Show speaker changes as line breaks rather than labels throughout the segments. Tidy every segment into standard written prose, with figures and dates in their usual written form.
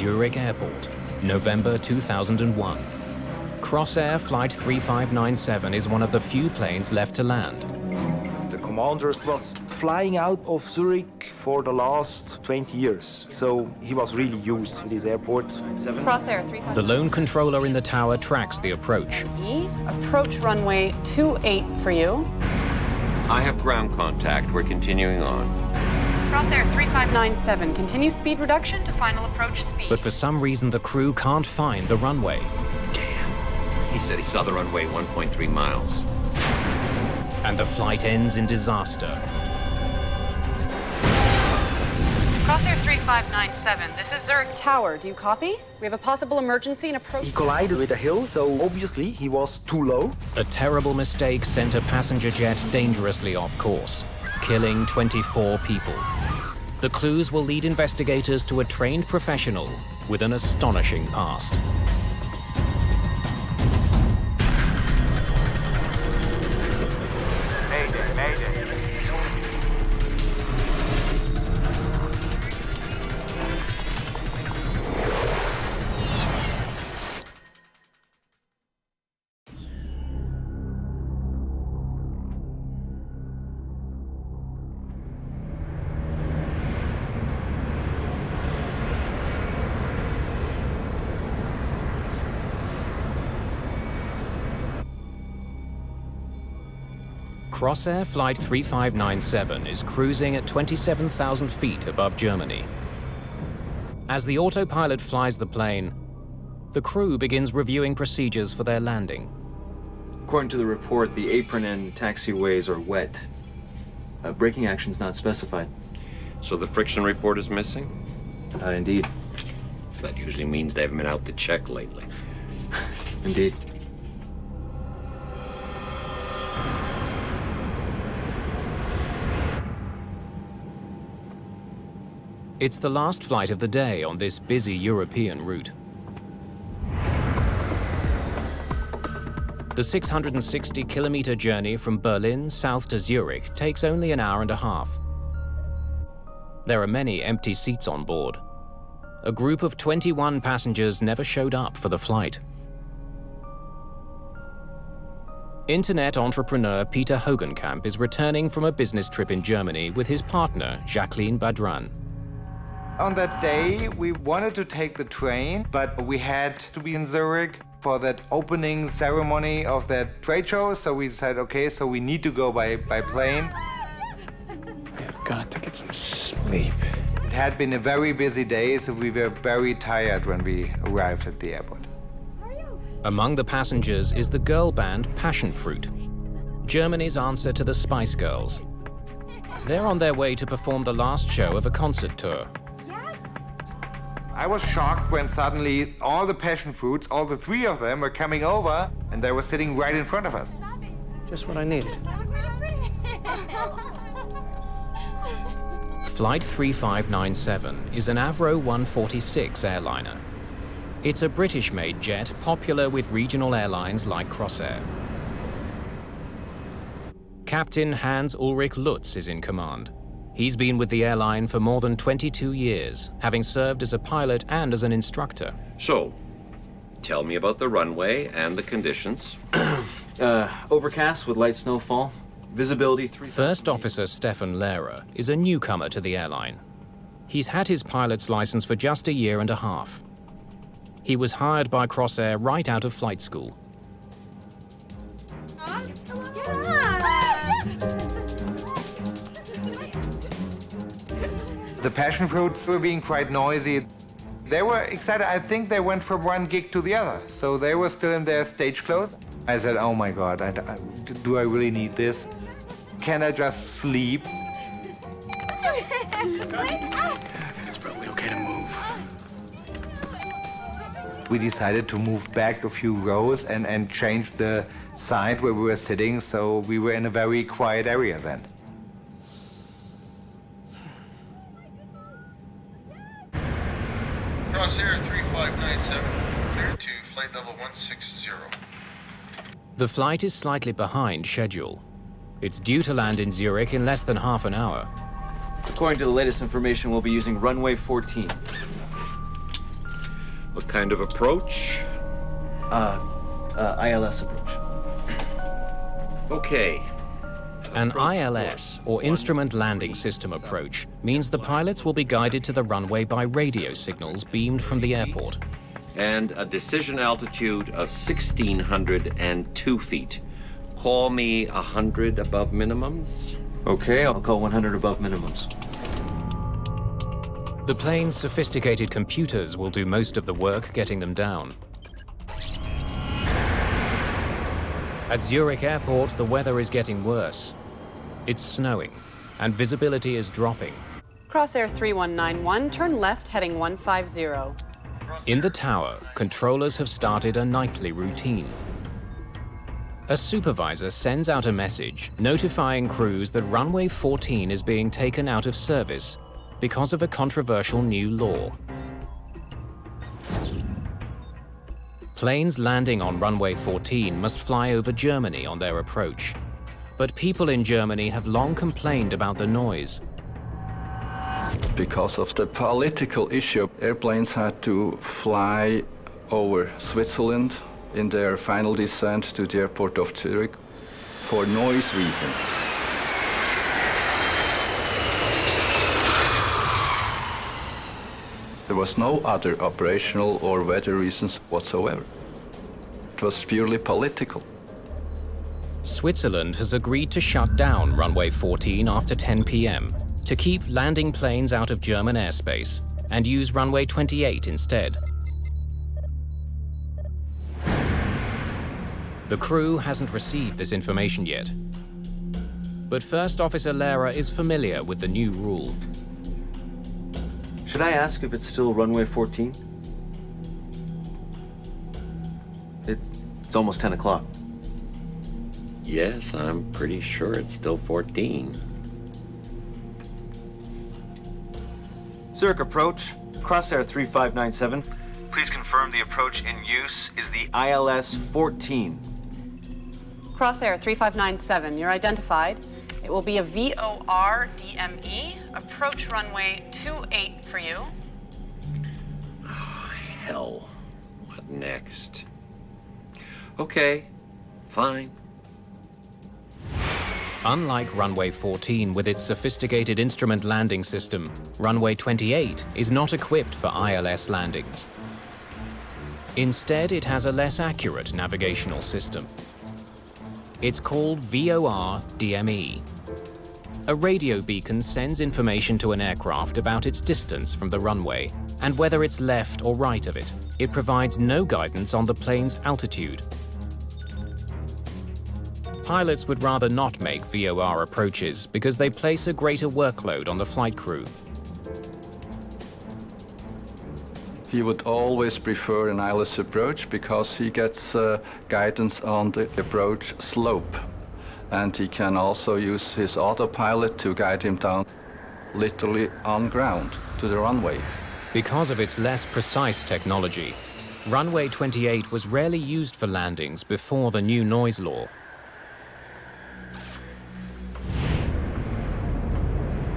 Zurich Airport, November 2001. Crossair Flight 3597 is one of the few planes left to land.
The commander was flying out of Zurich for the last 20 years, so he was really used to this airport.
Crossair 35.
The lone controller in the tower tracks the approach.
Approach runway 28 for you.
I have ground contact. We're continuing on.
Crossair 3597. Continue speed reduction to final approach speed.
But for some reason, the crew can't find the runway.
Damn. He said he saw the runway 1.3 miles.
And the flight ends in disaster.
Crossair 3597, this is Zurich Tower. Do you copy? We have a possible emergency and approach.
He collided with a hill, so obviously he was too low.
A terrible mistake sent a passenger jet dangerously off course, killing 24 people. The clues will lead investigators to a trained professional with an astonishing past.
Mayday, Mayday.
Crossair Flight 3597 is cruising at 27,000 feet above Germany. As the autopilot flies the plane, the crew begins reviewing procedures for their landing.
According to the report, the apron and taxiways are wet. Braking action's not specified.
So the friction report is missing?
Indeed.
That usually means they haven't been out to check lately.
Indeed.
It's the last flight of the day on this busy European route. The 660-kilometer journey from Berlin south to Zurich takes only an hour and a half. There are many empty seats on board. A group of 21 passengers never showed up for the flight. Internet entrepreneur Peter Hogenkamp is returning from a business trip in Germany with his partner, Jacqueline Badran.
On that day, we wanted to take the train, but we had to be in Zurich for that opening ceremony of that trade show. So we said, okay, so we need to go by plane.
We have got to get some sleep.
It had been a very busy day, so we were very tired when we arrived at the airport.
Among the passengers is the girl band Passion Fruit, Germany's answer to the Spice Girls. They're on their way to perform the last show of a concert tour.
I was shocked when suddenly all the passion fruits, all the three of them, were coming over and they were sitting right in front of us.
Just what I needed.
Flight 3597 is an Avro 146 airliner. It's a British-made jet popular with regional airlines like Crossair. Captain Hans-Ulrich Lutz is in command. He's been with the airline for more than 22 years, having served as a pilot and as an instructor.
So, tell me about the runway and the conditions.
Overcast with light snowfall. Visibility 3.
First Officer Stefan Lehrer is a newcomer to the airline. He's had his pilot's license for just a year and a half. He was hired by Crossair right out of flight school.
The passion fruits were being quite noisy. They were excited. I think they went from one gig to the other. So they were still in their stage clothes. I said, oh my God, do I really need this? Can I just sleep?
It's probably okay to move.
We decided to move back a few rows and change the side where we were sitting, so we were in a very quiet area then.
Crossair 3597, clear to flight level 160.
The flight is slightly behind schedule. It's due to land in Zurich in less than half an hour.
According to the latest information, we'll be using runway 14.
What kind of approach?
ILS approach.
Okay.
An
Approach
ILS,
course
or Instrument Landing System approach, means the pilots will be guided to the runway by radio signals beamed from the airport.
And a decision altitude of 1,602 feet. Call me 100 above minimums.
Okay, I'll call 100 above minimums.
The plane's sophisticated computers will do most of the work getting them down. At Zurich Airport, the weather is getting worse. It's snowing, and visibility is dropping.
Crossair 3191, turn left heading 150.
In the tower, controllers have started a nightly routine. A supervisor sends out a message notifying crews that runway 14 is being taken out of service because of a controversial new law. Planes landing on runway 14 must fly over Germany on their approach. But people in Germany have long complained about the noise.
Because of the political issue, airplanes had to fly over Switzerland in their final descent to the airport of Zurich for noise reasons. There was no other operational or weather reasons whatsoever. It was purely political.
Switzerland has agreed to shut down runway 14 after 10 p.m. to keep landing planes out of German airspace and use runway 28 instead. The crew hasn't received this information yet. But First Officer Lehrer is familiar with the new rule.
Should I ask if it's still runway 14? It's almost 10 o'clock.
Yes, I'm pretty sure it's still 14.
Zurich approach, Crossair 3597. Please confirm the approach in use is the ILS 14.
Crossair 3597, you're identified. It will be a VOR DME, approach runway 28 for you.
Oh, hell. What next? Okay, fine.
Unlike runway 14 with its sophisticated instrument landing system, runway 28 is not equipped for ILS landings. Instead, it has a less accurate navigational system. It's called VOR DME. A radio beacon sends information to an aircraft about its distance from the runway and whether it's left or right of it. It provides no guidance on the plane's altitude. Pilots would rather not make VOR approaches because they place a greater workload on the flight crew.
He would always prefer an ILS approach because he gets guidance on the approach slope. And he can also use his autopilot to guide him down literally on ground to the runway.
Because of its less precise technology, runway 28 was rarely used for landings before the new noise law.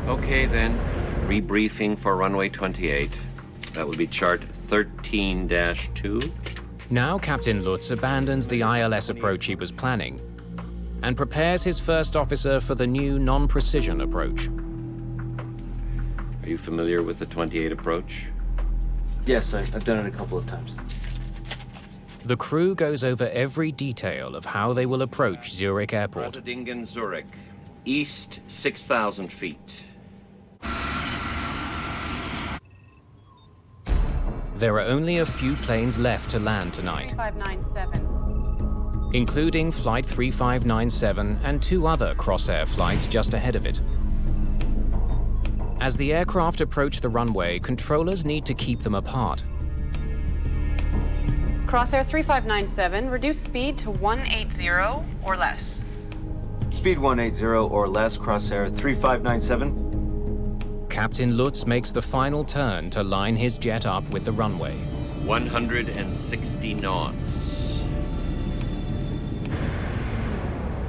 Okay then, rebriefing for runway 28. That would be chart 13-2.
Now Captain Lutz abandons the ILS approach he was planning and prepares his first officer for the new non-precision approach.
Are you familiar with the 28 approach?
Yes, I've done it a couple of times.
The crew goes over every detail of how they will approach Zurich Airport.
Prasadingen, Zurich. East 6,000 feet.
There are only a few planes left to land tonight,
3597.
including Flight 3597 and two other Crossair flights just ahead of it. As the aircraft approach the runway, controllers need to keep them apart.
Crossair 3597, reduce speed to 180 or less.
Speed 180 or less, Crossair 3597.
Captain Lutz makes the final turn to line his jet up with the runway.
160 knots.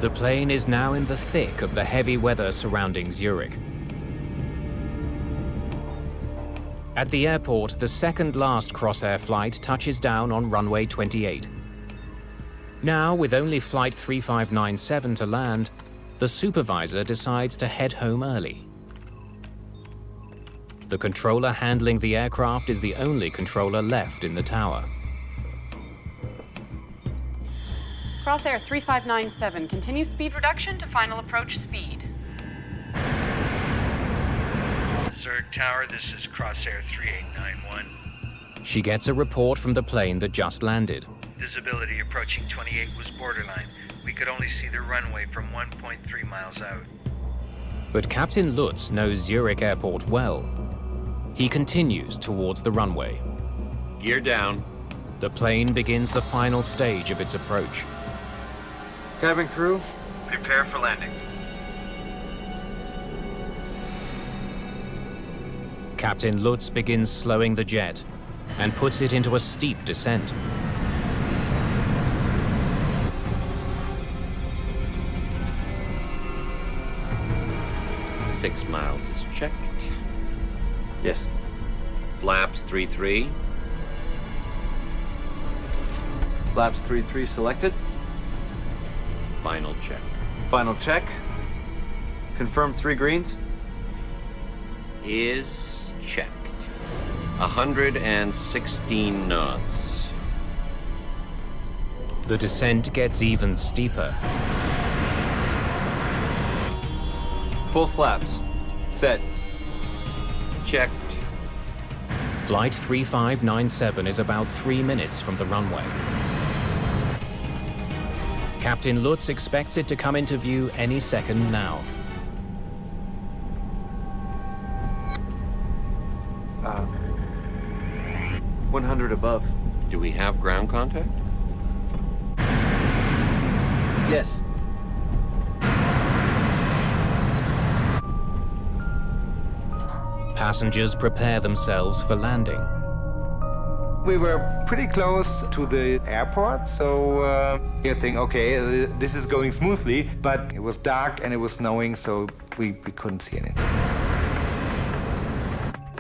The plane is now in the thick of the heavy weather surrounding Zurich. At the airport, the second-last Crossair flight touches down on runway 28. Now, with only Flight 3597 to land, the supervisor decides to head home early. The controller handling the aircraft is the only controller left in the tower.
Crossair 3597, continue speed reduction to final approach speed.
Zurich Tower, this is Crossair 3891.
She gets a report from the plane that just landed.
Visibility approaching 28 was borderline. We could only see the runway from 1.3 miles out.
But Captain Lutz knows Zurich Airport well. He continues towards the runway.
Gear down.
The plane begins the final stage of its approach.
Cabin crew, prepare for landing.
Captain Lutz begins slowing the jet and puts it into a steep descent.
Six miles is checked.
Yes.
Flaps 3-3.
Flaps 3-3 selected.
Final check.
Final check. Confirm 3 greens.
Is checked. 116 knots.
The descent gets even steeper.
Full flaps. Set.
Checked.
Flight 3597 is about 3 minutes from the runway. Captain Lutz expects it to come into view any second now.
100 above.
Do we have ground contact?
Yes.
Passengers prepare themselves for landing.
We were pretty close to the airport, so you think, okay, this is going smoothly, but it was dark and it was snowing, so we couldn't see anything.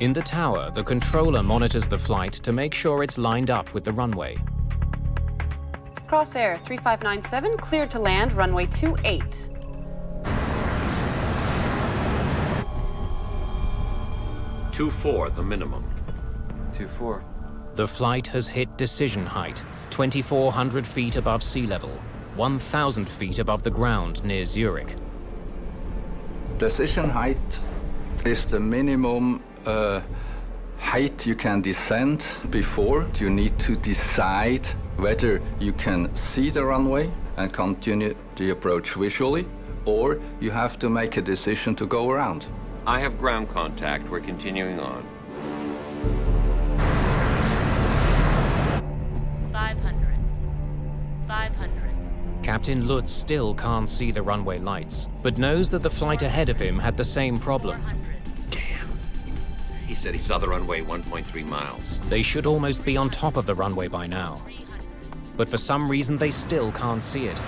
In the tower, the controller monitors the flight to make sure it's lined up with the runway.
Crossair 3597, cleared to land runway 28.
Two 4, the minimum.
2-4.
The flight has hit decision height, 2,400 feet above sea level, 1,000 feet above the ground near Zurich.
Decision height is the minimum height you can descend before. You need to decide whether you can see the runway and continue the approach visually, or you have to make a decision to go around.
I have ground contact. We're continuing on.
500. 500.
Captain Lutz still can't see the runway lights, but knows that the flight ahead of him had the same problem.
400.
He said he saw the runway 1.3 miles.
They should almost be on top of the runway by now. But for some reason, they still can't see it.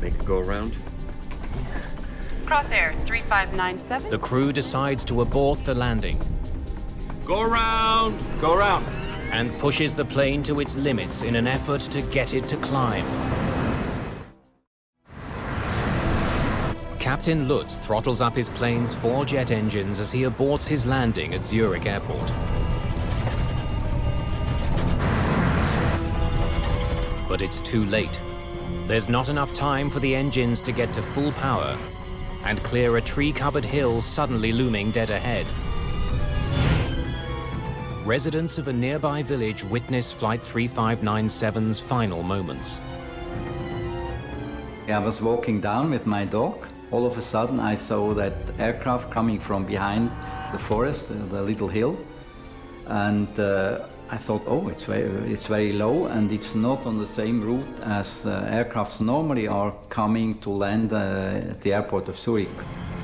Make a go around.
Crossair 3597.
The crew decides to abort the landing
Go around!
Go around.
and pushes the plane to its limits in an effort to get it to climb. Captain Lutz throttles up his plane's 4 jet engines as he aborts his landing at Zurich Airport. But it's too late. There's not enough time for the engines to get to full power and clear a tree-covered hill suddenly looming dead ahead. Residents of a nearby village witness Flight 3597's final moments.
I was walking down with my dog. All of a sudden I saw that aircraft coming from behind the forest, the little hill. And I thought, oh, it's very low and it's not on the same route as aircrafts normally are coming to land at the airport of Zurich.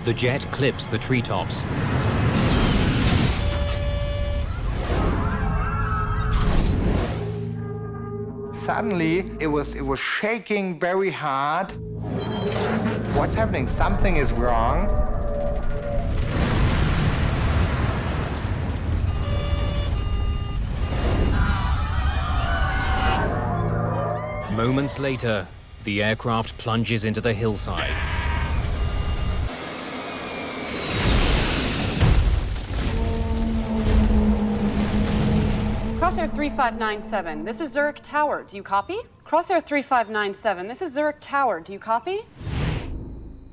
The jet clips the treetops.
Suddenly, it was shaking very hard. What's happening? Something is wrong.
Moments later, the aircraft plunges into the hillside.
Crossair 3597, this is Zurich Tower. Do you copy? Crossair 3597, this is Zurich Tower. Do you copy?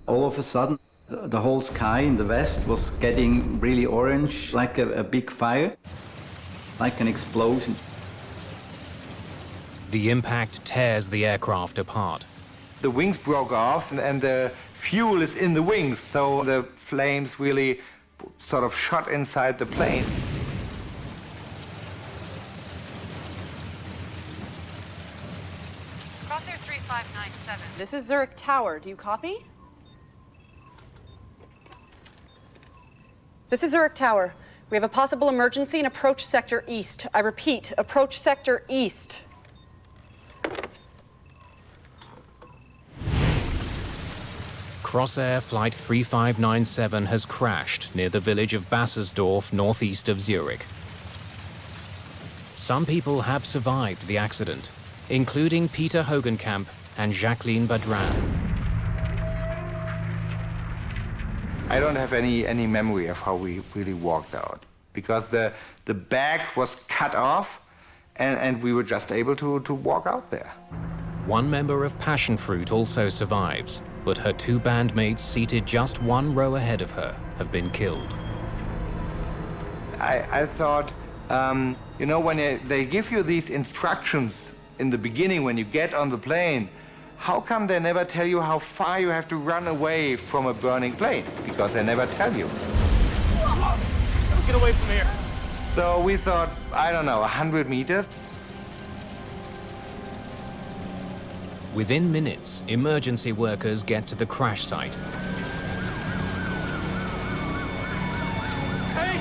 All of a sudden, the whole sky in the west was getting really orange, like a big fire, like an explosion.
The impact tears the aircraft apart.
The wings broke off and the fuel is in the wings, so the flames really sort of shot inside the plane.
Crossair 3597, this is Zurich Tower. Do you copy? This is Zurich Tower. We have a possible emergency in approach sector east. I repeat, approach sector east.
Crossair Flight 3597 has crashed near the village of Bassersdorf, northeast of Zurich. Some people have survived the accident, including Peter Hogenkamp and Jacqueline Badran.
I don't have any memory of how we really walked out, because the back was cut off and we were just able to walk out there.
One member of Passion Fruit also survives, but her two bandmates seated just one row ahead of her have been killed.
I thought, you know, when they give you these instructions in the beginning when you get on the plane, how come they never tell you how far you have to run away from a burning plane? Because they never tell you.
Let's get away from here.
So we thought, I don't know, 100 meters.
Within minutes, emergency workers get to the crash site.
Hey,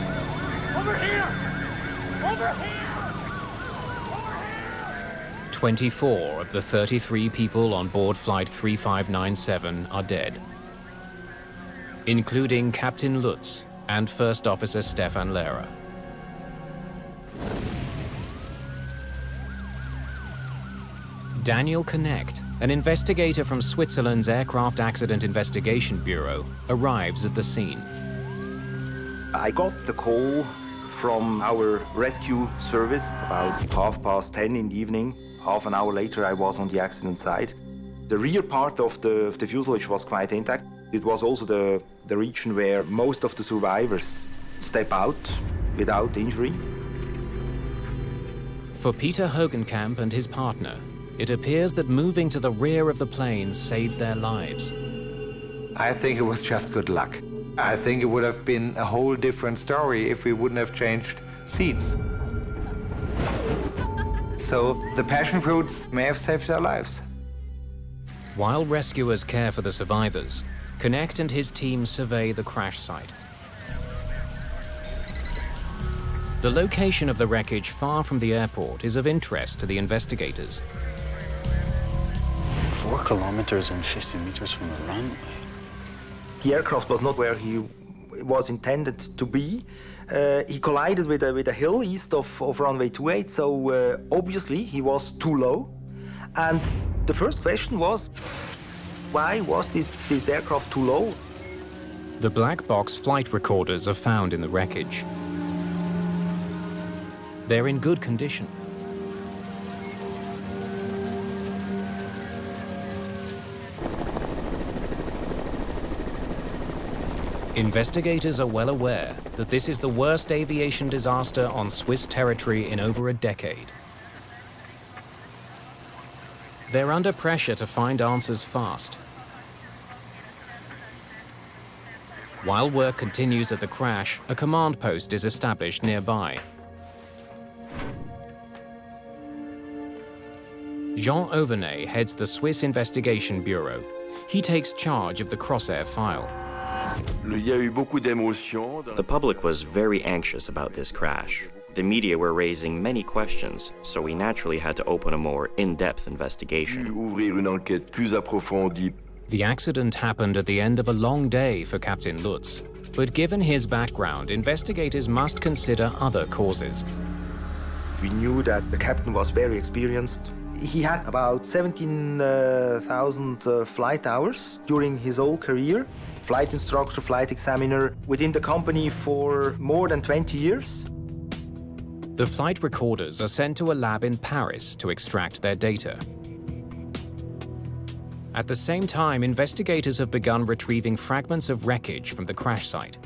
over here! Over here!
24 of the 33 people on board Flight 3597 are dead, including Captain Lutz and First Officer Stefan Lehrer. Daniel Knecht, an investigator from Switzerland's Aircraft Accident Investigation Bureau, arrives at the scene.
I got the call from our rescue service about 10:30 in the evening. Half an hour later, I was on the accident site. The rear part of the fuselage was quite intact. It was also the region where most of the survivors step out without injury.
For Peter Hogenkamp and his partner, it appears that moving to the rear of the plane saved their lives.
I think it was just good luck. I think it would have been a whole different story if we wouldn't have changed seats. So the passion fruits may have saved their lives.
While rescuers care for the survivors, Knecht and his team survey the crash site. The location of the wreckage far from the airport is of interest to the investigators.
4 kilometers and 50 meters from the runway.
The aircraft was not where he was intended to be. He collided with a hill east of runway 28, so obviously he was too low. And the first question was, why was this aircraft too low?
The black box flight recorders are found in the wreckage. They're in good condition. Investigators are well aware that this is the worst aviation disaster on Swiss territory in over a decade. They're under pressure to find answers fast. While work continues at the crash, a command post is established nearby. Jean Auvernet heads the Swiss Investigation Bureau. He takes charge of the Crossair file.
The public was very anxious about this crash. The media were raising many questions, so we naturally had to open a more in-depth investigation.
The accident happened at the end of a long day for Captain Lutz, but given his background, investigators must consider other causes.
We knew that the captain was very experienced. He had about 17,000 flight hours during his whole career. Flight instructor, flight examiner, within the company for more than 20 years.
The flight recorders are sent to a lab in Paris to extract their data. At the same time, investigators have begun retrieving fragments of wreckage from the crash site.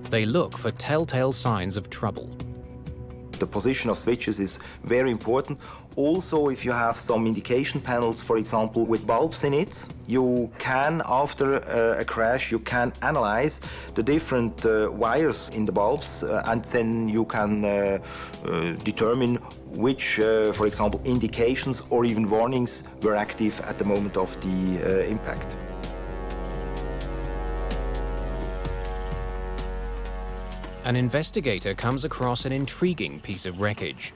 They look for telltale signs of trouble.
The position of switches is very important. Also, if you have some indication panels, for example, with bulbs in it, you can, after a crash, you can analyze the different wires in the bulbs, and then you can determine which, for example, indications or even warnings were active at the moment of the impact.
An investigator comes across an intriguing piece of wreckage.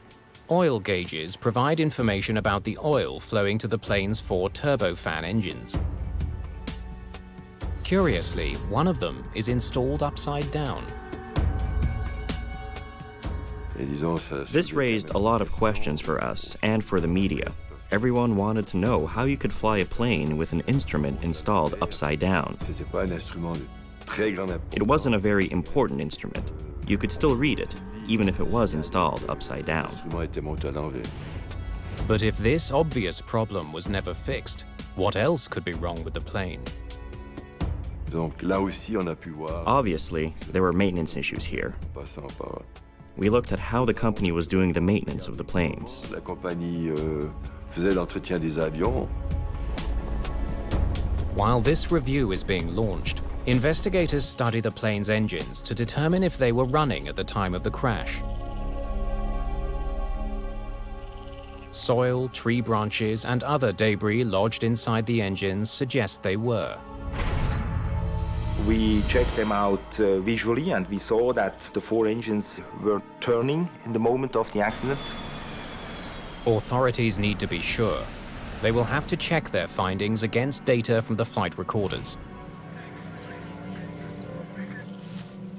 Oil gauges provide information about the oil flowing to the plane's 4 turbofan engines. Curiously, one of them is installed upside down.
This raised a lot of questions for us and for the media. Everyone wanted to know how you could fly a plane with an instrument installed upside down. It wasn't a very important instrument. You could still read it, even if it was installed upside down.
But if this obvious problem was never fixed, what else could be wrong with the plane?
Obviously, there were maintenance issues here. We looked at how the company was doing the maintenance of the planes.
While this review is being launched, investigators study the plane's engines to determine if they were running at the time of the crash. Soil, tree branches, and other debris lodged inside the engines suggest they were.
We checked them out visually, and we saw that the 4 engines were turning in the moment of the accident.
Authorities need to be sure. They will have to check their findings against data from the flight recorders.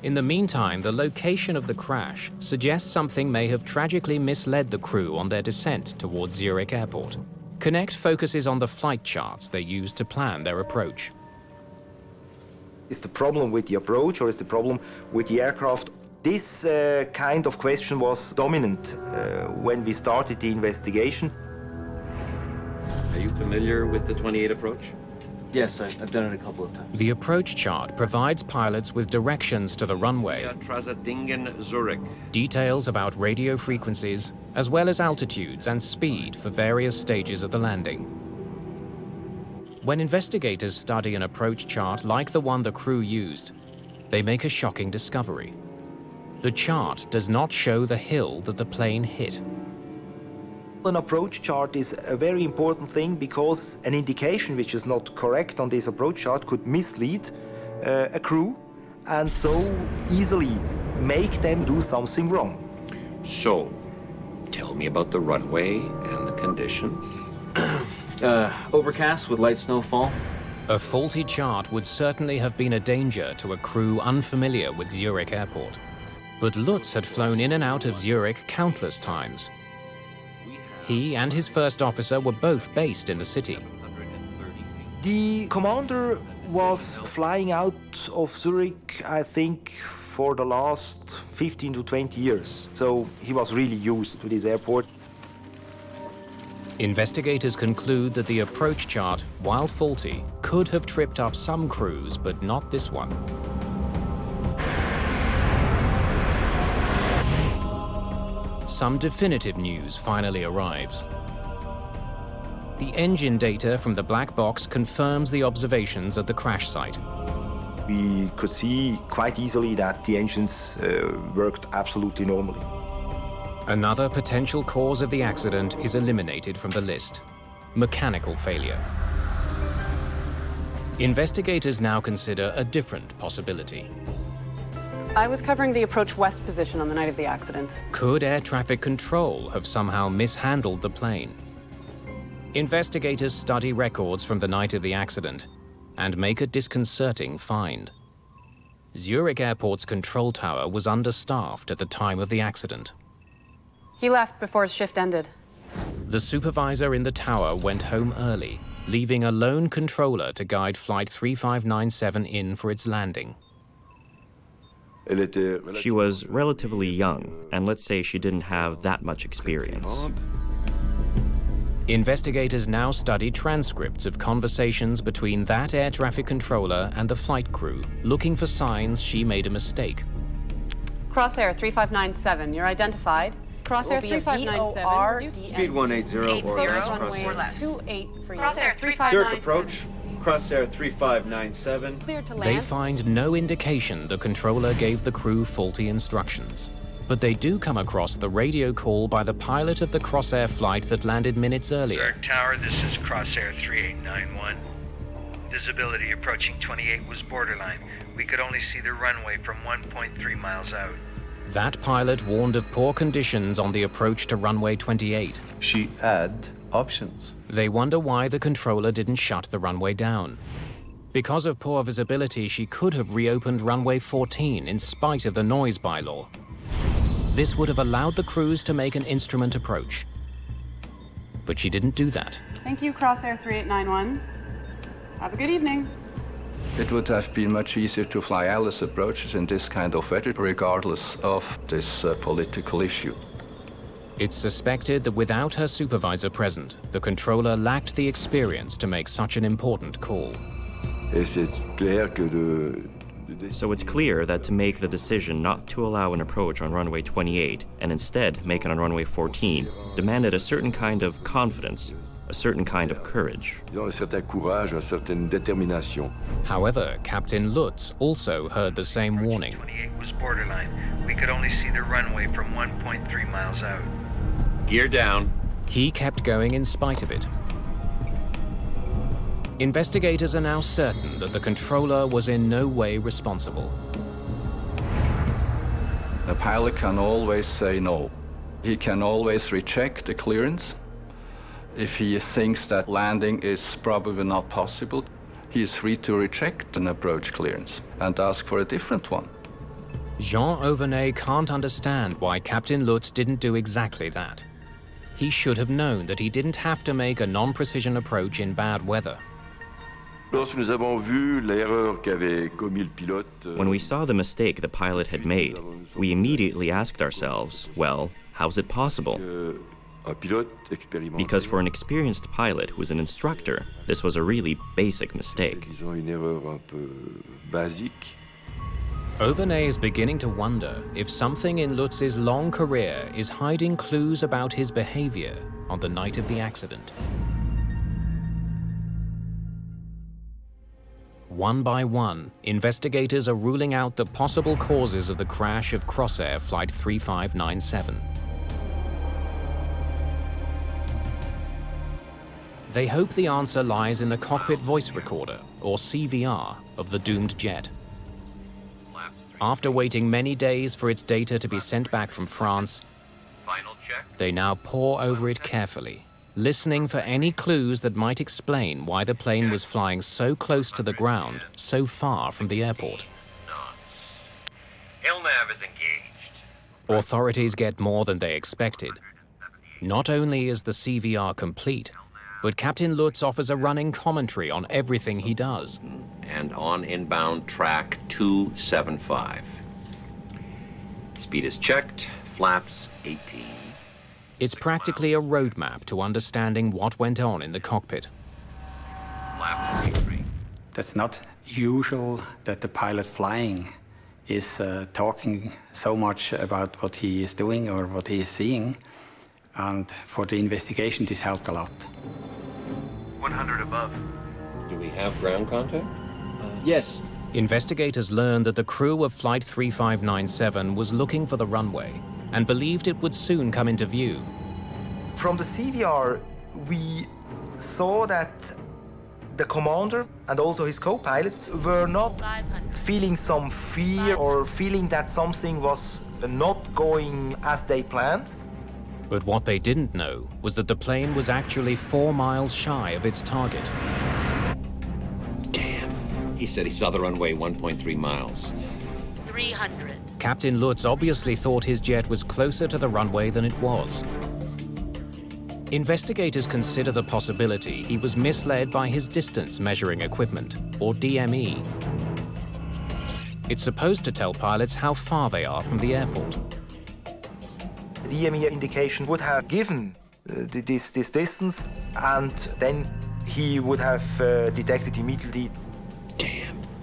In the meantime, the location of the crash suggests something may have tragically misled the crew on their descent towards Zurich Airport. Connect focuses on the flight charts they used to plan their approach.
Is the problem with the approach, or is the problem with the aircraft? This kind of question was dominant when we started the investigation.
Are you familiar with the 28 approach?
Yes, I've done it a couple of times.
The approach chart provides pilots with directions to the runway,
Zurich.
details about radio frequencies, as well as altitudes and speed for various stages of the landing. When investigators study an approach chart like the one the crew used, they make a shocking discovery. The chart does not show the hill that the plane hit.
An approach chart is a very important thing, because an indication which is not correct on this approach chart could mislead a crew and so easily make them do something wrong.
So, tell me about the runway and the conditions.
Overcast with light snowfall.
A faulty chart would certainly have been a danger to a crew unfamiliar with Zurich Airport. But Lutz had flown in and out of Zurich countless times. He and his first officer were both based in the city.
The commander was flying out of Zurich, I think, for the last 15 to 20 years. So he was really used to this airport.
Investigators conclude that the approach chart, while faulty, could have tripped up some crews, but not this one. Some definitive news finally arrives. The engine data from the black box confirms the observations at the crash site.
We could see quite easily that the engines worked absolutely normally.
Another potential cause of the accident is eliminated from the list: mechanical failure. Investigators now consider a different possibility.
I was covering the approach west position on the night of the accident.
Could air traffic control have somehow mishandled the plane? Investigators study records from the night of the accident and make a disconcerting find. Zurich Airport's control tower was understaffed at the time of the accident.
He left before his shift ended.
The supervisor in the tower went home early, leaving a lone controller to guide Flight 3597 in for its landing.
She was relatively young, and let's say she didn't have that much experience.
Investigators now study transcripts of conversations between that air traffic controller and the flight crew, looking for signs she made a mistake.
Crosshair 3597, you're identified.
Crosshair 3597,
Speed 180 or less.
Crosshair 28 for you.
Crosshair 3597.
Zurich approach. Crosshair 3597.
Cleared to land.
They find no indication the controller gave the crew faulty instructions. But they do come across the radio call by the pilot of the Crossair flight that landed minutes earlier.
Zurich Tower, this is Crossair 3891. Visibility approaching 28 was borderline. We could only see the runway from 1.3 miles out.
That pilot warned of poor conditions on the approach to runway 28.
She had options.
They wonder why the controller didn't shut the runway down. Because of poor visibility, she could have reopened runway 14 in spite of the noise bylaw. This would have allowed the crews to make an instrument approach. But she didn't do that.
Thank you, Crosshair 3891. Have a good evening.
It would have been much easier to fly ILS approaches in this kind of weather, regardless of this political issue.
It's suspected that without her supervisor present, the controller lacked the experience to make such an important call.
So it's clear that to make the decision not to allow an approach on runway 28 and instead make it on runway 14 demanded a certain kind of confidence, a certain kind of courage.
However, Captain Lutz also heard the same warning.
28 was borderline. We could only see the runway from 1.3 miles out.
Gear down.
He kept going in spite of it. Investigators are now certain that the controller was in no way responsible.
A pilot can always say no. He can always reject the clearance. If he thinks that landing is probably not possible, he is free to reject an approach clearance and ask for a different one.
Jean Auvernet can't understand why Captain Lutz didn't do exactly that. He should have known that he didn't have to make a non-precision approach in bad weather.
When we saw the mistake the pilot had made, we immediately asked ourselves, well, how's it possible? Because for an experienced pilot who was an instructor, this was a really basic mistake.
Auvernet is beginning to wonder if something in Lutz's long career is hiding clues about his behavior on the night of the accident. One by one, investigators are ruling out the possible causes of the crash of Crossair Flight 3597. They hope the answer lies in the cockpit voice recorder, or CVR, of the doomed jet. After waiting many days for its data to be sent back from France, they now pore over it carefully, listening for any clues that might explain why the plane was flying so close to the ground, so far from the airport.
ILNAV is engaged.
Authorities get more than they expected. Not only is the CVR complete, but Captain Lutz offers a running commentary on everything he does.
And on inbound track 275. Speed is checked, flaps 18.
It's practically a roadmap to understanding what went on in the cockpit.
Flaps 33.
That's not usual that the pilot flying is talking so much about what he is doing or what he is seeing. And for the investigation, this helped a lot.
100 above.
Do we have ground contact?
Yes.
Investigators learned that the crew of Flight 3597 was looking for the runway and believed it would soon come into view.
From the CVR, we saw that the commander and also his co-pilot were not feeling some fear or feeling that something was not going as they planned.
But what they didn't know was that the plane was actually 4 miles shy of its target.
Damn. He said he saw the runway 1.3 miles.
300.
Captain Lutz obviously thought his jet was closer to the runway than it was. Investigators consider the possibility he was misled by his distance measuring equipment, or DME. It's supposed to tell pilots how far they are from the airport.
The DME indication would have given this distance, and then he would have detected immediately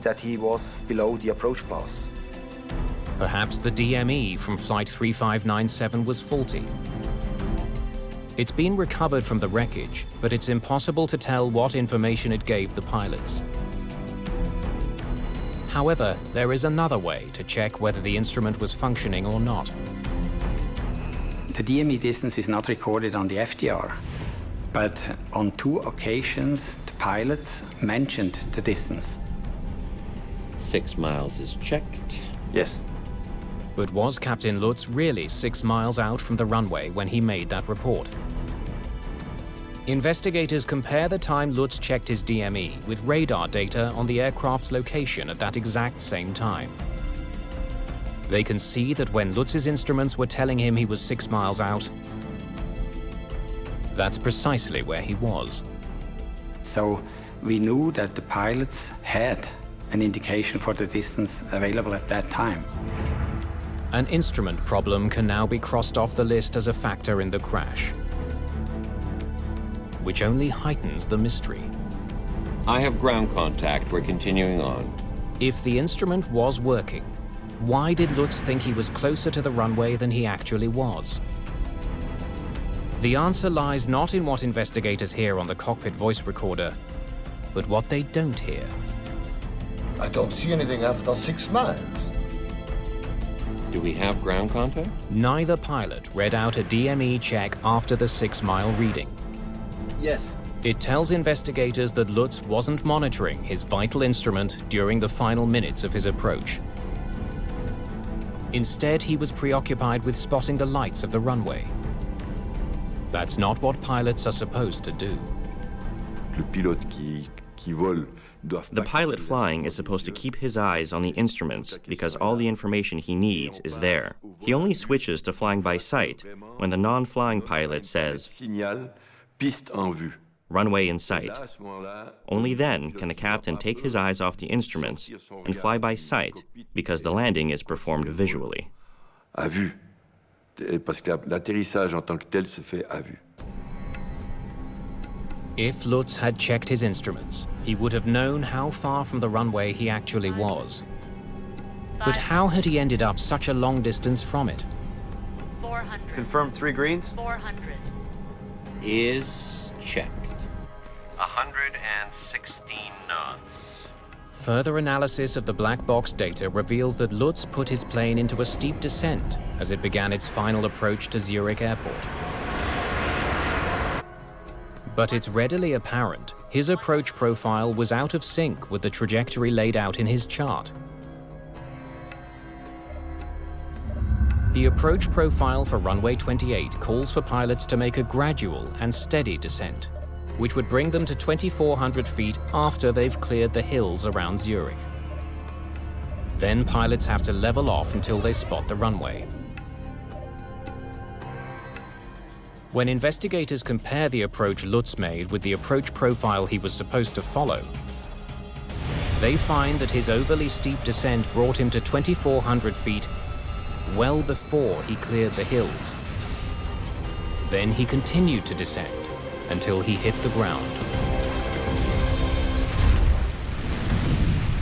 that he was below the approach pass.
Perhaps the DME from Flight 3597 was faulty. It's been recovered from the wreckage, but it's impossible to tell what information it gave the pilots. However, there is another way to check whether the instrument was functioning or not.
The DME distance is not recorded on the FDR, but on 2 occasions the pilots mentioned the distance.
6 miles is checked.
Yes.
But was Captain Lutz really 6 miles out from the runway when he made that report? Investigators compare the time Lutz checked his DME with radar data on the aircraft's location at that exact same time. They can see that when Lutz's instruments were telling him he was 6 miles out, that's precisely where he was.
So we knew that the pilots had an indication for the distance available at that time.
An instrument problem can now be crossed off the list as a factor in the crash, which only heightens the mystery.
I have ground contact. We're continuing on.
If the instrument was working, why did Lutz think he was closer to the runway than he actually was? The answer lies not in what investigators hear on the cockpit voice recorder, but what they don't hear.
I don't see anything after 6 miles.
Do we have ground contact?
Neither pilot read out a DME check after the 6-mile reading.
Yes.
It tells investigators that Lutz wasn't monitoring his vital instrument during the final minutes of his approach. Instead, he was preoccupied with spotting the lights of the runway. That's not what pilots are supposed to do.
The pilot flying is supposed to keep his eyes on the instruments because all the information he needs is there. He only switches to flying by sight when the non-flying pilot says, "Runway in sight." Only then can the captain take his eyes off the instruments and fly by sight because the landing is performed visually.
À vue. Parce que l'atterrissage en tant que tel se fait à vue.
If Lutz had checked his instruments, he would have known how far from the runway he actually was. But how had he ended up such a long distance from it?
400.
Confirm 3 greens.
400.
Is checked. 116 knots.
Further analysis of the black box data reveals that Lutz put his plane into a steep descent as it began its final approach to Zurich Airport. But it's readily apparent his approach profile was out of sync with the trajectory laid out in his chart. The approach profile for runway 28 calls for pilots to make a gradual and steady descent, which would bring them to 2,400 feet after they've cleared the hills around Zurich. Then pilots have to level off until they spot the runway. When investigators compare the approach Lutz made with the approach profile he was supposed to follow, they find that his overly steep descent brought him to 2,400 feet well before he cleared the hills. Then he continued to descend until he hit the ground.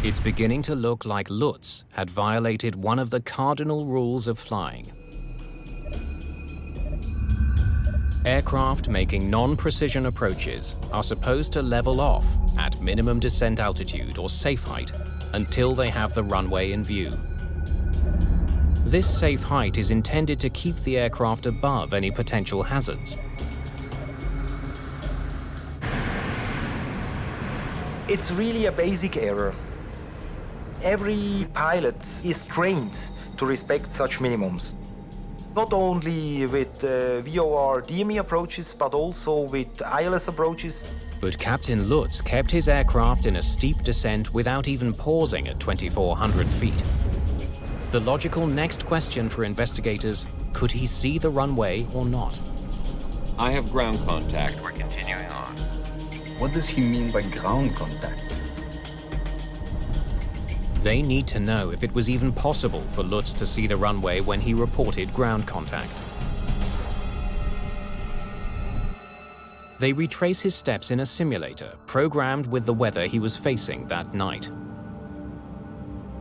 It's beginning to look like Lutz had violated one of the cardinal rules of flying. Aircraft making non-precision approaches are supposed to level off at minimum descent altitude or safe height until they have the runway in view. This safe height is intended to keep the aircraft above any potential hazards.
It's really a basic error. Every pilot is trained to respect such minimums. Not only with VOR DME approaches, but also with ILS approaches.
But Captain Lutz kept his aircraft in a steep descent without even pausing at 2,400 feet. The logical next question for investigators, could he see the runway or not?
I have ground contact. We're continuing on.
What does he mean by ground contact?
They need to know if it was even possible for Lutz to see the runway when he reported ground contact. They retrace his steps in a simulator, programmed with the weather he was facing that night.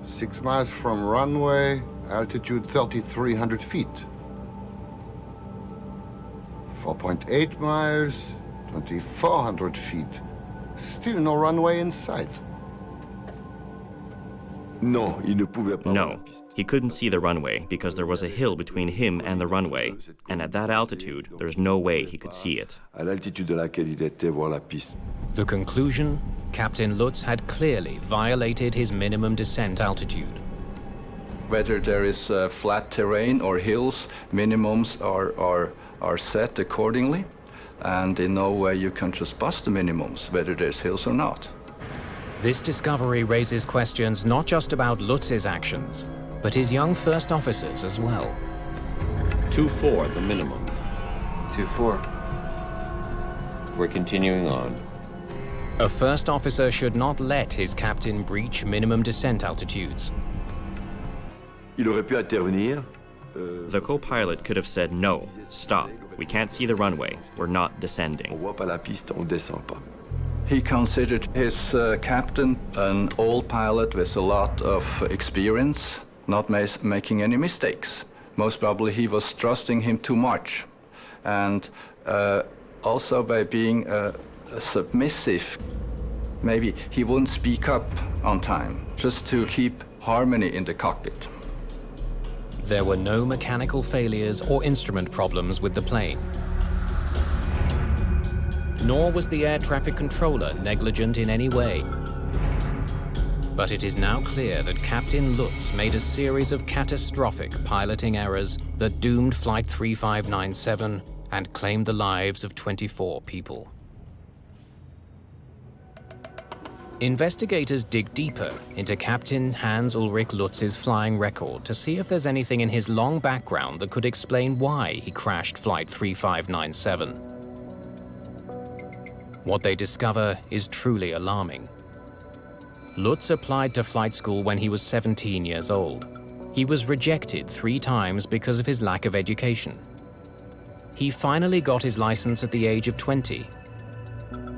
6 miles from runway, altitude 3,300 feet. 4.8 miles, 2,400 feet. Still no runway in sight.
Non, il ne pouvait pas.
No, he couldn't see the runway because there was a hill between him and the runway, and at that altitude, there's no way he could see it.
À l'altitude de laquelle il était, voir la piste.
The conclusion? Captain Lutz had clearly violated his minimum descent altitude.
Whether there is flat terrain or hills, minimums are set accordingly, and in no way you can trespass the minimums, whether there's hills or not.
This discovery raises questions not just about Lutz's actions, but his young first officers as well.
2-4, the minimum.
2-4.
We're continuing on.
A first officer should not let his captain breach minimum descent altitudes.
Il aurait pu intervenir.
The co-pilot could have said, no, stop, we can't see the runway, we're not descending.
On voit pas la piste, on descend pas.
He considered his captain an old pilot with a lot of experience, not making any mistakes. Most probably he was trusting him too much. And also by being submissive, maybe he wouldn't speak up on time, just to keep harmony in the cockpit.
There were no mechanical failures or instrument problems with the plane. Nor was the air traffic controller negligent in any way. But it is now clear that Captain Lutz made a series of catastrophic piloting errors that doomed Flight 3597 and claimed the lives of 24 people. Investigators dig deeper into Captain Hans-Ulrich Lutz's flying record to see if there's anything in his long background that could explain why he crashed Flight 3597. What they discover is truly alarming. Lutz applied to flight school when he was 17 years old. He was rejected 3 times because of his lack of education. He finally got his license at the age of 20,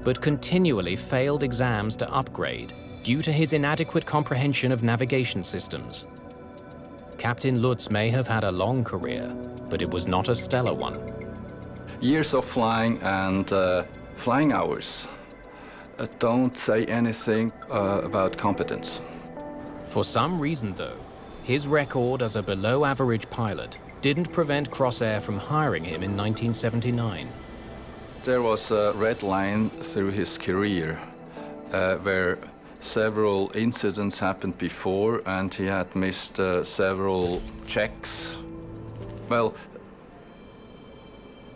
but continually failed exams to upgrade due to his inadequate comprehension of navigation systems. Captain Lutz may have had a long career, but it was not a stellar one.
Years of flying and flying hours don't say anything about competence.
For some reason, though, his record as a below-average pilot didn't prevent Crossair from hiring him in 1979.
There was a red line through his career where several incidents happened before and he had missed several checks. Well,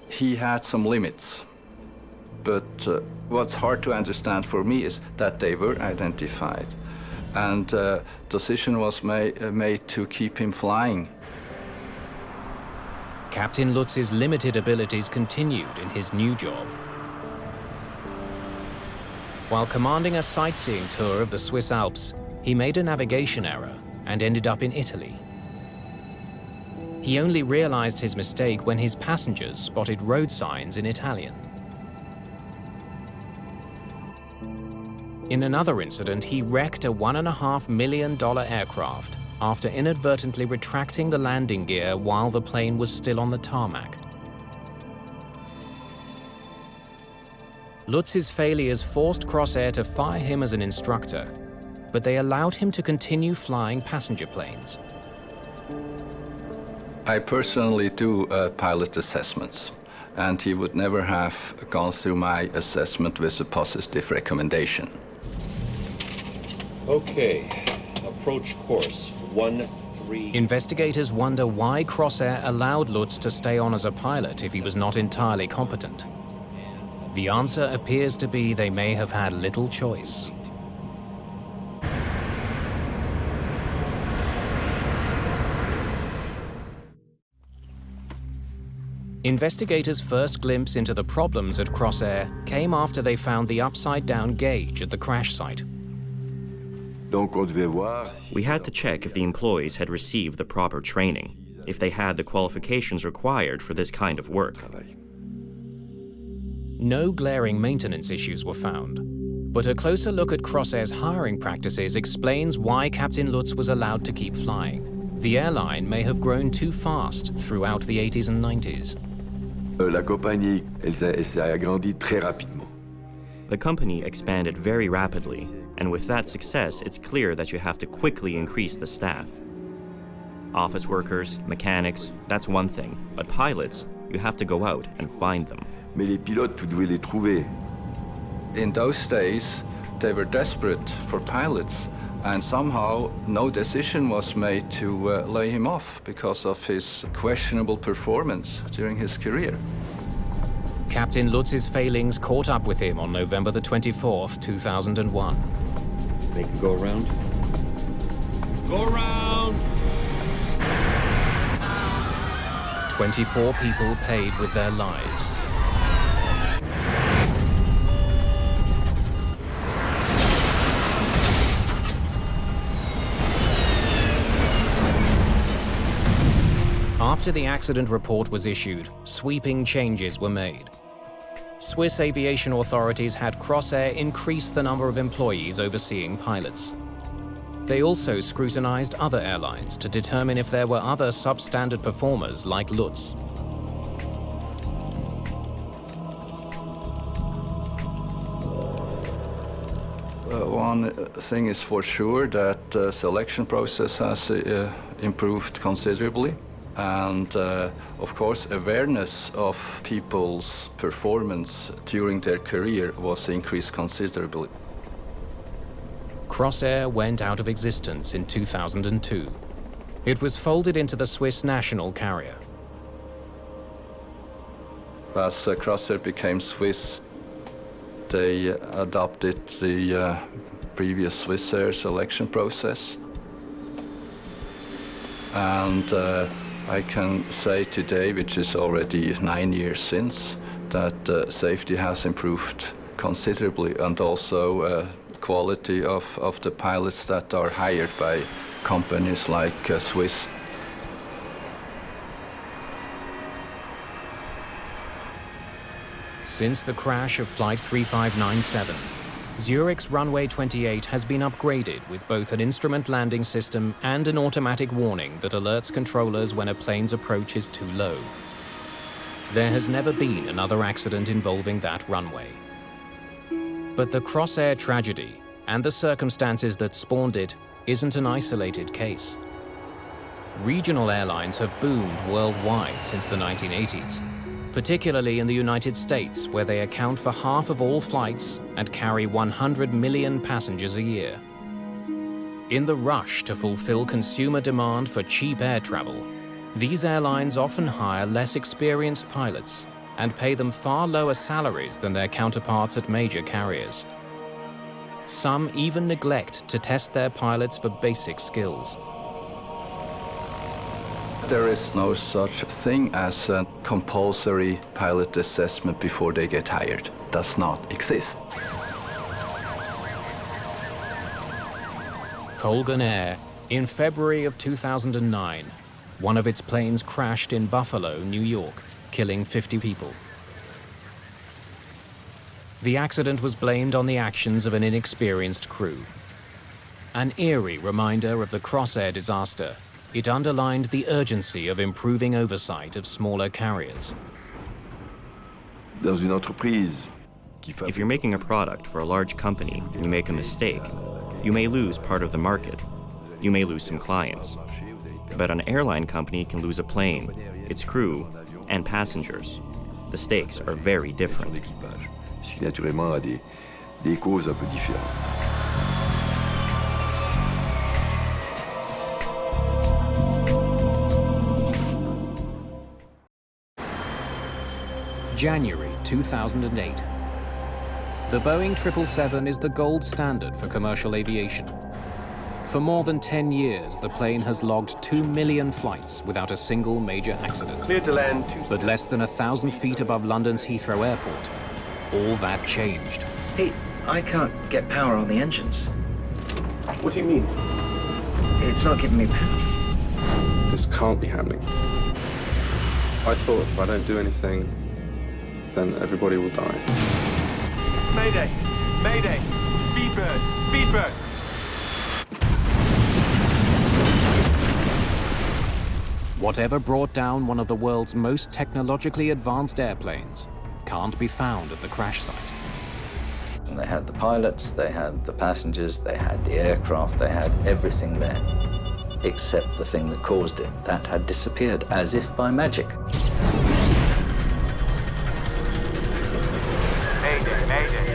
he had some limits. But what's hard to understand for me is that they were identified. And decision was made to keep him flying.
Captain Lutz's limited abilities continued in his new job. While commanding a sightseeing tour of the Swiss Alps, he made a navigation error and ended up in Italy. He only realized his mistake when his passengers spotted road signs in Italian. In another incident, he wrecked a $1.5 million aircraft after inadvertently retracting the landing gear while the plane was still on the tarmac. Lutz's failures forced Crossair to fire him as an instructor, but they allowed him to continue flying passenger planes.
I personally do pilot assessments, and he would never have gone through my assessment with a positive recommendation.
Okay, approach course 13.
Investigators wonder why Crossair allowed Lutz to stay on as a pilot if he was not entirely competent. The answer appears to be they may have had little choice. Investigators' first glimpse into the problems at Crossair came after they found the upside-down gauge at the crash site.
We had to check if the employees had received the proper training, if they had the qualifications required for this kind of work.
No glaring maintenance issues were found, but a closer look at Crossair's hiring practices explains why Captain Lutz was allowed to keep flying. The airline may have grown too fast throughout the 80s and 90s.
La compagnie, elle s'est agrandie très rapidement.
The company expanded very rapidly, and with that success, it's clear that you have to quickly increase the staff. Office workers, mechanics, that's one thing, but pilots, you have to go out and find them.
Mais les pilotes, tu devais les trouver.
In those days, they were desperate for pilots, and somehow no decision was made to lay him off because of his questionable performance during his career.
Captain Lutz's failings caught up with him on November the 24th, 2001.
Make him go around. Go around!
24 people paid with their lives. After the accident report was issued, sweeping changes were made. Swiss aviation authorities had Crossair increase the number of employees overseeing pilots. They also scrutinized other airlines to determine if there were other substandard performers like Lutz.
One thing is for sure that the selection process has improved considerably. And of course, awareness of people's performance during their career was increased considerably.
Crossair went out of existence in 2002. It was folded into the Swiss national carrier.
As Crossair became Swiss, they adopted the previous Swiss Air selection process. And I can say today, which is already 9 years since, that safety has improved considerably, and also quality of the pilots that are hired by companies like Swiss.
Since the crash of Flight 3597, Zurich's runway 28 has been upgraded with both an instrument landing system and an automatic warning that alerts controllers when a plane's approach is too low. There has never been another accident involving that runway. But the Crossair tragedy and the circumstances that spawned it isn't an isolated case. Regional airlines have boomed worldwide since the 1980s. Particularly in the United States, where they account for half of all flights and carry 100 million passengers a year. In the rush to fulfill consumer demand for cheap air travel, these airlines often hire less experienced pilots and pay them far lower salaries than their counterparts at major carriers. Some even neglect to test their pilots for basic skills.
There is no such thing as a compulsory pilot assessment before they get hired. Does not exist.
Colgan Air, in February of 2009, one of its planes crashed in Buffalo, New York, killing 50 people. The accident was blamed on the actions of an inexperienced crew. An eerie reminder of the Crossair disaster, it underlined the urgency of improving oversight of smaller carriers.
If you're making a product for a large company and you make a mistake, you may lose part of the market. You may lose some clients. But an airline company can lose a plane, its crew, and passengers. The stakes are very different.
Ce qui naturellement a des causes un peu différentes.
January 2008. The Boeing 777 is the gold standard for commercial aviation. For more than 10 years, the plane has logged 2 million flights without a single major accident.
Clear to land.
But less than 1,000 feet above London's Heathrow Airport, all that changed.
Hey, I can't get power on the engines.
What do you mean?
It's not giving me power.
This can't be happening. I thought if I don't do anything, then everybody will die.
Mayday! Mayday! Speedbird! Speedbird!
Whatever brought down one of the world's most technologically advanced airplanes can't be found at the crash site.
They had the pilots, they had the passengers, they had the aircraft, they had everything there, except the thing that caused it. That had disappeared, as if by magic.
Mayday, mayday.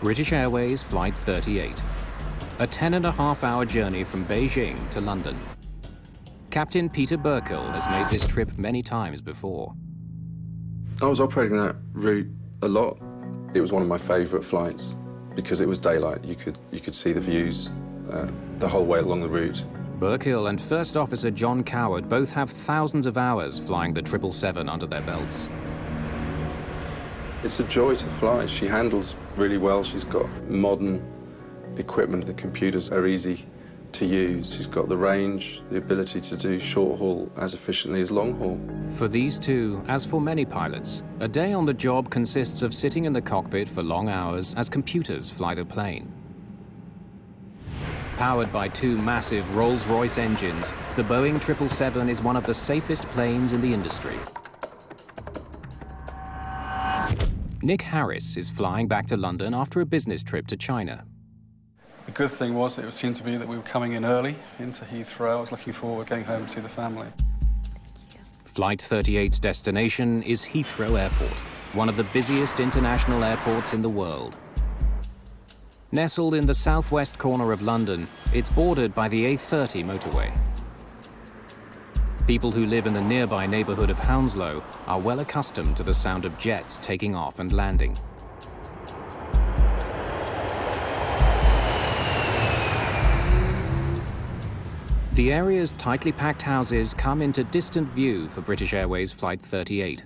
British Airways Flight 38, a 10.5-hour journey from Beijing to London. Captain Peter Burkill has made this trip many times before.
I was operating that route a lot. It was one of my favourite flights because it was daylight. You could see the views the whole way along the route.
Burkill and First Officer John Coward both have thousands of hours flying the 777 under their belts.
It's a joy to fly. She handles really well. She's got modern equipment. The computers are easy to use. She's got the range, the ability to do short haul as efficiently as long haul.
For these two, as for many pilots, a day on the job consists of sitting in the cockpit for long hours as computers fly the plane. Powered by two massive Rolls-Royce engines, the Boeing 777 is one of the safest planes in the industry. Nick Harris is flying back to London after a business trip to China.
The good thing was it seemed to be that we were coming in early into Heathrow. I was looking forward to getting home to see the family.
Flight 38's destination is Heathrow Airport, one of the busiest international airports in the world. Nestled in the southwest corner of London, it's bordered by the A30 motorway. People who live in the nearby neighborhood of Hounslow are well accustomed to the sound of jets taking off and landing. The area's tightly packed houses come into distant view for British Airways Flight 38.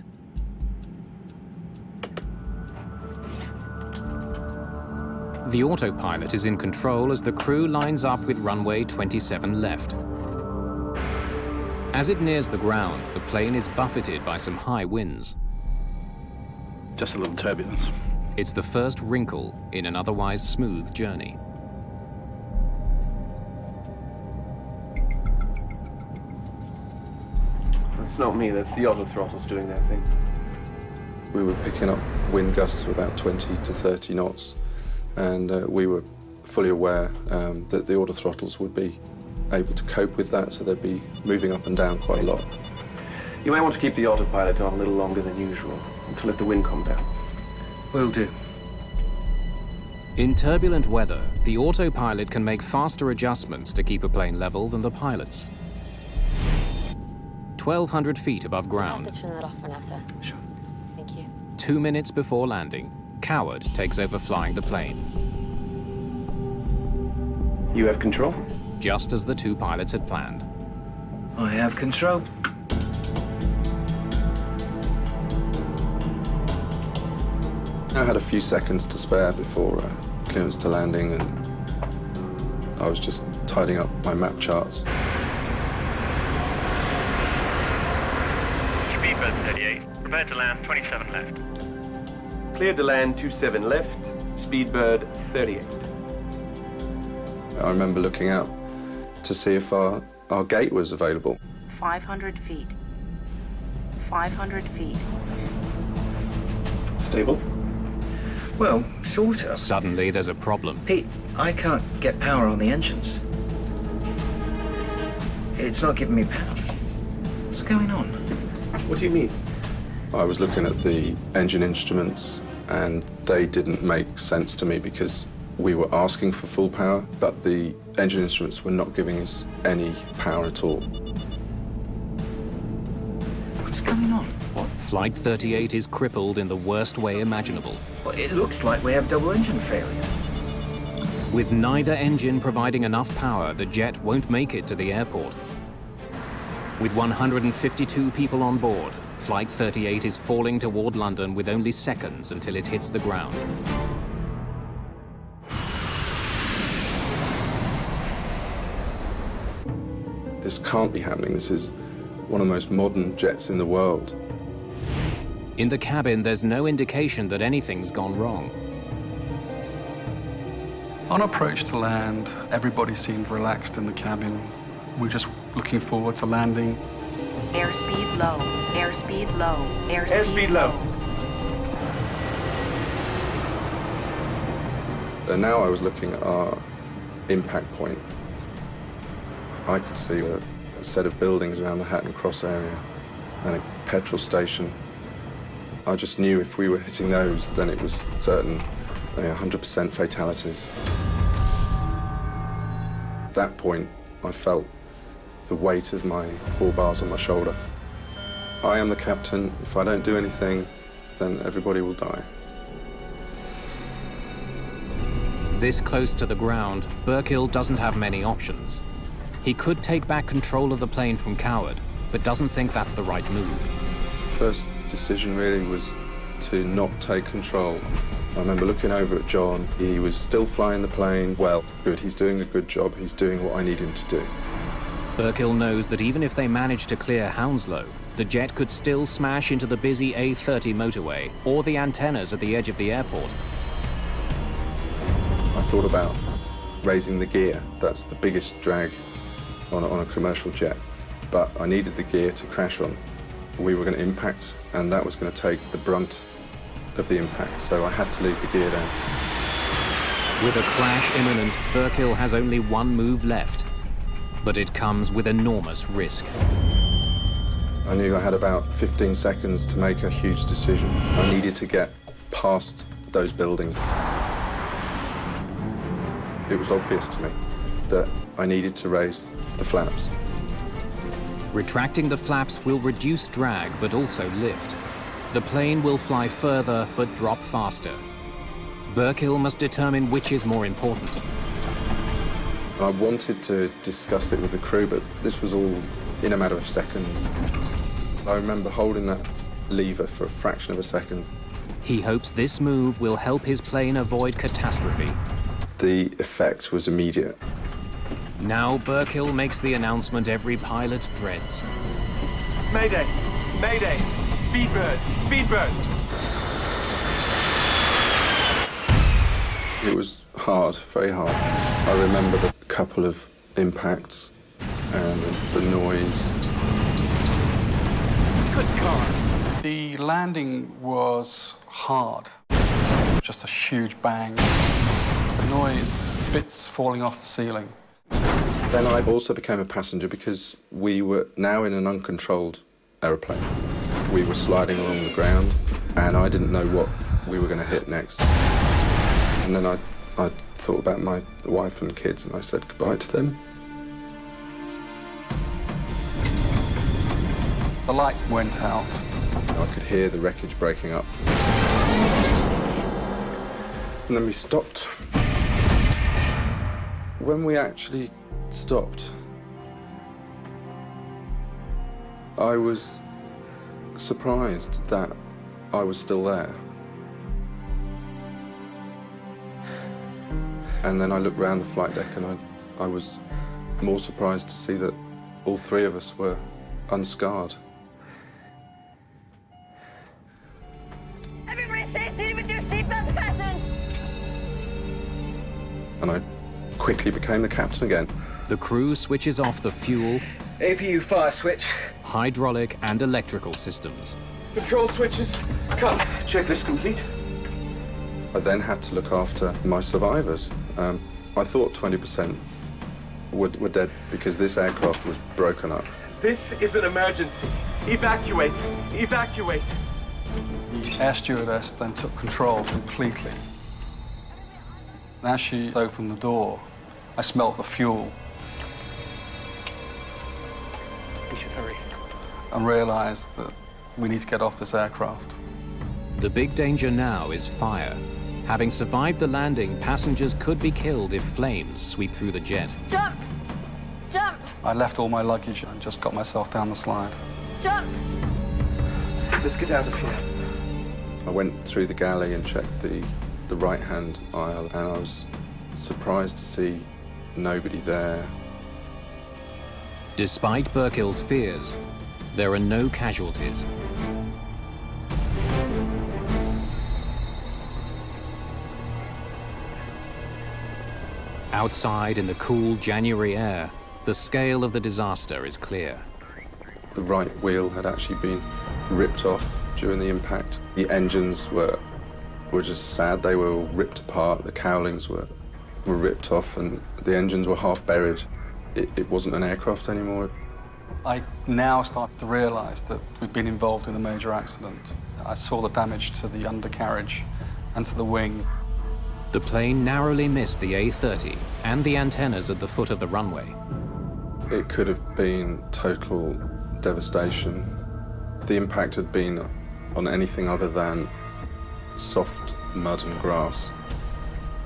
The autopilot is in control as the crew lines up with runway 27 left. As it nears the ground, the plane is buffeted by some high winds.
Just a little turbulence.
It's the first wrinkle in an otherwise smooth journey.
That's not me, that's the auto throttles doing their thing.
We were picking up wind gusts of about 20 to 30 knots, and we were fully aware that the auto throttles would be able to cope with that, so they'd be moving up and down quite a lot.
You might want to keep the autopilot on a little longer than usual, to let the wind calm down.
Will do.
In turbulent weather, the autopilot can make faster adjustments to keep a plane level than the pilots. 1,200 feet above ground.
I'll have to turn that off for now, sir.
Sure.
Thank you.
2 minutes before landing, Coward takes over flying the plane.
You have control?
Just as the two pilots had planned.
I have control.
I had a few seconds to spare before clearance to landing, and I was just tidying up my map charts.
Speedbird 38, prepare to land 27 left.
Cleared to land 27 left, Speedbird 38.
I remember looking out to see if our gate was available.
500 feet. 500 feet.
Stable?
Well, sort of.
Suddenly, there's a problem.
Pete, I can't get power on the engines. It's not giving me power. What's going on?
What do you mean?
I was looking at the engine instruments and they didn't make sense to me because we were asking for full power, but the engine instruments were not giving us any power at all.
What's going on? What?
Flight 38 is crippled in the worst way imaginable.
Well, it looks like we have double engine failure.
With neither engine providing enough power, the jet won't make it to the airport. With 152 people on board, Flight 38 is falling toward London with only seconds until it hits the ground.
This can't be happening. This is one of the most modern jets in the world.
In the cabin, there's no indication that anything's gone wrong.
On approach to land, everybody seemed relaxed in the cabin. We were just looking forward to landing.
Airspeed low, airspeed low,
Airspeed low.
And now I was looking at our impact point. I could see a set of buildings around the Hatton Cross area and a petrol station. I just knew if we were hitting those, then it was certain 100% fatalities. At that point, I felt the weight of my 4 bars on my shoulder. I am the captain. If I don't do anything, then everybody will die.
This close to the ground, Burkill doesn't have many options. He could take back control of the plane from Coward, but doesn't think that's the right move.
First decision really was to not take control. I remember looking over at John. He was still flying the plane well. Good, he's doing a good job. He's doing what I need him to do.
Burkill knows that even if they manage to clear Hounslow, the jet could still smash into the busy A30 motorway or the antennas at the edge of the airport.
I thought about raising the gear. That's the biggest drag on a commercial jet. But I needed the gear to crash on. We were going to impact, and that was going to take the brunt of the impact, so I had to leave the gear down.
With a crash imminent, Burkill has only one move left, but it comes with enormous risk.
I knew I had about 15 seconds to make a huge decision. I needed to get past those buildings. It was obvious to me that I needed to raise the flaps.
Retracting the flaps will reduce drag, but also lift. The plane will fly further, but drop faster. Burkill must determine which is more important.
I wanted to discuss it with the crew, but this was all in a matter of seconds. I remember holding that lever for a fraction of a second.
He hopes this move will help his plane avoid catastrophe.
The effect was immediate.
Now Burkill makes the announcement every pilot dreads.
Mayday! Mayday! Speedbird! Speedbird!
It was hard, very hard. I remember the couple of impacts and the noise.
Good God!
The landing was hard. Just a huge bang. The noise, bits falling off the ceiling.
Then I also became a passenger because we were now in an uncontrolled aeroplane. We were sliding along the ground and I didn't know what we were going to hit next. And then I thought about my wife and kids and I said goodbye to them.
The lights went out.
I could hear the wreckage breaking up. And then we stopped. When we actually stopped, I was surprised that I was still there. And then I looked around the flight deck and I was more surprised to see that all 3 of us were unscarred.
Everybody stay seated with your seatbelts fastened!
And I quickly became the captain again.
The crew switches off the fuel,
APU fire switch.
hydraulic and electrical systems.
Control switches. Cut. Checklist complete.
I then had to look after my survivors. I thought 20% were dead because this aircraft was broken up.
This is an emergency. Evacuate. Evacuate.
The air stewardess then took control completely. And as she opened the door, I smelt the fuel.
We should hurry.
And realized that we need to get off this aircraft.
The big danger now is fire. Having survived the landing, passengers could be killed if flames sweep through the jet.
Jump! Jump!
I left all my luggage and just got myself down the slide.
Jump!
Let's get out of here.
I went through the galley and checked the right-hand aisle, and I was surprised to see nobody there.
Despite Burkill's fears, there are no casualties. Outside in the cool January air, the scale of the disaster is clear.
The right wheel had actually been ripped off during the impact. The engines were just sad. They were all ripped apart. The cowlings were ripped off, and the engines were half buried. It wasn't an aircraft anymore.
I now start to realize that we'd been involved in a major accident. I saw the damage to the undercarriage and to the wing.
The plane narrowly missed the A-30 and the antennas at the foot of the runway.
It could have been total devastation. If the impact had been on anything other than soft mud and grass,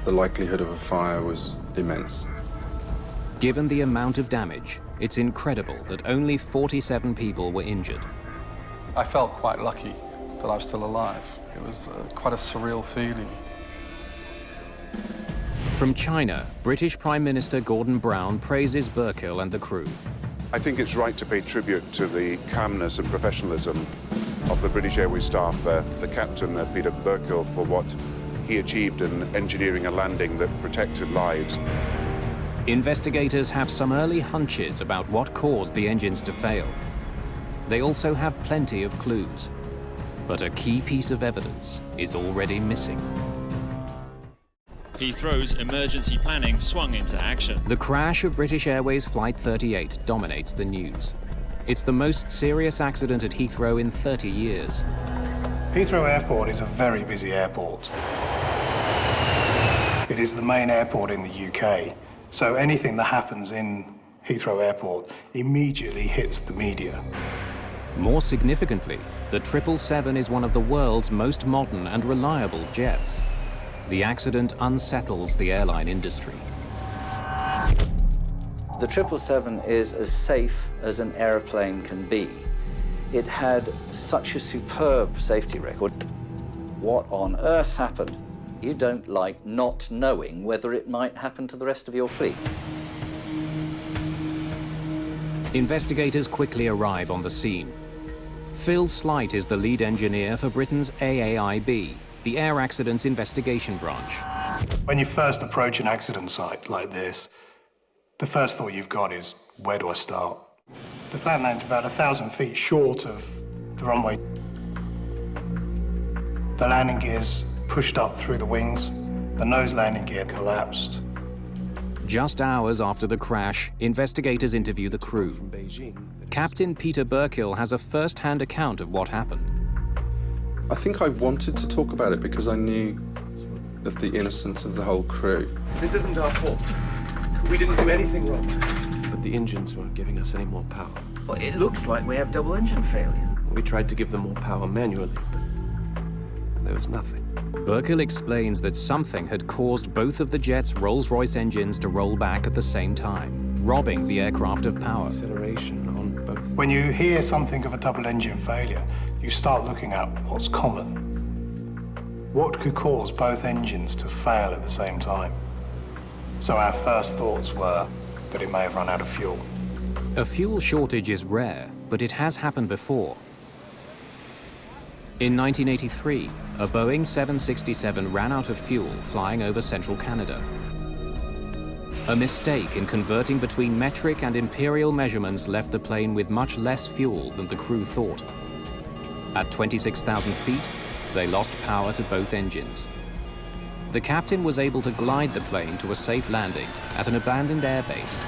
the likelihood of a fire was immense.
Given the amount of damage, it's incredible that only 47 people were injured.
I felt quite lucky that I was still alive. It was quite a surreal feeling.
From China, British Prime Minister Gordon Brown praises Burkill and the crew.
I think it's right to pay tribute to the calmness and professionalism of the British Airways staff, the captain, Peter Burkill, for what he achieved in engineering a landing that protected lives.
Investigators have some early hunches about what caused the engines to fail. They also have plenty of clues, but a key piece of evidence is already missing.
Heathrow's emergency planning swung into action.
The crash of British Airways Flight 38 dominates the news. It's the most serious accident at Heathrow in 30 years.
Heathrow Airport is a very busy airport. It is the main airport in the UK, so anything that happens in Heathrow Airport immediately hits the media.
More significantly, the 777 is one of the world's most modern and reliable jets. The accident unsettles the airline industry.
The 777 is as safe as an airplane can be. It had such a superb safety record. What on earth happened? You don't like not knowing whether it might happen to the rest of your fleet.
Investigators quickly arrive on the scene. Phil Slight is the lead engineer for Britain's AAIB, the Air Accidents Investigation Branch.
When you first approach an accident site like this, the first thought you've got is, where do I start? The plane landed about 1,000 feet short of the runway. The landing gears pushed up through the wings. The nose landing gear collapsed.
Just hours after the crash, investigators interview the crew. Captain Peter Burkill has a first-hand account of what happened.
I think I wanted to talk about it because I knew of the innocence of the whole crew.
This isn't our fault. We didn't do anything wrong. But the engines weren't giving us any more power.
Well, it looks like we have double engine failure.
We tried to give them more power manually, but there was nothing.
Burkill explains that something had caused both of the jet's Rolls-Royce engines to roll back at the same time, robbing the aircraft of power.
Acceleration on both.
When you hear something of a double engine failure, you start looking at what's common. What could cause both engines to fail at the same time? So our first thoughts were that it may have run out of fuel.
A fuel shortage is rare, but it has happened before. In 1983, a Boeing 767 ran out of fuel flying over central Canada. A mistake in converting between metric and imperial measurements left the plane with much less fuel than the crew thought. At 26,000 feet, they lost power to both engines. The captain was able to glide the plane to a safe landing at an abandoned airbase.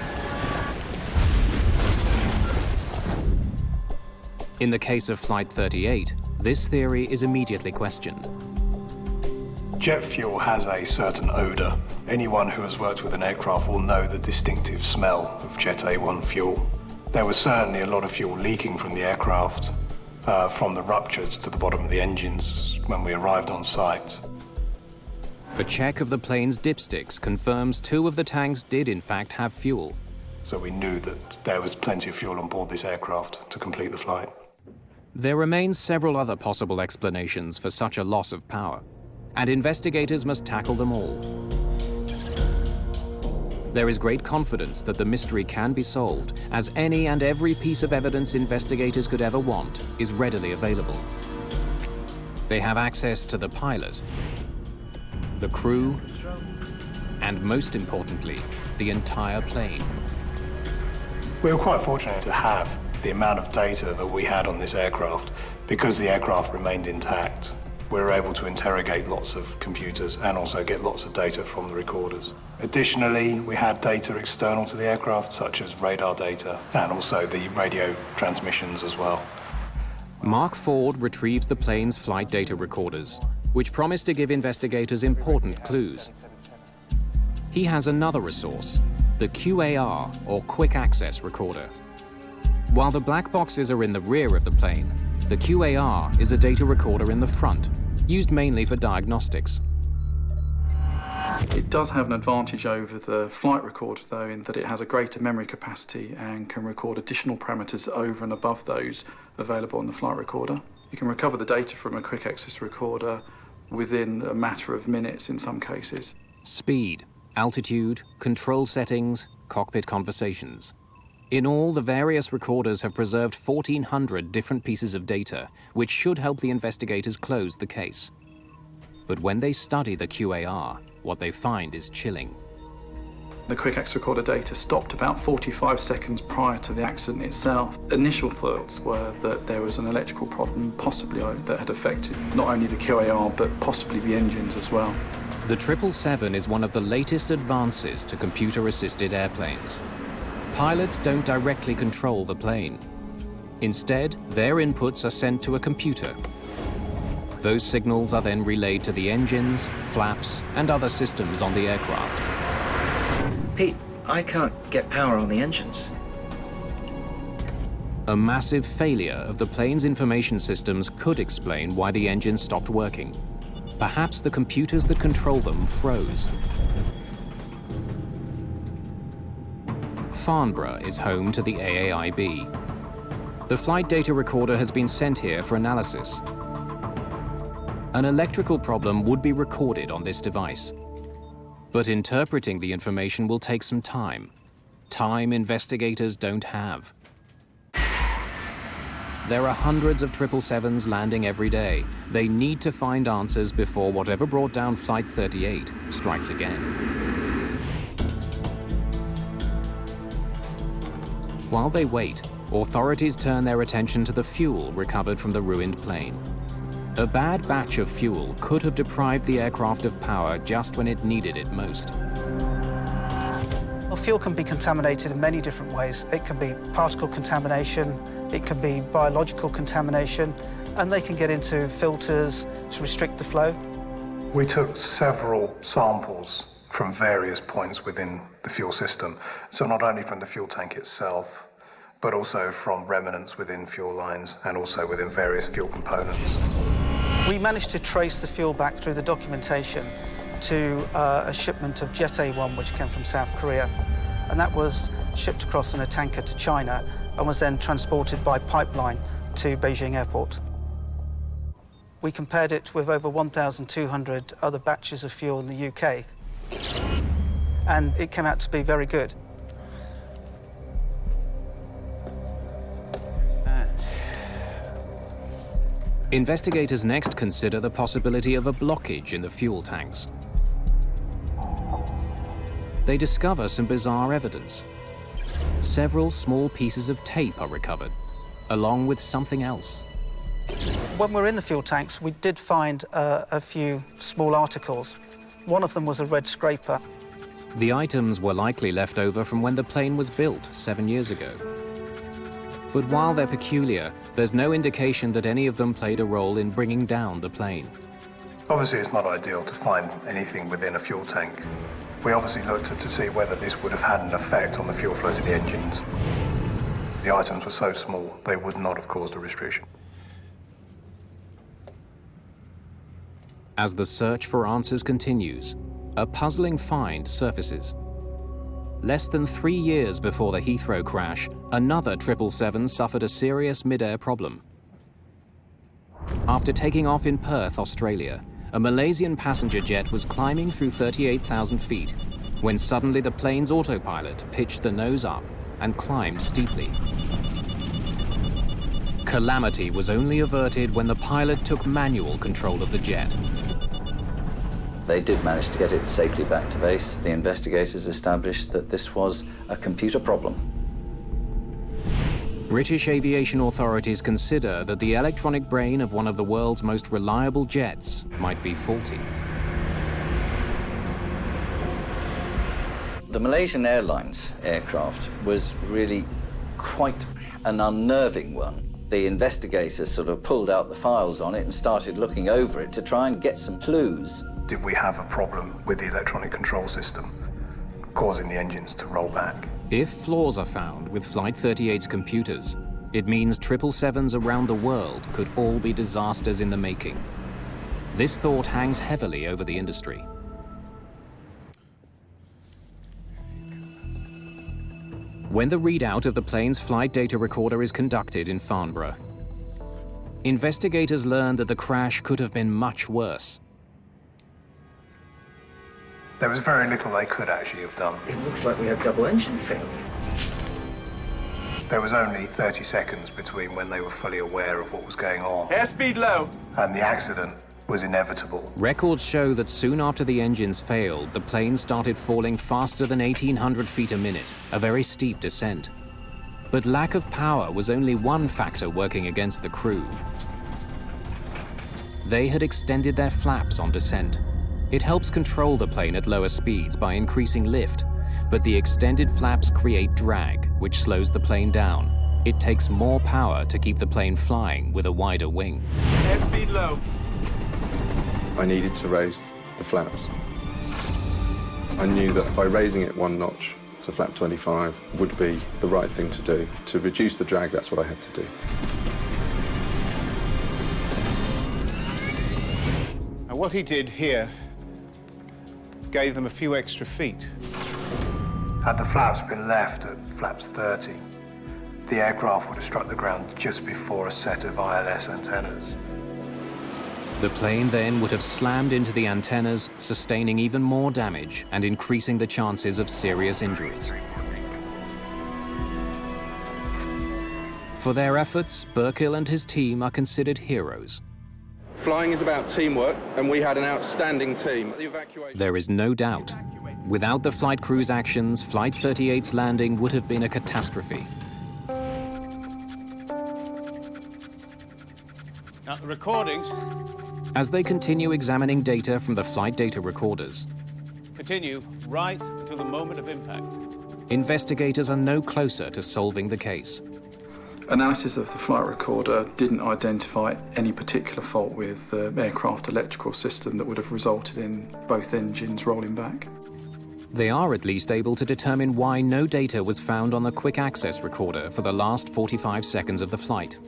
In the case of Flight 38, This theory is immediately questioned.
Jet fuel has a certain odour. Anyone who has worked with an aircraft will know the distinctive smell of Jet A1 fuel. There was certainly a lot of fuel leaking from the aircraft, from the ruptures to the bottom of the engines when we arrived on site.
A check of the plane's dipsticks confirms 2 of the tanks did in fact have fuel.
So we knew that there was plenty of fuel on board this aircraft to complete the flight.
There remain several other possible explanations for such a loss of power, and investigators must tackle them all. There is great confidence that the mystery can be solved, as any and every piece of evidence investigators could ever want is readily available. They have access to the pilot, the crew, and most importantly, the entire plane.
We were quite fortunate to have the amount of data that we had on this aircraft. Because the aircraft remained intact, we were able to interrogate lots of computers and also get lots of data from the recorders. Additionally, we had data external to the aircraft, such as radar data and also the radio transmissions as well.
Mark Ford retrieves the plane's flight data recorders, which promise to give investigators important clues. He has another resource, the QAR, or Quick Access Recorder. While the black boxes are in the rear of the plane, the QAR is a data recorder in the front, used mainly for diagnostics.
It does have an advantage over the flight recorder, though, in that it has a greater memory capacity and can record additional parameters over and above those available on the flight recorder. You can recover the data from a quick access recorder within a matter of minutes in some cases.
Speed, altitude, control settings, cockpit conversations. In all, the various recorders have preserved 1,400 different pieces of data, which should help the investigators close the case. But when they study the QAR, what they find is chilling.
The quick access recorder data stopped about 45 seconds prior to the accident itself. Initial thoughts were that there was an electrical problem, possibly that had affected not only the QAR, but possibly the engines as well.
The 777 is one of the latest advances to computer-assisted airplanes. Pilots don't directly control the plane. Instead, their inputs are sent to a computer. Those signals are then relayed to the engines, flaps, and other systems on the aircraft.
Pete, I can't get power on the engines.
A massive failure of the plane's information systems could explain why the engines stopped working. Perhaps the computers that control them froze. Farnborough is home to the AAIB. The flight data recorder has been sent here for analysis. An electrical problem would be recorded on this device. But interpreting the information will take some time. Time investigators don't have. There are hundreds of 777s landing every day. They need to find answers before whatever brought down Flight 38 strikes again. While they wait, authorities turn their attention to the fuel recovered from the ruined plane. A bad batch of fuel could have deprived the aircraft of power just when it needed it most.
Well, fuel can be contaminated in many different ways. It can be particle contamination, it can be biological contamination, and they can get into filters to restrict the flow.
We took several samples from various points within the fuel system. So not only from the fuel tank itself, but also from remnants within fuel lines and also within various fuel components.
We managed to trace the fuel back through the documentation to a shipment of Jet A1, which came from South Korea. And that was shipped across in a tanker to China and was then transported by pipeline to Beijing Airport. We compared it with over 1,200 other batches of fuel in the UK, and it came out to be very good.
Investigators next consider the possibility of a blockage in the fuel tanks. They discover some bizarre evidence. Several small pieces of tape are recovered, along with something else.
When we were in the fuel tanks, we did find a few small articles. One of them was a red scraper.
The items were likely left over from when the plane was built 7 years ago. But while they're peculiar, there's no indication that any of them played a role in bringing down the plane.
Obviously, it's not ideal to find anything within a fuel tank. We obviously looked to see whether this would have had an effect on the fuel flow to the engines. The items were so small, they would not have caused a restriction.
As the search for answers continues, a puzzling find surfaces. Less than 3 years before the Heathrow crash, another 777 suffered a serious mid-air problem. After taking off in Perth, Australia, a Malaysian passenger jet was climbing through 38,000 feet when suddenly the plane's autopilot pitched the nose up and climbed steeply. Calamity was only averted when the pilot took manual control of the jet.
They did manage to get it safely back to base. The investigators established that this was a computer problem.
British aviation authorities consider that the electronic brain of one of the world's most reliable jets might be faulty.
The Malaysian Airlines aircraft was really quite an unnerving one. The investigators sort of pulled out the files on it and started looking over it to try and get some clues.
Did we have a problem with the electronic control system, causing the engines to roll back?
If flaws are found with Flight 38's computers, it means 777s around the world could all be disasters in the making. This thought hangs heavily over the industry. When the readout of the plane's flight data recorder is conducted in Farnborough, investigators learn that the crash could have been much worse.
There was very little they could actually have done.
It looks like we have double engine failure.
There was only 30 seconds between when they were fully aware of what was going on.
Airspeed low.
And the accident was inevitable.
Records show that soon after the engines failed, the plane started falling faster than 1,800 feet a minute, a very steep descent. But lack of power was only one factor working against the crew. They had extended their flaps on descent. It helps control the plane at lower speeds by increasing lift, but the extended flaps create drag, which slows the plane down. It takes more power to keep the plane flying with a wider wing.
Airspeed low.
I needed to raise the flaps. I knew that by raising it 1 notch to flap 25 would be the right thing to do. To reduce the drag, that's what I had to do.
Now, what he did here gave them a few extra feet.
Had the flaps been left at flaps 30, the aircraft would have struck the ground just before a set of ILS antennas.
The plane then would have slammed into the antennas, sustaining even more damage and increasing the chances of serious injuries. For their efforts, Burkill and his team are considered heroes.
Flying is about teamwork, and we had an outstanding team.
There is no doubt. Without the flight crew's actions, Flight 38's landing would have been a catastrophe.
Now, the recordings
As they continue examining data from the flight data recorders,
continue right until the moment of impact.
investigators are no closer to solving the case.
Analysis of the flight recorder didn't identify any particular fault with the aircraft electrical system that would have resulted in both engines rolling back.
They are at least able to determine why no data was found on the quick access recorder for the last 45 seconds of the flight.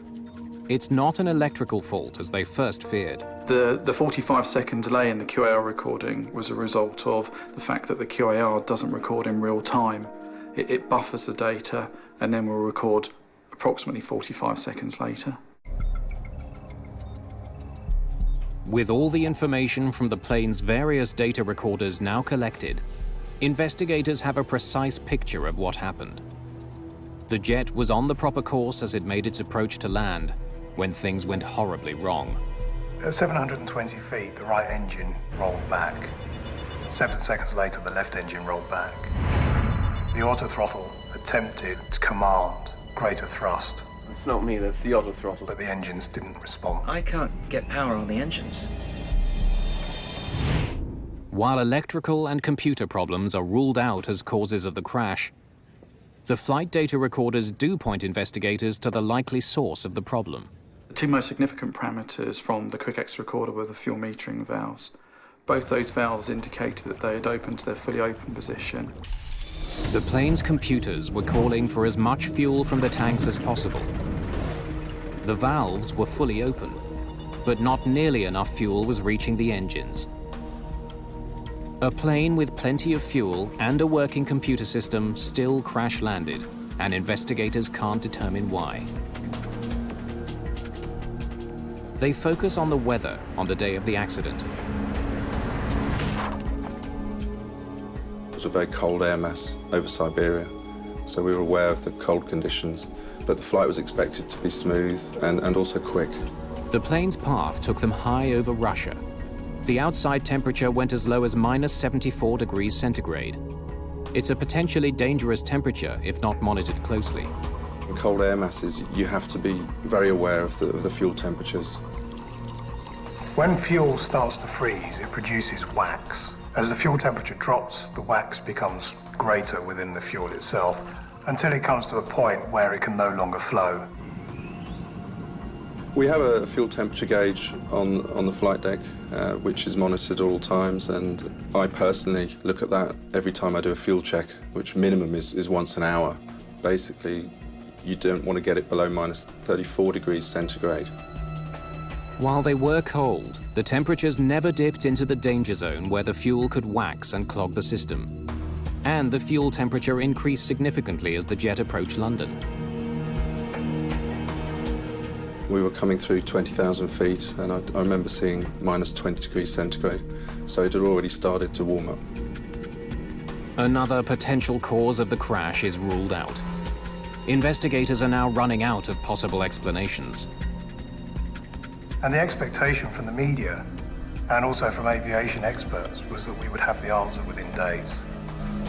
It's not an electrical fault as they first feared.
The 45-second delay in the QAR recording was a result of the fact that the QAR doesn't record in real time. It buffers the data and then will record approximately 45 seconds later.
With all the information from the plane's various data recorders now collected, investigators have a precise picture of what happened. The jet was on the proper course as it made its approach to land when things went horribly wrong.
At 720 feet, the right engine rolled back. 7 seconds later, the left engine rolled back. The autothrottle attempted to command greater thrust.
It's not me, that's the autothrottle.
But the engines didn't respond.
I can't get power on the engines.
While electrical and computer problems are ruled out as causes of the crash, The flight data recorders do point investigators to the likely source of the problem.
The two most significant parameters from the quick X recorder were the fuel metering valves. Both those valves indicated that they had opened to their fully open position.
The plane's computers were calling for as much fuel from the tanks as possible. The valves were fully open, but not nearly enough fuel was reaching the engines. A plane with plenty of fuel and a working computer system still crash-landed, and investigators can't determine why. They focus on the weather on the day of the accident.
It was a very cold air mass over Siberia, so we were aware of the cold conditions, but the flight was expected to be smooth and also quick.
The plane's path took them high over Russia. The outside temperature went as low as -74 degrees centigrade. It's a potentially dangerous temperature if not monitored closely.
In cold air masses, you have to be very aware of the fuel temperatures.
When fuel starts to freeze, it produces wax. As the fuel temperature drops, the wax becomes greater within the fuel itself until it comes to a point where it can no longer flow.
We have a fuel temperature gauge on the flight deck, which is monitored at all times, and I personally look at that every time I do a fuel check, which minimum is once an hour. Basically, you don't want to get it below -34 degrees centigrade.
While they were cold, the temperatures never dipped into the danger zone where the fuel could wax and clog the system. And the fuel temperature increased significantly as the jet approached London.
We were coming through 20,000 feet, and I remember seeing -20 degrees centigrade, so it had already started to warm up.
Another potential cause of the crash is ruled out. Investigators are now running out of possible explanations.
And the expectation from the media, and also from aviation experts, was that we would have the answer within days.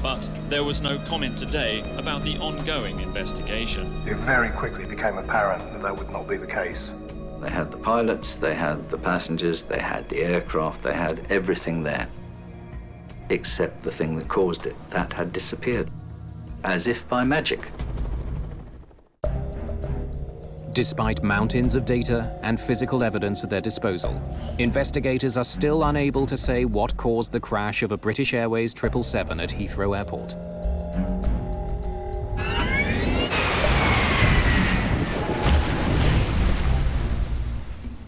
But there was no comment today about the ongoing investigation.
It very quickly became apparent that that would not be the case.
They had the pilots, they had the passengers, they had the aircraft, they had everything there, except the thing that caused it. That had disappeared, as if by magic.
Despite mountains of data and physical evidence at their disposal, investigators are still unable to say what caused the crash of a British Airways 777 at Heathrow Airport.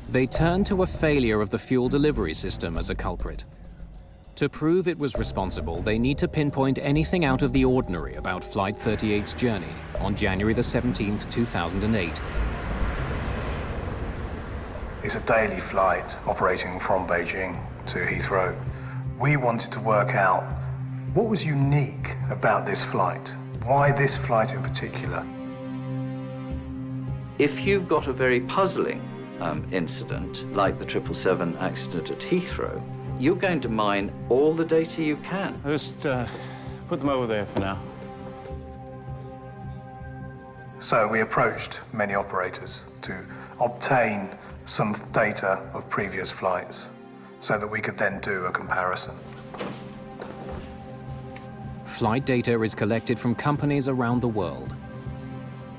They turn to a failure of the fuel delivery system as a culprit. To prove it was responsible, they need to pinpoint anything out of the ordinary about Flight 38's journey on January the 17th, 2008.
It's a daily flight operating from Beijing to Heathrow. We wanted to work out what was unique about this flight. Why this flight in particular?
If you've got a very puzzling incident, like the 777 accident at Heathrow, you're going to mine all the data you can.
Just put them over there for now.
So we approached many operators to obtain some data of previous flights so that we could then do a comparison.
Flight data is collected from companies around the world.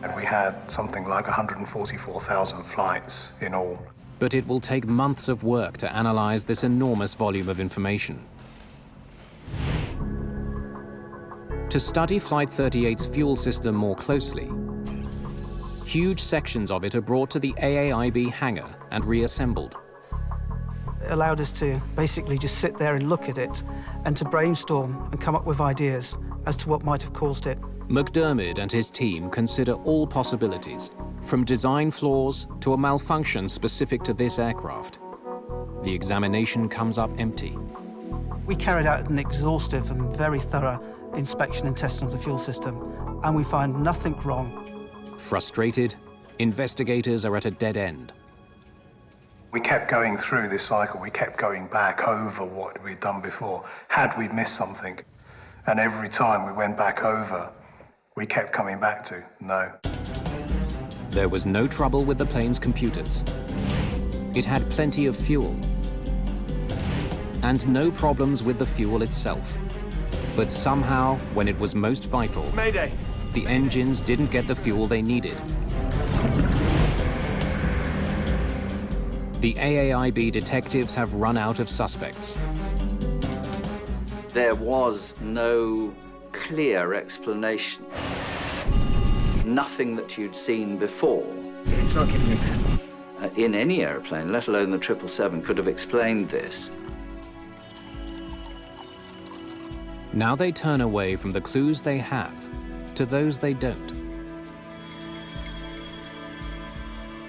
And we had something like 144,000 flights in all.
But it will take months of work to analyze this enormous volume of information. To study Flight 38's fuel system more closely, huge sections of it are brought to the AAIB hangar and reassembled.
It allowed us to basically just sit there and look at it and to brainstorm and come up with ideas as to what might have caused it.
McDermott and his team consider all possibilities, from design flaws to a malfunction specific to this aircraft. The examination comes up empty.
We carried out an exhaustive and very thorough inspection and testing of the fuel system, and we find nothing wrong.
Frustrated, investigators are at a dead end.
We kept going through this cycle. We kept going back over what we'd done before. Had we missed something? And every time we went back over, we kept coming back to no.
There was no trouble with the plane's computers. It had plenty of fuel. And no problems with the fuel itself. But somehow, when it was most vital...
Mayday!
the engines didn't get the fuel they needed. The AAIB detectives have run out of suspects.
There was no clear explanation. Nothing that you'd seen before.
It's not giving me that.
In any airplane, let alone the 777, could have explained this.
Now they turn away from the clues they have to those they don't.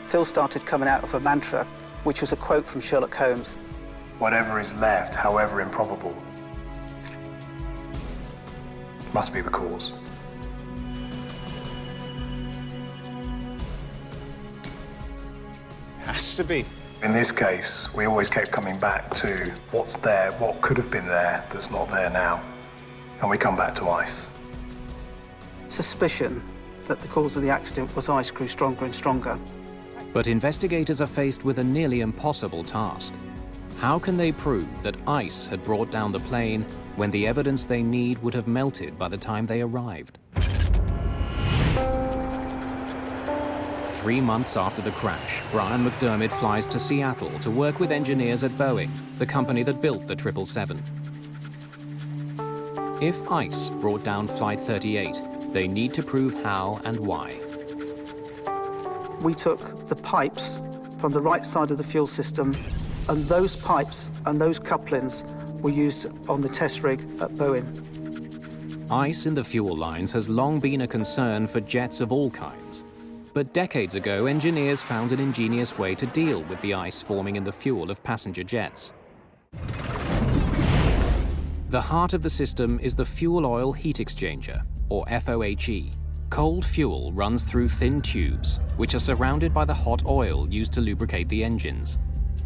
Phil started coming out of a mantra, which was a quote from Sherlock Holmes.
Whatever is left, however improbable, must be the cause.
Has to be.
In this case, we always kept coming back to what's there, what could have been there that's not there now. And we come back to ice.
Suspicion that the cause of the accident was ice grew stronger and stronger.
But investigators are faced with a nearly impossible task. How can they prove that ice had brought down the plane when the evidence they need would have melted by the time they arrived? 3 months after the crash, Brian McDermott flies to Seattle to work with engineers at Boeing, the company that built the 777. If ice brought down Flight 38, they need to prove how and why.
We took the pipes from the right side of the fuel system, and those pipes and those couplings were used on the test rig at Boeing.
Ice in the fuel lines has long been a concern for jets of all kinds. But decades ago, engineers found an ingenious way to deal with the ice forming in the fuel of passenger jets. The heart of the system is the fuel oil heat exchanger, or FOHE. Cold fuel runs through thin tubes, which are surrounded by the hot oil used to lubricate the engines.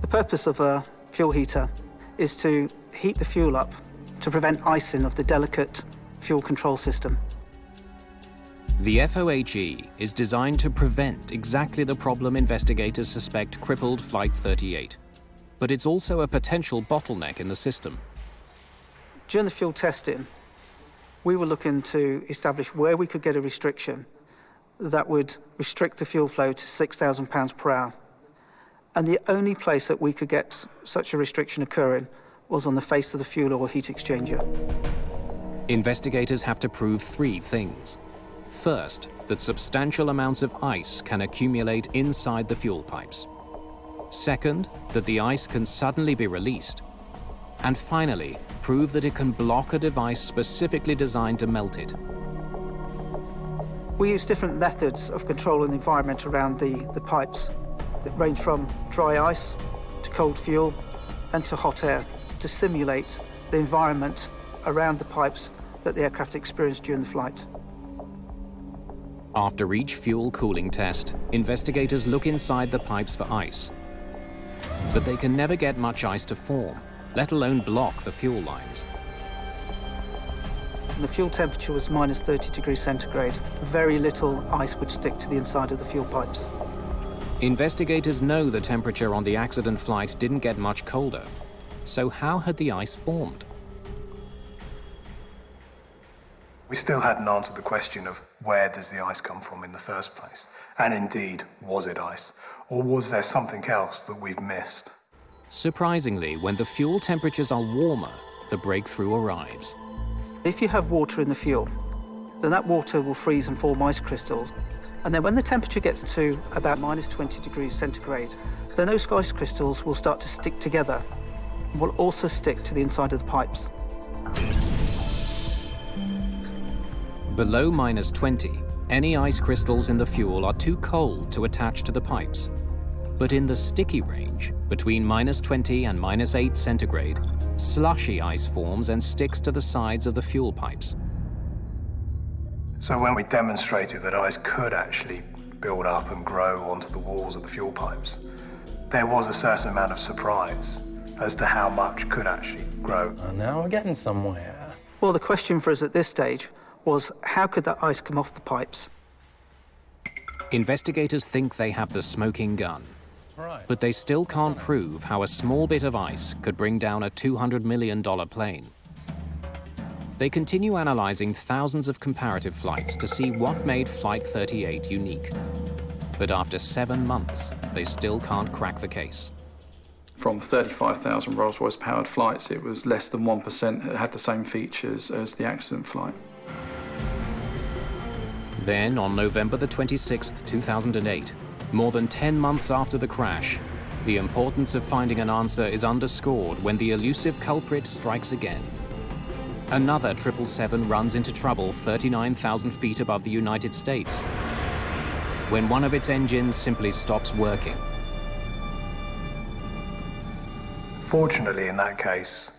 The purpose of a fuel heater is to heat the fuel up to prevent icing of the delicate fuel control system.
The FOHE is designed to prevent exactly the problem investigators suspect crippled Flight 38. But it's also a potential bottleneck in the system.
During the fuel testing, we were looking to establish where we could get a restriction that would restrict the fuel flow to 6,000 pounds per hour. And the only place that we could get such a restriction occurring was on the face of the fuel oil heat exchanger.
Investigators have to prove 3 things. First, that substantial amounts of ice can accumulate inside the fuel pipes. Second, that the ice can suddenly be released. And finally, prove that it can block a device specifically designed to melt it.
We use different methods of controlling the environment around the pipes that range from dry ice to cold fuel and to hot air to simulate the environment around the pipes that the aircraft experienced during the flight.
After each fuel cooling test, investigators look inside the pipes for ice. But they can never get much ice to form, let alone block the fuel lines.
And the fuel temperature was minus 30 degrees centigrade. Very little ice would stick to the inside of the fuel pipes.
Investigators know the temperature on the accident flight didn't get much colder. So how had the ice formed?
We still hadn't answered the question of where does the ice come from in the first place? And indeed, was it ice? Or was there something else that we've missed?
Surprisingly, when the fuel temperatures are warmer, the breakthrough arrives.
If you have water in the fuel, then that water will freeze and form ice crystals. And then when the temperature gets to about minus 20 degrees centigrade, then those ice crystals will start to stick together and will also stick to the inside of the pipes.
Below minus 20, any ice crystals in the fuel are too cold to attach to the pipes. But in the sticky range, between minus 20 and minus 8 centigrade, slushy ice forms and sticks to the sides of the fuel pipes.
So when we demonstrated that ice could actually build up and grow onto the walls of the fuel pipes, there was a certain amount of surprise as to how much could actually grow.
Now we're getting somewhere.
Well, the question for us at this stage was, how could that ice come off the pipes?
Investigators think they have the smoking gun. But they still can't prove how a small bit of ice could bring down a $200 million plane. They continue analyzing thousands of comparative flights to see what made Flight 38 unique. But after 7 months, they still can't crack the case.
From 35,000 Rolls-Royce powered flights, it was less than 1% that had the same features as the accident flight.
Then, on November the 26th, 2008, more than 10 months after the crash, the importance of finding an answer is underscored when the elusive culprit strikes again. Another 777 runs into trouble 39,000 feet above the United States, when one of its engines simply stops working.
Fortunately, in that case,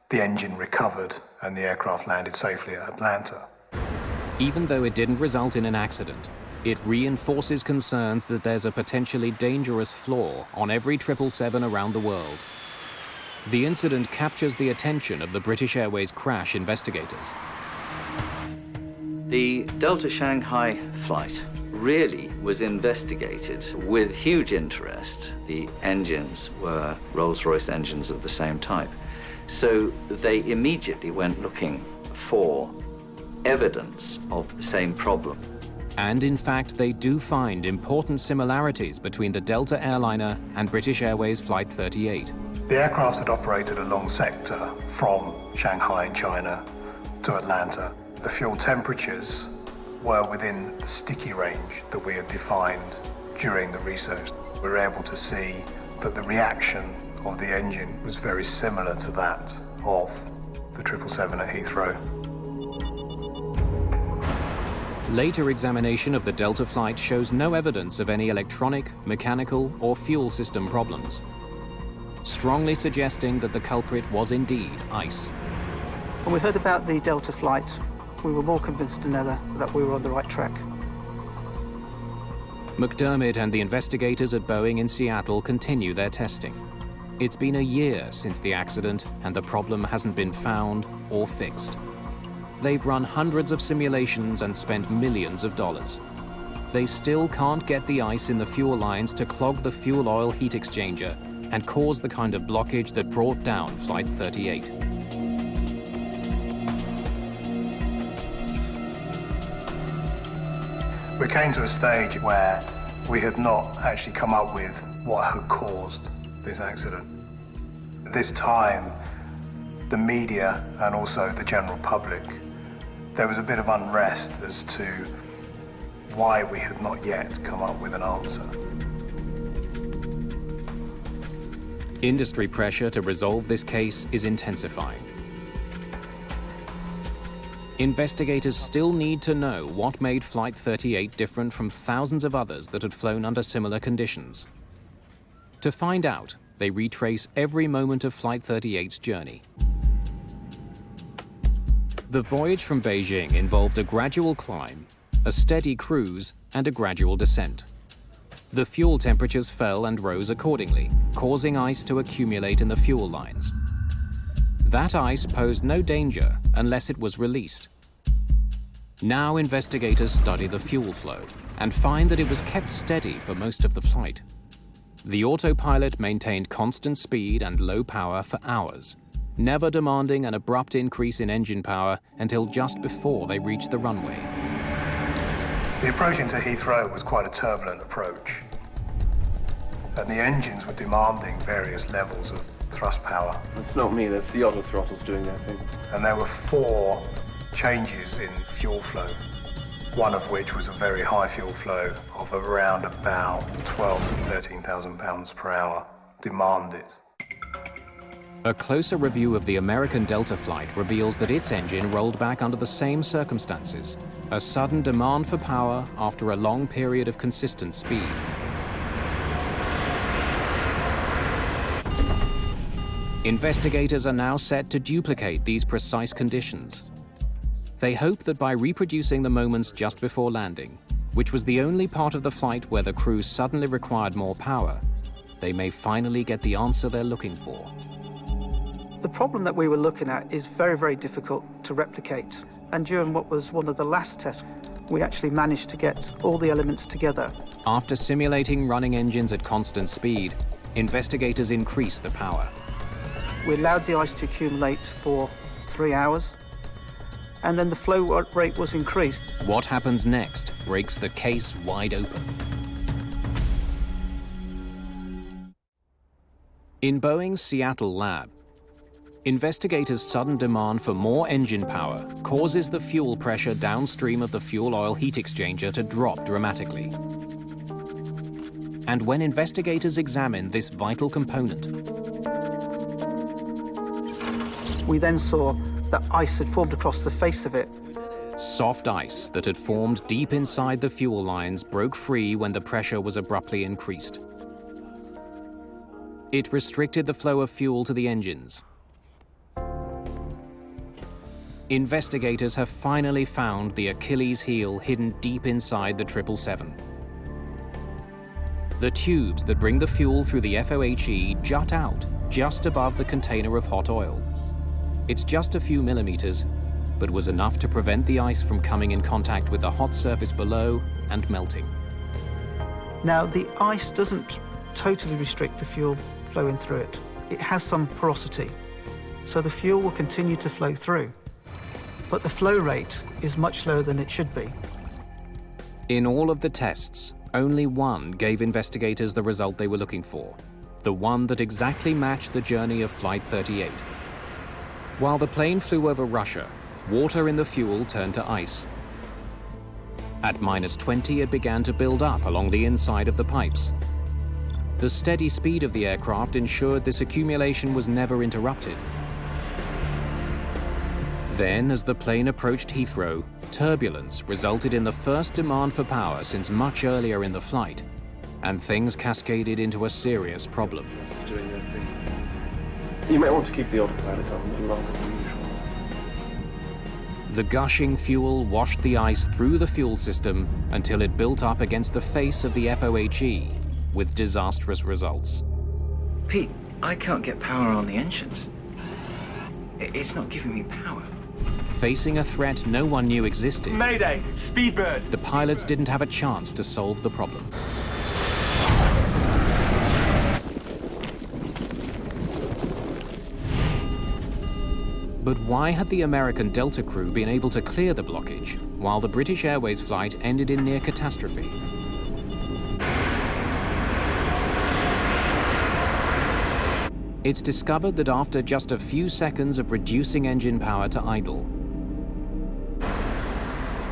the engine recovered and the aircraft landed safely at Atlanta.
Even though it didn't result in an accident, it reinforces concerns that there's a potentially dangerous flaw on every 777 around the world. The incident captures the attention of the British Airways crash investigators.
The Delta Shanghai flight really was investigated with huge interest. The engines were Rolls-Royce engines of the same type. So they immediately went looking for evidence of the same problem.
And in fact, they do find important similarities between the Delta airliner and British Airways Flight 38.
The aircraft had operated a long sector from Shanghai in China to Atlanta. The fuel temperatures were within the sticky range that we had defined during the research. We were able to see that the reaction of the engine was very similar to that of the 777 at Heathrow.
Later examination of the Delta flight shows no evidence of any electronic, mechanical, or fuel system problems, strongly suggesting that the culprit was indeed ice.
When we heard about the Delta flight, we were more convinced than ever that we were on the right track.
McDermott and the investigators at Boeing in Seattle continue their testing. It's been a year since the accident, and the problem hasn't been found or fixed. They've run hundreds of simulations and spent millions of dollars. They still can't get the ice in the fuel lines to clog the fuel oil heat exchanger and cause the kind of blockage that brought down Flight 38.
We came to a stage where we had not actually come up with what had caused this accident. At this time, the media and also the general public, there was a bit of unrest as to why we had not yet come up with an answer.
Industry pressure to resolve this case is intensifying. Investigators still need to know what made Flight 38 different from thousands of others that had flown under similar conditions. To find out, they retrace every moment of Flight 38's journey. The voyage from Beijing involved a gradual climb, a steady cruise, and a gradual descent. The fuel temperatures fell and rose accordingly, causing ice to accumulate in the fuel lines. That ice posed no danger unless it was released. Now investigators study the fuel flow and find that it was kept steady for most of the flight. The autopilot maintained constant speed and low power for hours, never demanding an abrupt increase in engine power until just before they reached the runway.
The approach into Heathrow was quite a turbulent approach, and the engines were demanding various levels of thrust power.
That's not me, that's the auto throttles doing their thing.
And there were 4 changes in fuel flow, one of which was a very high fuel flow of around about 12 to 13,000 pounds per hour demanded.
A closer review of the American Delta flight reveals that its engine rolled back under the same circumstances, a sudden demand for power after a long period of consistent speed. Investigators are now set to duplicate these precise conditions. They hope that by reproducing the moments just before landing, which was the only part of the flight where the crew suddenly required more power, they may finally get the answer they're looking for.
The problem that we were looking at is very, very difficult to replicate. And during what was one of the last tests, we actually managed to get all the elements together.
After simulating running engines at constant speed, investigators increased the power.
We allowed the ice to accumulate for 3 hours. and then the flow rate was increased.
What happens next breaks the case wide open. In Boeing's Seattle lab, investigators' sudden demand for more engine power causes the fuel pressure downstream of the fuel oil heat exchanger to drop dramatically. And when investigators examine this vital component,
we then saw that ice had formed across the face of it.
soft ice that had formed deep inside the fuel lines broke free when the pressure was abruptly increased. It restricted the flow of fuel to the engines. Investigators have finally found the Achilles heel hidden deep inside the 777. The tubes that bring the fuel through the FOHE jut out just above the container of hot oil. It's just a few millimeters, but was enough to prevent the ice from coming in contact with the hot surface below and melting.
Now, the ice doesn't totally restrict the fuel flowing through it. It has some porosity, so the fuel will continue to flow through, but the flow rate is much lower than it should be.
In all of the tests, only one gave investigators the result they were looking for, the one that exactly matched the journey of Flight 38. While the plane flew over Russia, water in the fuel turned to ice. At -20, it began to build up along the inside of the pipes. The steady speed of the aircraft ensured this accumulation was never interrupted. Then, as the plane approached Heathrow, turbulence resulted in the first demand for power since much earlier in the flight, and things cascaded into a serious problem.
Doing their thing. You might want to keep the autopilot on a little longer than usual.
The gushing fuel washed the ice through the fuel system until it built up against the face of the FOHE, with disastrous results.
Pete, I can't get power on the engines. It's not giving me power.
Facing a threat no one knew existed,
Mayday! Speedbird!
the pilots didn't have a chance to solve the problem. But why had the American Delta crew been able to clear the blockage, while the British Airways flight ended in near catastrophe? It's discovered that after just a few seconds of reducing engine power to idle,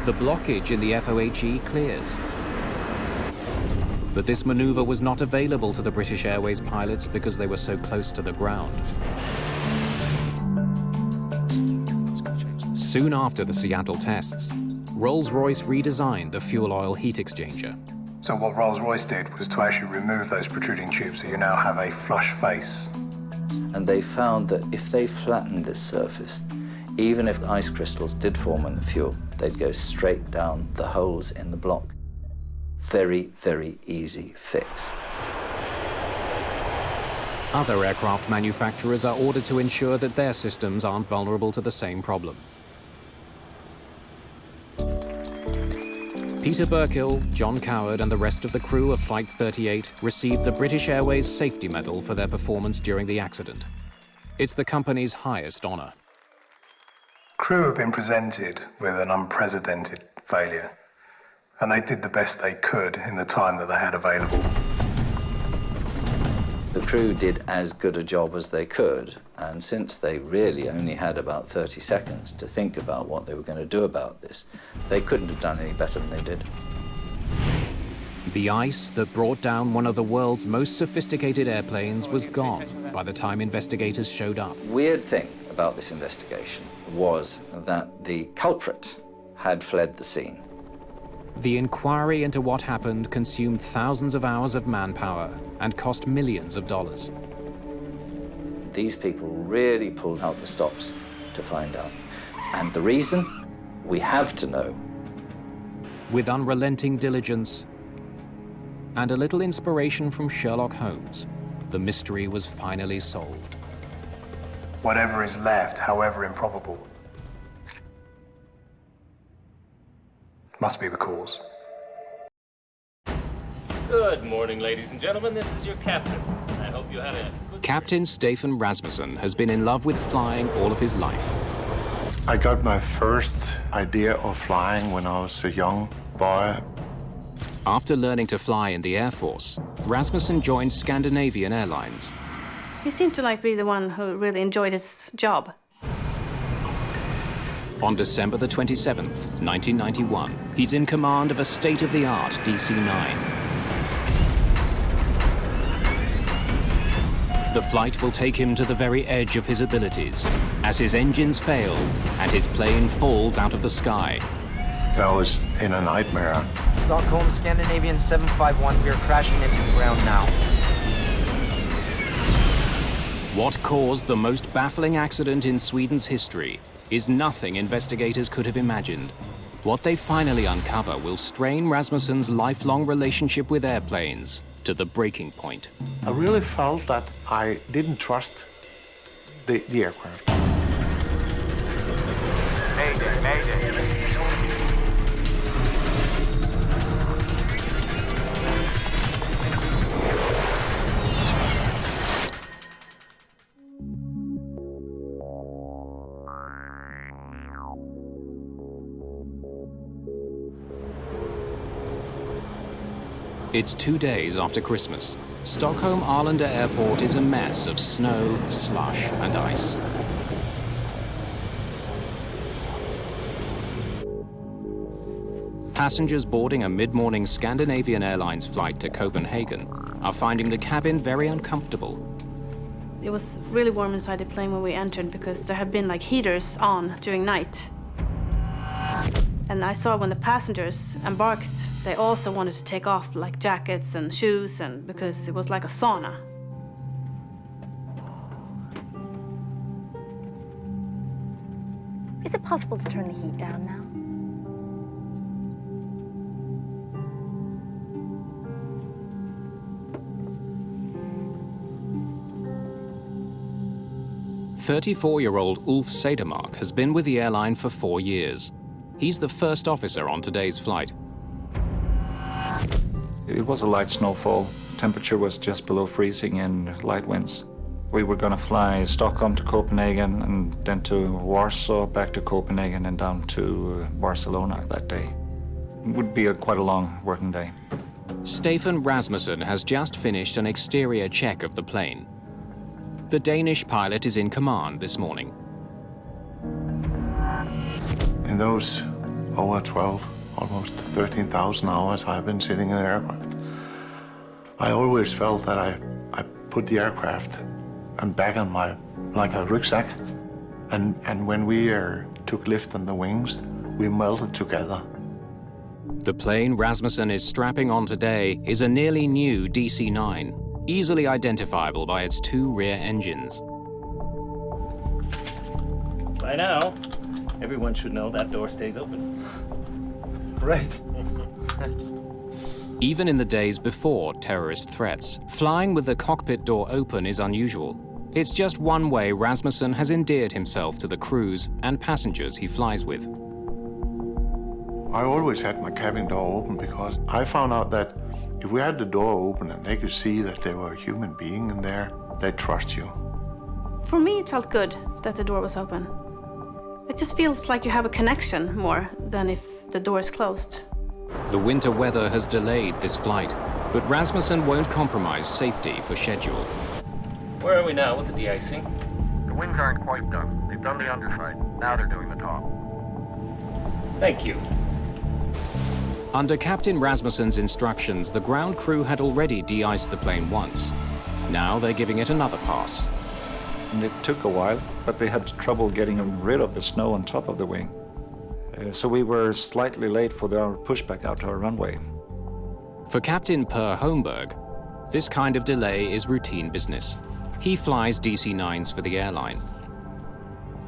the blockage in the FOHE clears. But this maneuver was not available to the British Airways pilots because they were so close to the ground. Soon after the Seattle tests, Rolls-Royce redesigned the fuel oil heat exchanger.
So what Rolls-Royce did was to actually remove those protruding tubes so you now have a flush face.
And they found that if they flattened this surface, even if ice crystals did form in the fuel, they'd go straight down the holes in the block. Very, very easy fix.
Other aircraft manufacturers are ordered to ensure that their systems aren't vulnerable to the same problem. Peter Burkill, John Coward, and the rest of the crew of Flight 38 received the British Airways Safety Medal for their performance during the accident. It's the company's highest honor.
Crew have been presented with an unprecedented failure, and they did the best they could in the time that they had available.
The crew did as good a job as they could, and since they really only had about 30 seconds to think about what they were going to do about this, they couldn't have done any better than they did.
The ice that brought down one of the world's most sophisticated airplanes was gone by the time investigators showed up.
Weird thing about this investigation was that the culprit had fled the scene.
The inquiry into what happened consumed thousands of hours of manpower and cost millions of dollars.
These people really pulled out the stops to find out. And the reason? We have to know.
With unrelenting diligence and a little inspiration from Sherlock Holmes, the mystery was finally solved.
Whatever is left, however improbable, must be the cause.
Good morning, ladies and gentlemen. This is your captain. I hope you had a good...
Captain Stefan Rasmussen has been in love with flying all of his life.
I got my first idea of flying when I was a young boy.
After learning to fly in the Air Force, Rasmussen joined Scandinavian Airlines.
He seemed to be the one who really enjoyed his job.
On December the 27th, 1991, he's in command of a state-of-the-art DC-9. The flight will take him to the very edge of his abilities, as his engines fail and his plane falls out of the sky.
I was in a nightmare.
Stockholm, Scandinavian 751, we are crashing into the ground now.
What caused the most baffling accident in Sweden's history is nothing investigators could have imagined. What they finally uncover will strain Rasmussen's lifelong relationship with airplanes to the breaking point.
I really felt that I didn't trust the aircraft.
Mayday, Mayday.
It's 2 days after Christmas. Stockholm Arlanda Airport is a mess of snow, slush, and ice. Passengers boarding a mid-morning Scandinavian Airlines flight to Copenhagen are finding the cabin very uncomfortable.
It was really warm inside the plane when we entered because there had been heaters on during night. And I saw when the passengers embarked, they also wanted to take off jackets and shoes, and because it was like a sauna.
Is it possible to turn the heat down now?
"34-year-old Ulf Sedermark has been with the airline for 4 years. He's the first officer on today's flight.
It was a light snowfall. Temperature was just below freezing and light winds. We were going to fly Stockholm to Copenhagen and then to Warsaw, back to Copenhagen and down to Barcelona that day. It would be quite a long working day.
Stefan Rasmussen has just finished an exterior check of the plane. The Danish pilot is in command this morning.
In those over 12, almost 13,000 hours I've been sitting in an aircraft, I always felt that I put the aircraft and back on like a rucksack. And when we took lift on the wings, we melted together.
The plane Rasmussen is strapping on today is a nearly new DC-9, easily identifiable by its 2 rear engines.
By now, everyone should know that door stays open.
Great.
Even in the days before terrorist threats, flying with the cockpit door open is unusual. It's just one way Rasmussen has endeared himself to the crews and passengers he flies with.
I always had my cabin door open because I found out that if we had the door open and they could see that there were a human being in there, they'd trust you.
For me, it felt good that the door was open. It just feels like you have a connection more than if the door is closed.
The winter weather has delayed this flight, but Rasmussen won't compromise safety for schedule.
Where are we now with the de-icing?
The wings aren't quite done. They've done the underside. Now they're doing the top.
Thank you.
Under Captain Rasmussen's instructions, the ground crew had already de-iced the plane once. Now they're giving it another pass.
And it took a while, but they had trouble getting rid of the snow on top of the wing. So we were slightly late for our pushback out to our runway.
For Captain Per Holmberg, this kind of delay is routine business. He flies DC-9s for the airline.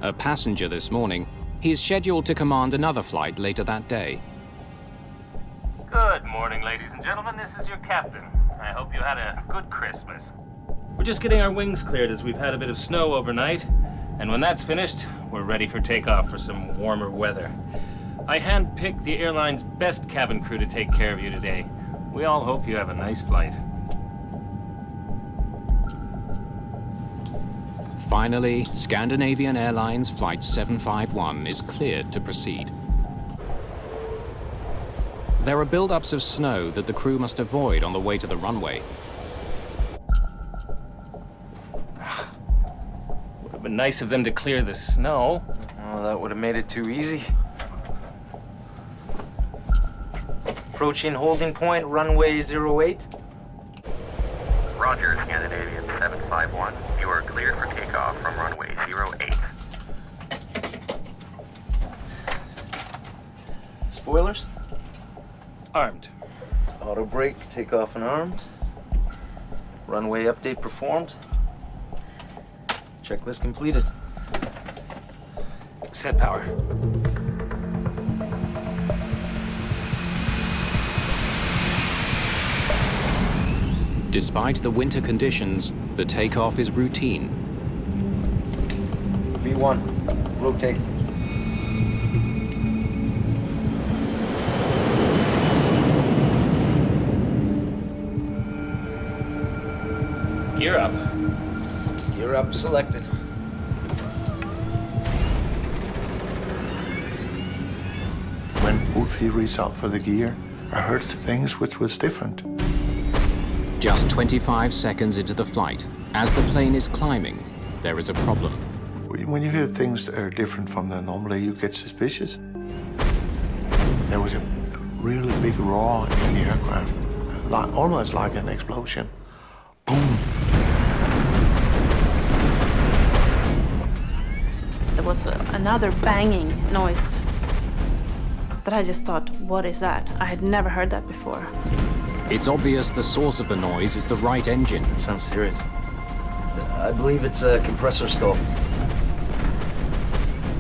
A passenger this morning, he is scheduled to command another flight later that day.
Good morning, ladies and gentlemen. This is your captain. I hope you had a good Christmas. We're just getting our wings cleared as we've had a bit of snow overnight. And when that's finished, we're ready for takeoff for some warmer weather. I handpicked the airline's best cabin crew to take care of you today. We all hope you have a nice flight.
Finally, Scandinavian Airlines Flight 751 is cleared to proceed. There are build-ups of snow that the crew must avoid on the way to the runway.
Would have been nice of them to clear the snow.
Oh, that would have made it too easy. Approaching holding point, runway 08.
Roger, Scandinavian 751. You are cleared for takeoff from runway 08.
Spoilers?
Armed.
Auto brake, takeoff and armed. Runway update performed. Checklist completed.
Set power.
Despite the winter conditions, the takeoff is routine.
V1, rotate.
Gear up.
Gear up selected.
When Wolfie reached out for the gear, I heard things which was different.
Just 25 seconds into the flight, as the plane is climbing, there is a problem.
When you hear things that are different from the normally, you get suspicious. There was a really big roar in the aircraft, almost like an explosion. Boom!
There was another banging noise that I just thought, what is that? I had never heard that before.
It's obvious the source of the noise is the right engine.
It sounds serious. I believe it's a compressor stall.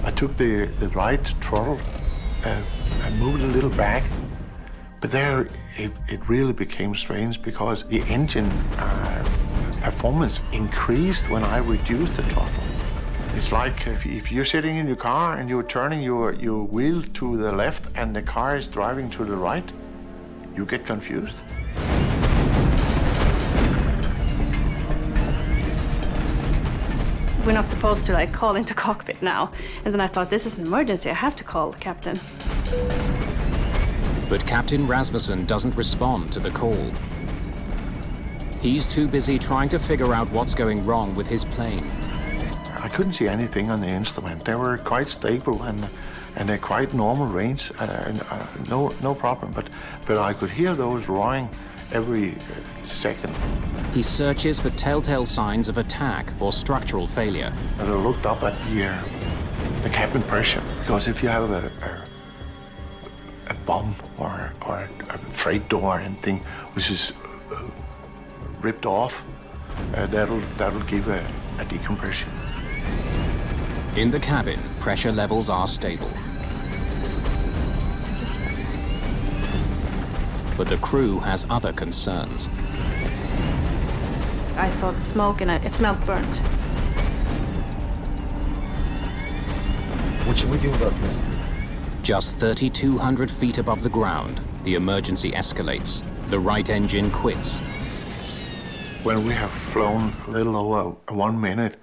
I took the right throttle and moved a little back, but there it really became strange because the engine performance increased when I reduced the throttle. It's like if you're sitting in your car and you're turning your wheel to the left and the car is driving to the right, you get confused.
We're not supposed to like call into cockpit now. And then I thought, this is an emergency, I have to call the captain.
But Captain Rasmussen doesn't respond to the call. He's too busy trying to figure out what's going wrong with his plane.
I couldn't see anything on the instrument. They were quite stable and a quite normal range, no problem. But I could hear those roaring every second.
He searches for telltale signs of attack or structural failure.
And I looked up at the cabin pressure, because if you have a bomb or a freight door or anything which is ripped off, that'll give a decompression.
In the cabin, pressure levels are stable. But the crew has other concerns.
I saw the smoke and it smelled burnt.
What should we do about this?
Just 3,200 feet above the ground, the emergency escalates. The right engine quits.
When we have flown a little over 1 minute,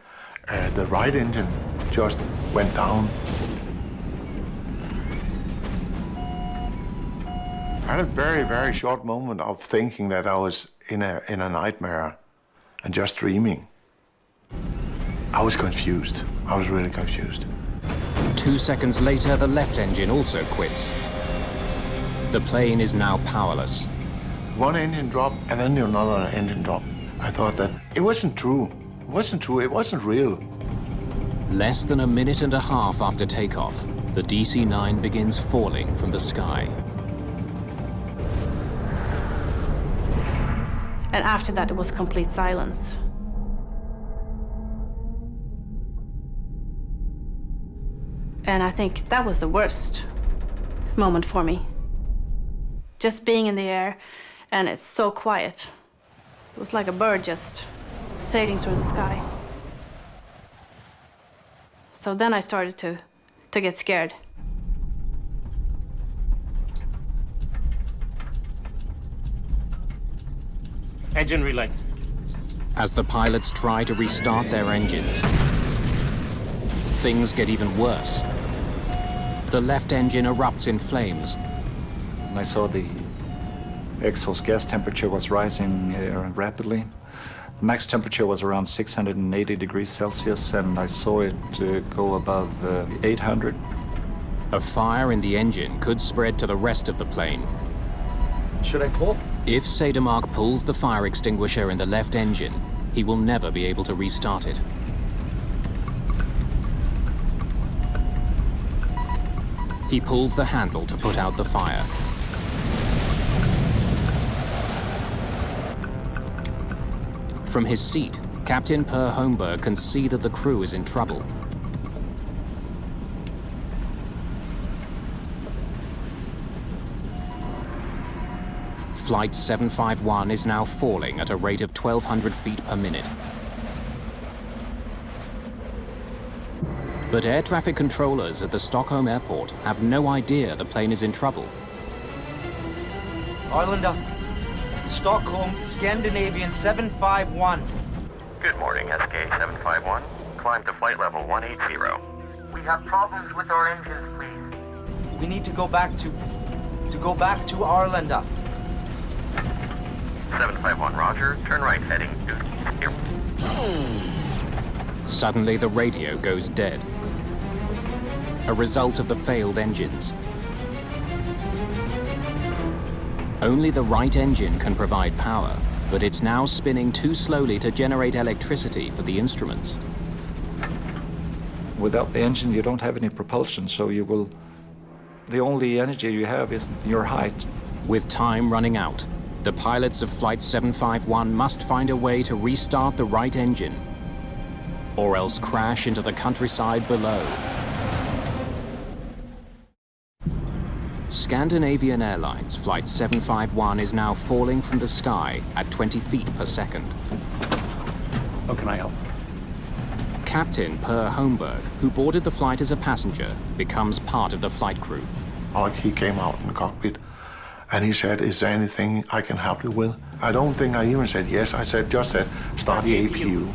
the right engine just went down. I had a very, very short moment of thinking that I was in a nightmare and just dreaming. I was confused. I was really confused.
2 seconds later, the left engine also quits. The plane is now powerless.
One engine dropped and then another engine dropped. I thought that it wasn't true. It wasn't true. It wasn't real.
Less than a minute and a half after takeoff, the DC-9 begins falling from the sky.
And after that, it was complete silence. And I think that was the worst moment for me. Just being in the air, and it's so quiet. It was like a bird just sailing through the sky. So then I started to get scared.
Engine relay.
As the pilots try to restart their engines, things get even worse. The left engine erupts in flames.
And I saw the exhaust gas temperature was rising rapidly. The max temperature was around 680 degrees Celsius, and I saw it go above 800.
A fire in the engine could spread to the rest of the plane.
Should I pull?
If Cedermark pulls the fire extinguisher in the left engine, he will never be able to restart it. He pulls the handle to put out the fire. From his seat, Captain Per Holmberg can see that the crew is in trouble. Flight 751 is now falling at a rate of 1,200 feet per minute. But air traffic controllers at the Stockholm airport have no idea the plane is in trouble.
Arlanda, Stockholm, Scandinavian 751.
Good morning, SK 751. Climb to flight level 180. We have problems with our engines, please.
We need to go back to Arlanda.
751, roger. Turn right, heading due here.
Suddenly, the radio goes dead. A result of the failed engines. Only the right engine can provide power, but it's now spinning too slowly to generate electricity for the instruments.
Without the engine, you don't have any propulsion, so the only energy you have is your height.
With time running out, the pilots of Flight 751 must find a way to restart the right engine, or else crash into the countryside below. Scandinavian Airlines Flight 751 is now falling from the sky at 20 feet per second.
How can I help?
Captain Per Holmberg, who boarded the flight as a passenger, becomes part of the flight crew.
He came out in the cockpit and he said, "Is there anything I can help you with?" I don't think I even said yes. I just said, "Start the APU."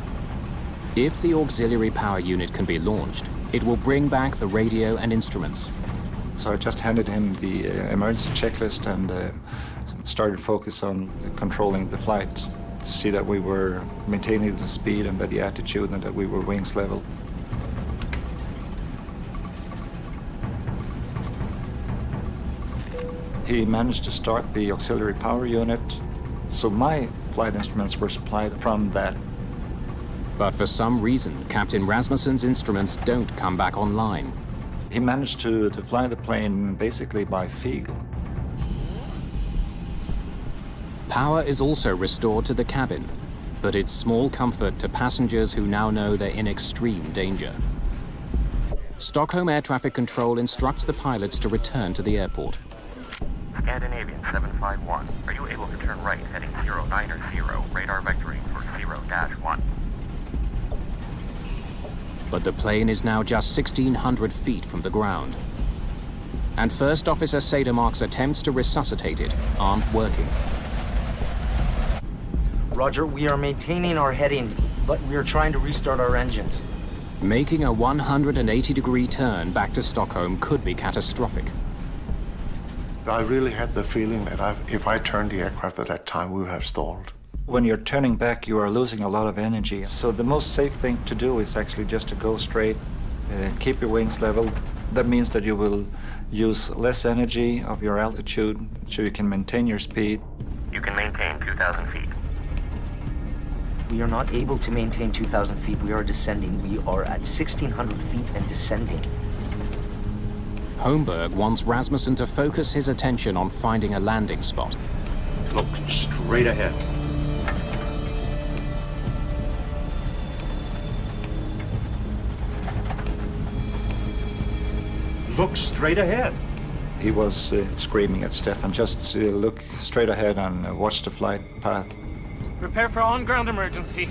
If the auxiliary power unit can be launched, it will bring back the radio and instruments.
So I just handed him the emergency checklist and started focus on controlling the flight to see that we were maintaining the speed and that the attitude and that we were wings level. He managed to start the auxiliary power unit, so my flight instruments were supplied from that.
But for some reason, Captain Rasmussen's instruments don't come back online.
He managed to fly the plane basically by feel.
Power is also restored to the cabin, but it's small comfort to passengers who now know they're in extreme danger. Stockholm Air Traffic Control instructs the pilots to return to the airport.
Scandinavian 751, are you able to turn right, heading 090, radar vectoring for 0-1?
But the plane is now just 1,600 feet from the ground. And First Officer Cedermark's attempts to resuscitate it aren't working.
Roger, we are maintaining our heading, but we are trying to restart our engines.
Making a 180-degree turn back to Stockholm could be catastrophic.
I really had the feeling that if I turned the aircraft at that time, we would have stalled.
When you're turning back, you are losing a lot of energy. So the most safe thing to do is actually just to go straight, keep your wings level. That means that you will use less energy of your altitude, so you can maintain your speed.
You can maintain 2,000 feet.
We are not able to maintain 2,000 feet. We are descending. We are at 1,600 feet and descending.
Holmberg wants Rasmussen to focus his attention on finding a landing spot.
Look straight ahead. Look straight ahead.
He was screaming at Stefan, just look straight ahead and watch the flight path.
Prepare for on-ground emergency.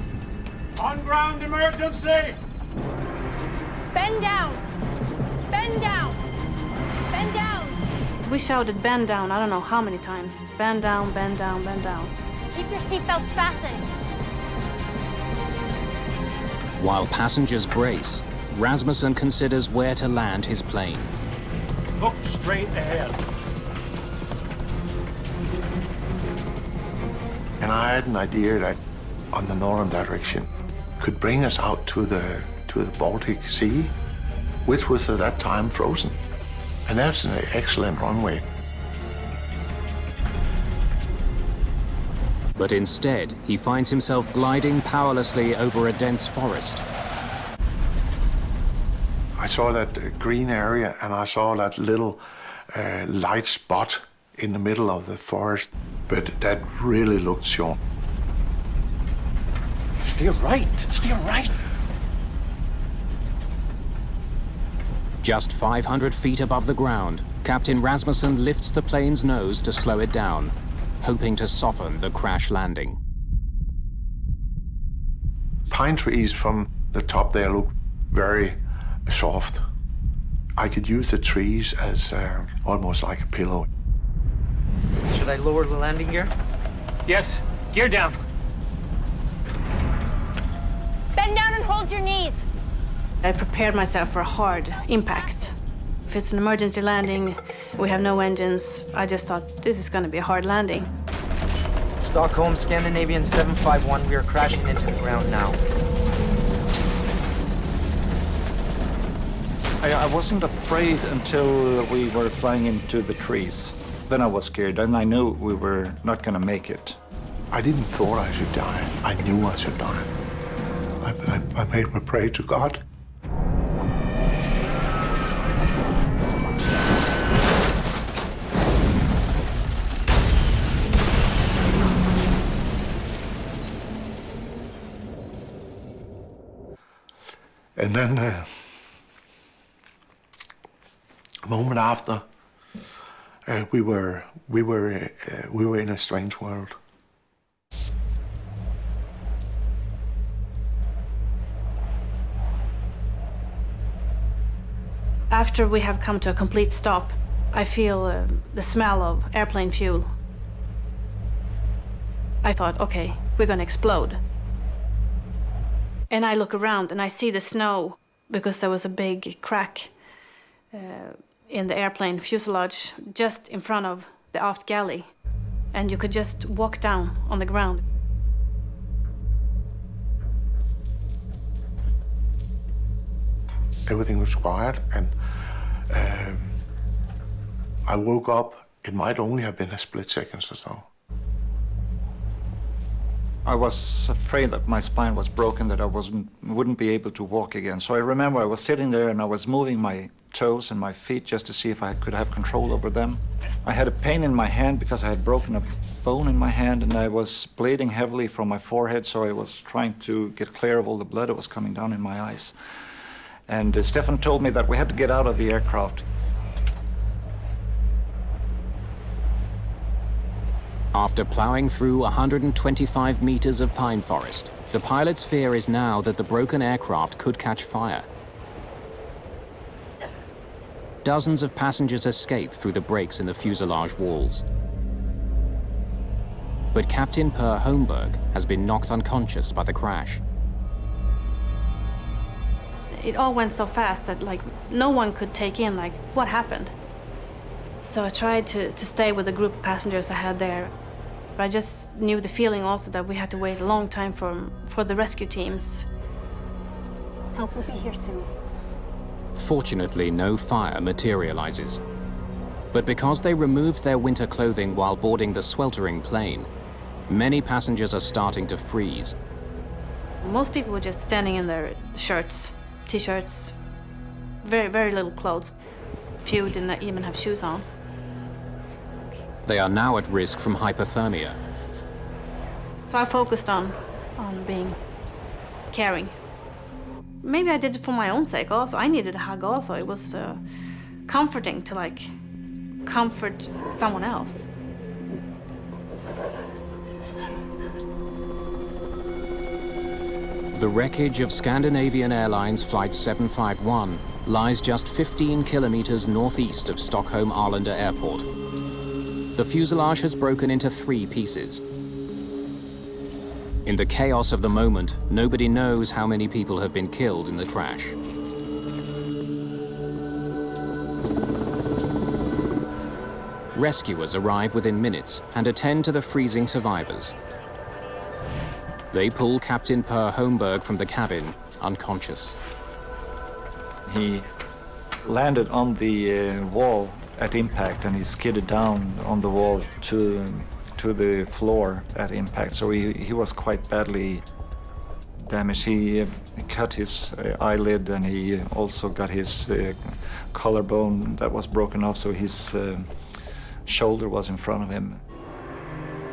On-ground emergency!
Bend down! Bend down! Bend down! So we shouted bend down I don't know how many times. Bend down, bend down, bend down.
Keep your seatbelts fastened.
While passengers brace, Rasmussen considers where to land his plane.
Look straight ahead.
And I had an idea that on the northern direction could bring us out to the Baltic Sea, which was at that time frozen. And that's an excellent runway.
But instead, he finds himself gliding powerlessly over a dense forest.
I saw that green area and I saw that little light spot in the middle of the forest, but that really looked short.
Steer right, steer right.
Just 500 feet above the ground, Captain Rasmussen lifts the plane's nose to slow it down, hoping to soften the crash landing.
Pine trees from the top there look very soft. I could use the trees as almost like a pillow.
Should I lower the landing gear?
Yes, gear down.
Bend down and hold your knees.
I prepared myself for a hard impact. If it's an emergency landing, we have no engines, I just thought this is going to be a hard landing.
Stockholm, Scandinavian 751, we are crashing into the ground now.
I wasn't afraid until we were flying into the trees. Then I was scared, and I knew we were not going to make it.
I didn't thought I should die. I knew I should die. I made me pray to God. And then a moment after, we were in a strange world.
After we have come to a complete stop, I feel the smell of airplane fuel. I thought, okay, we're gonna explode. And I look around and I see the snow because there was a big crack in the airplane fuselage just in front of the aft galley. And you could just walk down on the ground.
Everything was quiet, and I woke up. It might only have been a split second or so.
I was afraid that my spine was broken, that I wouldn't be able to walk again. So I remember I was sitting there and I was moving my toes and my feet just to see if I could have control over them. I had a pain in my hand because I had broken a bone in my hand, and I was bleeding heavily from my forehead, so I was trying to get clear of all the blood that was coming down in my eyes. And Stefan told me that we had to get out of the aircraft.
After plowing through 125 meters of pine forest, the pilot's fear is now that the broken aircraft could catch fire. Dozens of passengers escape through the breaks in the fuselage walls. But Captain Per Holmberg has been knocked unconscious by the crash.
It all went so fast that no one could take in what happened. So I tried to stay with the group of passengers I had there. But I just knew the feeling also that we had to wait a long time for the rescue teams.
Help will be here soon.
Fortunately, no fire materializes. But because they removed their winter clothing while boarding the sweltering plane, many passengers are starting to freeze.
Most people were just standing in their shirts, t-shirts, very, very little clothes. Few didn't even have shoes on.
They are now at risk from hypothermia.
So I focused on being caring. Maybe I did it for my own sake also. I needed a hug also. It was comforting to comfort someone else.
The wreckage of Scandinavian Airlines Flight 751 lies just 15 kilometers northeast of Stockholm Arlanda Airport. The fuselage has broken into 3 pieces. In the chaos of the moment, nobody knows how many people have been killed in the crash. Rescuers arrive within minutes and attend to the freezing survivors. They pull Captain Per Holmberg from the cabin, unconscious.
He landed on the wall at impact, and he skidded down on the wall to the floor at impact. So he was quite badly damaged. He cut his eyelid, and he also got his collarbone that was broken off, so his shoulder was in front of him.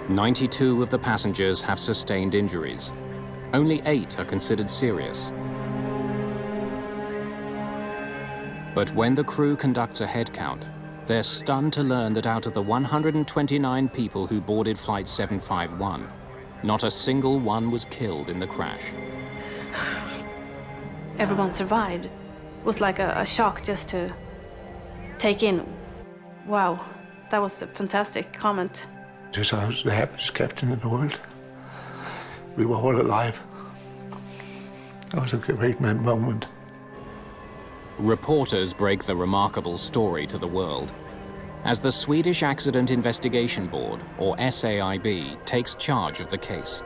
92 of the passengers have sustained injuries. Only 8 are considered serious. But when the crew conducts a head count, they're stunned to learn that out of the 129 people who boarded Flight 751, not a single one was killed in the crash.
Everyone survived. It was like a shock just to take in. Wow, that was a fantastic comment.
This was the happiest captain in the world. We were all alive. It was a great moment.
Reporters break the remarkable story to the world. As the Swedish Accident Investigation Board, or SAIB, takes charge of the case.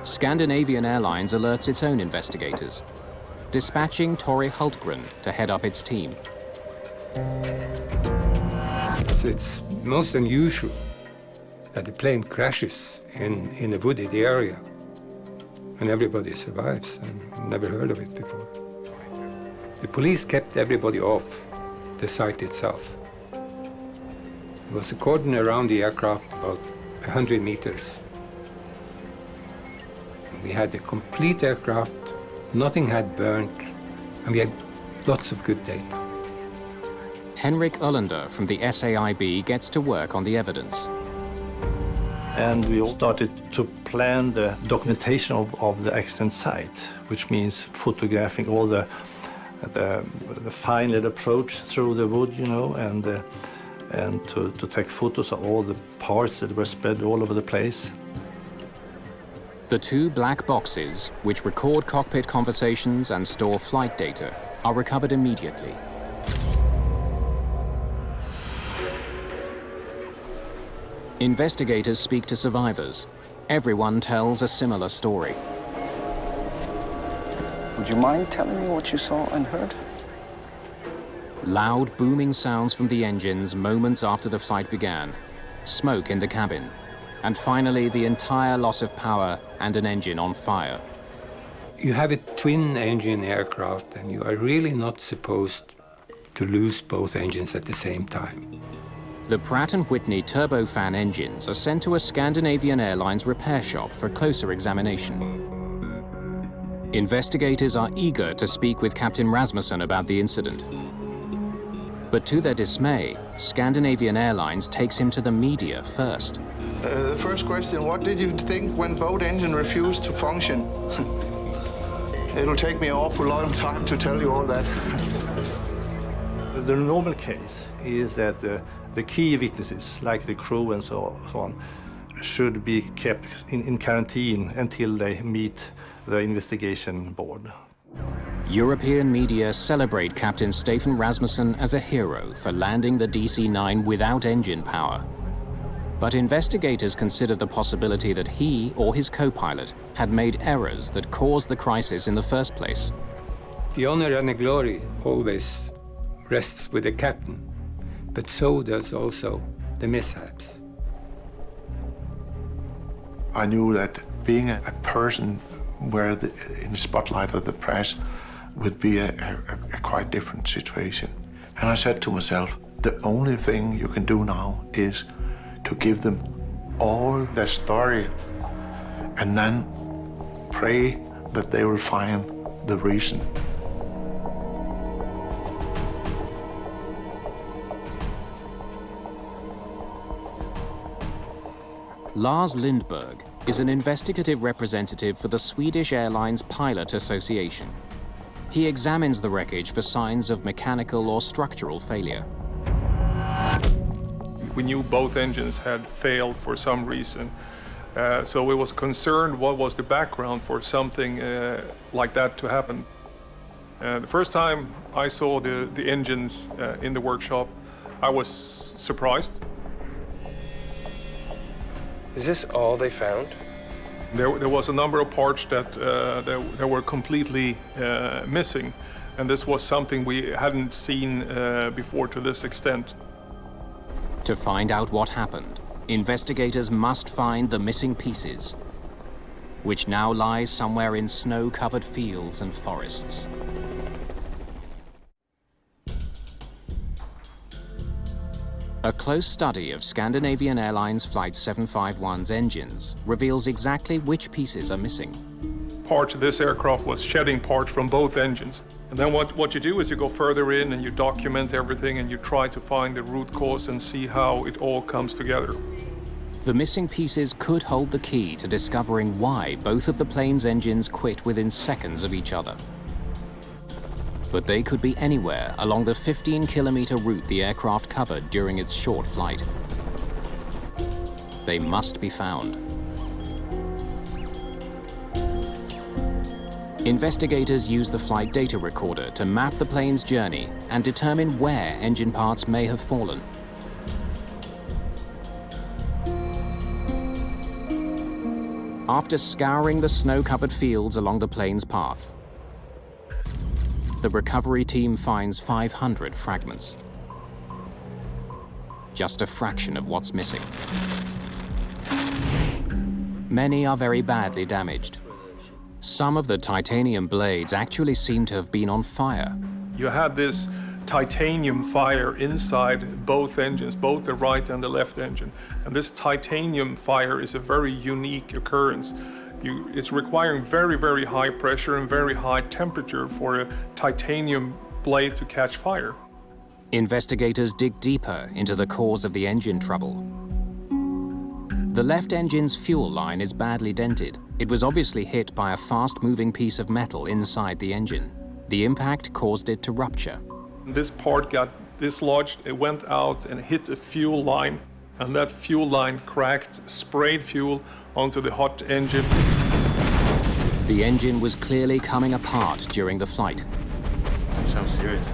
Scandinavian Airlines alerts its own investigators, dispatching Tori Hultgren to head up its team.
It's most unusual that the plane crashes in a wooded area and everybody survives. I've never heard of it before. The police kept everybody off the site itself. There was a cordon around the aircraft about 100 meters. We had a complete aircraft, nothing had burned, and we had lots of good data.
Henrik Ullander from the SAIB gets to work on the evidence.
And we started to plan the documentation of the accident site, which means photographing all the final approach through the wood, you know, and to take photos of all the parts that were spread all over the place.
The 2 black boxes, which record cockpit conversations and store flight data, are recovered immediately. Investigators speak to survivors. Everyone tells a similar story.
Would you mind telling me what you saw and heard?
Loud, booming sounds from the engines moments after the flight began, smoke in the cabin, and finally the entire loss of power and an engine on fire.
You have a twin-engine aircraft, and you are really not supposed to lose both engines at the same time.
The Pratt & Whitney turbofan engines are sent to a Scandinavian Airlines repair shop for closer examination. Investigators are eager to speak with Captain Rasmussen about the incident. But to their dismay, Scandinavian Airlines takes him to the media first.
The first question, what did you think when both engines refused to function? It'll take me an awful long time to tell you all that.
The normal case is that the key witnesses, like the crew and so on, should be kept in quarantine until they meet the investigation board.
European media celebrate Captain Stefan Rasmussen as a hero for landing the DC-9 without engine power. But investigators consider the possibility that he or his co-pilot had made errors that caused the crisis in the first place.
The honor and the glory always rests with the captain, but so does also the mishaps.
I knew that being a person in the spotlight of the press would be a quite different situation. And I said to myself, the only thing you can do now is to give them all their story and then pray that they will find the reason.
Lars Lindberg is an investigative representative for the Swedish Airlines Pilot Association. He examines the wreckage for signs of mechanical or structural failure.
We knew both engines had failed for some reason.
So we was concerned what was the background for something like that to happen. The first time I saw the engines in the workshop, I was surprised.
Is this all they found?
There was a number of parts that were completely missing, and this was something we hadn't seen before to this extent.
To find out what happened, investigators must find the missing pieces, which now lies somewhere in snow-covered fields and forests. A close study of Scandinavian Airlines Flight 751's engines reveals exactly which pieces are missing.
Parts of this aircraft was shedding parts from both engines. And then what you do is you go further in and you document everything and you try to find the root cause and see how it all comes together.
The missing pieces could hold the key to discovering why both of the plane's engines quit within seconds of each other. But they could be anywhere along the 15-kilometer route the aircraft covered during its short flight. They must be found. Investigators use the flight data recorder to map the plane's journey and determine where engine parts may have fallen. After scouring the snow-covered fields along the plane's path, the recovery team finds 500 fragments. Just a fraction of what's missing. Many are very badly damaged. Some of the titanium blades actually seem to have been on fire.
You had this titanium fire inside both engines, both the right and the left engine. And this titanium fire is a very unique occurrence. It's requiring very, very high pressure and very high temperature for a titanium blade to catch fire.
Investigators dig deeper into the cause of the engine trouble. The left engine's fuel line is badly dented. It was obviously hit by a fast-moving piece of metal inside the engine. The impact caused it to rupture.
This part got dislodged, it went out and hit a fuel line, and that fuel line cracked, sprayed fuel onto the hot engine.
The engine was clearly coming apart during the flight.
That sounds serious.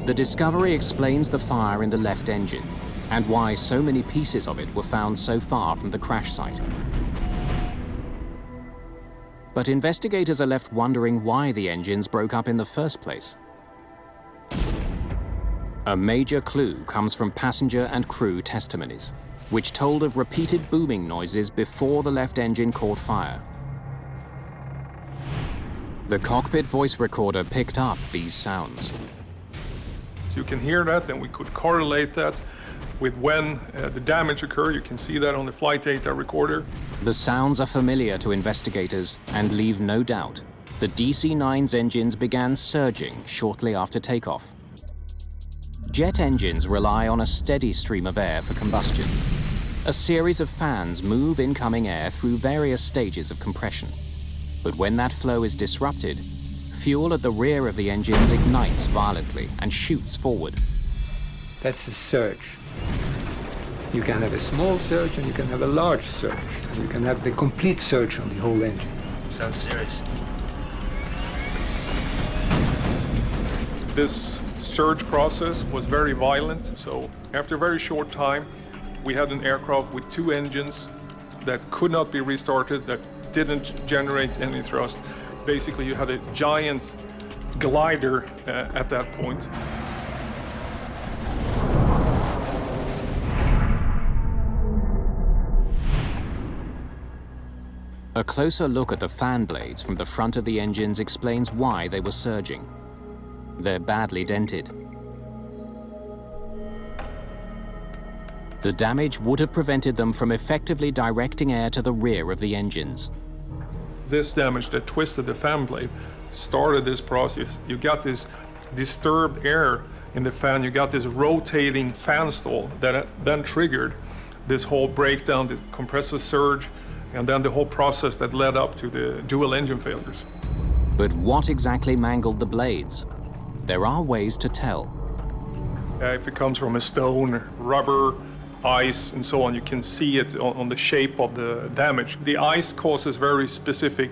The discovery explains the fire in the left engine and why so many pieces of it were found so far from the crash site. But investigators are left wondering why the engines broke up in the first place. A major clue comes from passenger and crew testimonies, which told of repeated booming noises before the left engine caught fire. The cockpit voice recorder picked up these sounds.
You can hear that, and we could correlate that with when the damage occurred. You can see that on the flight data recorder.
The sounds are familiar to investigators and leave no doubt. The DC-9's engines began surging shortly after takeoff. Jet engines rely on a steady stream of air for combustion. A series of fans move incoming air through various stages of compression. But when that flow is disrupted, fuel at the rear of the engines ignites violently and shoots forward.
That's a surge. You can have a small surge and you can have a large surge. And you can have the complete surge on the whole engine.
Sounds serious.
This surge process was very violent, so after a very short time, we had an aircraft with two engines that could not be restarted, that didn't generate any thrust. Basically, you had a giant glider at that point.
A closer look at the fan blades from the front of the engines explains why they were surging. They're badly dented. The damage would have prevented them from effectively directing air to the rear of the engines.
This damage that twisted the fan blade started this process. You got this disturbed air in the fan, you got this rotating fan stall that then triggered this whole breakdown, the compressor surge, and then the whole process that led up to the dual engine failures.
But what exactly mangled the blades? There are ways to tell.
If it comes from a stone, rubber, ice and so on. You can see it on the shape of the damage. The ice causes very specific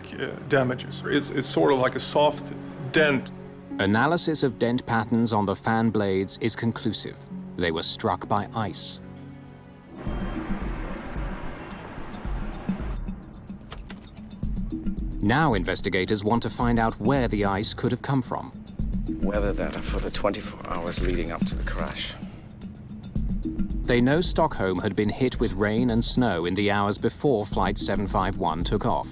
damages. It's sort of like a soft dent.
Analysis of dent patterns on the fan blades is conclusive. They were struck by ice. Now investigators want to find out where the ice could have come from.
Weather data for the 24 hours leading up to the crash.
They know Stockholm had been hit with rain and snow in the hours before Flight 751 took off.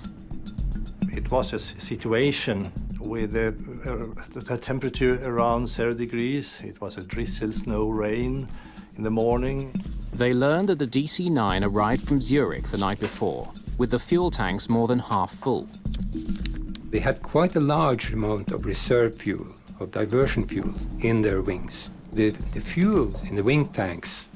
It was a situation with the temperature around 0 degrees. It was a drizzle, snow, rain in the morning.
They learned that the DC-9 arrived from Zurich the night before, with the fuel tanks more than half full.
They had quite a large amount of reserve fuel, of diversion fuel, in their wings. The fuel in the wing tanks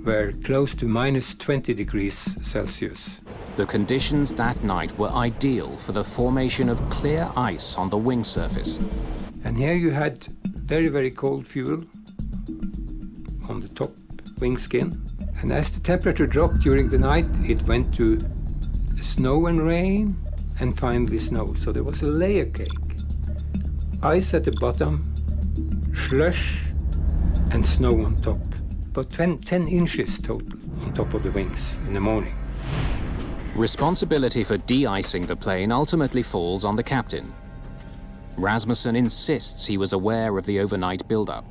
were close to minus 20 degrees Celsius.
The conditions that night were ideal for the formation of clear ice on the wing surface.
And here you had very, very cold fuel on the top wing skin. And as the temperature dropped during the night, it went to snow and rain, and finally snow. So there was a layer cake. Ice at the bottom, slush, and snow on top. About 10 inches total on top of the wings in the morning.
Responsibility for de-icing the plane ultimately falls on the captain. Rasmussen insists he was aware of the overnight buildup.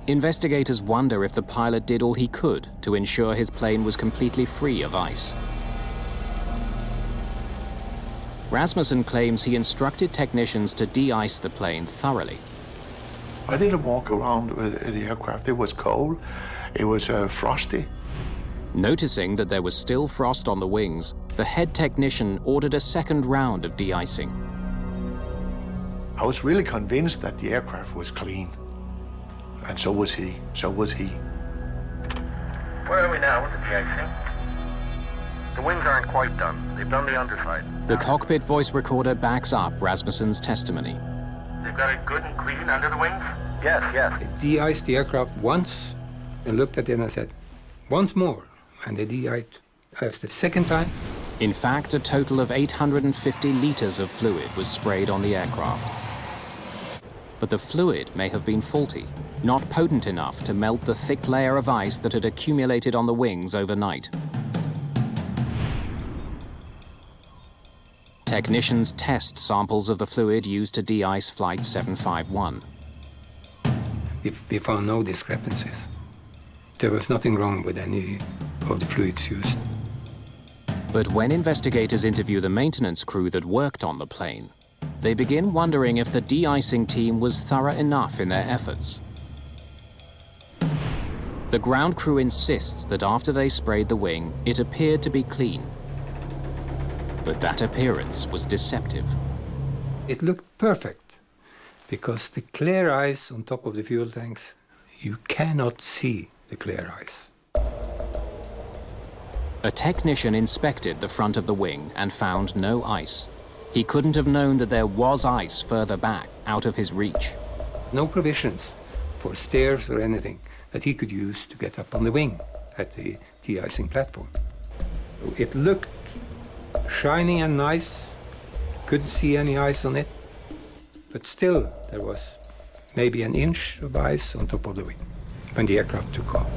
Investigators wonder if the pilot did all he could to ensure his plane was completely free of ice. Rasmussen claims he instructed technicians to de-ice the plane thoroughly.
I didn't walk around with the aircraft. It was cold, it was frosty.
Noticing that there was still frost on the wings, the head technician ordered a second round of de-icing.
I was really convinced that the aircraft was clean. And so was he,
Where are we now with the de-icing? The wings aren't quite done. They've done the underside.
The cockpit voice recorder backs up Rasmussen's testimony.
They've got it good and clean under the wings? Yes.
They de-iced the aircraft once and looked at it and I said, once more. And they de-iced as the second time.
In fact, a total of 850 liters of fluid was sprayed on the aircraft. But the fluid may have been faulty, not potent enough to melt the thick layer of ice that had accumulated on the wings overnight. Technicians test samples of the fluid used to de-ice Flight 751.
We found no discrepancies. There was nothing wrong with any of the fluids used.
But when investigators interview the maintenance crew that worked on the plane, they begin wondering if the de-icing team was thorough enough in their efforts. The ground crew insists that after they sprayed the wing, it appeared to be clean. But that appearance was deceptive.
It looked perfect, because the clear ice on top of the fuel tanks, you cannot see the clear ice.
A technician inspected the front of the wing and found no ice. He couldn't have known that there was ice further back, out of his reach.
No provisions for stairs or anything that he could use to get up on the wing at the de-icing platform. It looked shiny and nice, couldn't see any ice on it, but still there was maybe an inch of ice on top of the wing when the aircraft took off.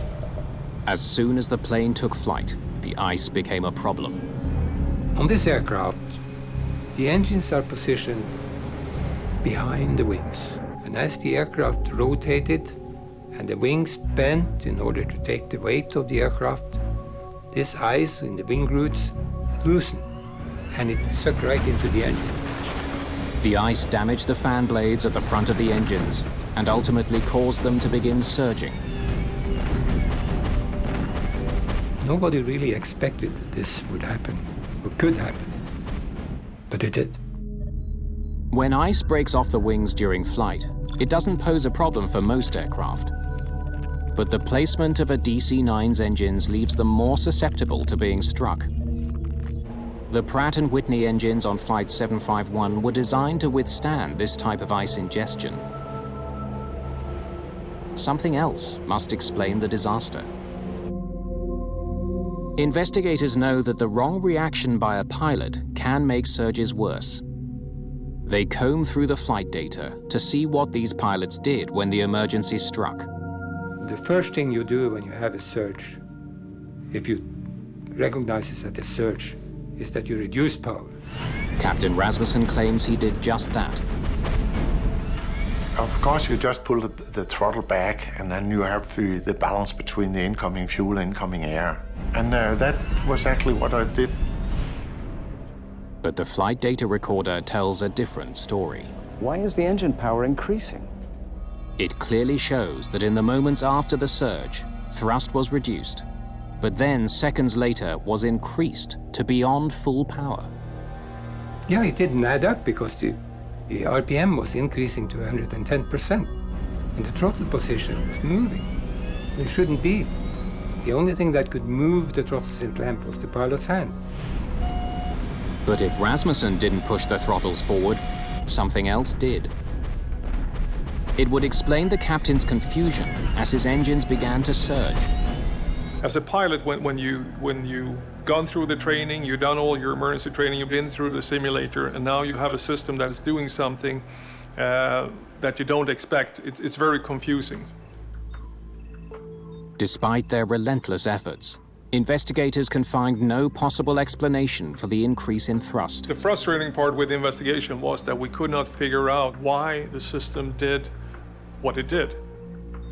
As soon as the plane took flight, the ice became a problem.
On this aircraft, the engines are positioned behind the wings, and as the aircraft rotated and the wings bent in order to take the weight of the aircraft, this ice in the wing roots loosened and it sucked right into the engine.
The ice damaged the fan blades at the front of the engines and ultimately caused them to begin surging.
Nobody really expected that this would happen, or could happen, but it did.
When ice breaks off the wings during flight, it doesn't pose a problem for most aircraft. But the placement of a DC-9's engines leaves them more susceptible to being struck. The Pratt & Whitney engines on Flight 751 were designed to withstand this type of ice ingestion. Something else must explain the disaster. Investigators know that the wrong reaction by a pilot can make surges worse. They comb through the flight data to see what these pilots did when the emergency struck.
The first thing you do when you have a surge, if you recognize it as a surge, is that you reduce power.
Captain Rasmussen claims he did just that.
Of course, you just pull the throttle back, and then you have the balance between the incoming fuel and incoming air. And that was actually what I did.
But the flight data recorder tells a different story.
Why is the engine power increasing?
It clearly shows that in the moments after the surge, thrust was reduced, but then seconds later was increased to beyond full power.
Yeah, it didn't add up because the RPM was increasing to 110%, and the throttle position was moving. It shouldn't be. The only thing that could move the throttles in clamp was the pilot's hand.
But if Rasmussen didn't push the throttles forward, something else did. It would explain the captain's confusion as his engines began to surge.
As a pilot, when you've gone through the training, you've done all your emergency training, you've been through the simulator, and now you have a system that is doing something that you don't expect, it's very confusing.
Despite their relentless efforts, investigators can find no possible explanation for the increase in thrust.
The frustrating part with the investigation was that we could not figure out why the system did what it did.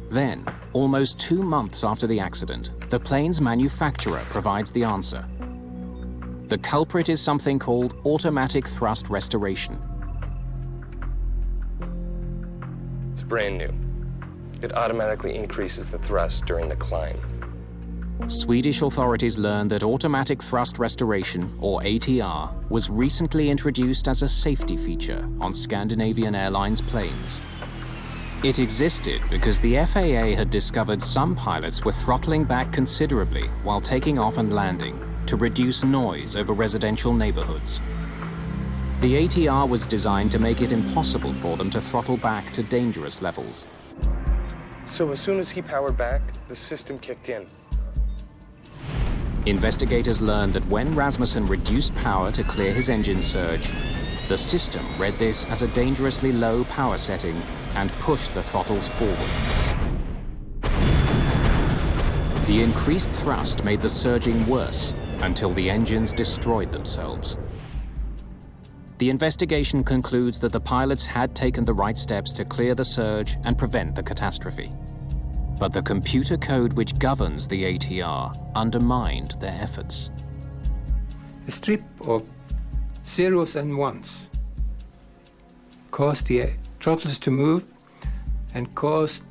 Then, almost 2 months after the accident, the plane's manufacturer provides the answer. The culprit is something called automatic thrust restoration.
It's brand new. It automatically increases the thrust during the climb.
Swedish authorities learned that automatic thrust restoration, or ATR, was recently introduced as a safety feature on Scandinavian Airlines planes. It existed because the FAA had discovered some pilots were throttling back considerably while taking off and landing to reduce noise over residential neighborhoods. The ATR was designed to make it impossible for them to throttle back to dangerous levels.
So as soon as he powered back, the system kicked in.
Investigators learned that when Rasmussen reduced power to clear his engine surge, the system read this as a dangerously low power setting and pushed the throttles forward. The increased thrust made the surging worse until the engines destroyed themselves. The investigation concludes that the pilots had taken the right steps to clear the surge and prevent the catastrophe. But the computer code which governs the ATR undermined their efforts.
A strip of zeros and ones caused the throttles to move and caused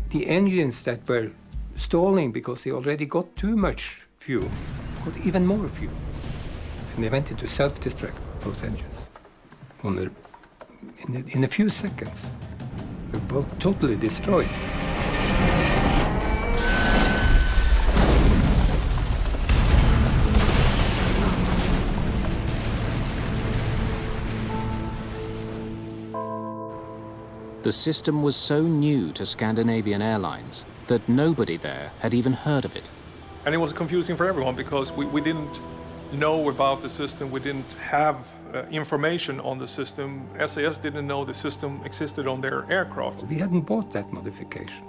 the engines that were stalling because they already got too much fuel, got even more fuel. And they went into self-destruct, both engines. In a few seconds, they were both totally destroyed.
The system was so new to Scandinavian Airlines that nobody there had even heard of it.
And it was confusing for everyone because we didn't know about the system, we didn't have information on the system. SAS didn't know the system existed on their aircraft.
We hadn't bought that modification.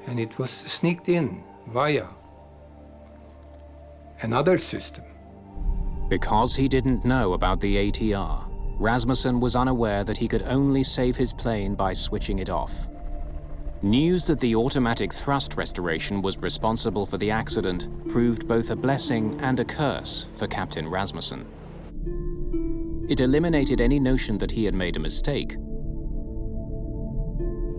And it was sneaked in via another system.
Because he didn't know about the ATR, Rasmussen was unaware that he could only save his plane by switching it off. News that the automatic thrust restoration was responsible for the accident proved both a blessing and a curse for Captain Rasmussen. It eliminated any notion that he had made a mistake.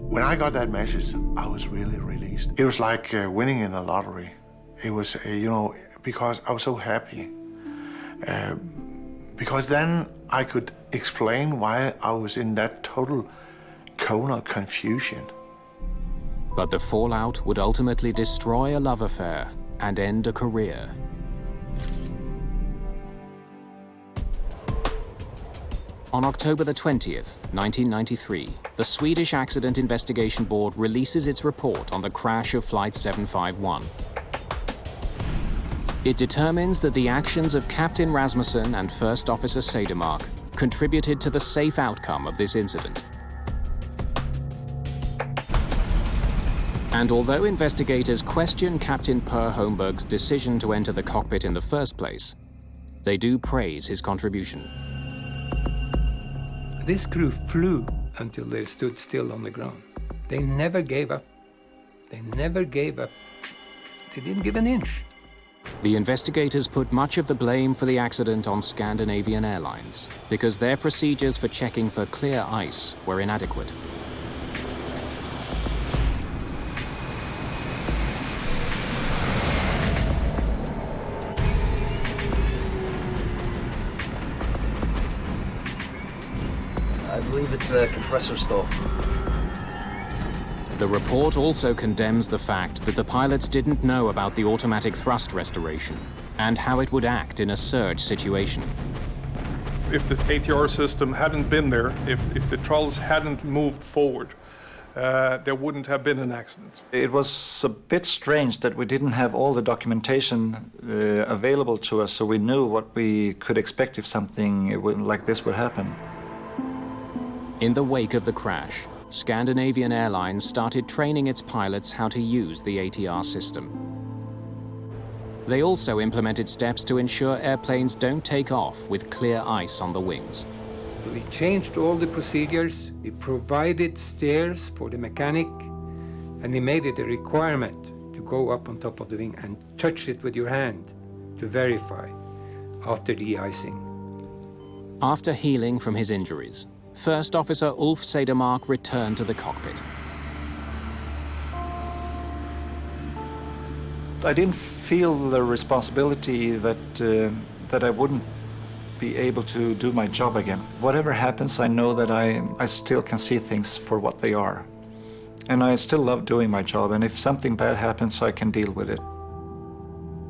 When I got that message, I was really released. It was like winning in a lottery. It was, because I was so happy. Because then I could explain why I was in that total cone of confusion.
But the fallout would ultimately destroy a love affair and end a career. On October the 20th, 1993, the Swedish Accident Investigation Board releases its report on the crash of Flight 751. It determines that the actions of Captain Rasmussen and First Officer Sedermark contributed to the safe outcome of this incident. And although investigators question Captain Per Holmberg's decision to enter the cockpit in the first place, they do praise his contribution.
This crew flew until they stood still on the ground. They never gave up. They never gave up. They didn't give an inch.
The investigators put much of the blame for the accident on Scandinavian Airlines because their procedures for checking for clear ice were inadequate.
I believe it's a compressor stall.
The report also condemns the fact that the pilots didn't know about the automatic thrust restoration and how it would act in a surge situation.
If the ATR system hadn't been there, if the trolleys hadn't moved forward, there wouldn't have been an accident.
It was a bit strange that we didn't have all the documentation available to us, so we knew what we could expect if something like this would happen.
In the wake of the crash, Scandinavian Airlines started training its pilots how to use the ATR system. They also implemented steps to ensure airplanes don't take off with clear ice on the wings.
We changed all the procedures, we provided stairs for the mechanic, and we made it a requirement to go up on top of the wing and touch it with your hand to verify after de-icing.
After healing from his injuries, First Officer Ulf Sedermark returned to the cockpit.
I didn't feel the responsibility that I wouldn't be able to do my job again. Whatever happens, I know that I still can see things for what they are. And I still love doing my job, and if something bad happens, I can deal with it.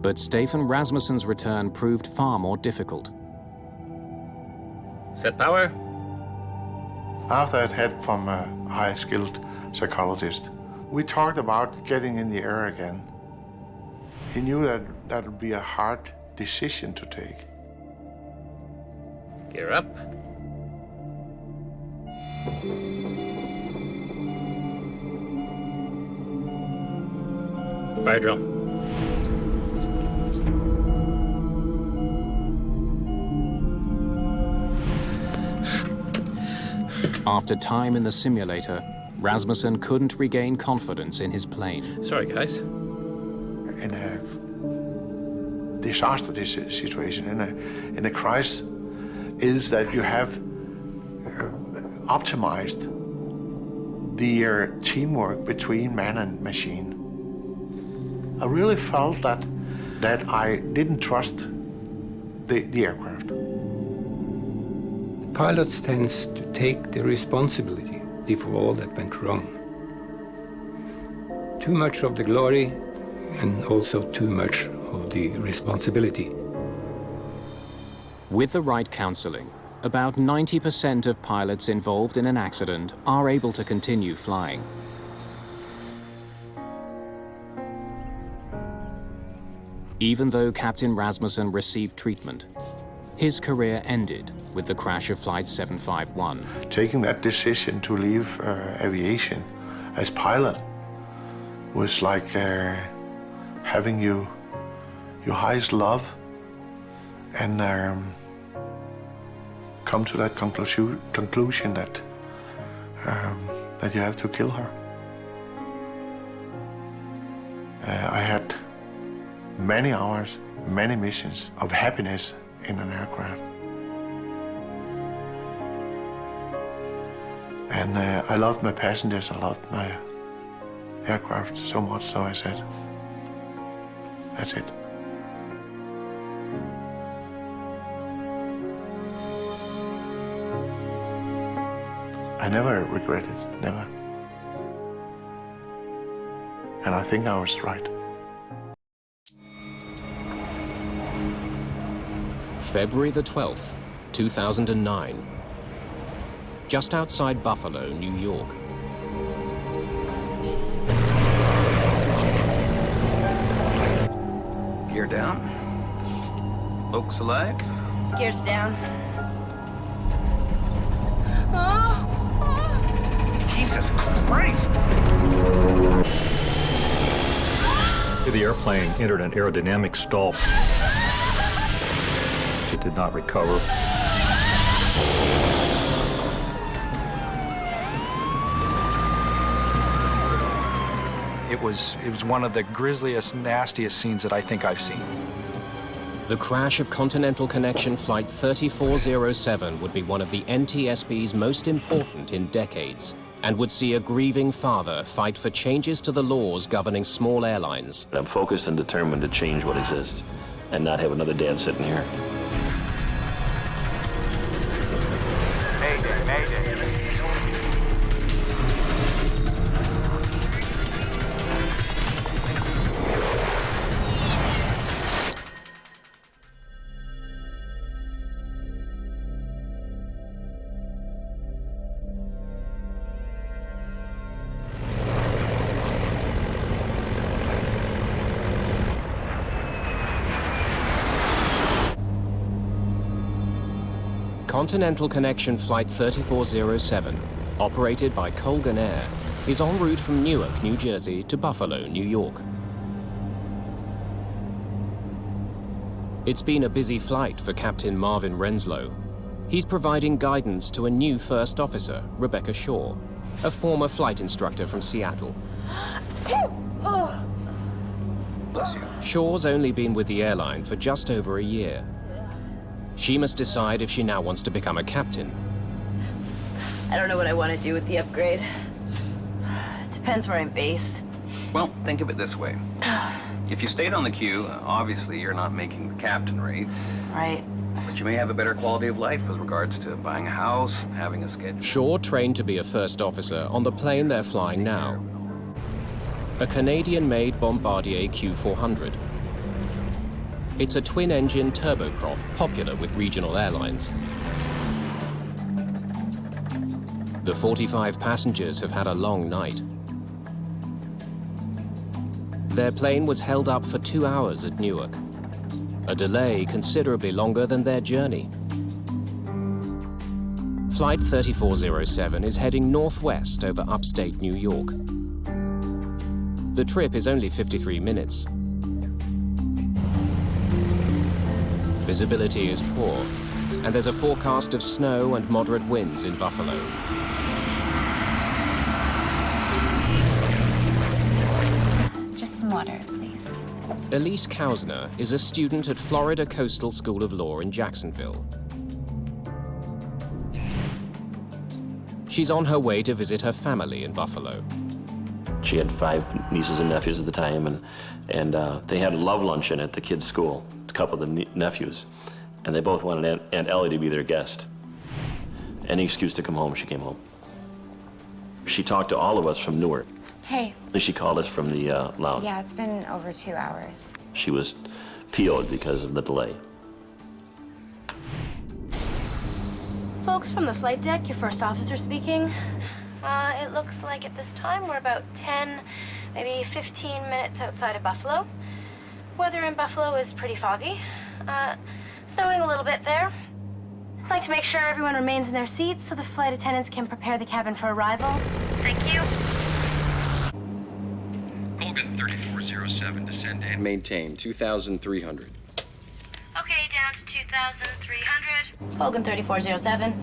But Stefan Rasmussen's return proved far more difficult.
Set power.
After I'd heard from a high-skilled psychologist, we talked about getting in the air again. He knew that would be a hard decision to take.
Gear up. Fire drill.
After time in the simulator, Rasmussen couldn't regain confidence in his plane.
Sorry, guys.
In a disaster situation, in a crisis, is that you have optimized the teamwork between man and machine. I really felt that I didn't trust the aircraft.
Pilots tend to take the responsibility for all that went wrong. Too much of the glory and also too much of the responsibility.
With the right counseling, about 90% of pilots involved in an accident are able to continue flying. Even though Captain Rasmussen received treatment, his career ended with the crash of Flight 751.
Taking that decision to leave aviation as pilot was like having your highest love and come to that conclusion that you have to kill her. I had many hours, many missions of happiness in an aircraft. And I loved my passengers, I loved my aircraft so much, so I said, that's it. I never regret it, never. And I think I was right.
February the 12th, 2009. Just outside Buffalo, New York.
Gear down.
Locus alive.
Gears down.
Jesus Christ!
The airplane entered an aerodynamic stall. It did not recover.
It was one of the grisliest, nastiest scenes that I think I've seen.
The crash of Continental Connection Flight 3407 would be one of the NTSB's most important in decades, and would see a grieving father fight for changes to the laws governing small airlines.
I'm focused and determined to change what exists and not have another dad sitting here.
Mayday, Mayday.
Continental Connection Flight 3407, operated by Colgan Air, is en route from Newark, New Jersey to Buffalo, New York. It's been a busy flight for Captain Marvin Renslow. He's providing guidance to a new first officer, Rebecca Shaw, a former flight instructor from Seattle.
Bless you.
Shaw's only been with the airline for just over a year. She must decide if she now wants to become a captain.
I don't know what I want to do with the upgrade. It depends where I'm based.
Well, think of it this way. If you stayed on the queue, obviously you're not making the captain rate.
Right.
But you may have a better quality of life with regards to buying a house, having a schedule.
Shaw trained to be a first officer on the plane they're flying now. A Canadian-made Bombardier Q400. It's a twin-engine turboprop, popular with regional airlines. The 45 passengers have had a long night. Their plane was held up for 2 hours at Newark, a delay considerably longer than their journey. Flight 3407 is heading northwest over upstate New York. The trip is only 53 minutes. Visibility is poor, and there's a forecast of snow and moderate winds in Buffalo.
Just some water, please.
Elise Kausner is a student at Florida Coastal School of Law in Jacksonville. She's on her way to visit her family in Buffalo.
She had 5 nieces and nephews at the time, and they had a love luncheon at the kids' school, a couple of the nephews, and they both wanted Aunt Ellie to be their guest. Any excuse to come home, she came home. She talked to all of us from Newark.
Hey.
And she called us from the lounge.
Yeah, it's been over 2 hours.
She was PO'd because of the delay.
Folks from the flight deck, your first officer speaking. It looks like at this time we're about 10, maybe 15 minutes outside of Buffalo. Weather in Buffalo is pretty foggy. Snowing a little bit there. I'd like to make sure everyone remains in their seats so the flight attendants can prepare the cabin for arrival. Thank you.
Colgan 3407, descend and
maintain 2,300.
Okay, down to 2,300. Colgan 3407.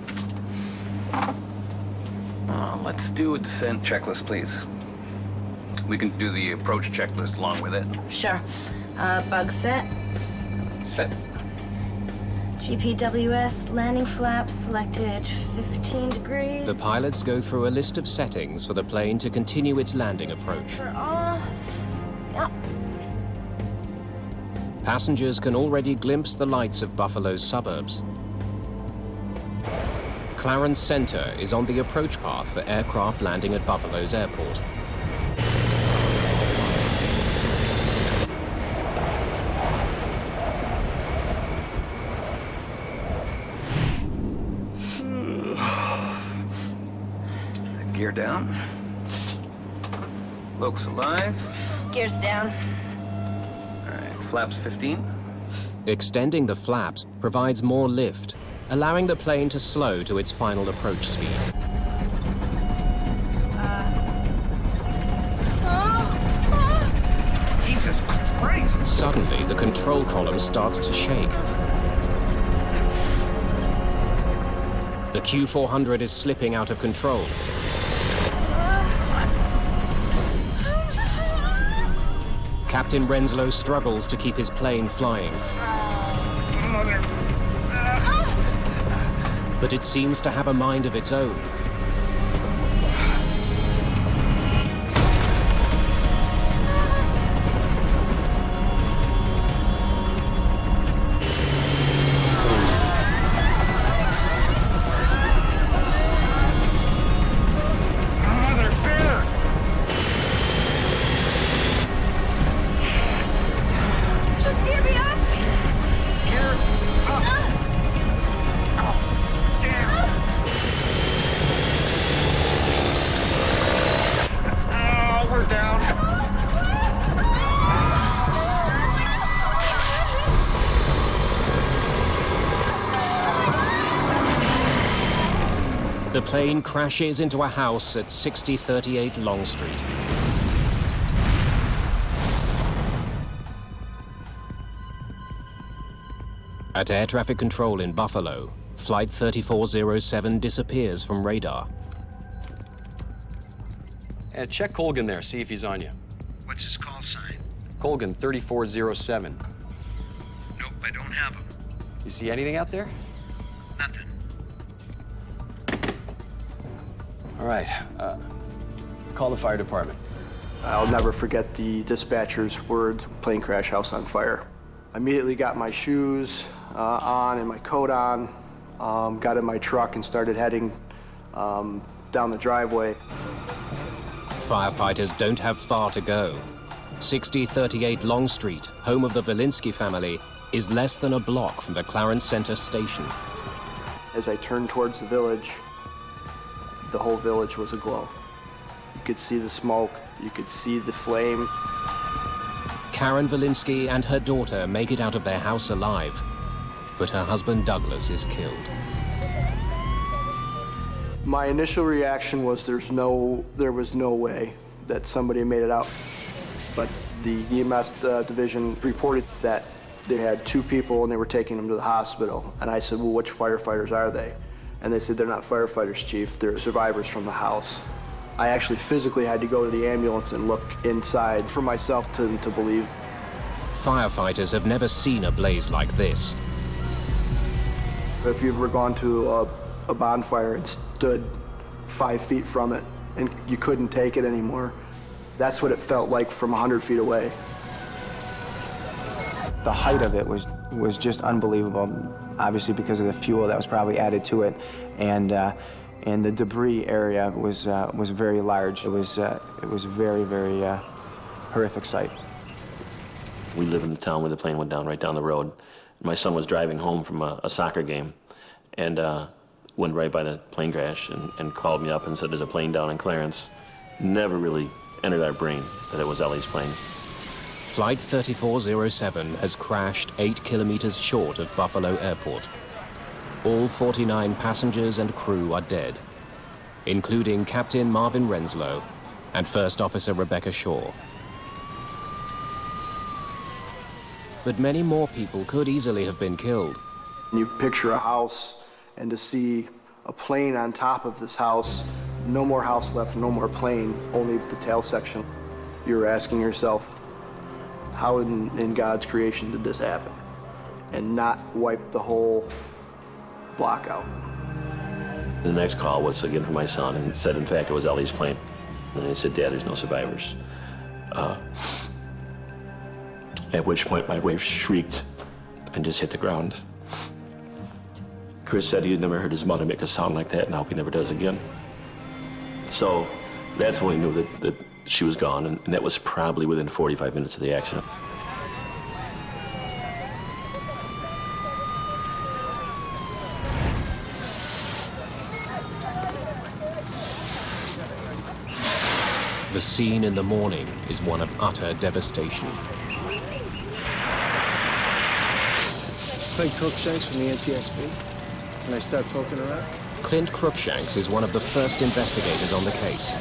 Let's do a descent checklist, please. We can do the approach checklist along with it.
Sure. Bug set.
Set.
GPWS landing flaps selected 15 degrees.
The pilots go through a list of settings for the plane to continue its landing approach.
For off. Yep.
Passengers can already glimpse the lights of Buffalo's suburbs. Clarence Center is on the approach path for aircraft landing at Buffalo's airport.
Gear down. Locus alive.
Gears down.
All right, flaps 15.
Extending the flaps provides more lift, allowing the plane to slow to its final approach speed.
Jesus Christ!
Suddenly, the control column starts to shake. The Q400 is slipping out of control. Captain Renslow struggles to keep his plane flying. But it seems to have a mind of its own. The plane crashes into a house at 6038 Long Street. At air traffic control in Buffalo, Flight 3407 disappears from radar.
Check Colgan there, see if he's on you.
What's his call sign?
Colgan 3407.
Nope, I don't have him.
You see anything out there?
Nothing.
All right, call the fire department.
I'll never forget the dispatcher's words, plane crash, house on fire. I immediately got my shoes on and my coat on, got in my truck and started heading down the driveway.
Firefighters don't have far to go. 6038 Long Street, home of the Velinsky family, is less than a block from the Clarence Center station.
As I turned towards the village, the whole village was aglow. You could see the smoke, you could see the flame.
Karen Velinsky and her daughter make it out of their house alive, but her husband Douglas is killed.
My initial reaction was there was no way that somebody made it out. But the EMS division reported that they had 2 people and they were taking them to the hospital. And I said, well, which firefighters are they? And they said, they're not firefighters, Chief, they're survivors from the house. I actually physically had to go to the ambulance and look inside for myself to believe.
Firefighters have never seen a blaze like this.
If you've ever gone to a bonfire and stood 5 feet from it and you couldn't take it anymore, that's what it felt like from 100 feet away.
The height of it was just unbelievable, obviously because of the fuel that was probably added to it, and the debris area was very large. It was a very, very horrific sight.
We live in the town where the plane went down, right down the road. My son was driving home from a soccer game and went right by the plane crash and called me up and said, there's a plane down in Clarence. Never really entered our brain that it was Ellie's plane.
Flight 3407 has crashed 8 kilometers short of Buffalo Airport. All 49 passengers and crew are dead, including Captain Marvin Renslow and First Officer Rebecca Shaw. But many more people could easily have been killed.
You picture a house, and to see a plane on top of this house, no more house left, no more plane, only the tail section. You're asking yourself, how in God's creation did this happen? And not wipe the whole block out.
The next call was again from my son and said, in fact, it was Ellie's plane. And he said, Dad, there's no survivors. At which point my wife shrieked and just hit the ground. Chris said he's never heard his mother make a sound like that, and I hope he never does again. So that's when we knew that she was gone, and that was probably within 45 minutes of the accident.
The scene in the morning is one of utter devastation.
Clint Crookshanks from the NTSB. Can I start poking around?
Clint Crookshanks is one of the first investigators on the case.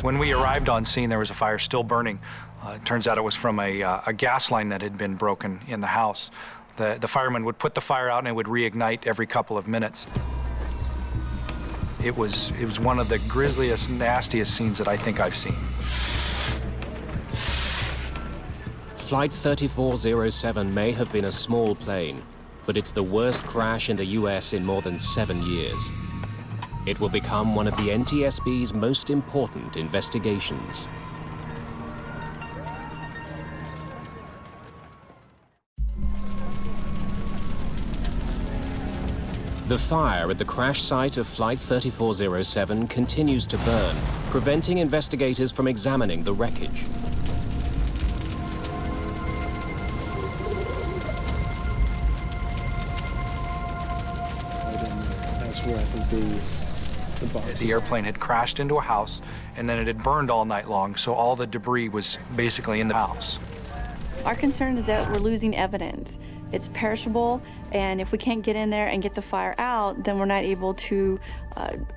When we arrived on scene, there was a fire still burning. It turns out it was from a gas line that had been broken in the house. The fireman would put the fire out and it would reignite every couple of minutes. It was one of the grisliest, nastiest scenes that I think I've seen.
Flight 3407 may have been a small plane, but it's the worst crash in the US in more than 7 years. It will become one of the NTSB's most important investigations. The fire at the crash site of Flight 3407 continues to burn, preventing investigators from examining the wreckage.
That's where I think
the airplane had crashed into a house, and then it had burned all night long, so all the debris was basically in the house.
Our concern is that we're losing evidence. It's perishable, and if we can't get in there and get the fire out, then we're not able to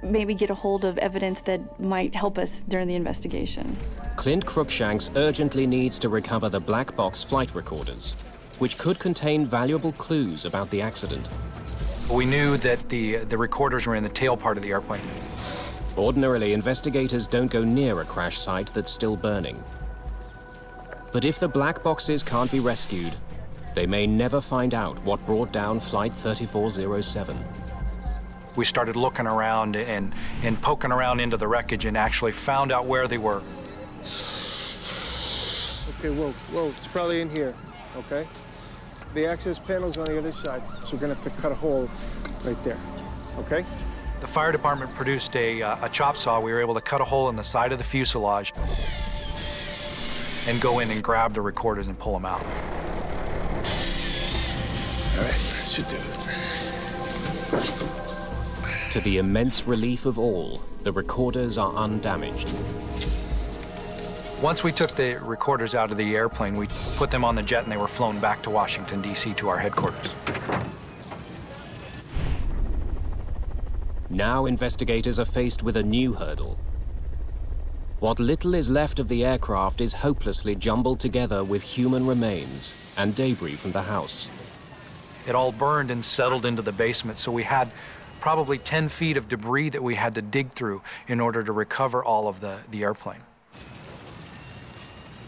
maybe get a hold of evidence that might help us during the investigation.
Clint Crookshanks urgently needs to recover the black box flight recorders, which could contain valuable clues about the accident.
We knew that the recorders were in the tail part of the airplane.
Ordinarily, investigators don't go near a crash site that's still burning. But if the black boxes can't be rescued, they may never find out what brought down Flight 3407.
We started looking around and poking around into the wreckage and actually found out where they were.
Okay, whoa, it's probably in here, okay? The access panel's on the other side, so we're gonna have to cut a hole right there, okay?
The fire department produced a chop saw. We were able to cut a hole in the side of the fuselage and go in and grab the recorders and pull them out.
All right, that should do it.
To the immense relief of all, the recorders are undamaged.
Once we took the recorders out of the airplane, we put them on the jet and they were flown back to Washington, D.C. to our headquarters.
Now investigators are faced with a new hurdle. What little is left of the aircraft is hopelessly jumbled together with human remains and debris from the house.
It all burned and settled into the basement, so we had probably 10 feet of debris that we had to dig through in order to recover all of the airplane.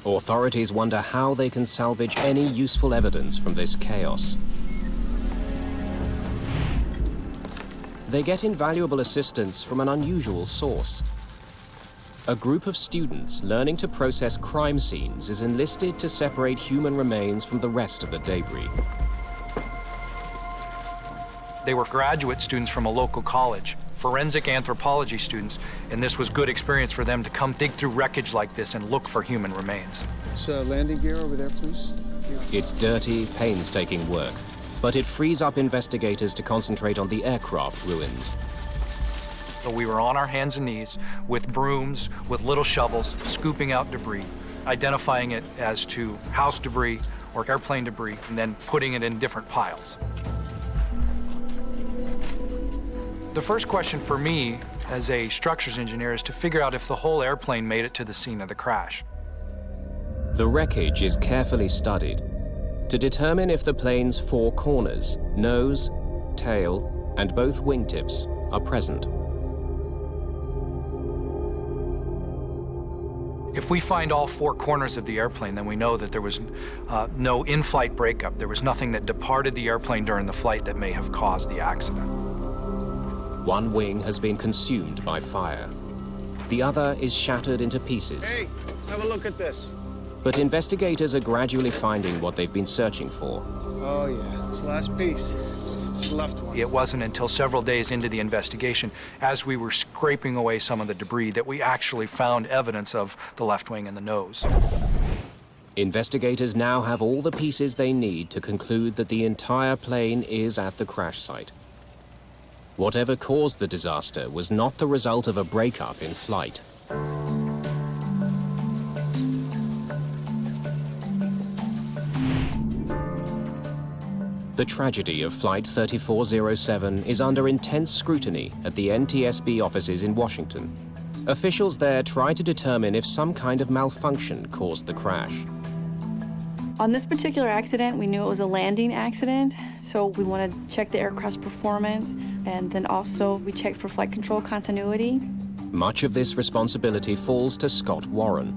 Authorities wonder how they can salvage any useful evidence from this chaos. They get invaluable assistance from an unusual source. A group of students learning to process crime scenes is enlisted to separate human remains from the rest of the debris.
They were graduate students from a local college, forensic anthropology students, and this was good experience for them to come dig through wreckage like this and look for human remains.
It's landing gear over there, please.
It's dirty, painstaking work, but it frees up investigators to concentrate on the aircraft ruins.
So we were on our hands and knees with brooms, with little shovels, scooping out debris, identifying it as to house debris or airplane debris, and then putting it in different piles. The first question for me as a structures engineer is to figure out if the whole airplane made it to the scene of the crash.
The wreckage is carefully studied to determine if the plane's four corners, nose, tail, and both wingtips are present.
If we find all four corners of the airplane, then we know that there was no in-flight breakup. There was nothing that departed the airplane during the flight that may have caused the accident.
One wing has been consumed by fire. The other is shattered into pieces.
Hey, have a look at this.
But investigators are gradually finding what they've been searching for.
Oh yeah, it's the last piece. It's the left one.
It wasn't until several days into the investigation, as we were scraping away some of the debris, that we actually found evidence of the left wing and the nose.
Investigators now have all the pieces they need to conclude that the entire plane is at the crash site. Whatever caused the disaster was not the result of a breakup in flight. The tragedy of Flight 3407 is under intense scrutiny at the NTSB offices in Washington. Officials there try to determine if some kind of malfunction caused the crash.
On this particular accident, we knew it was a landing accident, so we wanted to check the aircraft's performance, and then also we checked for flight control continuity.
Much of this responsibility falls to Scott Warren.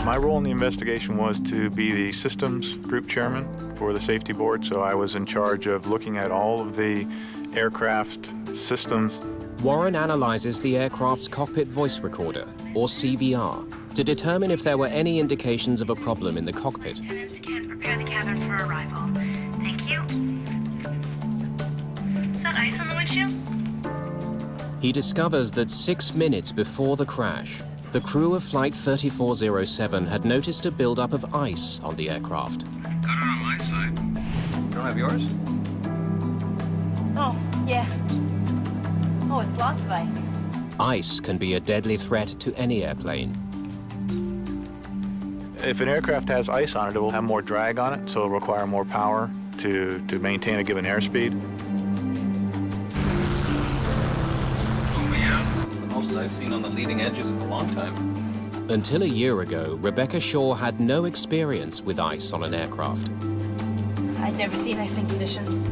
My role in the investigation was to be the systems group chairman for the safety board, so I was in charge of looking at all of the aircraft systems.
Warren analyzes the aircraft's cockpit voice recorder, or CVR, to determine if there were any indications of a problem in the cockpit.
Attendants can prepare the cabin for arrival. Thank you. Is that ice on the windshield?
He discovers that 6 minutes before the crash, the crew of Flight 3407 had noticed a buildup of ice on the aircraft.
Got it on my side.
You don't have yours?
Oh, yeah. Oh, it's lots of ice.
Ice can be a deadly threat to any airplane.
If an aircraft has ice on it, it will have more drag on it, so it'll require more power to maintain a given airspeed.
Oh, yeah. It's the most I've seen on the leading edges in a long time.
Until a year ago, Rebecca Shaw had no experience with ice on an aircraft.
I'd never seen icing conditions.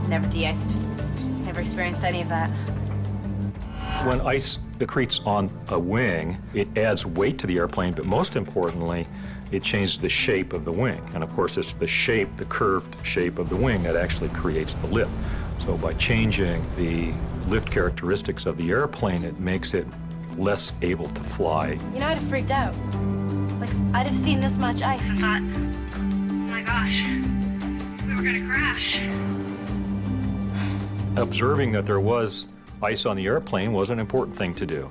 Never de-iced. Never experienced any of that.
When ice accretes on a wing, it adds weight to the airplane, but most importantly, it changes the shape of the wing. And of course, it's the shape, the curved shape of the wing that actually creates the lift. So by changing the lift characteristics of the airplane, it makes it less able to fly.
You know, I'd have freaked out. Like, I'd have seen this much ice and thought,
Oh my gosh, we were gonna crash.
Observing that there was ice on the airplane was an important thing to do.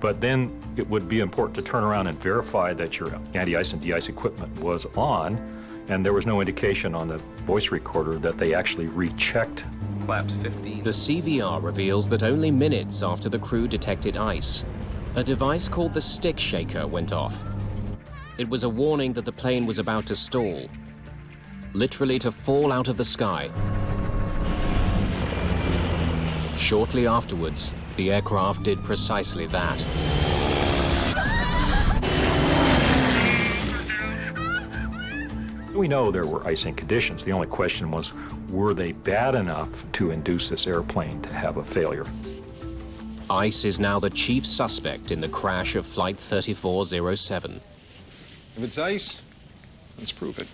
But then it would be important to turn around and verify that your anti-ice and de-ice equipment was on, and there was no indication on the voice recorder that they actually rechecked.
Flaps 15.
The CVR reveals that only minutes after the crew detected ice, a device called the stick shaker went off. It was a warning that the plane was about to stall, literally to fall out of the sky. Shortly afterwards, the aircraft did precisely that.
We know there were icing conditions. The only question was, were they bad enough to induce this airplane to have a failure?
Ice is now the chief suspect in the crash of Flight 3407.
If it's ice, let's prove it.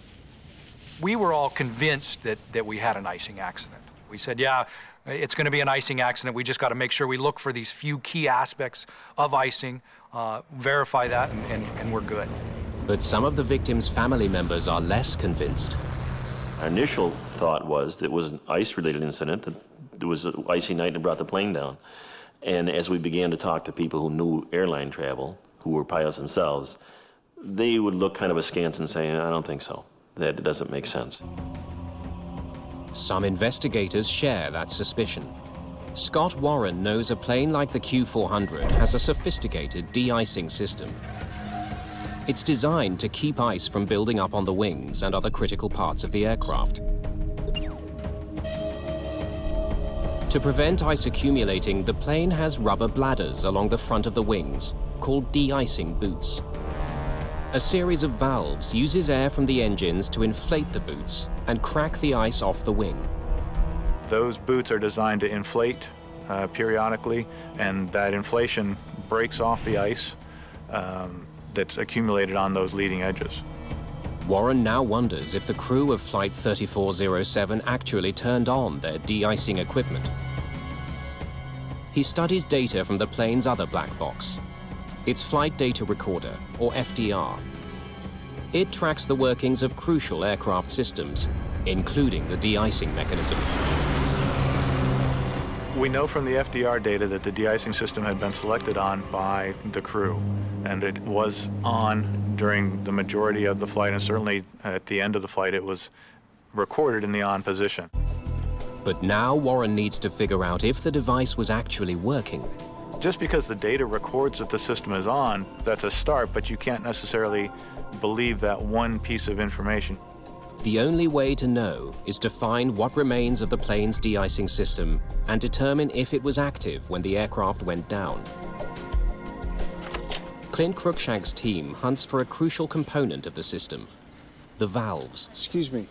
We were all convinced that we had an icing accident. We said, yeah, it's going to be an icing accident. We just got to make sure we look for these few key aspects of icing, verify that, and we're good.
But some of the victims' family members are less convinced.
Our initial thought was that it was an ice-related incident, that there was an icy night and brought the plane down. And as we began to talk to people who knew airline travel, who were pilots themselves, they would look kind of askance and say, I don't think so. That doesn't make sense.
Some investigators share that suspicion. Scott Warren knows a plane like the Q400 has a sophisticated de-icing system. It's designed to keep ice from building up on the wings and other critical parts of the aircraft. To prevent ice accumulating, the plane has rubber bladders along the front of the wings, called de-icing boots. A series of valves uses air from the engines to inflate the boots and crack the ice off the wing.
Those boots are designed to inflate periodically, and that inflation breaks off the ice that's accumulated on those leading edges.
Warren now wonders if the crew of Flight 3407 actually turned on their de-icing equipment. He studies data from the plane's other black box, its Flight Data Recorder, or FDR. It tracks the workings of crucial aircraft systems, including the de-icing mechanism.
We know from the FDR data that the de-icing system had been selected on by the crew, and it was on during the majority of the flight, and certainly at the end of the flight it was recorded in the on position.
But now Warren needs to figure out if the device was actually working.
Just because the data records that the system is on, that's a start, but you can't necessarily believe that one piece of information.
The only way to know is to find what remains of the plane's de-icing system and determine if it was active when the aircraft went down. Clint Cruikshank's team hunts for a crucial component of the system, the valves.
Excuse me.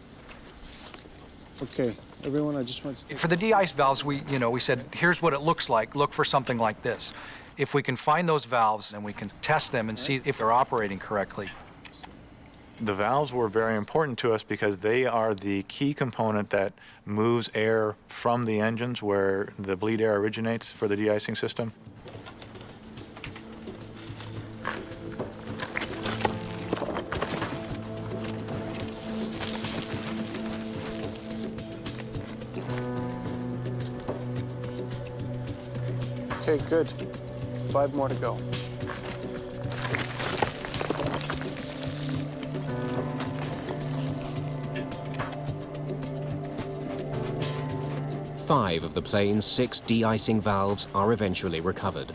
Okay, everyone, I just want to...
For the de-ice valves, we said, here's what it looks like. Look for something like this. If we can find those valves and we can test them and see if they're operating correctly.
The valves were very important to us because they are the key component that moves air from the engines where the bleed air originates for the de-icing system.
Okay, good. 5 more to go.
Five of the plane's 6 de-icing valves are eventually recovered.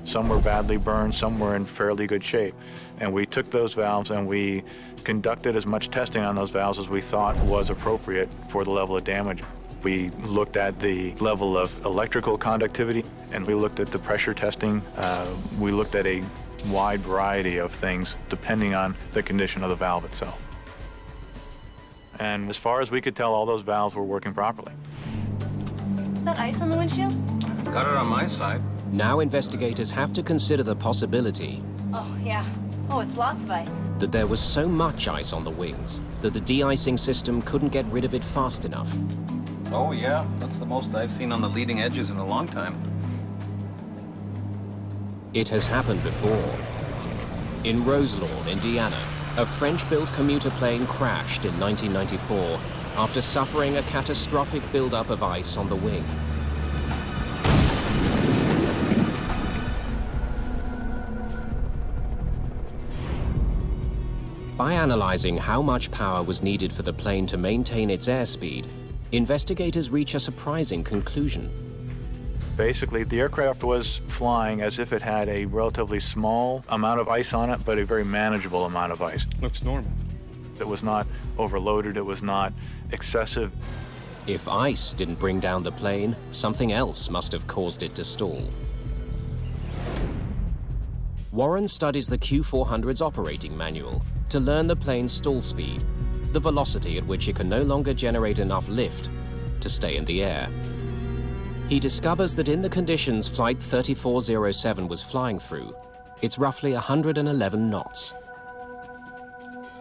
Some were badly burned, some were in fairly good shape. And we took those valves and we conducted as much testing on those valves as we thought was appropriate for the level of damage. We looked at the level of electrical conductivity, and we looked at the pressure testing. We looked at a wide variety of things depending on the condition of the valve itself. And as far as we could tell, all those valves were working properly.
Is that ice on the windshield?
Got it on my side.
Now investigators have to consider the possibility
Oh, yeah. Oh, it's lots of ice.
that there was so much ice on the wings that the de-icing system couldn't get rid of it fast enough.
Oh, yeah. That's the most I've seen on the leading edges in a long time.
It has happened before. In Roselawn, Indiana, a French-built commuter plane crashed in 1994 after suffering a catastrophic buildup of ice on the wing. By analyzing how much power was needed for the plane to maintain its airspeed, investigators reach a surprising conclusion.
Basically, the aircraft was flying as if it had a relatively small amount of ice on it, but a very manageable amount of ice.
Looks normal.
It was not overloaded, it was not excessive.
If ice didn't bring down the plane, something else must have caused it to stall. Warren studies the Q400's operating manual to learn the plane's stall speed, the velocity at which it can no longer generate enough lift to stay in the air. He discovers that in the conditions Flight 3407 was flying through, it's roughly 111 knots.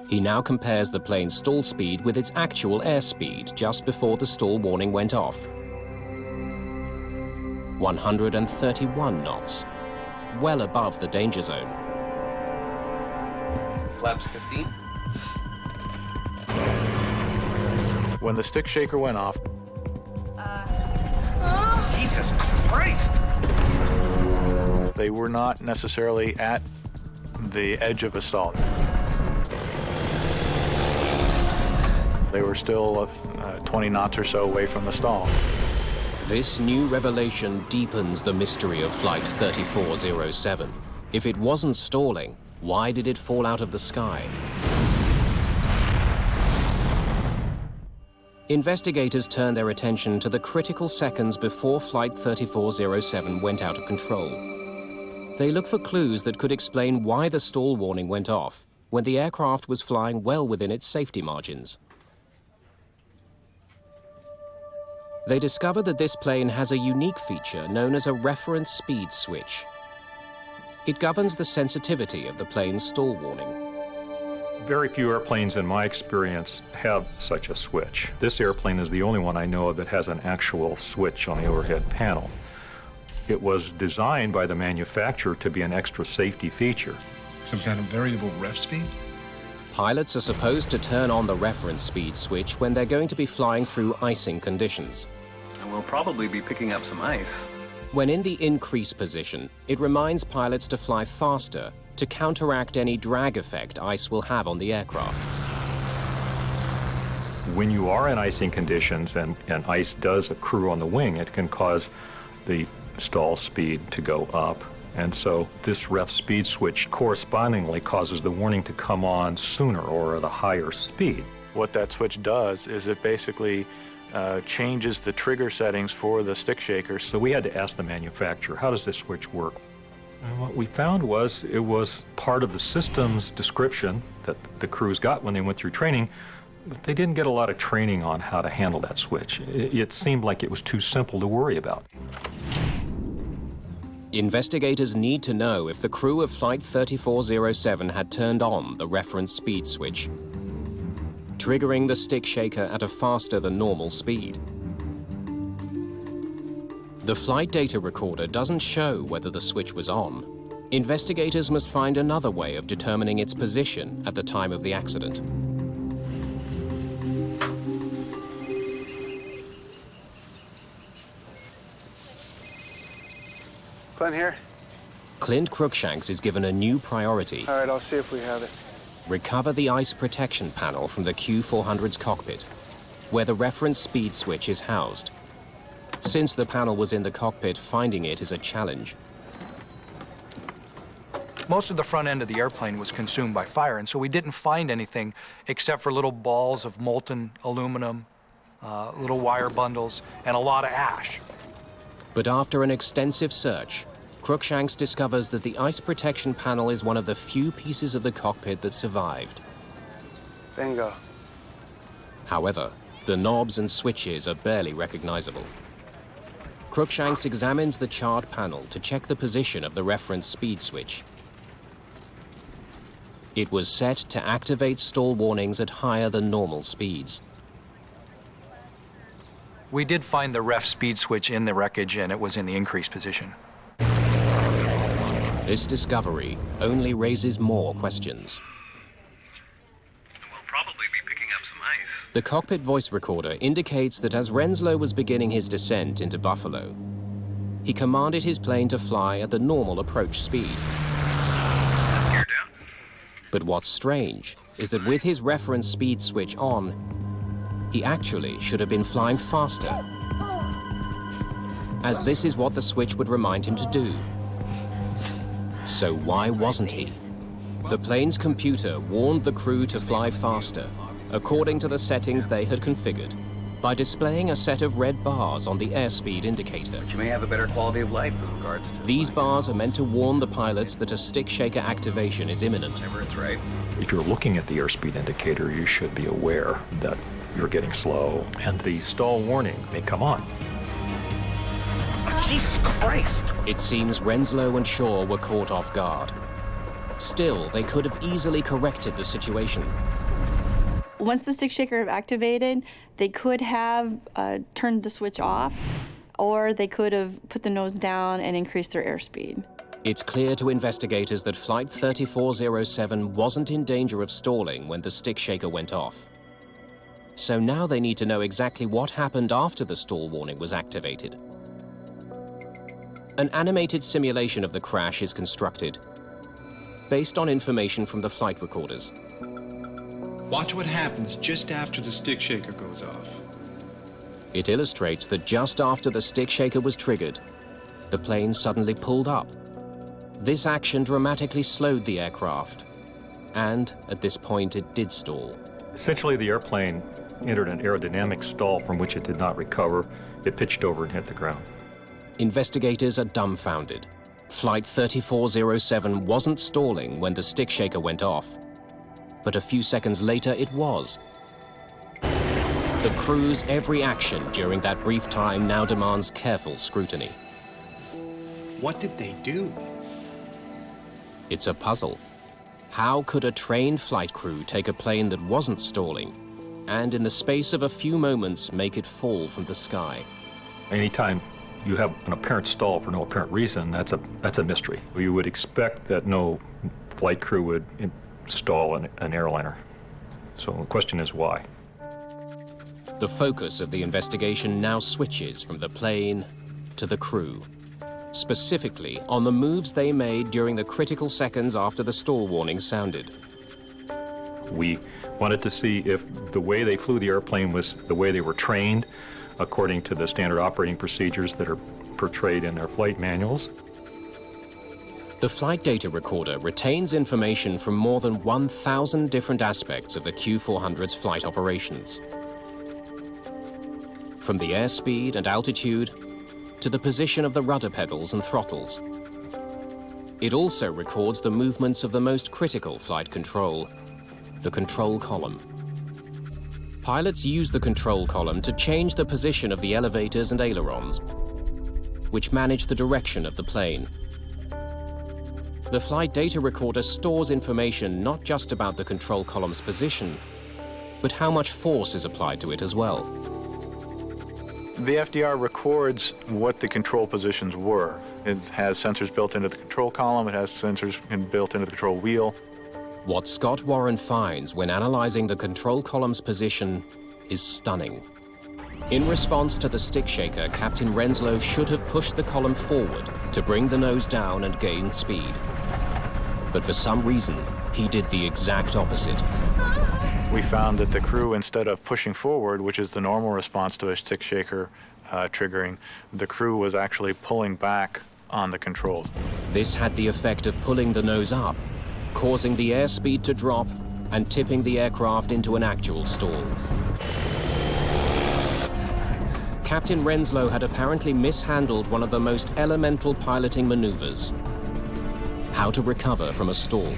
He now compares the plane's stall speed with its actual airspeed just before the stall warning went off. 131 knots, well above the danger zone.
Flaps 15.
When the stick shaker went off,
Jesus Christ!
they were not necessarily at the edge of a stall. They were still 20 knots or so away from the stall.
This new revelation deepens the mystery of Flight 3407. If it wasn't stalling, why did it fall out of the sky? Investigators turn their attention to the critical seconds before Flight 3407 went out of control. They look for clues that could explain why the stall warning went off when the aircraft was flying well within its safety margins. They discover that this plane has a unique feature known as a reference speed switch. It governs the sensitivity of the plane's stall warning.
Very few airplanes, in my experience, have such a switch. This airplane is the only one I know of that has an actual switch on the overhead panel. It was designed by the manufacturer to be an extra safety feature.
Some kind of variable ref speed?
Pilots are supposed to turn on the reference speed switch when they're going to be flying through icing conditions.
And we'll probably be picking up some ice.
When in the increase position, it reminds pilots to fly faster to counteract any drag effect ice will have on the aircraft.
When you are in icing conditions and ice does accrue on the wing, it can cause the stall speed to go up And so this ref speed switch correspondingly causes the warning to come on sooner or at a higher speed.
What that switch does is it basically changes the trigger settings for the stick shaker.
So we had to ask the manufacturer, how does this switch work? And what we found was it was part of the system's description that the crews got when they went through training, but they didn't get a lot of training on how to handle that switch. It seemed like it was too simple to worry about.
Investigators need to know if the crew of Flight 3407 had turned on the reference speed switch, triggering the stick shaker at a faster than normal speed. The flight data recorder doesn't show whether the switch was on. Investigators must find another way of determining its position at the time of the accident.
Clint here.
Clint Cruikshanks is given a new priority.
All right, I'll see if we have it.
Recover the ice protection panel from the Q400's cockpit, where the reference speed switch is housed. Since the panel was in the cockpit, finding it is a challenge.
Most of the front end of the airplane was consumed by fire, and so we didn't find anything except for little balls of molten aluminum, little wire bundles, and a lot of ash.
But after an extensive search, Cruikshanks discovers that the ice protection panel is one of the few pieces of the cockpit that survived.
Bingo.
However, the knobs and switches are barely recognizable. Cruikshanks examines the charred panel to check the position of the reference speed switch. It was set to activate stall warnings at higher than normal speeds.
We did find the ref speed switch in the wreckage, and it was in the increased position.
This discovery only raises more questions.
We'll probably be picking up some ice.
The cockpit voice recorder indicates that as Renslow was beginning his descent into Buffalo, he commanded his plane to fly at the normal approach speed.
Gear down.
But what's strange is that with his reference speed switch on, he actually should have been flying faster, as this is what the switch would remind him to do. So why wasn't he? The plane's computer warned the crew to fly faster, according to the settings they had configured, by displaying a set of red bars on the airspeed indicator.
But you may have a better quality of life with regards to...
These bars are meant to warn the pilots that a stick shaker activation is imminent.
Whenever it's right.
If you're looking at the airspeed indicator, you should be aware that you're getting slow, and the stall warning may come on.
Jesus Christ!
It seems Renslow and Shaw were caught off guard. Still, they could have easily corrected the situation.
Once the stick shaker activated, they could have turned the switch off, or they could have put the nose down and increased their airspeed.
It's clear to investigators that Flight 3407 wasn't in danger of stalling when the stick shaker went off. So now they need to know exactly what happened after the stall warning was activated. An animated simulation of the crash is constructed, based on information from the flight recorders.
Watch what happens just after the stick shaker goes off.
It illustrates that just after the stick shaker was triggered, the plane suddenly pulled up. This action dramatically slowed the aircraft, and at this point it did stall.
Essentially, the airplane entered an aerodynamic stall from which it did not recover. It pitched over and hit the ground.
Investigators are dumbfounded. Flight 3407 wasn't stalling when the stick shaker went off, but a few seconds later it was. The crew's every action during that brief time now demands careful scrutiny.
What did they do?
It's a puzzle. How could a trained flight crew take a plane that wasn't stalling and in the space of a few moments make it fall from the sky?
Anytime you have an apparent stall for no apparent reason, that's a mystery. You would expect that no flight crew would stall an airliner. So the question is why?
The focus of the investigation now switches from the plane to the crew, specifically on the moves they made during the critical seconds after the stall warning sounded.
We wanted to see if the way they flew the airplane was the way they were trained, according to the standard operating procedures that are portrayed in their flight manuals.
The flight data recorder retains information from more than 1,000 different aspects of the Q400's flight operations. From the airspeed and altitude to the position of the rudder pedals and throttles. It also records the movements of the most critical flight control, the control column. Pilots use the control column to change the position of the elevators and ailerons, which manage the direction of the plane. The flight data recorder stores information not just about the control column's position, but how much force is applied to it as well.
The FDR records what the control positions were. It has sensors built into the control column, it has sensors built into the control wheel.
What Scott Warren finds when analyzing the control column's position is stunning. In response to the stick shaker, Captain Renslow should have pushed the column forward to bring the nose down and gain speed. But for some reason, he did the exact opposite.
We found that the crew, instead of pushing forward, which is the normal response to a stick shaker triggering, the crew was actually pulling back on the controls.
This had the effect of pulling the nose up, causing the airspeed to drop and tipping the aircraft into an actual stall. Captain Renslow had apparently mishandled one of the most elemental piloting maneuvers: how to recover from a stall.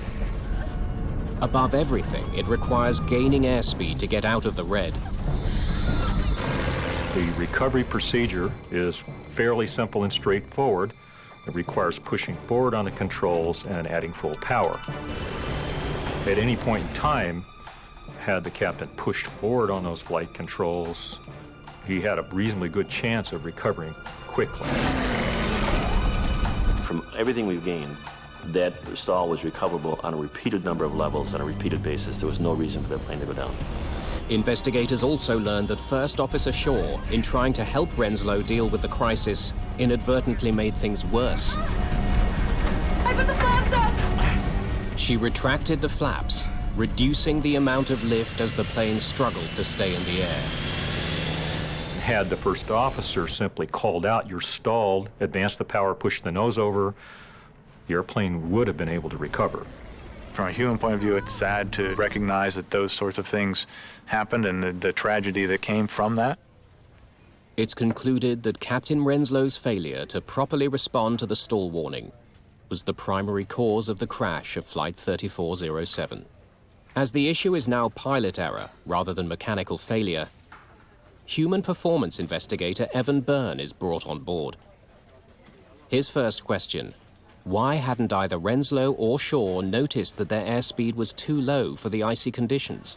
Above everything, it requires gaining airspeed to get out of the red.
The recovery procedure is fairly simple and straightforward. It requires pushing forward on the controls and adding full power. At any point in time, had the captain pushed forward on those flight controls, he had a reasonably good chance of recovering quickly.
From everything we've gained, that stall was recoverable on a repeated number of levels on a repeated basis. There was no reason for that plane to go down.
Investigators also learned that First Officer Shaw, in trying to help Renslow deal with the crisis, inadvertently made things worse.
I put the flaps up!
She retracted the flaps, reducing the amount of lift as the plane struggled to stay in the air.
Had the first officer simply called out, "You're stalled," advanced the power, pushed the nose over, the airplane would have been able to recover.
From a human point of view, it's sad to recognize that those sorts of things happened and the tragedy that came from that.
It's concluded that Captain Renslow's failure to properly respond to the stall warning was the primary cause of the crash of Flight 3407. As the issue is now pilot error rather than mechanical failure, human performance investigator Evan Byrne is brought on board. His first question: why hadn't either Renslow or Shaw noticed that their airspeed was too low for the icy conditions?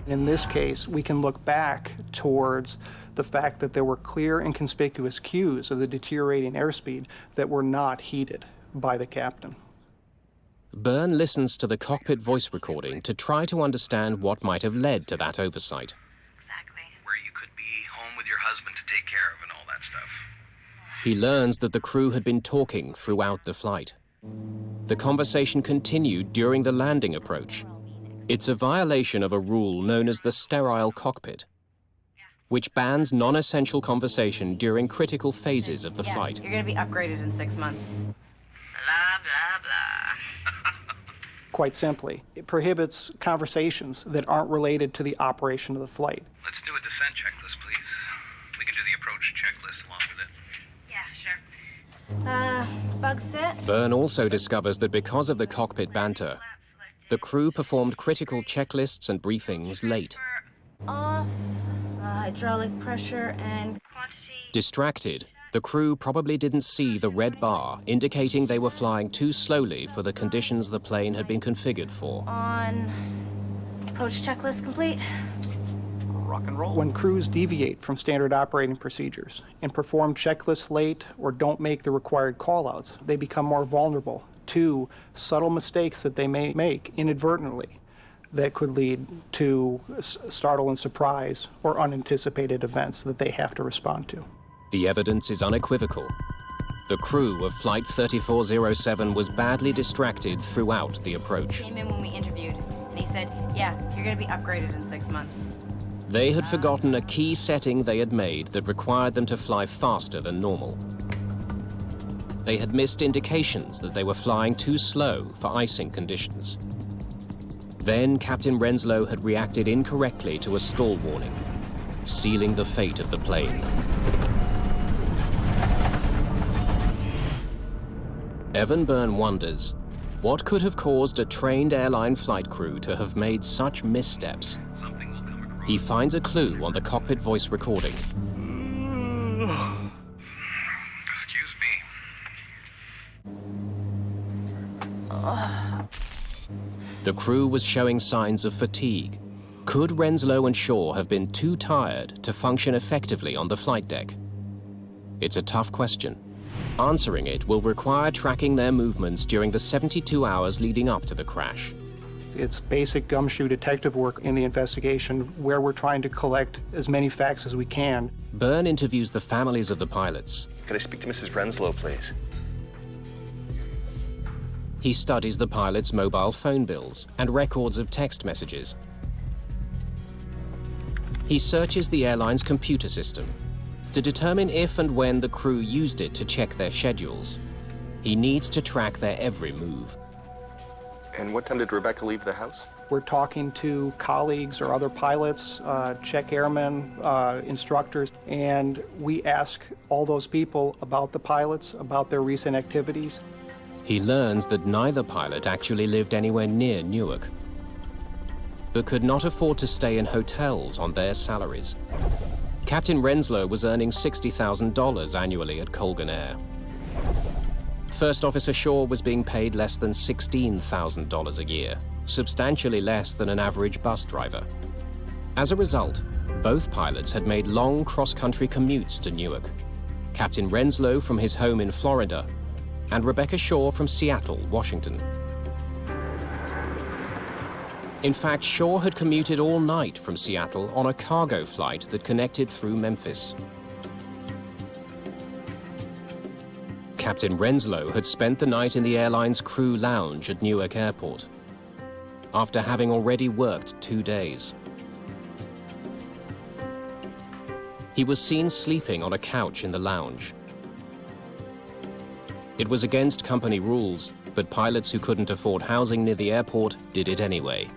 In this case, we can look back towards the fact that there were clear and conspicuous cues of the deteriorating airspeed that were not heeded by the captain.
Byrne listens to the cockpit voice recording to try to understand what might have led to that oversight.
Where you could be home with your husband to take care of and all that stuff.
He learns that the crew had been talking throughout the flight. The conversation continued during the landing approach. It's a violation of a rule known as the sterile cockpit, which bans non-essential conversation during critical phases of the flight.
You're gonna be upgraded in 6 months.
Blah, blah, blah.
Quite simply, it prohibits conversations that aren't related to the operation of the flight.
Let's do a descent checklist, please. We can do the approach checklist along with it.
Yeah, sure.
Bug set.
Byrne also discovers that because of the cockpit banter, the crew performed critical checklists and briefings late.
Off. Hydraulic pressure and quantity.
Distracted, the crew probably didn't see the red bar indicating they were flying too slowly for the conditions the plane had been configured for.
On. Approach checklist complete.
Rock and roll.
When crews deviate from standard operating procedures and perform checklists late or don't make the required callouts, they become more vulnerable to subtle mistakes that they may make inadvertently that could lead to startle and surprise or unanticipated events that they have to respond to.
The evidence is unequivocal. The crew of Flight 3407 was badly distracted throughout the approach.
Came in when we interviewed, and he said, yeah, you're gonna be upgraded in 6 months.
They had forgotten a key setting they had made that required them to fly faster than normal. they had missed indications that they were flying too slow for icing conditions. Then Captain Renslow had reacted incorrectly to a stall warning, sealing the fate of the plane. Evan Byrne wonders, what could have caused a trained airline flight crew to have made such missteps? He finds a clue on the cockpit voice recording.
Excuse me.
The crew was showing signs of fatigue. Could Renslow and Shaw have been too tired to function effectively on the flight deck? It's a tough question. Answering it will require tracking their movements during the 72 hours leading up to the crash.
It's basic gumshoe detective work in the investigation where we're trying to collect as many facts as we can.
Byrne interviews the families of the pilots.
Could I speak to Mrs. Renslow, please?
He studies the pilots' mobile phone bills and records of text messages. He searches the airline's computer system to determine if and when the crew used it to check their schedules. He needs to track their every move.
And what time did Rebecca leave the house?
We're talking to colleagues or other pilots, check airmen, instructors, and we ask all those people about the pilots, about their recent activities.
He learns that neither pilot actually lived anywhere near Newark, but could not afford to stay in hotels on their salaries. Captain Renslow was earning $60,000 annually at Colgan Air. First Officer Shaw was being paid less than $16,000 a year, substantially less than an average bus driver. As a result, both pilots had made long cross-country commutes to Newark. Captain Renslow from his home in Florida, and Rebecca Shaw from Seattle, Washington. In fact, Shaw had commuted all night from Seattle on a cargo flight that connected through Memphis. Captain Renslow had spent the night in the airline's crew lounge at Newark Airport, after having already worked 2 days. He was seen sleeping on a couch in the lounge. It was against company rules, but pilots who couldn't afford housing near the airport did it anyway.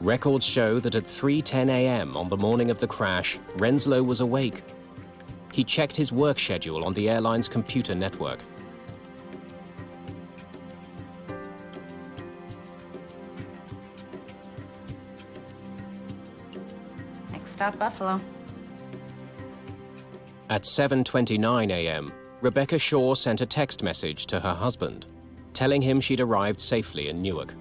Records show that at 3:10 a.m. on the morning of the crash, Renslow was awake. He checked his work schedule on the airline's computer network.
Next stop, Buffalo.
At 7:29 a.m., Rebecca Shaw sent a text message to her husband, telling him she'd arrived safely in Newark.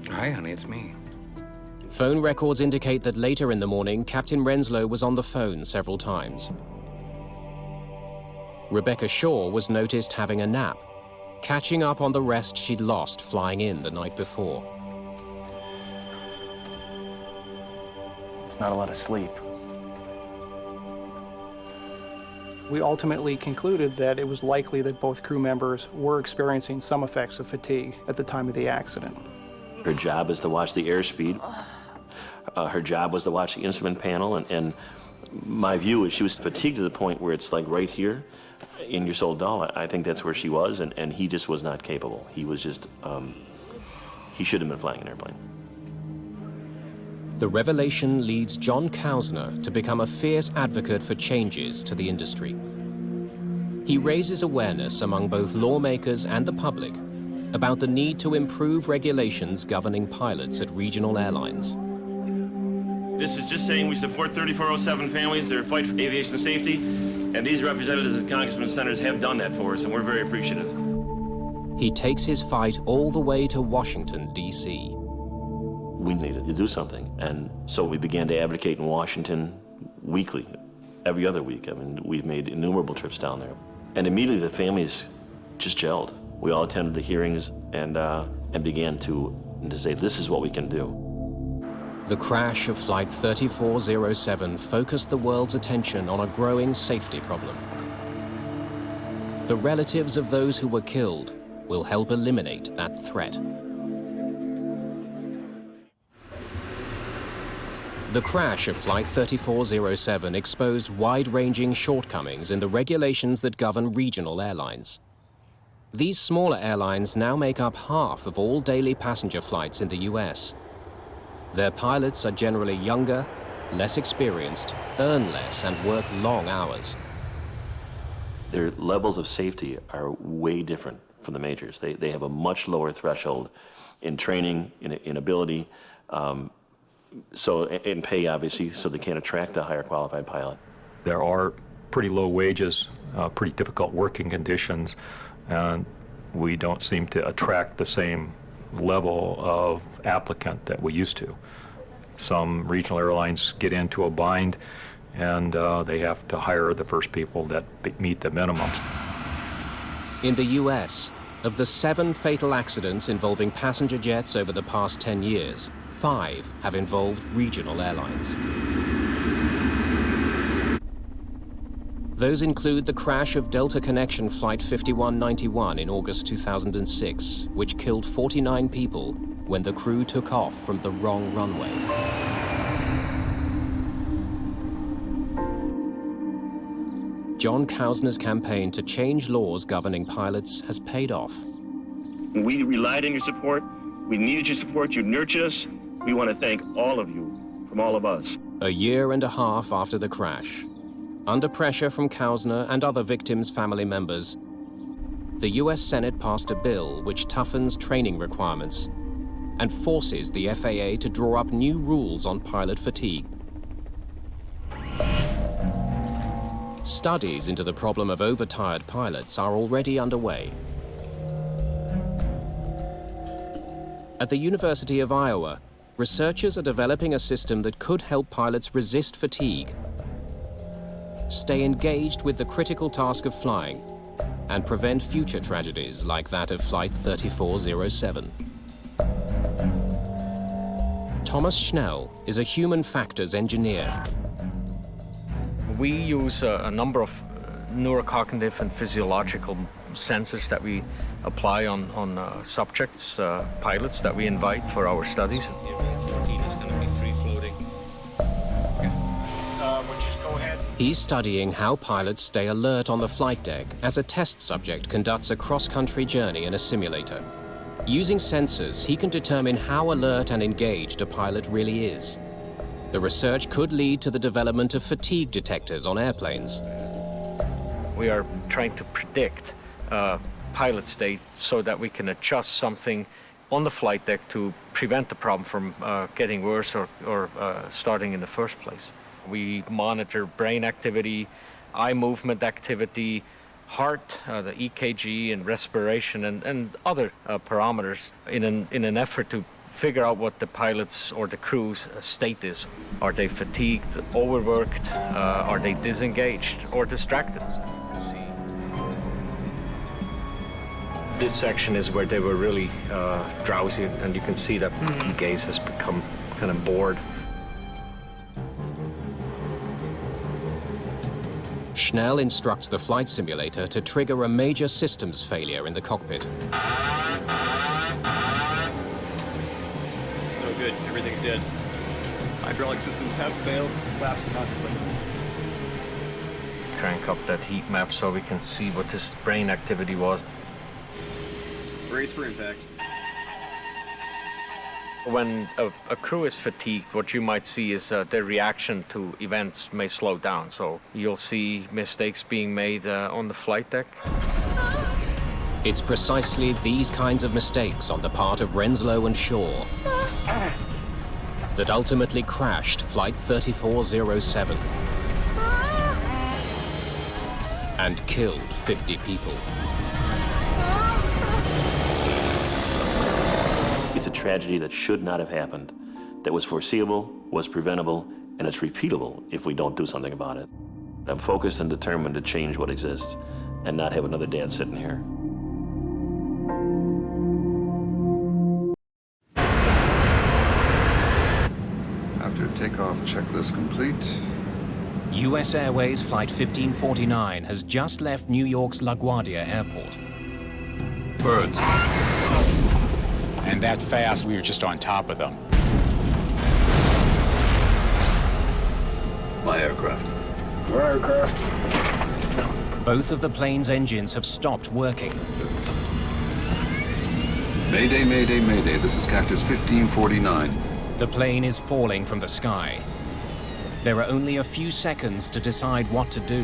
Hi, honey, it's me.
Phone records indicate that later in the morning, Captain Renslow was on the phone several times. Rebecca Shaw was noticed having a nap, catching up on the rest she'd lost flying in the night before.
It's not a lot of sleep.
We ultimately concluded that it was likely that both crew members were experiencing some effects of fatigue at the time of the accident.
Her job is to watch the airspeed. Her job was to watch the instrument panel, and my view is she was fatigued to the point where it's like right here in your soul dull. I think that's where she was, and he just was not capable. He was just, he should have been flying an airplane.
The revelation leads John Kausner to become a fierce advocate for changes to the industry. He raises awareness among both lawmakers and the public about the need to improve regulations governing pilots at regional airlines.
This is just saying we support 3407 families, their fight for aviation safety, and these representatives and congressmen and senators have done that for us, and we're very appreciative.
He takes his fight all the way to Washington, D.C.
We needed to do something, and so we began to advocate in Washington weekly, every other week. I mean, we've made innumerable trips down there. And immediately the families just gelled. We all attended the hearings and began to say, this is what we can do.
The crash of Flight 3407 focused the world's attention on a growing safety problem. The relatives of those who were killed will help eliminate that threat. The crash of Flight 3407 exposed wide-ranging shortcomings in the regulations that govern regional airlines. These smaller airlines now make up half of all daily passenger flights in the US. Their pilots are generally younger, less experienced, earn less, and work long hours.
Their levels of safety are way different from the majors. They have a much lower threshold in training, in ability, so in pay, obviously, so they can't attract a higher qualified pilot.
There are pretty low wages, pretty difficult working conditions, and we don't seem to attract the same level of applicant that we used to. Some regional airlines get into a bind, and they have to hire the first people that meet the minimums.
In the US, of the 7 fatal accidents involving passenger jets over the past 10 years, 5 have involved regional airlines. Those include the crash of Delta Connection Flight 5191 in August 2006, which killed 49 people when the crew took off from the wrong runway. John Kausner's campaign to change laws governing pilots has paid off.
We relied on your support. We needed your support. You nurtured us. We want to thank all of you, from all of us.
A year and a half after the crash, under pressure from Kausner and other victims' family members, the US Senate passed a bill which toughens training requirements and forces the FAA to draw up new rules on pilot fatigue. Studies into the problem of overtired pilots are already underway. At the University of Iowa, researchers are developing a system that could help pilots resist fatigue, stay engaged with the critical task of flying, and prevent future tragedies like that of Flight 3407. Thomas Schnell is a human factors engineer.
We use a number of neurocognitive and physiological sensors that we apply on subjects, pilots that we invite for our studies.
He's studying how pilots stay alert on the flight deck as a test subject conducts a cross-country journey in a simulator. Using sensors, he can determine how alert and engaged a pilot really is. The research could lead to the development of fatigue detectors on airplanes.
We are trying to predict pilot state so that we can adjust something on the flight deck to prevent the problem from getting worse or starting in the first place. We monitor brain activity, eye movement activity, heart, the EKG and respiration and other parameters in an effort to figure out what the pilot's or the crew's state is. Are they fatigued, overworked? Are they disengaged or distracted? This section is where they were really drowsy, and you can see that the gaze has become kind of bored.
Schnell instructs the flight simulator to trigger a major systems failure in the cockpit.
It's no good. Everything's dead. Hydraulic systems have failed. Flaps are not clicking.
Crank up that heat map so we can see what his brain activity was.
Brace for impact.
When a crew is fatigued, what you might see is their reaction to events may slow down. So you'll see mistakes being made on the flight deck.
It's precisely these kinds of mistakes on the part of Renslow and Shaw that ultimately crashed Flight 3407 and killed 50 people.
It's a tragedy that should not have happened, that was foreseeable, was preventable, and it's repeatable if we don't do something about it. I'm focused and determined to change what exists and not have another dad sitting here.
After takeoff, checklist complete.
US Airways Flight 1549 has just left New York's LaGuardia Airport.
Birds. And that fast, we were just on top of them. My aircraft.
Your aircraft.
Both of the plane's engines have stopped working.
Mayday, mayday, mayday. This is Cactus 1549.
The plane is falling from the sky. There are only a few seconds to decide what to do.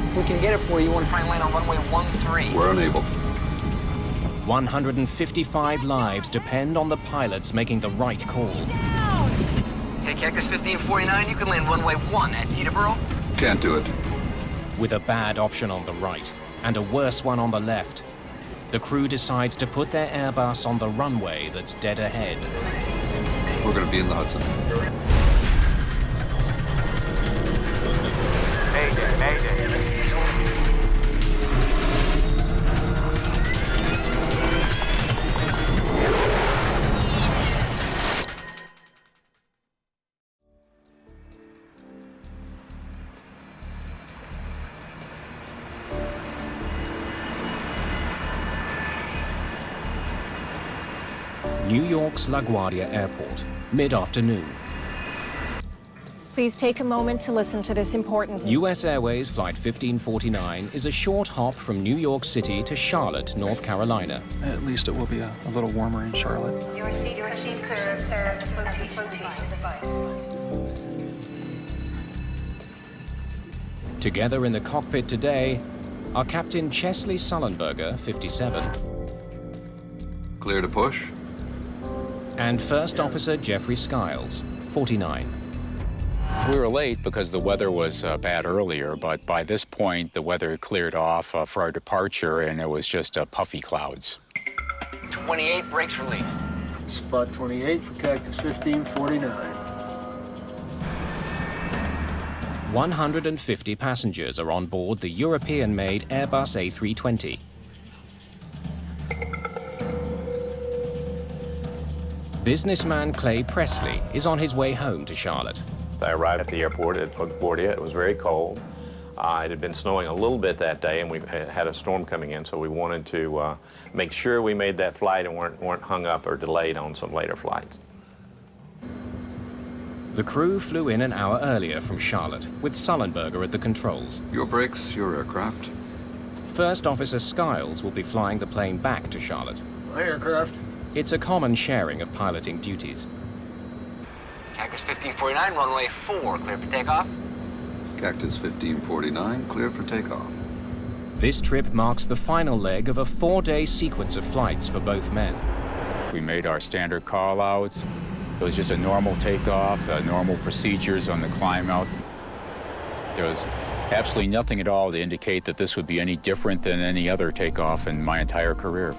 If we can get it for you, want to try and land on runway 13.
We're unable.
155 lives depend on the pilots making the right call.
Hey, Cactus 1549, you can land runway 1 at Peterborough.
Can't do it.
With a bad option on the right and a worse one on the left, the crew decides to put their Airbus on the runway that's dead ahead.
We're going to be in the Hudson.
Mayday, mayday.
New York's LaGuardia Airport, mid-afternoon.
Please take a moment to listen to this important...
US Airways Flight 1549 is a short hop from New York City to Charlotte, North Carolina.
At least it will be a little warmer in Charlotte.
Your seat serves as a flotation device.
Together in the cockpit today are Captain Chesley Sullenberger, 57.
Clear to push.
And First Officer Jeffrey Skiles, 49.
We were late because the weather was bad earlier, but by this point, the weather cleared off for our departure, and it was just puffy clouds.
28 brakes released. Spot 28 for Cactus 1549.
150 passengers are on board the European-made Airbus A320. Businessman Clay Presley is on his way home to Charlotte.
I arrived at the airport at LaGuardia. It was very cold. It had been snowing a little bit that day, and we had a storm coming in, so we wanted to make sure we made that flight and weren't hung up or delayed on some later flights.
The crew flew in an hour earlier from Charlotte, with Sullenberger at the controls.
Your brakes, your aircraft.
First Officer Skiles will be flying the plane back to Charlotte.
My aircraft.
It's a common sharing of piloting duties.
Cactus 1549, runway 4, clear for takeoff.
Cactus 1549, clear for takeoff.
This trip marks the final leg of a 4-day sequence of flights for both men.
We made our standard call-outs. It was just a normal takeoff, normal procedures on the climb out. There was absolutely nothing at all to indicate that this would be any different than any other takeoff in my entire career.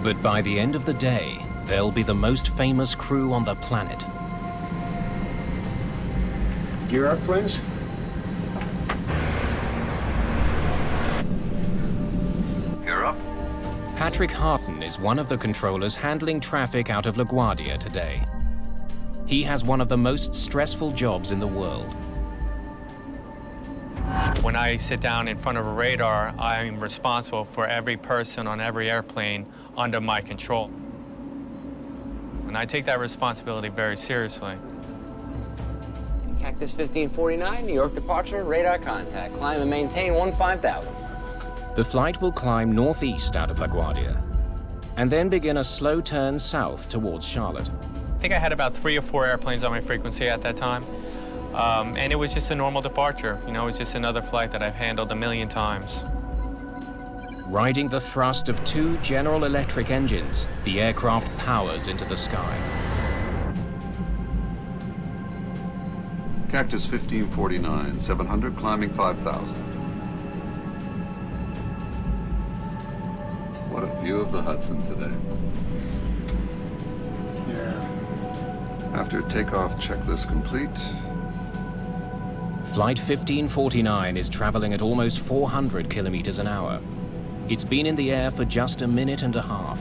But by the end of the day, they'll be the most famous crew on the planet.
Gear up, please.
Gear up.
Patrick Harton is one of the controllers handling traffic out of LaGuardia today. He has one of the most stressful jobs in the world.
When I sit down in front of a radar, I'm responsible for every person on every airplane under my control. And I take that responsibility very seriously.
Cactus 1549, New York departure, radar contact. Climb and maintain 15,000.
The flight will climb northeast out of LaGuardia, and then begin a slow turn south towards Charlotte.
I think I had about 3 or 4 airplanes on my frequency at that time. And it was just a normal departure. You know, it was just another flight that I've handled a million times.
Riding the thrust of 2 General Electric engines, the aircraft powers into the sky.
Cactus 1549, 700, climbing 5,000. What a view of the Hudson today.
Yeah.
After takeoff, checklist complete.
Flight 1549 is traveling at almost 400 kilometers an hour. It's been in the air for just a minute and a half.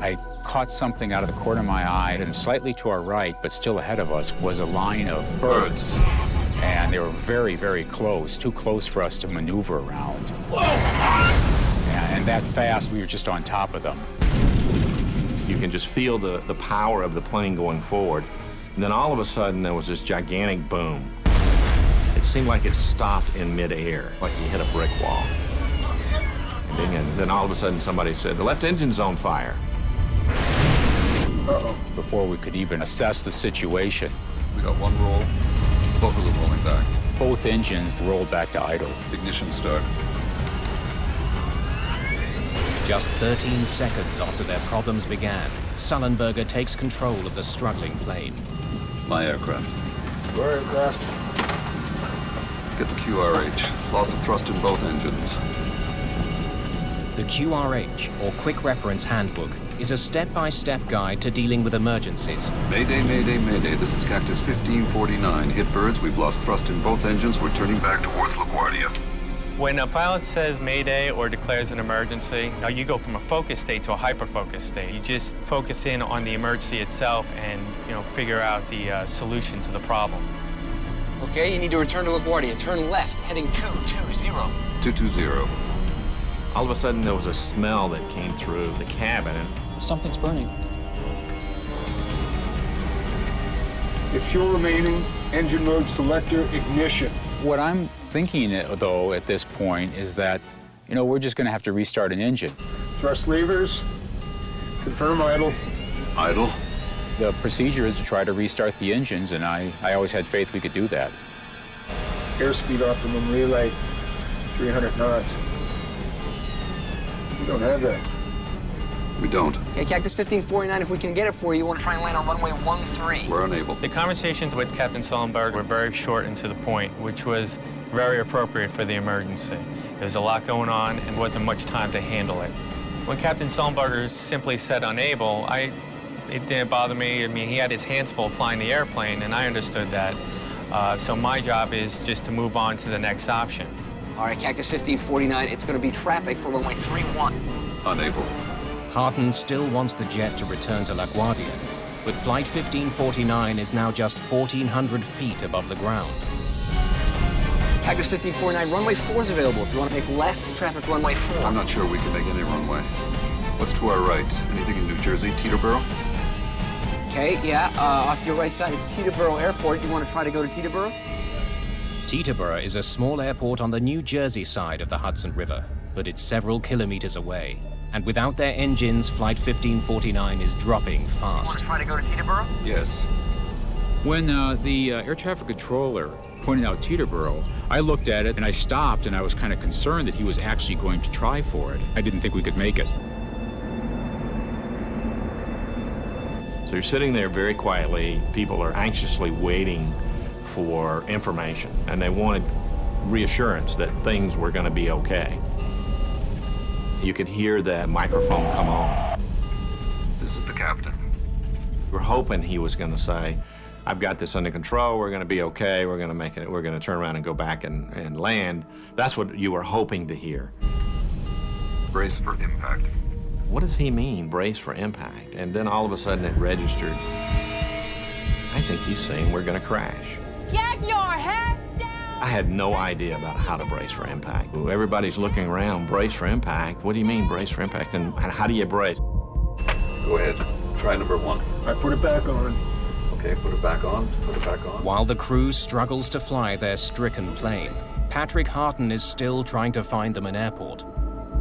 I caught something out of the corner of my eye, and slightly to our right, but still ahead of us, was a line of birds. And they were very, very close, too close for us to maneuver around. Whoa! And that fast, we were just on top of them.
You can just feel the power of the plane going forward. And then all of a sudden, there was this gigantic boom. seemed like it stopped in midair, like you hit a brick wall. And then all of a sudden somebody said, the left engine's on fire.
Uh-oh. Before we could even assess the situation,
We got one roll, both of them rolling back.
both engines rolled back to idle.
Ignition start.
Just 13 seconds after their problems began, Sullenberger takes control of the struggling plane.
My aircraft.
Your aircraft.
Get the QRH. Loss of thrust in both engines.
The QRH, or Quick Reference Handbook, is a step-by-step guide to dealing with emergencies.
Mayday, Mayday, Mayday. This is Cactus 1549. Hit birds. We've lost thrust in both engines. We're turning back towards LaGuardia.
When a pilot says Mayday or declares an emergency, you go from a focus state to a hyper-focus state. You just focus in on the emergency itself and figure out the solution to the problem.
Okay, you need to return to LaGuardia. Turn left, heading 220.
220.
All of a sudden there was a smell that came through the cabin. And
something's burning.
If fuel remaining, engine mode selector, ignition.
What I'm thinking, though, at this point is that, we're just going to have to restart an engine.
Thrust levers, confirm idle.
Idle?
The procedure is to try to restart the engines, and I always had faith we could do that.
Airspeed optimum relay, 300 knots. We don't have that.
We don't.
Okay, Cactus 1549, if we can get it for you, you want to try and land on runway 13.
We're unable.
The conversations with Captain Sullenberger were very short and to the point, which was very appropriate for the emergency. There was a lot going on and wasn't much time to handle it. When Captain Sullenberger simply said unable, it didn't bother me. I mean, he had his hands full flying the airplane, and I understood that. So my job is just to move on to the next option.
All right, Cactus 1549, it's going to be traffic for runway 31.
Unable.
Harton still wants the jet to return to LaGuardia, but Flight 1549 is now just 1,400 feet above the ground.
Cactus 1549, runway 4 is available if you want to make left, traffic runway 4.
I'm not sure we can make any runway. What's to our right? Anything in New Jersey? Teterboro?
Okay, yeah, off to your right side is Teterboro Airport. You want to try to go to Teterboro?
Teterboro is a small airport on the New Jersey side of the Hudson River, but it's several kilometers away. And without their engines, Flight 1549 is dropping fast.
Want to try to go to Teterboro?
Yes.
When the air traffic controller pointed out Teterboro, I looked at it and I stopped, and I was kind of concerned that he was actually going to try for it. I didn't think we could make it.
so you're sitting there very quietly. People are anxiously waiting for information, and they wanted reassurance that things were going to be okay. You could hear the microphone come on.
This is the captain.
We're hoping he was going to say, I've got this under control, we're going to be okay, we're going to make it, we're going to turn around and go back and land. That's what you were hoping to hear.
Brace for impact.
What does he mean, brace for impact? And then all of a sudden it registered. I think he's saying we're going to crash.
Get your heads down!
I had no idea about how to brace for impact. Everybody's looking around, brace for impact. What do you mean, brace for impact? And how do you brace?
Go ahead. Try number 1.
I put it back on.
Okay, put it back on. Put it back on.
While the crew struggles to fly their stricken plane, Patrick Harton is still trying to find them an airport.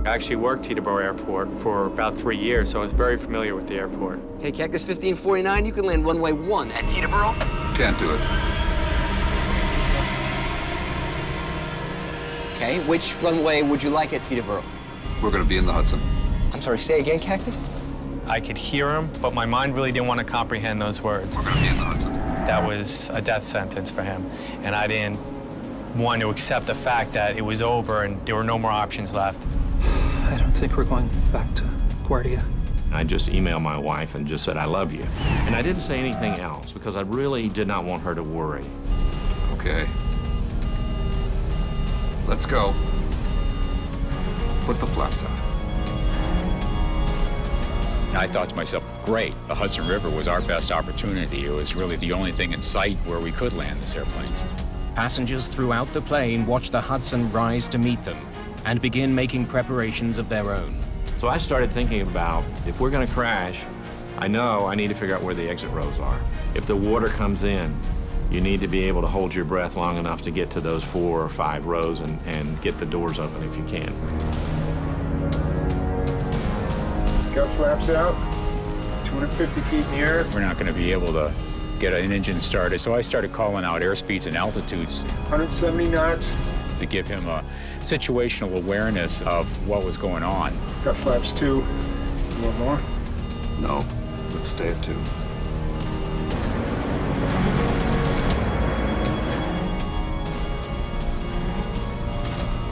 I actually worked Teterboro Airport for about 3 years, so I was very familiar with the airport.
Okay, Cactus 1549, you can land runway 1 at Teterboro.
Can't do it.
Okay, which runway would you like at Teterboro?
We're going to be in the Hudson.
I'm sorry, say again, Cactus?
I could hear him, but my mind really didn't want to comprehend those words.
We're going to be in the Hudson.
That was a death sentence for him, and I didn't want to accept the fact that it was over and there were no more options left.
I don't think we're going back to LaGuardia.
I just emailed my wife and just said, I love you. And I didn't say anything else because I really did not want her to worry.
Okay. Let's go. Put the flaps on.
And I thought to myself, great, the Hudson River was our best opportunity. It was really the only thing in sight where we could land this airplane.
Passengers throughout the plane watch the Hudson rise to meet them and begin making preparations of their own.
So I started thinking about, if we're going to crash, I know I need to figure out where the exit roads are. If the water comes in, You need to be able to hold your breath long enough to get to those 4 or 5 rows and get the doors open if you can.
Got flaps out, 250 feet in the air.
We're not going to be able to get an engine started, so I started calling out airspeeds and altitudes.
170 knots.
To give him a situational awareness of what was going on.
Got flaps 2. A little more.
No, let's stay at 2.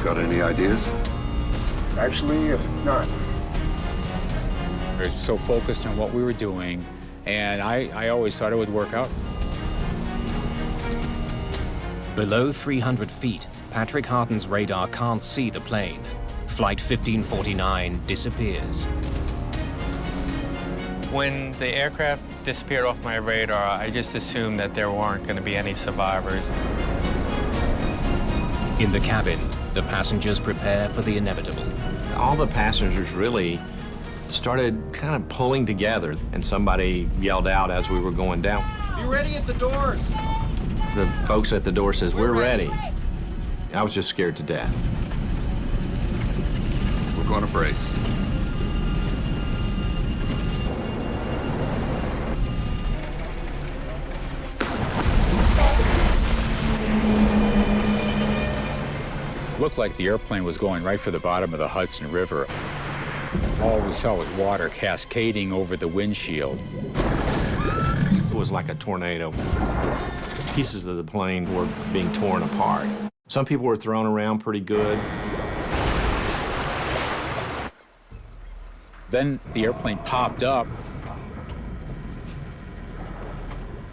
Got any ideas?
Actually, not.
We were so focused on what we were doing, and I always thought it would work out.
Below 300 feet, Patrick Harton's radar can't see the plane. Flight 1549 disappears.
When the aircraft disappeared off my radar, I just assumed that there weren't going to be any survivors.
In the cabin, the passengers prepare for the inevitable.
All the passengers really started kind of pulling together, and somebody yelled out as we were going down.
Be ready at the doors.
The folks at the door says, "We're ready." I was just scared to death.
We're going to brace.
Looked like the airplane was going right for the bottom of the Hudson River. All we saw was water cascading over the windshield.
It was like a tornado. Pieces of the plane were being torn apart. Some people were thrown around pretty good.
Then the airplane popped up,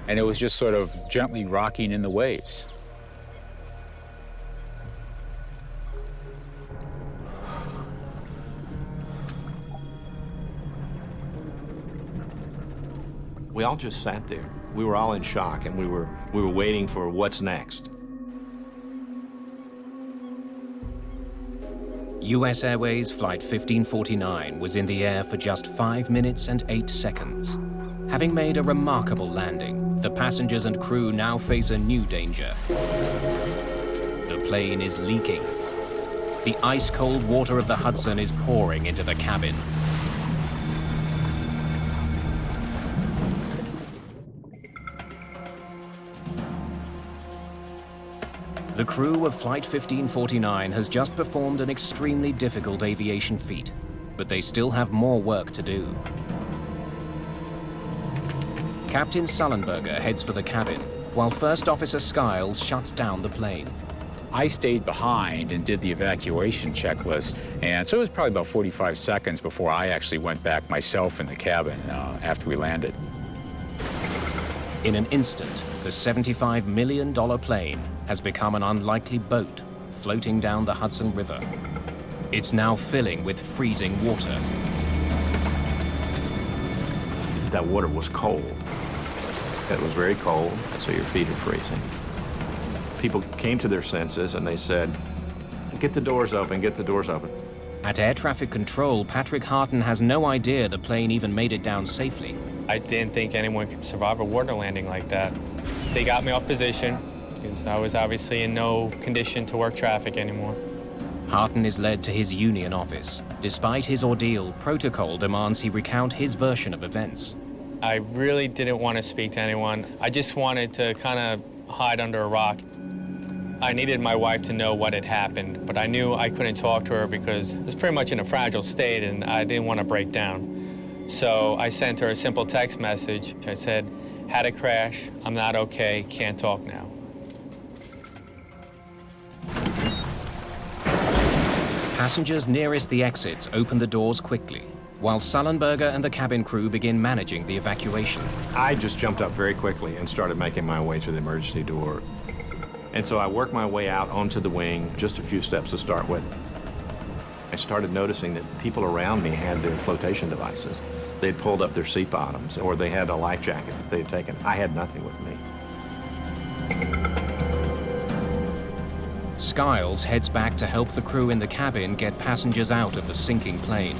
and it was just sort of gently rocking in the waves.
We all just sat there. We were all in shock, and we were waiting for what's next.
US Airways Flight 1549 was in the air for just 5 minutes and 8 seconds. Having made a remarkable landing, the passengers and crew now face a new danger. The plane is leaking. The ice-cold water of the Hudson is pouring into the cabin. The crew of Flight 1549 has just performed an extremely difficult aviation feat, but they still have more work to do. Captain Sullenberger heads for the cabin, while First Officer Skiles shuts down the plane.
I stayed behind and did the evacuation checklist, and so it was probably about 45 seconds before I actually went back myself in the cabin after we landed.
In an instant, the $75 million plane has become an unlikely boat floating down the Hudson River. It's now filling with freezing water.
That water was cold. It was very cold, so your feet are freezing. People came to their senses and they said, "Get the doors open, get the doors open."
At air traffic control, Patrick Harton has no idea the plane even made it down safely.
I didn't think anyone could survive a water landing like that. They got me off position because I was obviously in no condition to work traffic anymore.
Harton is led to his union office. Despite his ordeal, protocol demands he recount his version of events.
I really didn't want to speak to anyone. I just wanted to kind of hide under a rock. I needed my wife to know what had happened, but I knew I couldn't talk to her because I was pretty much in a fragile state and I didn't want to break down. So I sent her a simple text message. I said, "Had a crash, I'm not okay, can't talk now."
Passengers nearest the exits open the doors quickly, while Sullenberger and the cabin crew begin managing the evacuation.
I just jumped up very quickly and started making my way to the emergency door. And so I worked my way out onto the wing, just a few steps to start with. I started noticing that people around me had their flotation devices. They'd pulled up their seat bottoms, or they had a life jacket that they'd taken. I had nothing with me.
Skiles heads back to help the crew in the cabin get passengers out of the sinking plane.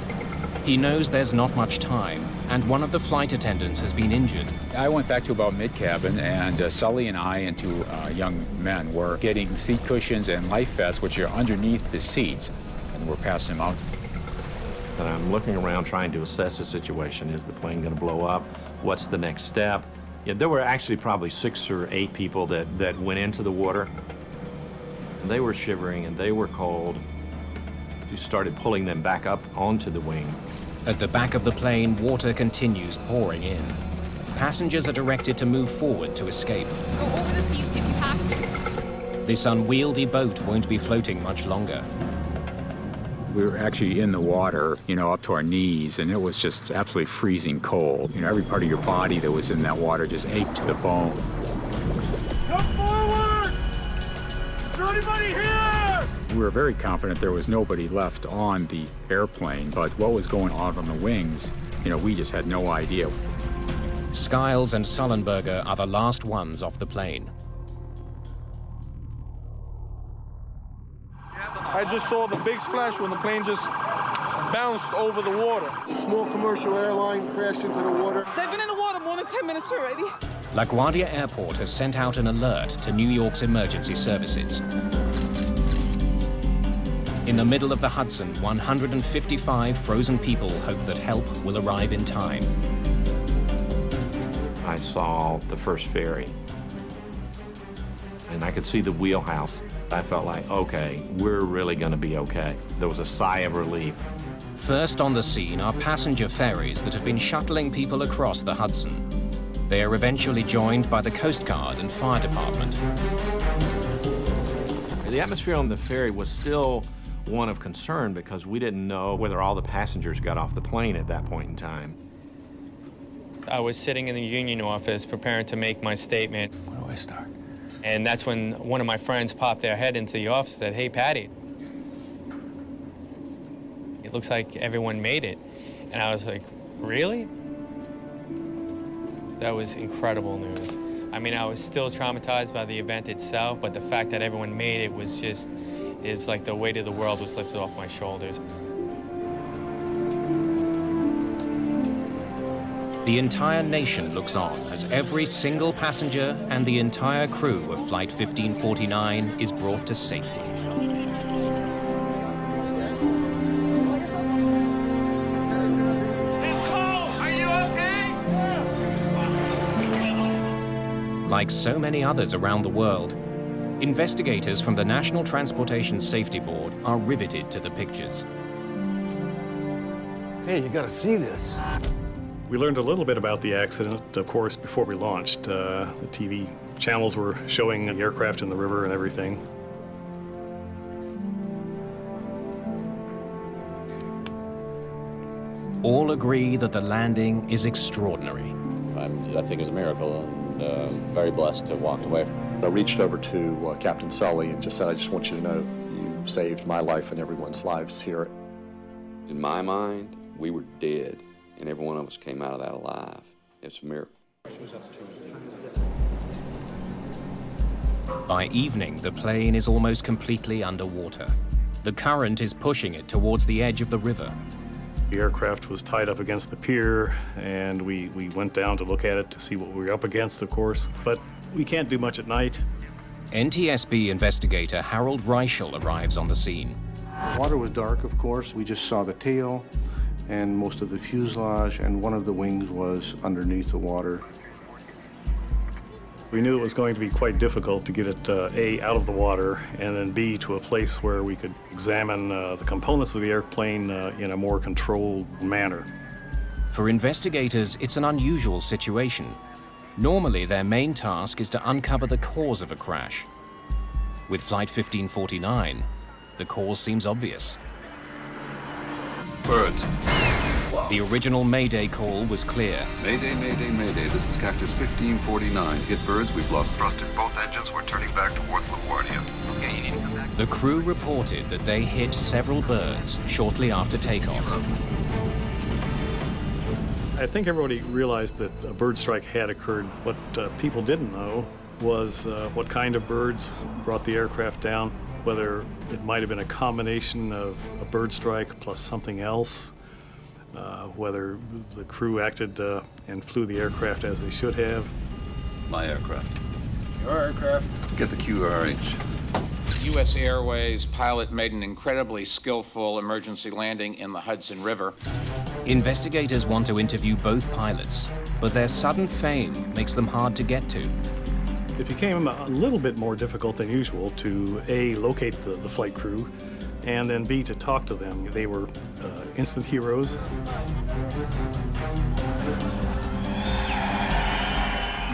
He knows there's not much time, and one of the flight attendants has been injured.
I went back to about mid-cabin, and Sully and I and two young men were getting seat cushions and life vests, which are underneath the seats, and we're passing them out.
And I'm looking around trying to assess the situation. Is the plane going to blow up? What's the next step? Yeah, there were actually probably 6 or 8 people that went into the water. And they were shivering and they were cold. We started pulling them back up onto the wing.
At the back of the plane, water continues pouring in. Passengers are directed to move forward to escape.
Go over the seats if you have to.
This unwieldy boat won't be floating much longer.
We were actually in the water, up to our knees, and it was just absolutely freezing cold. Every part of your body that was in that water just ached to the bone.
Come forward! Is there anybody here?
We were very confident there was nobody left on the airplane, but what was going on the wings, we just had no idea.
Skiles and Sullenberger are the last ones off the plane.
I just saw the big splash when the plane just bounced over the water.
A small commercial airline crashed into the water.
They've been in the water more than 10 minutes already.
LaGuardia Airport has sent out an alert to New York's emergency services. In the middle of the Hudson, 155 frozen people hope that help will arrive in time.
I saw the first ferry, and I could see the wheelhouse. I felt like, okay, we're really going to be okay. There was a sigh of relief.
First on the scene are passenger ferries that have been shuttling people across the Hudson. They are eventually joined by the Coast Guard and fire department.
The atmosphere on the ferry was still one of concern because we didn't know whether all the passengers got off the plane at that point in time.
I was sitting in the union office preparing to make my statement.
Where do I start?
And that's when one of my friends popped their head into the office and said, "Hey, Patty, it looks like everyone made it." And I was like, "Really?" That was incredible news. I mean, I was still traumatized by the event itself, but the fact that everyone made it was just, it's like the weight of the world was lifted off my shoulders.
The entire nation looks on as every single passenger and the entire crew of Flight 1549 is brought to safety.
It's cold! Are you okay?
Like so many others around the world, investigators from the National Transportation Safety Board are riveted to the pictures.
Hey, you gotta see this.
We learned a little bit about the accident, of course, before we launched. The TV channels were showing the aircraft in the river and everything.
All agree that the landing is extraordinary.
I think it was a miracle, and very blessed to walk away.
I reached over to Captain Sully and just said, "I just want you to know you saved my life and everyone's lives here."
In my mind, we were dead, and every one of us came out of that alive. It's a miracle.
By evening, the plane is almost completely underwater. The current is pushing it towards the edge of the river.
The aircraft was tied up against the pier, and we went down to look at it to see what we were up against, of course. But we can't do much at night.
NTSB investigator Harold Reichel arrives on the scene.
The water was dark, of course. We just saw the tail and most of the fuselage, and one of the wings was underneath the water.
We knew it was going to be quite difficult to get it, A, out of the water, and then B, to a place where we could examine the components of the airplane in a more controlled manner.
For investigators, it's an unusual situation. Normally, their main task is to uncover the cause of a crash. With Flight 1549, the cause seems obvious.
Birds.
The original Mayday call was clear.
Mayday, Mayday, Mayday. This is Cactus 1549. Hit birds. We've lost thrust in both engines. We're turning back towards LaGuardia. Okay, you need to come back.
The crew reported that they hit several birds shortly after takeoff.
I think everybody realized that a bird strike had occurred. What people didn't know was what kind of birds brought the aircraft down, whether it might have been a combination of a bird strike plus something else.
whether the crew acted and flew the aircraft as they should have.
My aircraft.
Your aircraft.
Get the QRH.
US Airways pilot made an incredibly skillful emergency landing in the Hudson River.
Investigators want to interview both pilots, but their sudden fame makes them hard to get to.
It became a little bit more difficult than usual to A, locate the flight crew, and then B, to talk to them. They were instant heroes.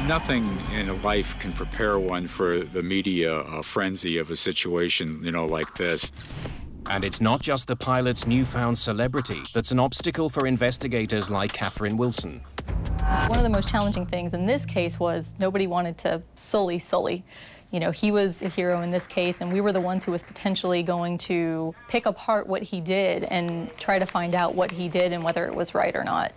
Nothing in life can prepare one for the media frenzy of a situation, like this.
And it's not just the pilot's newfound celebrity that's an obstacle for investigators like Catherine Wilson.
One of the most challenging things in this case was nobody wanted to sully Sully. He was a hero in this case, and we were the ones who was potentially going to pick apart what he did and try to find out what he did and whether it was right or not.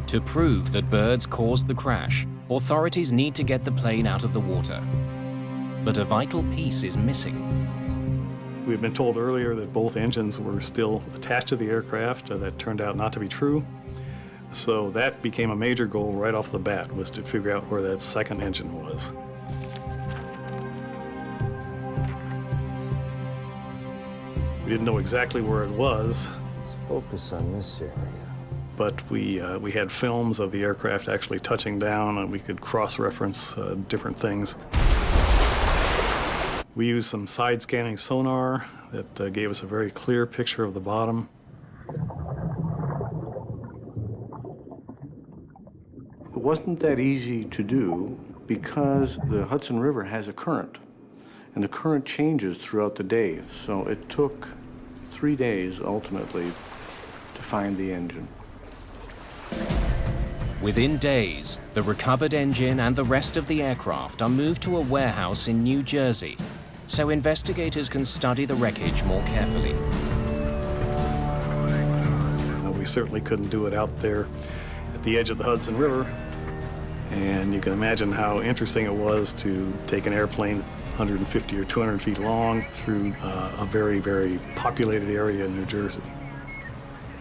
To prove that birds caused the crash, authorities need to get the plane out of the water. But a vital piece is missing.
We had been told earlier that both engines were still attached to the aircraft. That turned out not to be true. So that became a major goal right off the bat, was to figure out where that second engine was. We didn't know exactly where it was.
Let's focus on this area.
But we had films of the aircraft actually touching down, and we could cross-reference different things. We used some side-scanning sonar that gave us a very clear picture of the bottom.
It wasn't that easy to do because the Hudson River has a current, and the current changes throughout the day. So it took 3 days, ultimately, to find the engine.
Within days, the recovered engine and the rest of the aircraft are moved to a warehouse in New Jersey, so investigators can study the wreckage more carefully.
We certainly couldn't do it out there at the edge of the Hudson River, and you can imagine how interesting it was to take an airplane 150 or 200 feet long through a very, very populated area in New Jersey.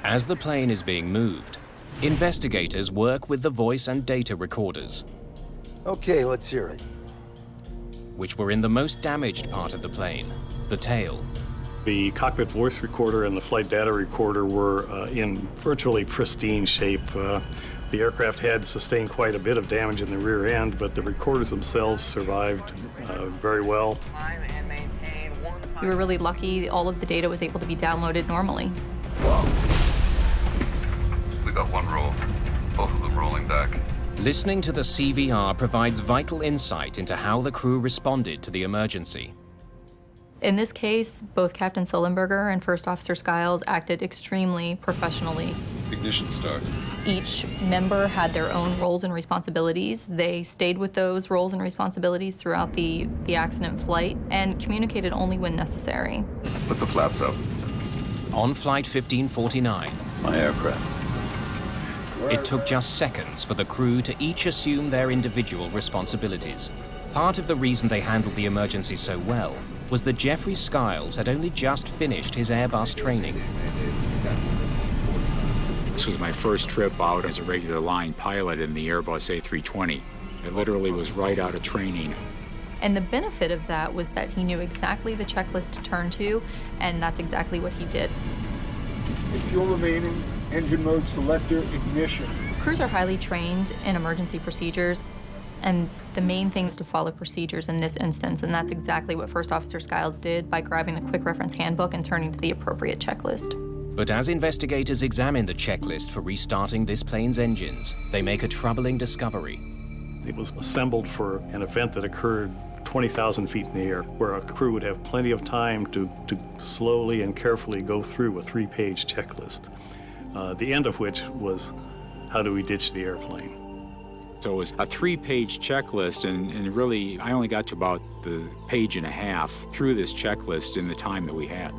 As the plane is being moved, investigators work with the voice and data recorders.
Okay, let's hear it.
Which were in the most damaged part of the plane, the tail.
The cockpit voice recorder and the flight data recorder were in virtually pristine shape. The aircraft had sustained quite a bit of damage in the rear end, but the recorders themselves survived very well.
We were really lucky. All of the data was able to be downloaded normally.
We got one roll, both of them rolling back.
Listening to the CVR provides vital insight into how the crew responded to the emergency.
In this case, both Captain Sullenberger and First Officer Skiles acted extremely professionally.
Ignition start.
Each member had their own roles and responsibilities. They stayed with those roles and responsibilities throughout the accident flight and communicated only when necessary.
Put the flaps up.
On Flight 1549,
My aircraft.
it took just seconds for the crew to each assume their individual responsibilities. Part of the reason they handled the emergency so well was that Jeffrey Skiles had only just finished his Airbus training.
This was my first trip out as a regular line pilot in the Airbus A320. I literally was right out of training.
And the benefit of that was that he knew exactly the checklist to turn to, and that's exactly what he did.
Fuel remaining, engine mode selector, ignition.
Crews are highly trained in emergency procedures, and the main thing is to follow procedures in this instance, and that's exactly what First Officer Skiles did by grabbing the quick reference handbook and turning to the appropriate checklist.
But as investigators examine the checklist for restarting this plane's engines, they make a troubling discovery.
It was assembled for an event that occurred 20,000 feet in the air, where a crew would have plenty of time to slowly and carefully go through a 3-page checklist, the end of which was, how do we ditch the airplane?
So it was a 3-page checklist, and really, I only got to about the page and a half through this checklist in the time that we had.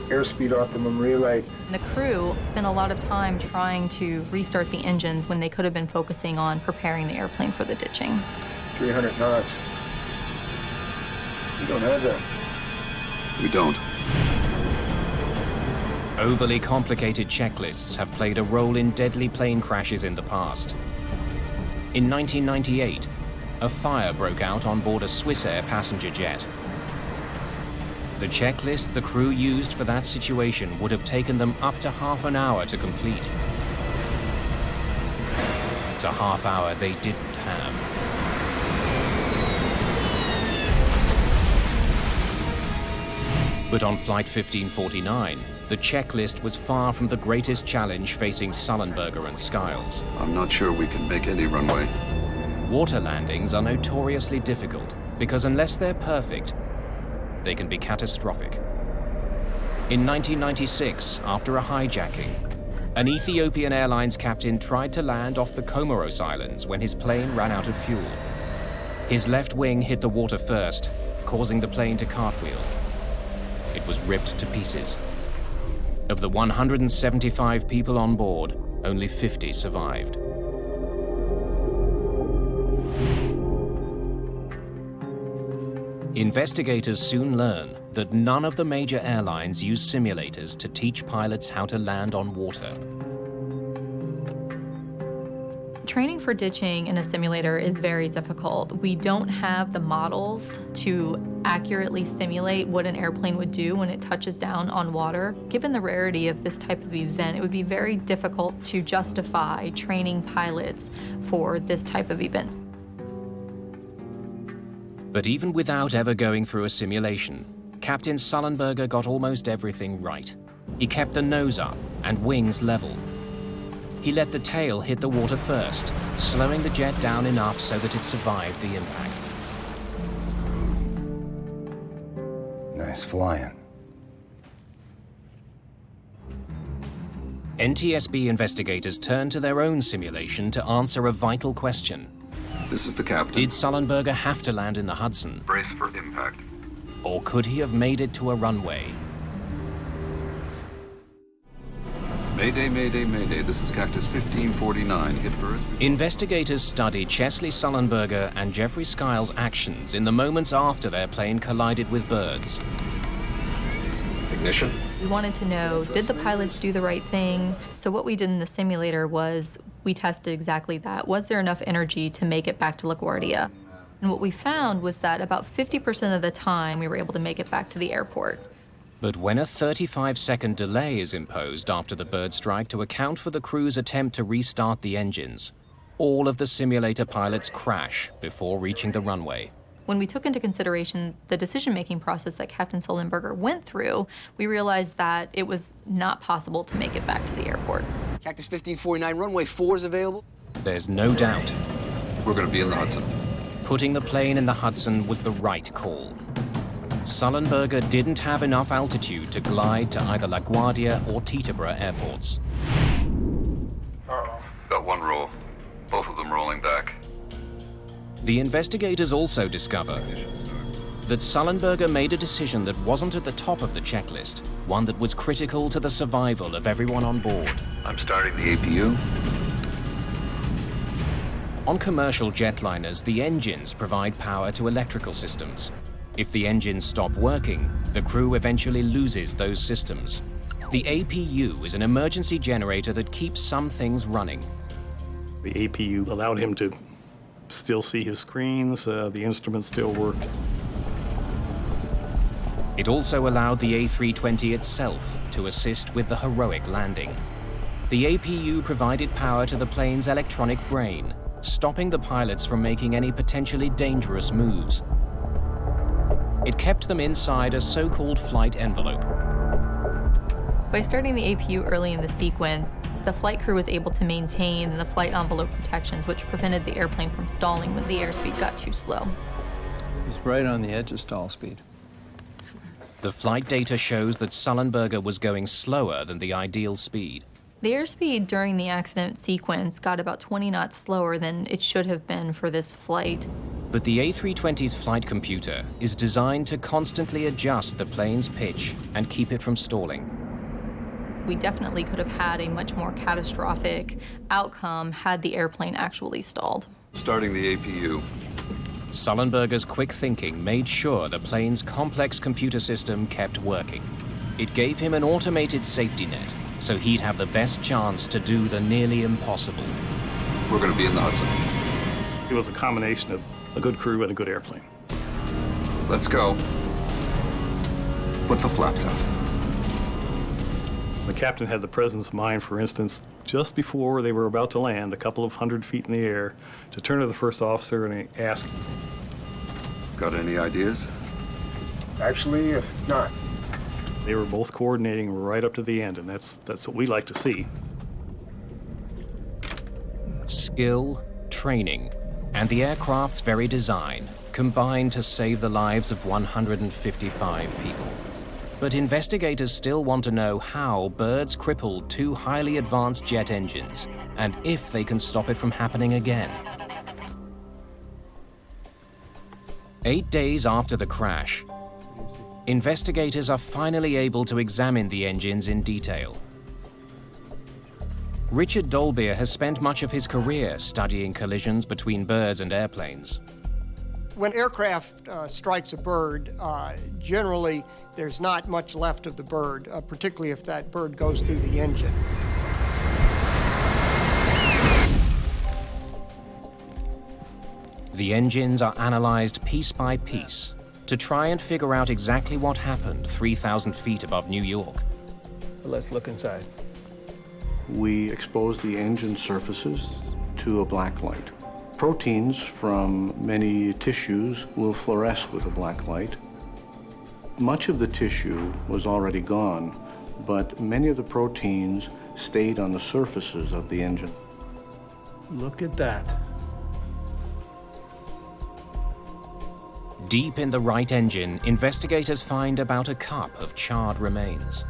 Airspeed optimum relay.
The crew spent a lot of time trying to restart the engines when they could have been focusing on preparing the airplane for the ditching.
300 knots. You don't have that.
We don't.
Overly complicated checklists have played a role in deadly plane crashes in the past. In 1998, a fire broke out on board a Swiss Air passenger jet. The checklist the crew used for that situation would have taken them up to half an hour to complete. It's a half hour they didn't have. But on Flight 1549, the checklist was far from the greatest challenge facing Sullenberger and Skiles.
I'm not sure we can make any runway.
Water landings are notoriously difficult because unless they're perfect, they can be catastrophic. In 1996, after a hijacking, an Ethiopian Airlines captain tried to land off the Comoros Islands when his plane ran out of fuel. His left wing hit the water first, causing the plane to cartwheel. It was ripped to pieces. Of the 175 people on board, only 50 survived. Investigators soon learn that none of the major airlines use simulators to teach pilots how to land on water.
Training for ditching in a simulator is very difficult. We don't have the models to accurately simulate what an airplane would do when it touches down on water. Given the rarity of this type of event, it would be very difficult to justify training pilots for this type of event.
But even without ever going through a simulation, Captain Sullenberger got almost everything right. He kept the nose up and wings level. He let the tail hit the water first, slowing the jet down enough so that it survived the impact.
Nice flying.
NTSB investigators turned to their own simulation to answer a vital question.
This is the captain.
Did Sullenberger have to land in the Hudson?
Brace for impact.
Or could he have made it to a runway?
Mayday, Mayday, Mayday. This is Cactus 1549. Hit birds.
Investigators studied Chesley Sullenberger and Jeffrey Skiles' actions in the moments after their plane collided with birds.
Ignition.
We wanted to know, did the pilots do the right thing? So what we did in the simulator was we tested exactly that. Was there enough energy to make it back to LaGuardia? And what we found was that about 50% of the time we were able to make it back to the airport.
But when a 35-second delay is imposed after the bird strike to account for the crew's attempt to restart the engines, all of the simulator pilots crash before reaching the runway.
When we took into consideration the decision-making process that Captain Sullenberger went through, we realized that it was not possible to make it back to the airport.
Cactus 1549, runway 4 is available.
There's no doubt.
We're going to be in the Hudson.
Putting the plane in the Hudson was the right call. Sullenberger didn't have enough altitude to glide to either LaGuardia or Teterboro airports.
Got one roll. Both of them rolling back.
The investigators also discover that Sullenberger made a decision that wasn't at the top of the checklist, one that was critical to the survival of everyone on board.
I'm starting the APU.
On commercial jetliners, the engines provide power to electrical systems. If the engines stop working, the crew eventually loses those systems. The APU is an emergency generator that keeps some things running.
The APU allowed him to still see his screens, the instruments still worked.
It also allowed the A320 itself to assist with the heroic landing. The APU provided power to the plane's electronic brain, stopping the pilots from making any potentially dangerous moves. It kept them inside a so-called flight envelope.
By starting the APU early in the sequence, the flight crew was able to maintain the flight envelope protections, which prevented the airplane from stalling when the airspeed got too slow.
He's right on the edge of stall speed.
The flight data shows that Sullenberger was going slower than the ideal speed.
The airspeed during the accident sequence got about 20 knots slower than it should have been for this flight.
But the A320's flight computer is designed to constantly adjust the plane's pitch and keep it from stalling.
We definitely could have had a much more catastrophic outcome had the airplane actually stalled.
Starting the APU.
Sullenberger's quick thinking made sure the plane's complex computer system kept working. It gave him an automated safety net, so he'd have the best chance to do the nearly impossible.
We're going to be in the Hudson.
It was a combination of a good crew and a good airplane.
Let's go. Put the flaps out.
The captain had the presence of mind, for instance, just before they were about to land, a couple of 100 feet in the air, to turn to the first officer and ask,
Got any ideas?
Actually, not.
They were both coordinating right up to the end, and that's what we like to see.
Skill, training, and the aircraft's very design combined to save the lives of 155 people. But investigators still want to know how birds crippled two highly advanced jet engines, and if they can stop it from happening again. 8 days after the crash, investigators are finally able to examine the engines in detail. Richard Dolbear has spent much of his career studying collisions between birds and airplanes.
When aircraft strikes a bird, generally there's not much left of the bird, particularly if that bird goes through the engine.
The engines are analyzed piece by piece to try and figure out exactly what happened 3,000 feet above New York.
Let's look inside.
We expose the engine surfaces to a black light. Proteins from many tissues will fluoresce with a black light. Much of the tissue was already gone, but many of the proteins stayed on the surfaces of the engine.
Look at that.
Deep in the right engine, investigators find about a cup of charred remains.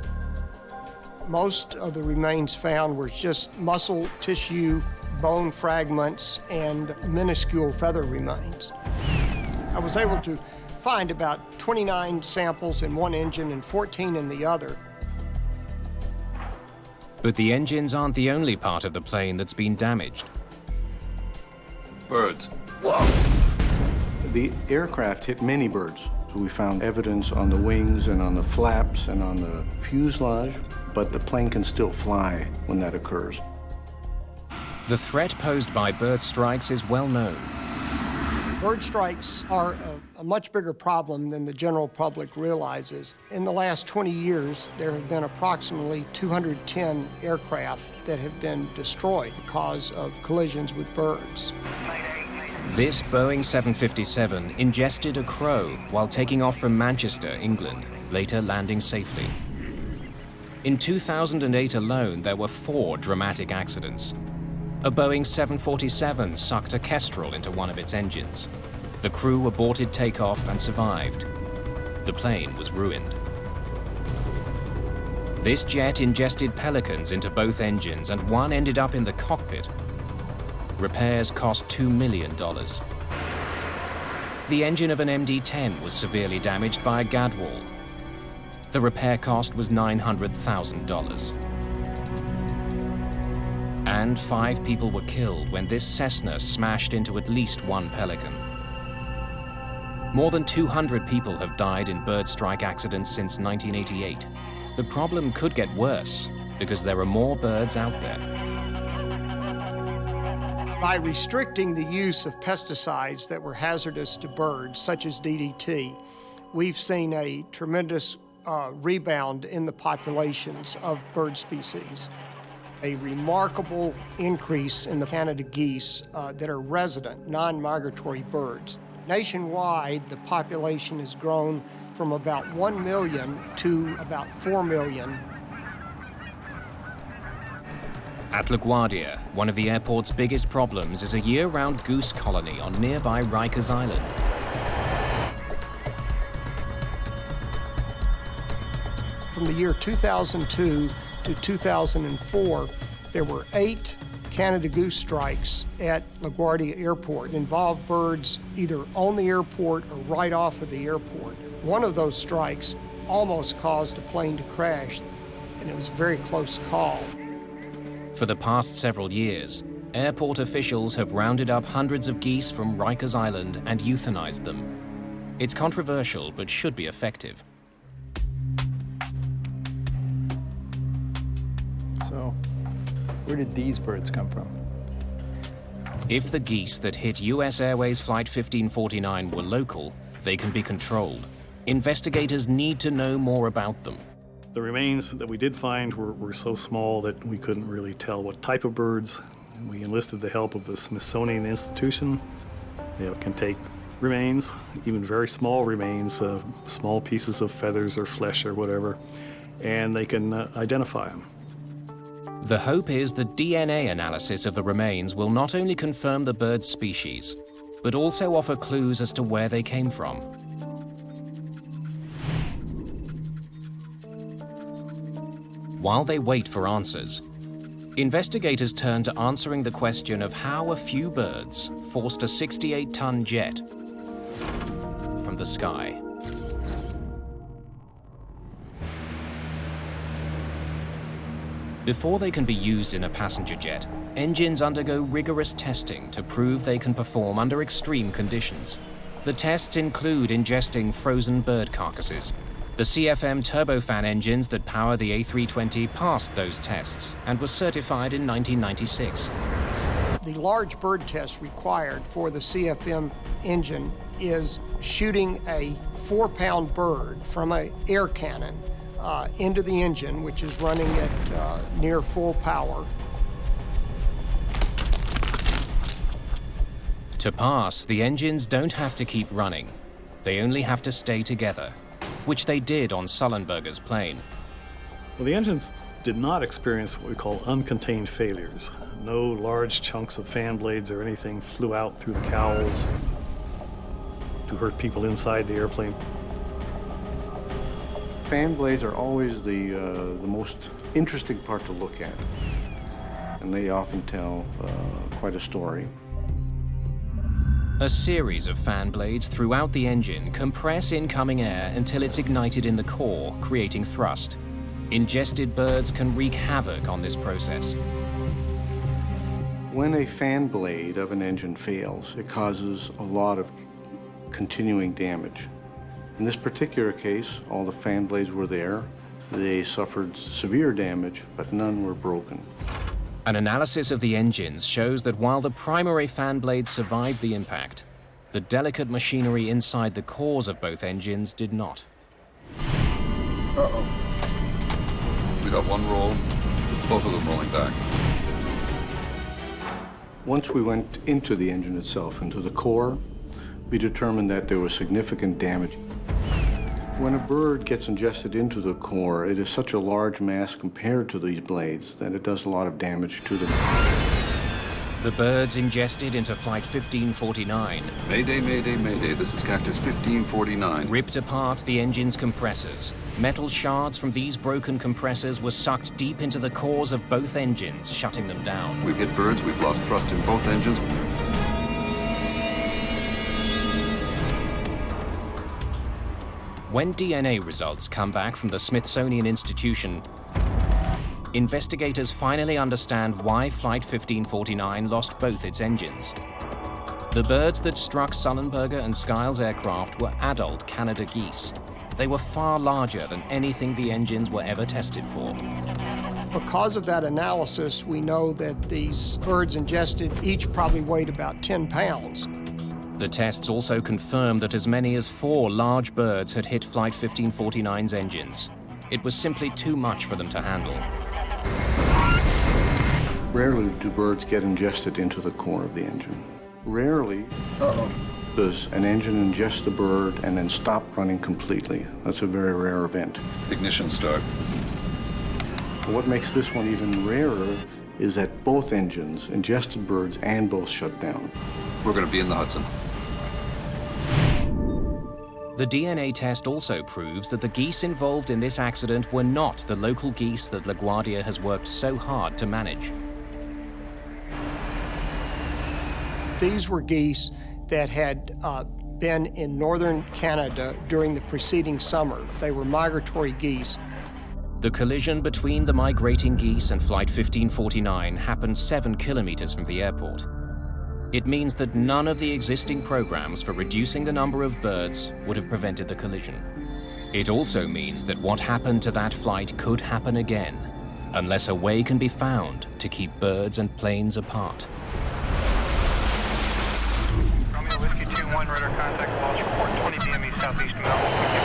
Most of the remains found were just muscle tissue, bone fragments, and minuscule feather remains. I was able to find about 29 samples in one engine and 14 in the other.
But the engines aren't the only part of the plane that's been damaged.
Birds.
The aircraft hit many birds. So we found evidence on the wings and on the flaps and on the fuselage, but the plane can still fly when that occurs.
The threat posed by bird strikes is well known.
Bird strikes are a much bigger problem than the general public realizes. In the last 20 years, there have been approximately 210 aircraft that have been destroyed because of collisions with birds.
This Boeing 757 ingested a crow while taking off from Manchester, England, later landing safely. In 2008 alone, there were 4 dramatic accidents. A Boeing 747 sucked a kestrel into one of its engines. The crew aborted takeoff and survived. The plane was ruined. This jet ingested pelicans into both engines, and one ended up in the cockpit. Repairs cost $2 million. The engine of an MD-10 was severely damaged by a gadwall. The repair cost was $900,000. And 5 people were killed when this Cessna smashed into at least one pelican. More than 200 people have died in bird strike accidents since 1988. The problem could get worse because there are more birds out there.
By restricting the use of pesticides that were hazardous to birds, such as DDT, we've seen a tremendous rebound in the populations of bird species. A remarkable increase in the Canada geese that are resident, non-migratory birds. Nationwide, the population has grown from about 1 million to about 4 million.
At LaGuardia, one of the airport's biggest problems is a year-round goose colony on nearby Rikers Island.
From the year 2002 to 2004, there were 8 Canada goose strikes at LaGuardia Airport. It involved birds either on the airport or right off of the airport. One of those strikes almost caused a plane to crash, and it was a very close call.
For the past several years, airport officials have rounded up hundreds of geese from Rikers Island and euthanized them. It's controversial, but should be effective.
So, where did these birds come from?
If the geese that hit US Airways Flight 1549 were local, they can be controlled. Investigators need to know more about them.
The remains that we did find were so small that we couldn't really tell what type of birds. We enlisted the help of the Smithsonian Institution. They can take remains, even very small remains, small pieces of feathers or flesh or whatever, and they can identify them.
The hope is that DNA analysis of the remains will not only confirm the bird's species, but also offer clues as to where they came from. While they wait for answers, investigators turn to answering the question of how a few birds forced a 68-ton jet from the sky. Before they can be used in a passenger jet, engines undergo rigorous testing to prove they can perform under extreme conditions. The tests include ingesting frozen bird carcasses. The CFM turbofan engines that power the A320 passed those tests and were certified in 1996.
The large bird test required for the CFM engine is shooting a 4-pound bird from an air cannon into the engine, which is running at near full power.
To pass, the engines don't have to keep running. They only have to stay together, which they did on Sullenberger's plane.
Well, the engines did not experience what we call uncontained failures. No large chunks of fan blades or anything flew out through the cowls to hurt people inside the airplane.
Fan blades are always the most interesting part to look at, and they often tell quite a story.
A series of fan blades throughout the engine compress incoming air until it's ignited in the core, creating thrust. Ingested birds can wreak havoc on this process.
When a fan blade of an engine fails, it causes a lot of continuing damage. In this particular case, all the fan blades were there. They suffered severe damage, but none were broken.
An analysis of the engines shows that while the primary fan blades survived the impact, the delicate machinery inside the cores of both engines did not.
Uh-oh. We got one roll, both of them rolling back.
Once we went into the engine itself, into the core, we determined that there was significant damage. When a bird gets ingested into the core, it is such a large mass compared to these blades that it does a lot of damage to them.
The birds ingested into Flight 1549.
Mayday, Mayday, Mayday. This is Cactus 1549.
Ripped apart the engine's compressors. Metal shards from these broken compressors were sucked deep into the cores of both engines, shutting them down.
We've hit birds. We've lost thrust in both engines.
When DNA results come back from the Smithsonian Institution, investigators finally understand why Flight 1549 lost both its engines. The birds that struck Sullenberger and Skiles' aircraft were adult Canada geese. They were far larger than anything the engines were ever tested for.
Because of that analysis, we know that these birds ingested each probably weighed about 10 pounds.
The tests also confirmed that as many as 4 large birds had hit Flight 1549's engines. It was simply too much for them to handle.
Rarely do birds get ingested into the core of the engine. Rarely does an engine ingest the bird and then stop running completely. That's a very rare event.
Ignition start.
What makes this one even rarer is that both engines ingested birds and both shut down.
We're going to be in the Hudson.
The DNA test also proves that the geese involved in this accident were not the local geese that LaGuardia has worked so hard to manage.
These were geese that had been in northern Canada during the preceding summer. They were migratory geese.
The collision between the migrating geese and Flight 1549 happened 7 kilometers from the airport. It means that none of the existing programs for reducing the number of birds would have prevented the collision. It also means that what happened to that flight could happen again, unless a way can be found to keep birds and planes apart.
Romeo Whiskey 2-1, radar contact, Walsh, report 20 DME southeast Melville.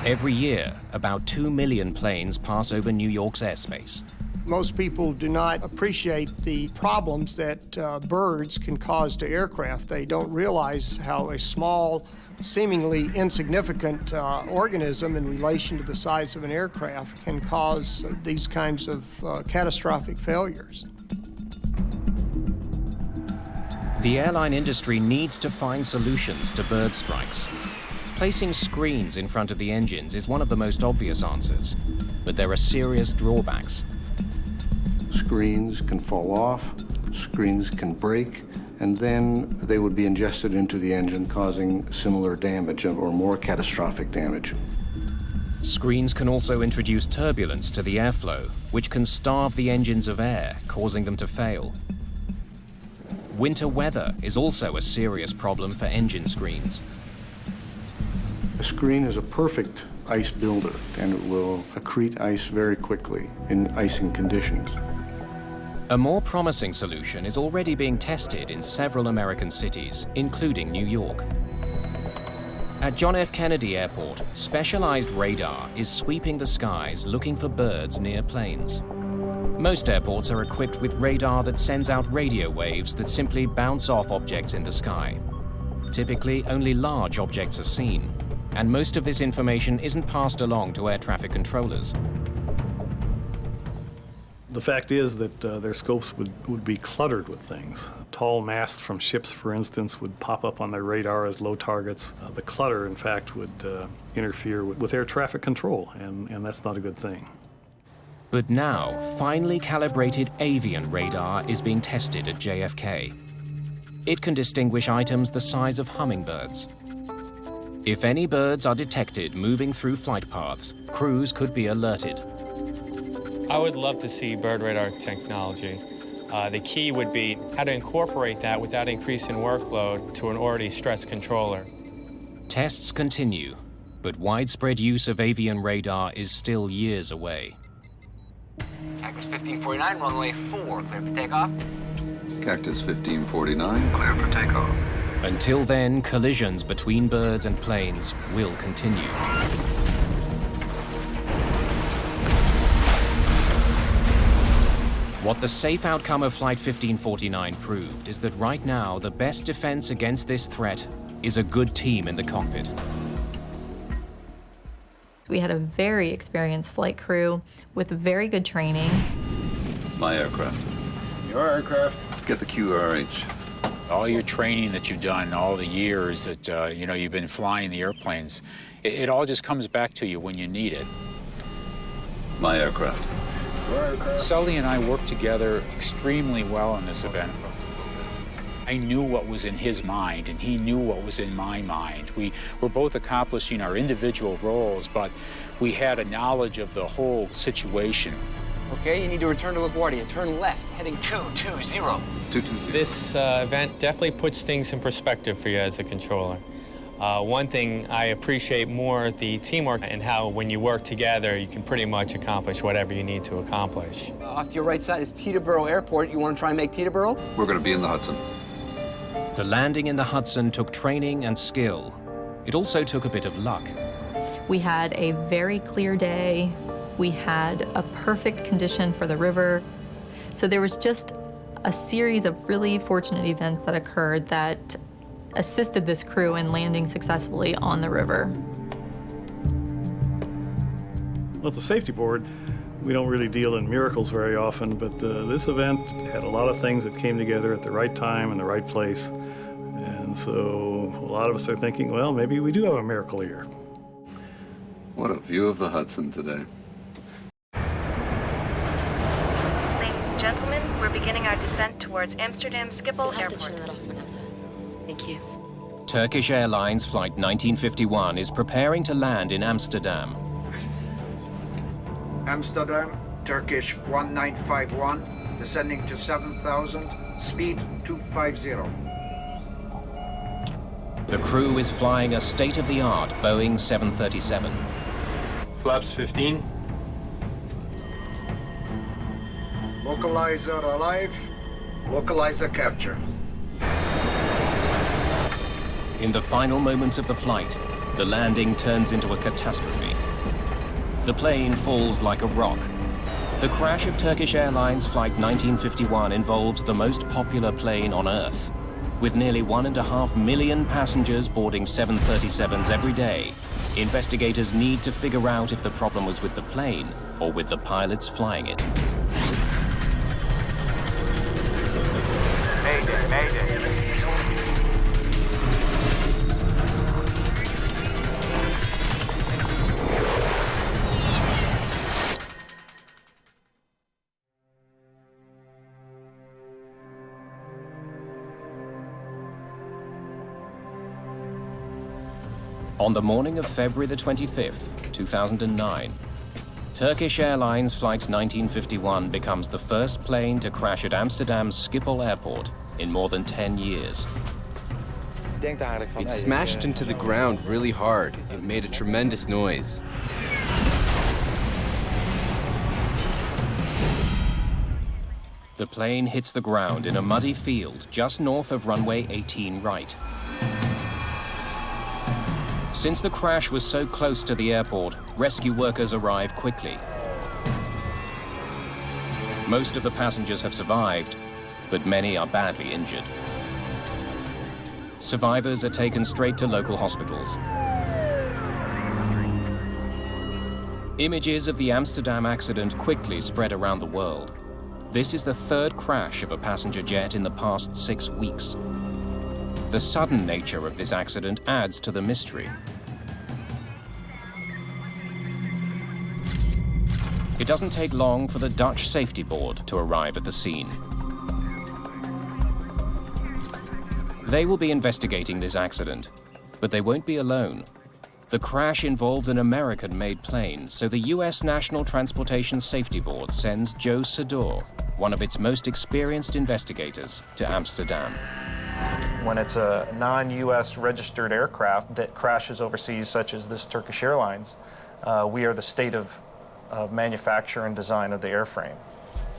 Every year, about 2 million planes pass over New York's airspace.
Most people do not appreciate the problems that birds can cause to aircraft. They don't realize how a small, seemingly insignificant organism in relation to the size of an aircraft can cause these kinds of catastrophic failures.
The airline industry needs to find solutions to bird strikes. Placing screens in front of the engines is one of the most obvious answers, but there are serious drawbacks.
Screens can fall off, screens can break, and then they would be ingested into the engine, causing similar damage or more catastrophic damage.
Screens can also introduce turbulence to the airflow, which can starve the engines of air, causing them to fail. Winter weather is also a serious problem for engine screens.
A screen is a perfect ice builder, and it will accrete ice very quickly in icing conditions.
A more promising solution is already being tested in several American cities, including New York. At John F. Kennedy Airport, specialized radar is sweeping the skies looking for birds near planes. Most airports are equipped with radar that sends out radio waves that simply bounce off objects in the sky. Typically, only large objects are seen, and most of this information isn't passed along to air traffic controllers.
The fact is that their scopes would be cluttered with things. Tall masts from ships, for instance, would pop up on their radar as low targets. The clutter, in fact, would interfere with air traffic control, and that's not a good thing.
But now, finely calibrated avian radar is being tested at JFK. It can distinguish items the size of hummingbirds. If any birds are detected moving through flight paths, crews could be alerted.
I would love to see bird radar technology. The key would be how to incorporate that without increasing workload to an already stressed controller.
Tests continue, but widespread use of avian radar is still years away.
Cactus 1549, runway 4, clear for takeoff.
Cactus 1549, clear for takeoff.
Until then, collisions between birds and planes will continue. What the safe outcome of Flight 1549 proved is that right now, the best defense against this threat is a good team in the cockpit.
We had a very experienced flight crew with very good training.
My aircraft.
Your aircraft.
Get the QRH.
All your training that you've done, all the years that you've been flying the airplanes, it all just comes back to you when you need it.
My aircraft.
Sully and I worked together extremely well on this event. I knew what was in his mind, and he knew what was in my mind. We were both accomplishing our individual roles, but we had a knowledge of the whole situation.
Okay, you need to return to LaGuardia. Turn left, heading 220.
220.
This event definitely puts things in perspective for you as a controller. One thing I appreciate more, the teamwork and how when you work together, you can pretty much accomplish whatever you need to accomplish.
Off to your right side is Teterboro Airport. You want to try and make Teterboro?
We're going to be in the Hudson.
The landing in the Hudson took training and skill. It also took a bit of luck.
We had a very clear day. We had a perfect condition for the river. So there was just a series of really fortunate events that occurred that assisted this crew in landing successfully on the river.
Well, at the safety board, we don't really deal in miracles very often, but this event had a lot of things that came together at the right time and the right place. And so a lot of us are thinking, well, maybe we do have a miracle here.
What a view of the Hudson today.
Ladies and gentlemen, we're beginning our descent towards Amsterdam Schiphol Airport.
Thank you.
Turkish Airlines Flight 1951 is preparing to land in Amsterdam.
Amsterdam, Turkish 1951, descending to 7,000, speed 250.
The crew is flying a state-of-the-art Boeing 737.
Flaps 15.
Localizer alive. Localizer capture.
In the final moments of the flight, the landing turns into a catastrophe. The plane falls like a rock. The crash of Turkish Airlines Flight 1951 involves the most popular plane on Earth. With nearly 1.5 million passengers boarding 737s every day, investigators need to figure out if the problem was with the plane or with the pilots flying it.
Mayday, Mayday.
On the morning of February the 25th, 2009, Turkish Airlines Flight 1951 becomes the first plane to crash at Amsterdam's Schiphol Airport in more than 10 years.
It smashed into the ground really hard. It made a tremendous noise.
The plane hits the ground in a muddy field just north of runway 18 right. Since the crash was so close to the airport, rescue workers arrive quickly. Most of the passengers have survived, but many are badly injured. Survivors are taken straight to local hospitals. Images of the Amsterdam accident quickly spread around the world. This is the third crash of a passenger jet in the past 6 weeks. The sudden nature of this accident adds to the mystery. It doesn't take long for the Dutch safety board to arrive at the scene. They will be investigating this accident, but they won't be alone. The crash involved an American-made plane, so the US National Transportation Safety Board sends Joe Sador, one of its most experienced investigators, to Amsterdam.
When it's a non-US registered aircraft that crashes overseas, such as this Turkish Airlines, we are the state of manufacture and design of the airframe,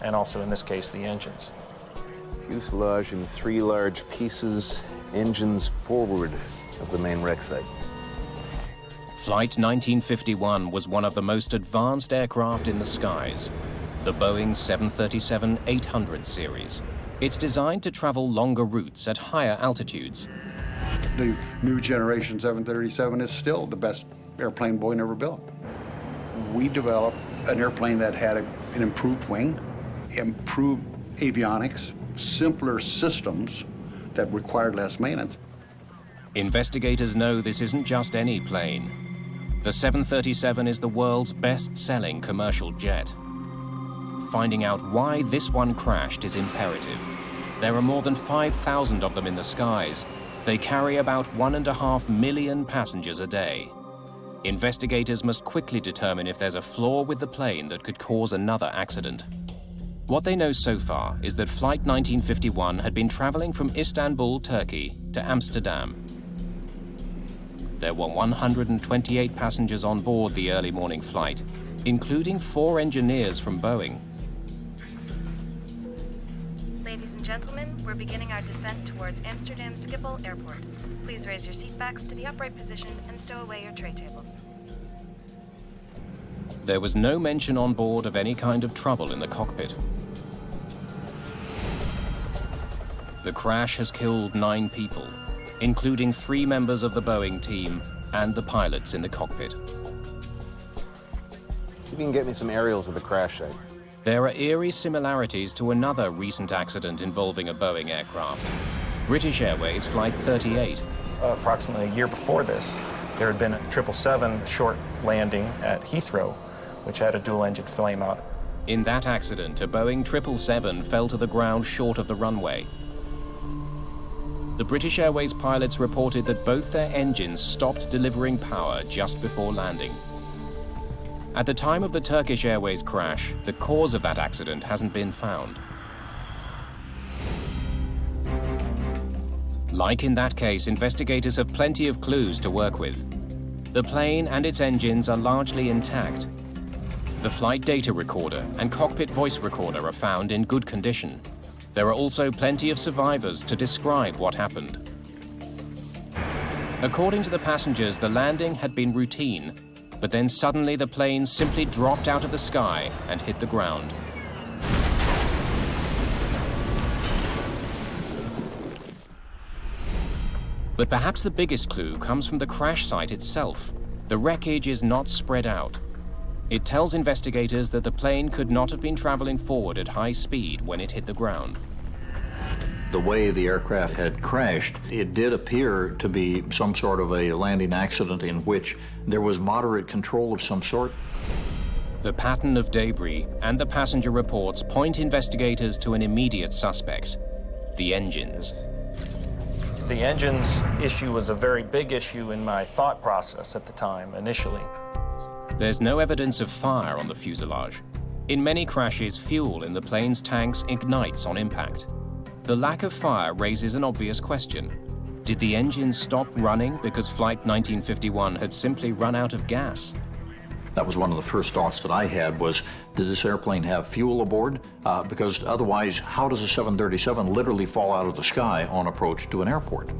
and also in this case the engines.
Fuselage in 3 large pieces, engines forward of the main wreck site.
Flight 1951 was one of the most advanced aircraft in the skies, the Boeing 737-800 series. It's designed to travel longer routes at higher altitudes.
The new generation 737 is still the best airplane Boeing ever built. We developed an airplane that had an improved wing, improved avionics, simpler systems that required less maintenance.
Investigators know this isn't just any plane. The 737 is the world's best-selling commercial jet. Finding out why this one crashed is imperative. There are more than 5,000 of them in the skies. They carry about 1.5 million passengers a day. Investigators must quickly determine if there's a flaw with the plane that could cause another accident. What they know so far is that Flight 1951 had been traveling from Istanbul, Turkey, to Amsterdam. There were 128 passengers on board the early morning flight, including 4 engineers from Boeing.
Ladies and gentlemen, we're beginning our descent towards Amsterdam Schiphol Airport. Please raise your seatbacks to the upright position and stow away your tray tables.
There was no mention on board of any kind of trouble in the cockpit. The crash has killed 9 people, including 3 members of the Boeing team and the pilots in the cockpit.
See if you can get me some aerials of the crash site.
There are eerie similarities to another recent accident involving a Boeing aircraft, British Airways Flight 38.
Approximately a year before this, there had been a 777 short landing at Heathrow, which had a dual-engine flameout.
In that accident, a Boeing 777 fell to the ground short of the runway. The British Airways pilots reported that both their engines stopped delivering power just before landing. At the time of the Turkish Airways crash, the cause of that accident hasn't been found. Like in that case, investigators have plenty of clues to work with. The plane and its engines are largely intact. The flight data recorder and cockpit voice recorder are found in good condition. There are also plenty of survivors to describe what happened. According to the passengers, the landing had been routine, but then suddenly the plane simply dropped out of the sky and hit the ground. But perhaps the biggest clue comes from the crash site itself. The wreckage is not spread out. It tells investigators that the plane could not have been traveling forward at high speed when it hit the ground.
The way the aircraft had crashed, it did appear to be some sort of a landing accident in which there was moderate control of some sort.
The pattern of debris and the passenger reports point investigators to an immediate suspect: the engines.
The engines issue was a very big issue in my thought process at the time, initially.
There's no evidence of fire on the fuselage. In many crashes, fuel in the plane's tanks ignites on impact. The lack of fire raises an obvious question. Did the engines stop running because Flight 1951 had simply run out of gas?
That was one of the first thoughts that I had was, did this airplane have fuel aboard? Because otherwise, how does a 737 literally fall out of the sky on approach to an airport?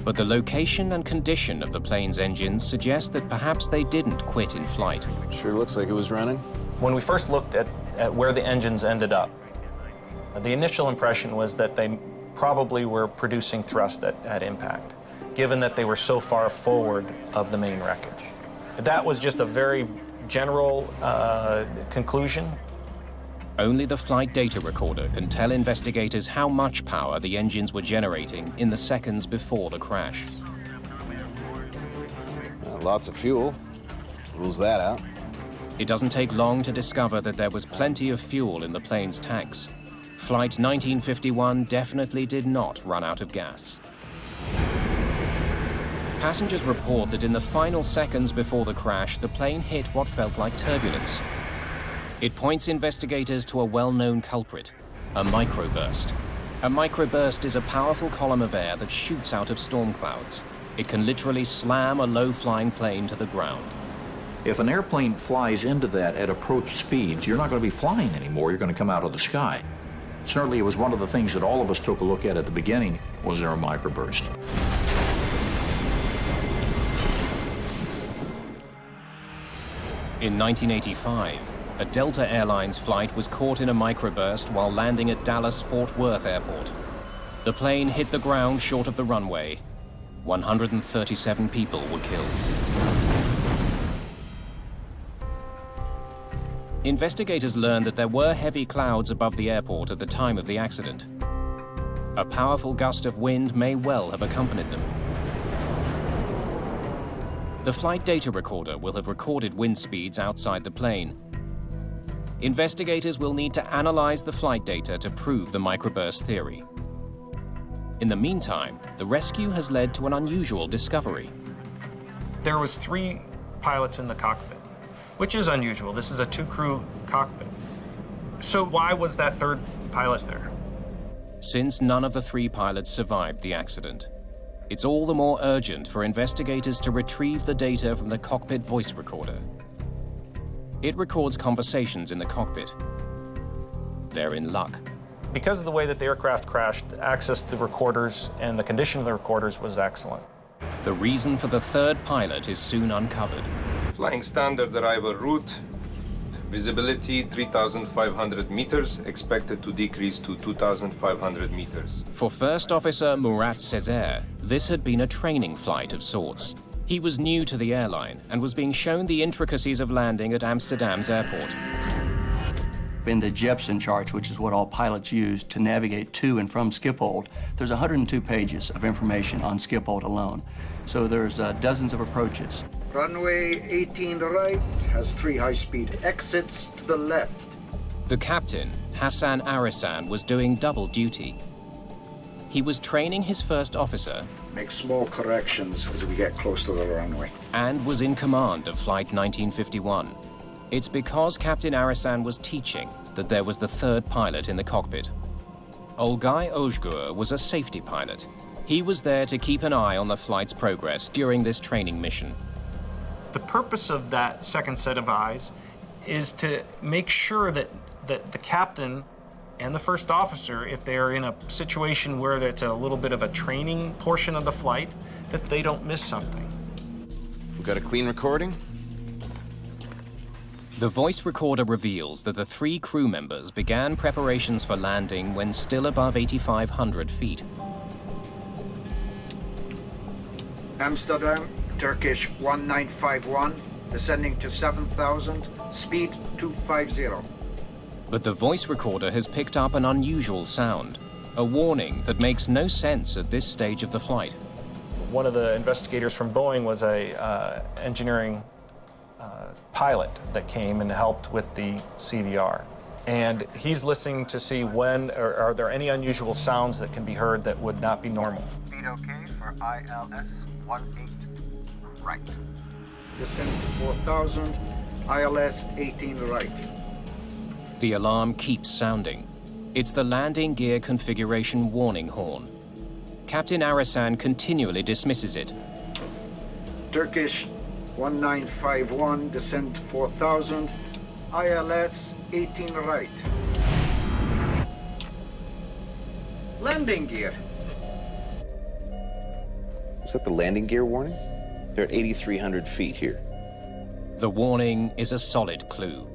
But the location and condition of the plane's engines suggest that perhaps they didn't quit in flight.
Sure looks like it was running.
When we first looked at where the engines ended up, the initial impression was that they probably were producing thrust at impact, given that they were so far forward of the main wreckage. That was just a very general conclusion.
Only the flight data recorder can tell investigators how much power the engines were generating in the seconds before the crash.
Lots of fuel. Rules that out.
It doesn't take long to discover that there was plenty of fuel in the plane's tanks. Flight 1951 definitely did not run out of gas. Passengers report that in the final seconds before the crash, the plane hit what felt like turbulence. It points investigators to a well-known culprit, a microburst. A microburst is a powerful column of air that shoots out of storm clouds. It can literally slam a low-flying plane to the ground.
If an airplane flies into that at approach speeds, you're not going to be flying anymore. You're going to come out of the sky. Certainly, it was one of the things that all of us took a look at the beginning. Was there a microburst?
In 1985, a Delta Airlines flight was caught in a microburst while landing at Dallas-Fort Worth Airport. The plane hit the ground short of the runway. 137 people were killed. Investigators learned that there were heavy clouds above the airport at the time of the accident. A powerful gust of wind may well have accompanied them. The flight data recorder will have recorded wind speeds outside the plane. Investigators will need to analyze the flight data to prove the microburst theory. In the meantime, the rescue has led to an unusual discovery.
There was 3 pilots in the cockpit, which is unusual. This is a 2-crew cockpit. So why was that 3rd pilot there?
Since none of the 3 pilots survived the accident, it's all the more urgent for investigators to retrieve the data from the cockpit voice recorder. It records conversations in the cockpit. They're in luck.
Because of the way that the aircraft crashed, access to the recorders and the condition of the recorders was excellent.
The reason for the 3rd pilot is soon uncovered.
Flying standard arrival route. Visibility 3,500 meters, expected to decrease to 2,500 meters.
For First Officer Murat Sezer, this had been a training flight of sorts. He was new to the airline and was being shown the intricacies of landing at Amsterdam's airport.
In the Jepson charts, which is what all pilots use to navigate to and from Schiphol, there's 102 pages of information on Schiphol alone. So there's dozens of approaches.
Runway 18 right has 3 high-speed exits to the left.
The captain, Hassan Arisan, was doing double duty. He was training his first officer.
Make small corrections as we get close to the runway.
And was in command of Flight 1951. It's because Captain Arisan was teaching that there was the 3rd pilot in the cockpit. Olgay Ozgur was a safety pilot. He was there to keep an eye on the flight's progress during this training mission.
The purpose of that second set of eyes is to make sure that the captain and the first officer, if they're in a situation where it's a little bit of a training portion of the flight, that they don't miss something.
We got a clean recording?
The voice recorder reveals that the 3 crew members began preparations for landing when still above 8,500 feet.
Amsterdam, Turkish 1951, descending to 7,000, speed 250.
But the voice recorder has picked up an unusual sound, a warning that makes no sense at this stage of the flight.
One of the investigators from Boeing was a engineering pilot that came and helped with the CVR. And he's listening to see when, or are there any unusual sounds that can be heard that would not be normal.
Speed okay for ILS 18 right. Descent 4,000, ILS 18 right.
The alarm keeps sounding. It's the landing gear configuration warning horn. Captain Arasan continually dismisses it.
Turkish 1951, descent 4,000, ILS 18 right. Landing gear.
Is that the landing gear warning? They're at 8,300 feet here.
The warning is a solid clue,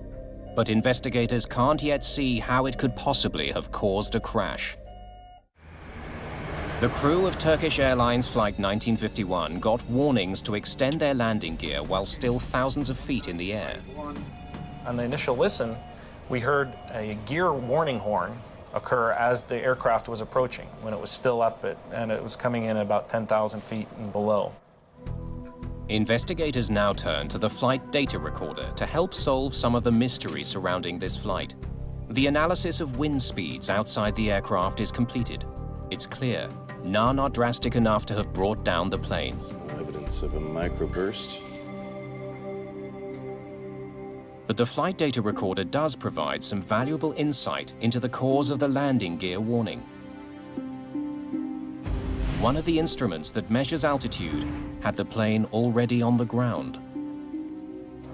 but investigators can't yet see how it could possibly have caused a crash. The crew of Turkish Airlines Flight 1951 got warnings to extend their landing gear while still thousands of feet in the air.
On the initial listen, we heard a gear warning horn occur as the aircraft was approaching, when it was still up and it was coming in about 10,000 feet and below.
Investigators now turn to the flight data recorder to help solve some of the mystery surrounding this flight. The analysis of wind speeds outside the aircraft is completed. It's clear, none are drastic enough to have brought down the plane.
Evidence of a microburst.
But the flight data recorder does provide some valuable insight into the cause of the landing gear warning. One of the instruments that measures altitude had the plane already on the ground.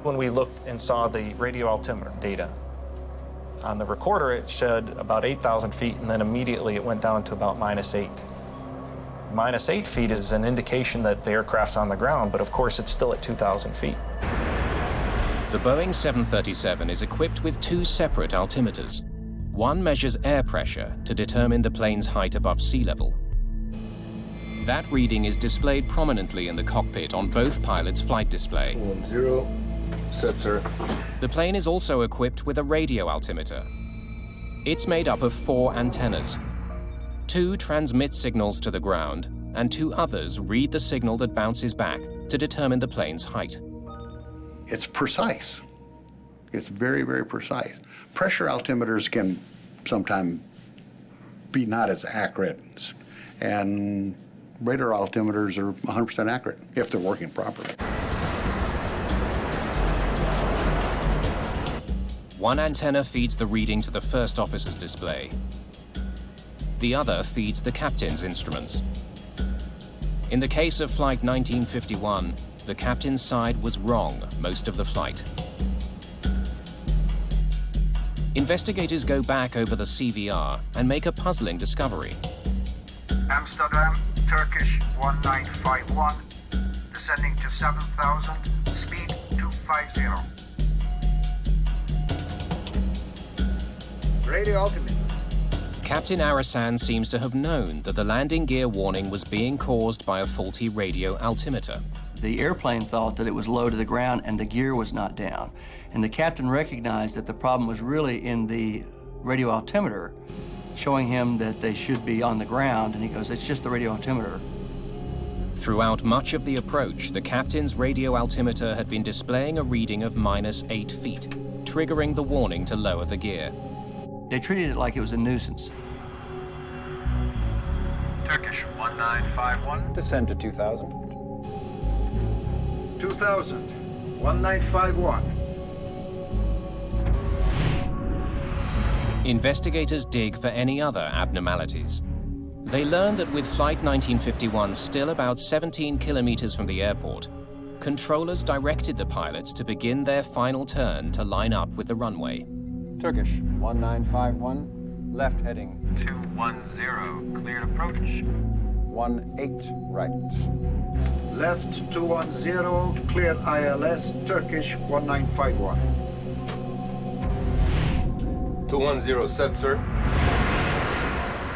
When we looked and saw the radio altimeter data, on the recorder it showed about 8,000 feet, and then immediately it went down to about -8. -8 feet is an indication that the aircraft's on the ground, but of course it's still at 2,000 feet.
The Boeing 737 is equipped with 2 separate altimeters. One measures air pressure to determine the plane's height above sea level. That reading is displayed prominently in the cockpit on both pilots' flight display.
10, set, sir.
The plane is also equipped with a radio altimeter. It's made up of 4 antennas. 2 transmit signals to the ground, and 2 others read the signal that bounces back to determine the plane's height.
It's precise. It's very, very precise. Pressure altimeters can sometimes be not as accurate, and radar altimeters are 100% accurate if they're working properly.
One antenna feeds the reading to the first officer's display. The other feeds the captain's instruments. In the case of Flight 1951, the captain's side was wrong most of the flight. Investigators go back over the CVR and make a puzzling discovery.
Amsterdam, Turkish 1951, descending to 7,000, speed 250. Radio altimeter.
Captain Arasan seems to have known that the landing gear warning was being caused by a faulty radio altimeter.
The airplane thought that it was low to the ground and the gear was not down. And the captain recognized that the problem was really in the radio altimeter, showing him that they should be on the ground, and he goes, it's just the radio altimeter.
Throughout much of the approach, the captain's radio altimeter had been displaying a reading of -8 feet, triggering the warning to lower the gear.
They treated it like it was a nuisance.
Turkish 1951.
Descend to 2,000.
2,000, 1951.
Investigators dig for any other abnormalities. They learn that with Flight 1951 still about 17 kilometers from the airport, controllers directed the pilots to begin their final turn to line up with the runway.
Turkish 1951, left heading
210, cleared approach.
18 right.
Left 210, cleared ILS, Turkish 1951.
210 set, sir.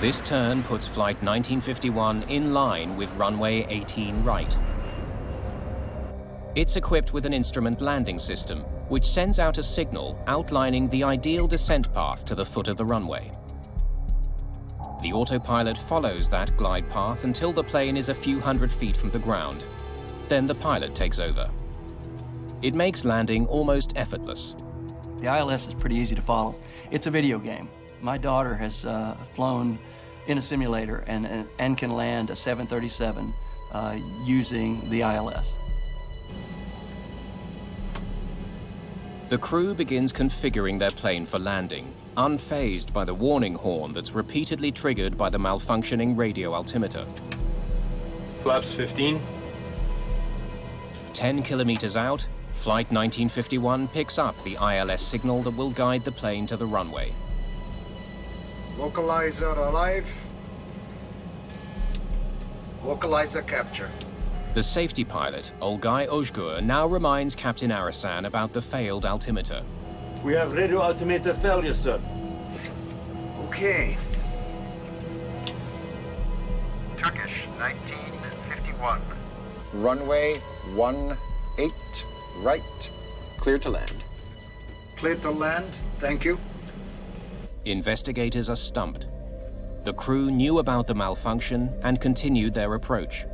This turn puts Flight 1951 in line with runway 18 right. It's equipped with an instrument landing system, which sends out a signal outlining the ideal descent path to the foot of the runway. The autopilot follows that glide path until the plane is a few hundred feet from the ground. Then the pilot takes over. It makes landing almost effortless.
The ILS is pretty easy to follow. It's a video game. My daughter has flown in a simulator and can land a 737 using the ILS.
The crew begins configuring their plane for landing, unfazed by the warning horn that's repeatedly triggered by the malfunctioning radio altimeter.
Flaps 15.
10 kilometers out, Flight 1951 picks up the ILS signal that will guide the plane to the runway.
Localizer alive. Localizer capture.
The safety pilot, Olgay Ojgur, now reminds Captain Arasan about the failed altimeter.
We have radio altimeter failure, sir.
Okay. Turkish 1951.
Runway 18 right. Clear to land.
Clear to land, thank you.
Investigators are stumped. The crew knew about the malfunction and continued their approach.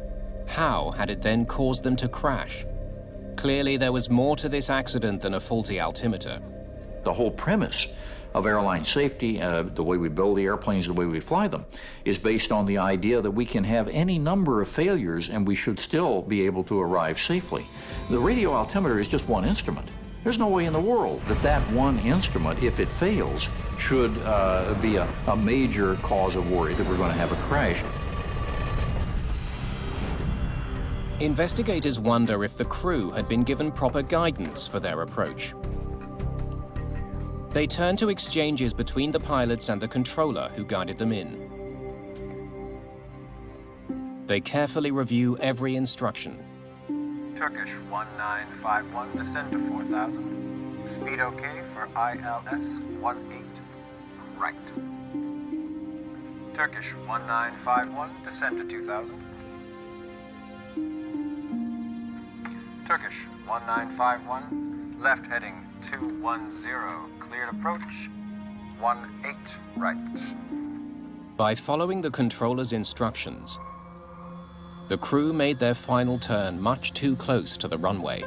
How had it then caused them to crash? Clearly, there was more to this accident than a faulty altimeter.
The whole premise of airline safety, the way we build the airplanes, the way we fly them, is based on the idea that we can have any number of failures and we should still be able to arrive safely. The radio altimeter is just one instrument. There's no way in the world that that one instrument, if it fails, should be a major cause of worry that we're going to have a crash.
Investigators wonder if the crew had been given proper guidance for their approach. They turn to exchanges between the pilots and the controller who guided them in. They carefully review every instruction.
Turkish 1951, descend to 4,000. Speed okay for ILS 18 right. Turkish 1951, descend to 2,000. Turkish 1951, left heading 210, cleared approach 18 right.
By following the controller's instructions, the crew made their final turn much too close to the runway.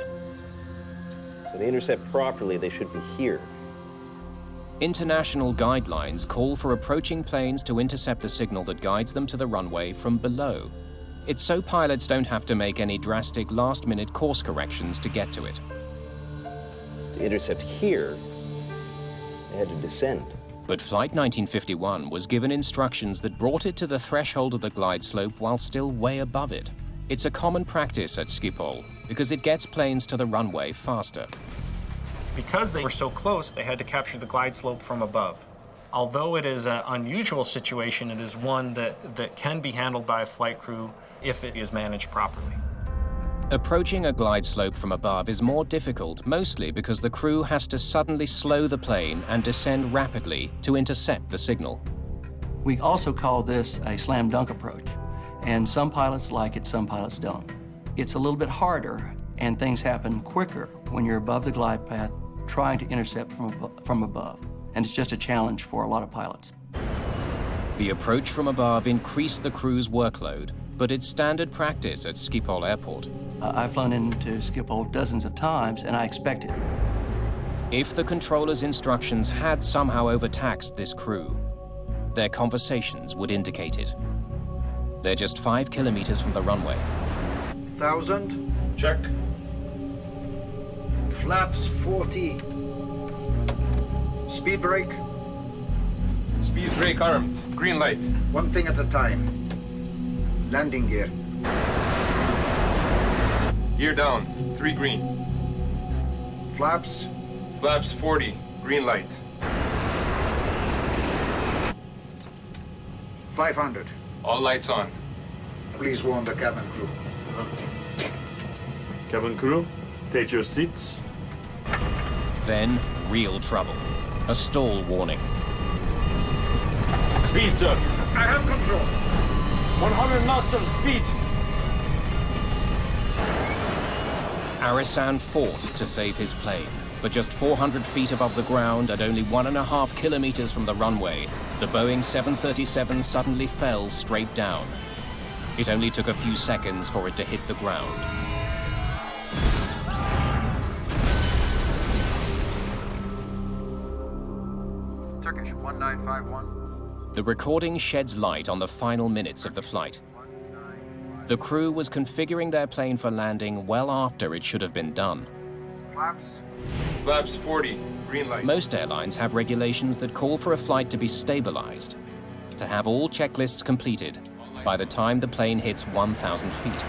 So to intercept properly, they should be here.
International guidelines call for approaching planes to intercept the signal that guides them to the runway from below. It's so pilots don't have to make any drastic last-minute course corrections to get to it.
To intercept here, they had to descend.
But Flight 1951 was given instructions that brought it to the threshold of the glide slope while still way above it. It's a common practice at Schiphol because it gets planes to the runway faster.
Because they were so close, they had to capture the glide slope from above. Although it is an unusual situation, it is one that can be handled by a flight crew if it is managed properly.
Approaching a glide slope from above is more difficult, mostly because the crew has to suddenly slow the plane and descend rapidly to intercept the signal.
We also call this a slam dunk approach, and some pilots like it, some pilots don't. It's a little bit harder, and things happen quicker when you're above the glide path trying to intercept from above, and it's just a challenge for a lot of pilots.
The approach from above increased the crew's workload, but it's standard practice at Schiphol Airport.
I've flown into Schiphol dozens of times, and I expect it.
If the controller's instructions had somehow overtaxed this crew, their conversations would indicate it. They're just 5 kilometers from the runway.
1,000.
Check.
Flaps 40. Speed brake.
Speed brake armed. Green light.
One thing at a time. Landing gear.
Gear down, 3 green.
Flaps?
Flaps 40, green light.
500.
All lights on.
Please warn the cabin crew.
Cabin crew, take your seats.
Then, real trouble. A stall warning.
Speed, sir.
I have control.
100 knots of speed.
Arisan fought to save his plane, but just 400 feet above the ground and only 1.5 kilometers from the runway, the Boeing 737 suddenly fell straight down. It only took a few seconds for it to hit the ground.
Turkish 1951.
The recording sheds light on the final minutes of the flight. The crew was configuring their plane for landing well after it should have been done.
Flaps?
Flaps 40, green light.
Most airlines have regulations that call for a flight to be stabilized, to have all checklists completed by the time the plane hits 1,000 feet.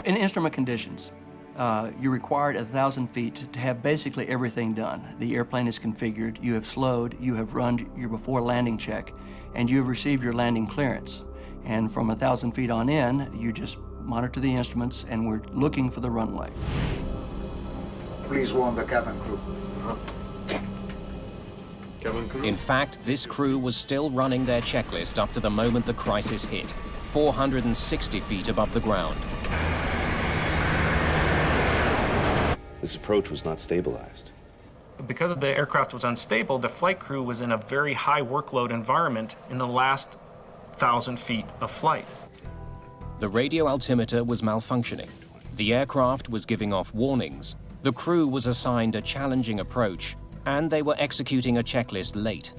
In instrument conditions, you're required at 1,000 feet to have basically everything done. The airplane is configured, you have slowed, you have run your before landing check, and you have received your landing clearance. And from 1,000 feet on in, you just monitor the instruments and we're looking for the runway.
Please warn the cabin crew.
Cabin crew?
In fact, this crew was still running their checklist up to the moment the crisis hit, 460 feet above the ground.
This approach was not stabilized.
Because the aircraft was unstable, the flight crew was in a very high workload environment in the last 1,000 feet of flight.
The radio altimeter was malfunctioning. The aircraft was giving off warnings. The crew was assigned a challenging approach, and they were executing a checklist late.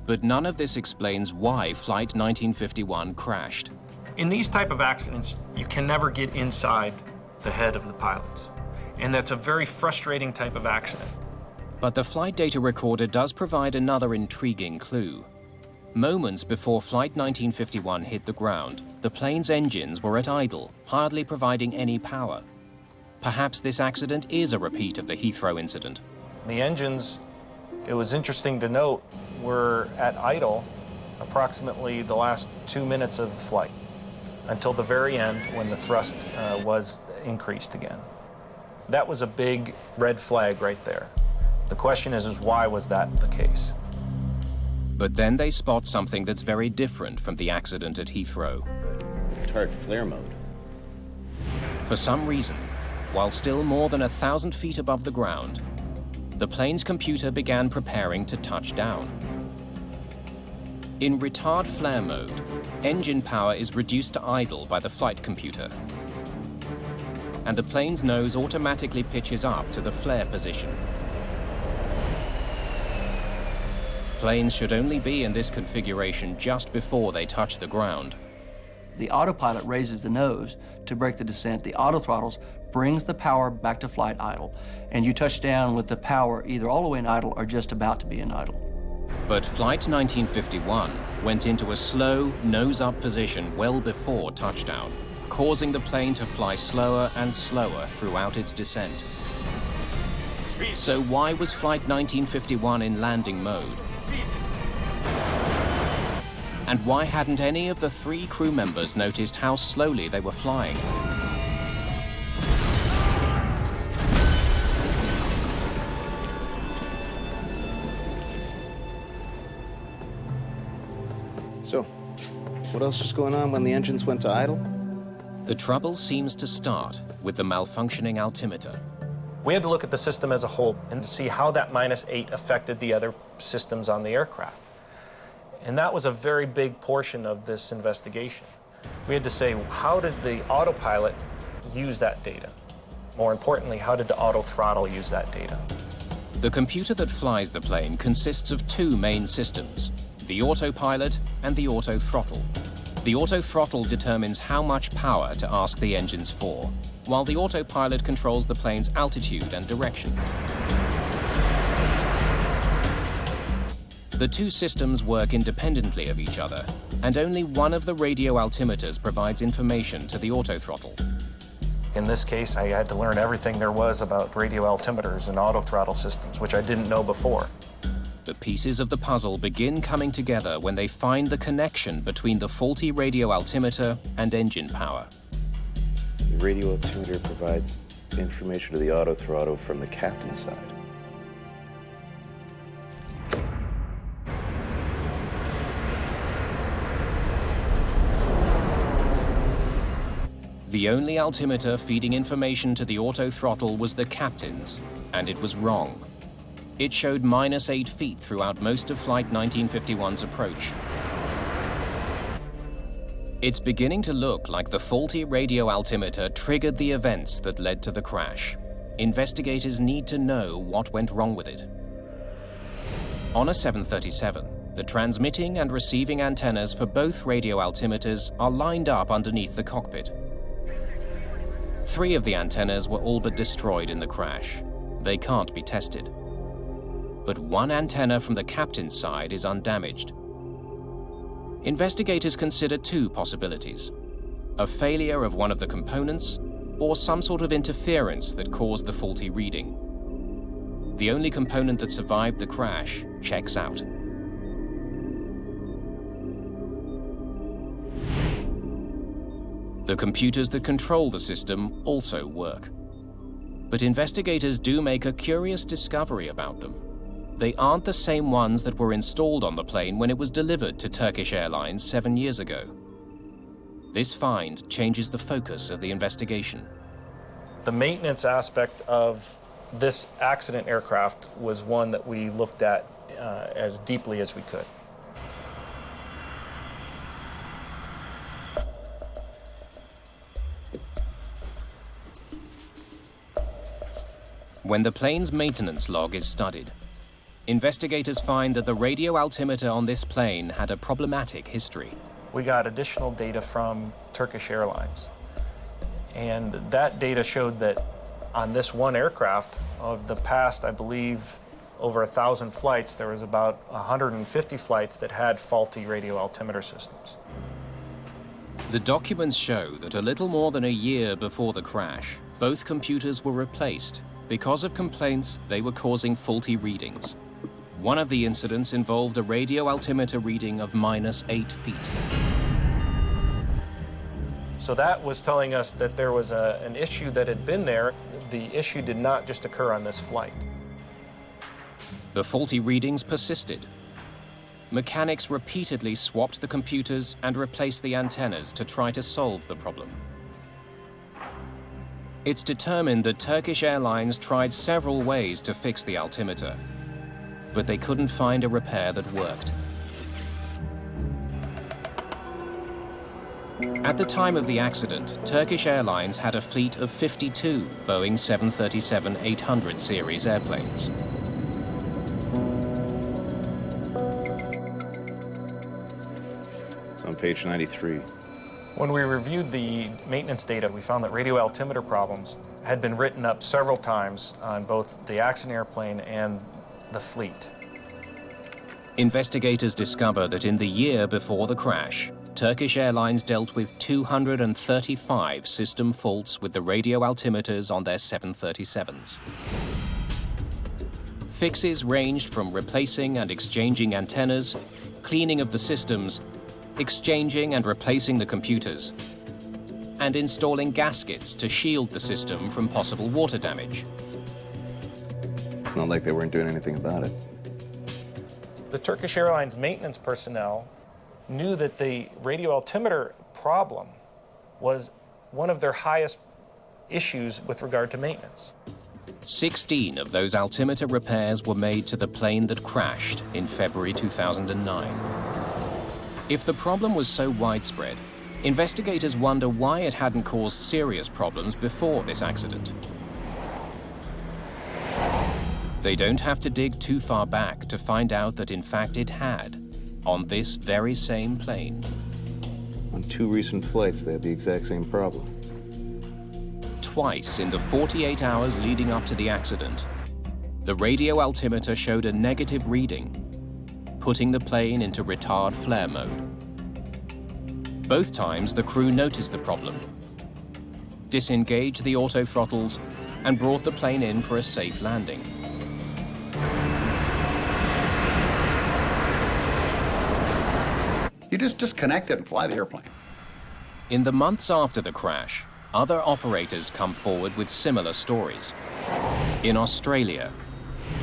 But none of this explains why Flight 1951 crashed.
In these type of accidents, you can never get inside the head of the pilots. And that's a very frustrating type of accident.
But the flight data recorder does provide another intriguing clue. Moments before Flight 1951 hit the ground, the plane's engines were at idle, hardly providing any power. Perhaps this accident is a repeat of the Heathrow incident.
The engines, it was interesting to note, were at idle approximately the last 2 minutes of the flight, until the very end when the thrust was increased again. That was a big red flag right there. The question is why was that the case?
But then they spot something that's very different from the accident at Heathrow.
Retard flare mode.
For some reason, while still more than 1,000 feet above the ground, the plane's computer began preparing to touch down. In retard flare mode, engine power is reduced to idle by the flight computer, and the plane's nose automatically pitches up to the flare position. Planes should only be in this configuration just before they touch the ground.
The autopilot raises the nose to break the descent. The autothrottles brings the power back to flight idle, and you touch down with the power either all the way in idle or just about to be in idle.
But Flight 1951 went into a slow, nose-up position well before touchdown, causing the plane to fly slower and slower throughout its descent. So why was Flight 1951 in landing mode? And why hadn't any of the 3 crew members noticed how slowly they were flying?
So, what else was going on when the engines went to idle?
The trouble seems to start with the malfunctioning altimeter.
We had to look at the system as a whole and see how that -8 affected the other systems on the aircraft. And that was a very big portion of this investigation. We had to say, how did the autopilot use that data? More importantly, how did the auto throttle use that data?
The computer that flies the plane consists of 2 main systems, the autopilot and the auto throttle. The auto throttle determines how much power to ask the engines for, while the autopilot controls the plane's altitude and direction. The 2 systems work independently of each other, and only one of the radio altimeters provides information to the auto throttle.
In this case, I had to learn everything there was about radio altimeters and autothrottle systems, which I didn't know before.
The pieces of the puzzle begin coming together when they find the connection between the faulty radio altimeter and engine power.
The radio altimeter provides information to the autothrottle from the captain's side.
The only altimeter feeding information to the autothrottle was the captain's, and it was wrong. It showed -8 feet throughout most of Flight 1951's approach. It's beginning to look like the faulty radio altimeter triggered the events that led to the crash. Investigators need to know what went wrong with it. On a 737, the transmitting and receiving antennas for both radio altimeters are lined up underneath the cockpit. 3 of the antennas were all but destroyed in the crash. They can't be tested. But one antenna from the captain's side is undamaged. Investigators consider 2 possibilities: a failure of one of the components, or some sort of interference that caused the faulty reading. The only component that survived the crash checks out. The computers that control the system also work. But investigators do make a curious discovery about them. They aren't the same ones that were installed on the plane when it was delivered to Turkish Airlines 7 years ago. This find changes the focus of the investigation.
The maintenance aspect of this accident aircraft was one that we looked at as deeply as we could.
When the plane's maintenance log is studied, investigators find that the radio altimeter on this plane had a problematic history.
We got additional data from Turkish Airlines, and that data showed that on this one aircraft, of the past, I believe, over 1,000 flights, there was about 150 flights that had faulty radio altimeter systems.
The documents show that a little more than a year before the crash, both computers were replaced because of complaints they were causing faulty readings. One of the incidents involved a radio altimeter reading of -8 feet.
So that was telling us that there was an issue that had been there. The issue did not just occur on this flight.
The faulty readings persisted. Mechanics repeatedly swapped the computers and replaced the antennas to try to solve the problem. It's determined that Turkish Airlines tried several ways to fix the altimeter, but they couldn't find a repair that worked. At the time of the accident, Turkish Airlines had a fleet of 52 Boeing 737-800 series airplanes.
It's on page 93.
When we reviewed the maintenance data, we found that radio altimeter problems had been written up several times on both the accident airplane and the fleet.
Investigators discover that in the year before the crash, Turkish Airlines dealt with 235 system faults with the radio altimeters on their 737s. Fixes ranged from replacing and exchanging antennas, cleaning of the systems, exchanging and replacing the computers, and installing gaskets to shield the system from possible water damage.
It's not like they weren't doing anything about it.
The Turkish Airlines maintenance personnel knew that the radio altimeter problem was one of their highest issues with regard to maintenance.
16 of those altimeter repairs were made to the plane that crashed in February 2009. If the problem was so widespread, investigators wonder why it hadn't caused serious problems before this accident. They don't have to dig too far back to find out that in fact it had, on this very same plane.
On 2 recent flights, they had the exact same problem.
Twice in the 48 hours leading up to the accident, the radio altimeter showed a negative reading, putting the plane into retard flare mode. Both times the crew noticed the problem. disengaged the autothrottles, and brought the plane in for a safe landing.
You just disconnect it and fly the airplane.
In the months after the crash, other operators come forward with similar stories. In Australia,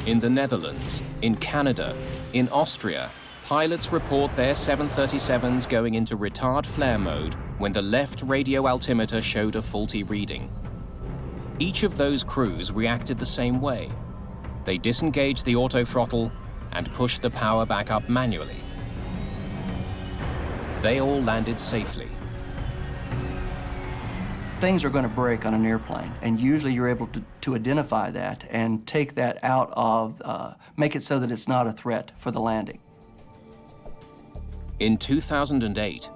in the Netherlands, in Canada, in Austria, pilots report their 737s going into retard flare mode when the left radio altimeter showed a faulty reading. Each of those crews reacted the same way. They disengaged the autothrottle and pushed the power back up manually. They all landed safely.
Things are going to break on an airplane, and usually you're able to identify that and take that out of, make it so that it's not a threat for the landing.
In 2008,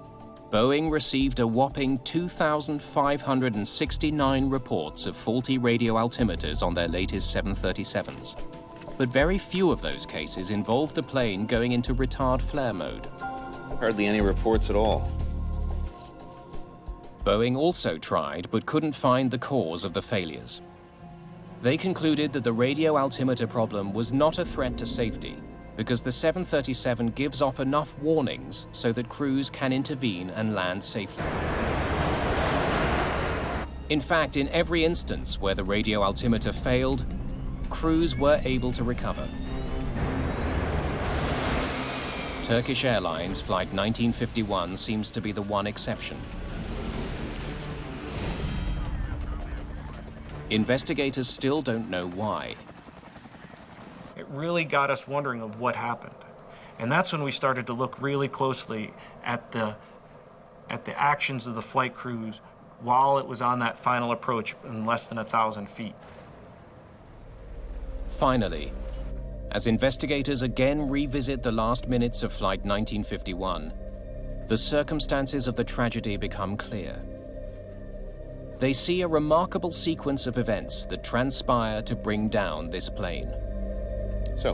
Boeing received a whopping 2,569 reports of faulty radio altimeters on their latest 737s. But very few of those cases involved the plane going into retard flare mode.
Hardly any reports at all.
Boeing also tried but couldn't find the cause of the failures. They concluded that the radio altimeter problem was not a threat to safety because the 737 gives off enough warnings so that crews can intervene and land safely. In fact, in every instance where the radio altimeter failed, crews were able to recover. Turkish Airlines Flight 1951 seems to be the one exception. Investigators still don't know why.
It really got us wondering of what happened. And that's when we started to look really closely at the actions of the flight crews while it was on that final approach in less than 1,000 feet.
Finally, as investigators again revisit the last minutes of Flight 1951, the circumstances of the tragedy become clear. They see a remarkable sequence of events that transpire to bring down this plane.
So,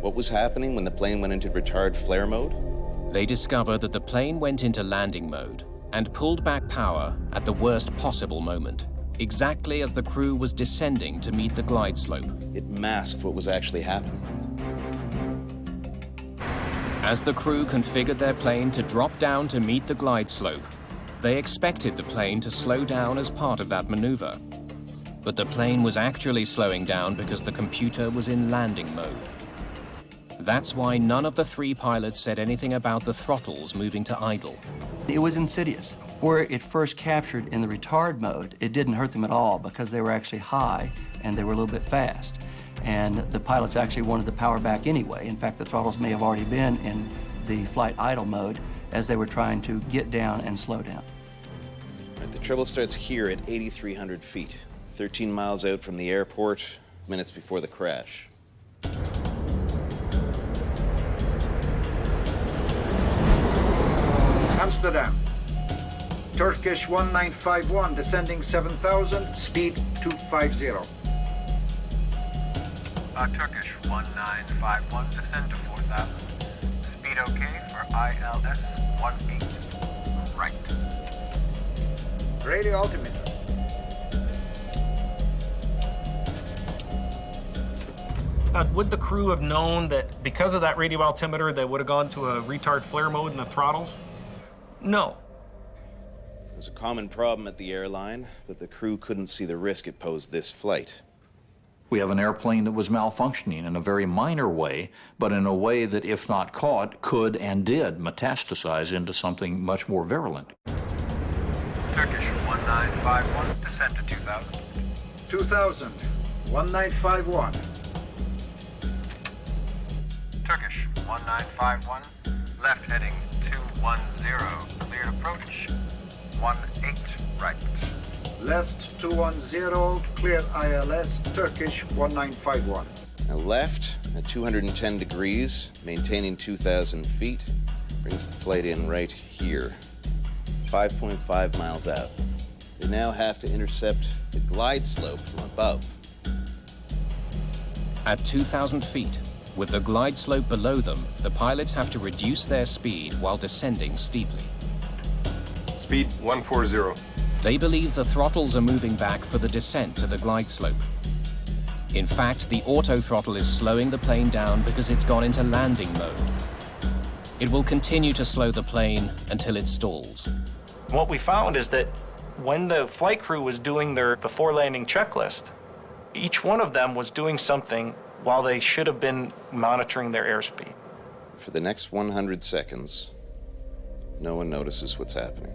what was happening when the plane went into retard flare mode?
They discover that the plane went into landing mode and pulled back power at the worst possible moment, exactly as the crew was descending to meet the glide slope.
It masked what was actually happening.
As the crew configured their plane to drop down to meet the glide slope, they expected the plane to slow down as part of that maneuver. But the plane was actually slowing down because the computer was in landing mode. That's why none of the three pilots said anything about the throttles moving to idle.
It was insidious. Where it first captured in the retard mode, it didn't hurt them at all because they were actually high and they were a little bit fast. And the pilots actually wanted the power back anyway. In fact, the throttles may have already been in the flight idle mode as they were trying to get down and slow down.
The trouble starts here at 8,300 feet, 13 miles out from the airport, minutes before the crash.
Amsterdam. Turkish 1951, descending 7,000, speed 250.
Turkish 1951, descend to 4,000. Speed okay for ILS 18, right.
Radio altimeter.
Would the crew have known that because of that radio altimeter they would have gone to a retard flare mode in the throttles? No.
It was a common problem at the airline, but the crew couldn't see the risk it posed this flight.
We have an airplane that was malfunctioning in a very minor way, but in a way that, if not caught, could and did metastasize into something much more virulent.
Turkish 1951, descend to 2,000.
2,000, 1951.
Turkish 1951, left heading 210, cleared approach 18 right.
Left 210, clear ILS, Turkish 1951.
Now left at 210 degrees, maintaining 2,000 feet, brings the flight in right here, 5.5 miles out. They now have to intercept the glide slope from above.
At 2,000 feet, with the glide slope below them, the pilots have to reduce their speed while descending steeply.
Speed 140.
They believe the throttles are moving back for the descent to the glide slope. In fact, the auto throttle is slowing the plane down because it's gone into landing mode. It will continue to slow the plane until it stalls.
What we found is that when the flight crew was doing their before landing checklist, each one of them was doing something while they should have been monitoring their airspeed.
For the next 100 seconds, no one notices what's happening.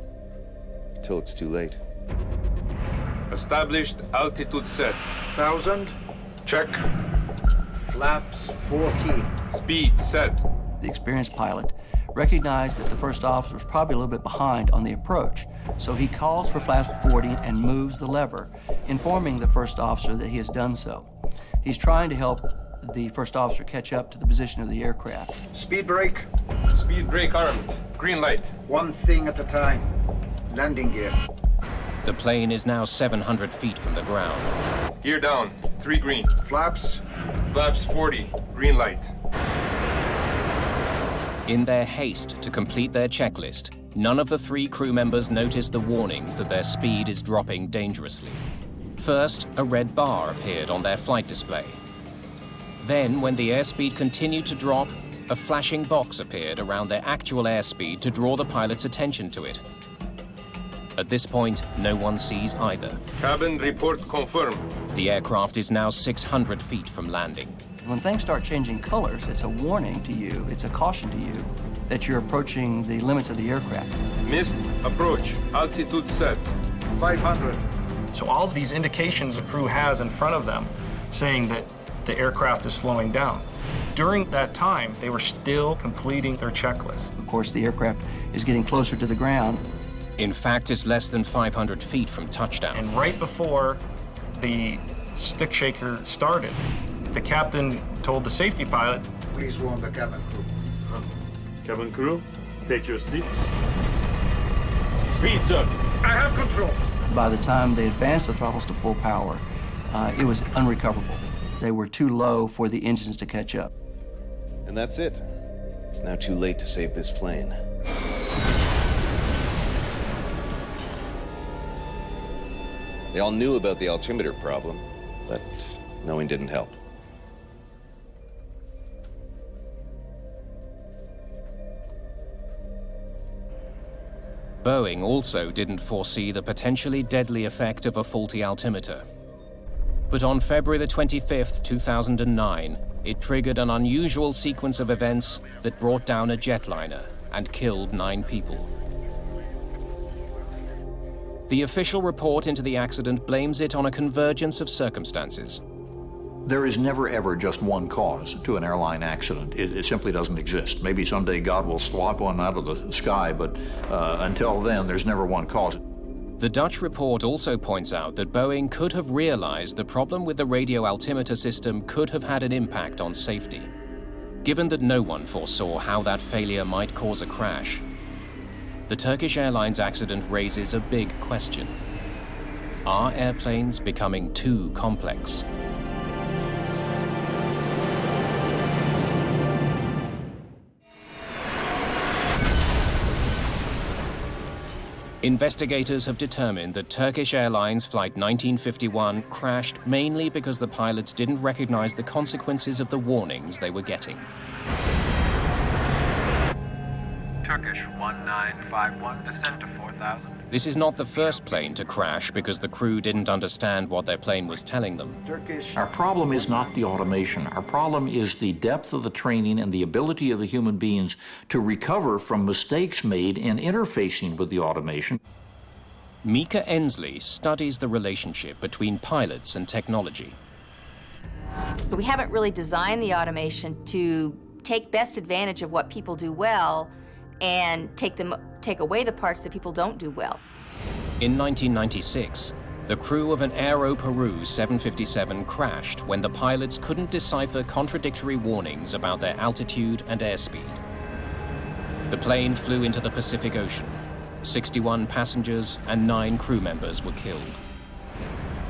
Until it's too late.
Established altitude set.
1,000.
Check.
Flaps 14.
Speed set.
The experienced pilot recognized that the first officer was probably a little bit behind on the approach, so he calls for flaps 40 and moves the lever, informing the first officer that he has done so. He's trying to help the first officer catch up to the position of the aircraft.
Speed brake.
Speed brake armed. Green light.
One thing at a time. Landing gear.
The plane is now 700 feet from the ground.
Gear down. 3 green.
Flaps.
Flaps 40. Green light.
In their haste to complete their checklist, none of the 3 crew members noticed the warnings that their speed is dropping dangerously. First, a red bar appeared on their flight display. Then, when the airspeed continued to drop, a flashing box appeared around their actual airspeed to draw the pilot's attention to it. At this point, no one sees either.
Cabin report confirmed.
The aircraft is now 600 feet from landing.
When things start changing colors, it's a warning to you, it's a caution to you that you're approaching the limits of the aircraft.
Missed approach. Altitude set.
500.
So all of these indications the crew has in front of them saying that the aircraft is slowing down. During that time, they were still completing their checklist.
Of course, the aircraft is getting closer to the ground.
In fact, it's less than 500 feet from touchdown.
And right before the stick shaker started, the captain told the safety pilot,
"Please warn the cabin crew."
Cabin crew, take your seats.
Speed, sir.
I have control.
By the time they advanced the throttles to full power, it was unrecoverable. They were too low for the engines to catch up.
And that's it. It's now too late to save this plane. They all knew about the altimeter problem, but knowing didn't help.
Boeing also didn't foresee the potentially deadly effect of a faulty altimeter. But on February the 25th, 2009, it triggered an unusual sequence of events that brought down a jetliner and killed 9 people. The official report into the accident blames it on a convergence of circumstances.
There is never, ever just one cause to an airline accident. It simply doesn't exist. Maybe someday God will swap one out of the sky, but until then, there's never one cause.
The Dutch report also points out that Boeing could have realized the problem with the radio altimeter system could have had an impact on safety. Given that no one foresaw how that failure might cause a crash, the Turkish Airlines accident raises a big question. Are airplanes becoming too complex? Investigators have determined that Turkish Airlines Flight 1951 crashed mainly because the pilots didn't recognize the consequences of the warnings they were getting.
Turkish 1951, descend to 4,000.
This is not the first plane to crash because the crew didn't understand what their plane was telling them.
Our problem is not the automation. Our problem is the depth of the training and the ability of the human beings to recover from mistakes made in interfacing with the automation.
Mika Ensley studies the relationship between pilots and technology.
We haven't really designed the automation to take best advantage of what people do well and take away the parts that people don't do well.
In 1996, the crew of an Aero Peru 757 crashed when the pilots couldn't decipher contradictory warnings about their altitude and airspeed. The plane flew into the Pacific Ocean. 61 passengers and 9 crew members were killed.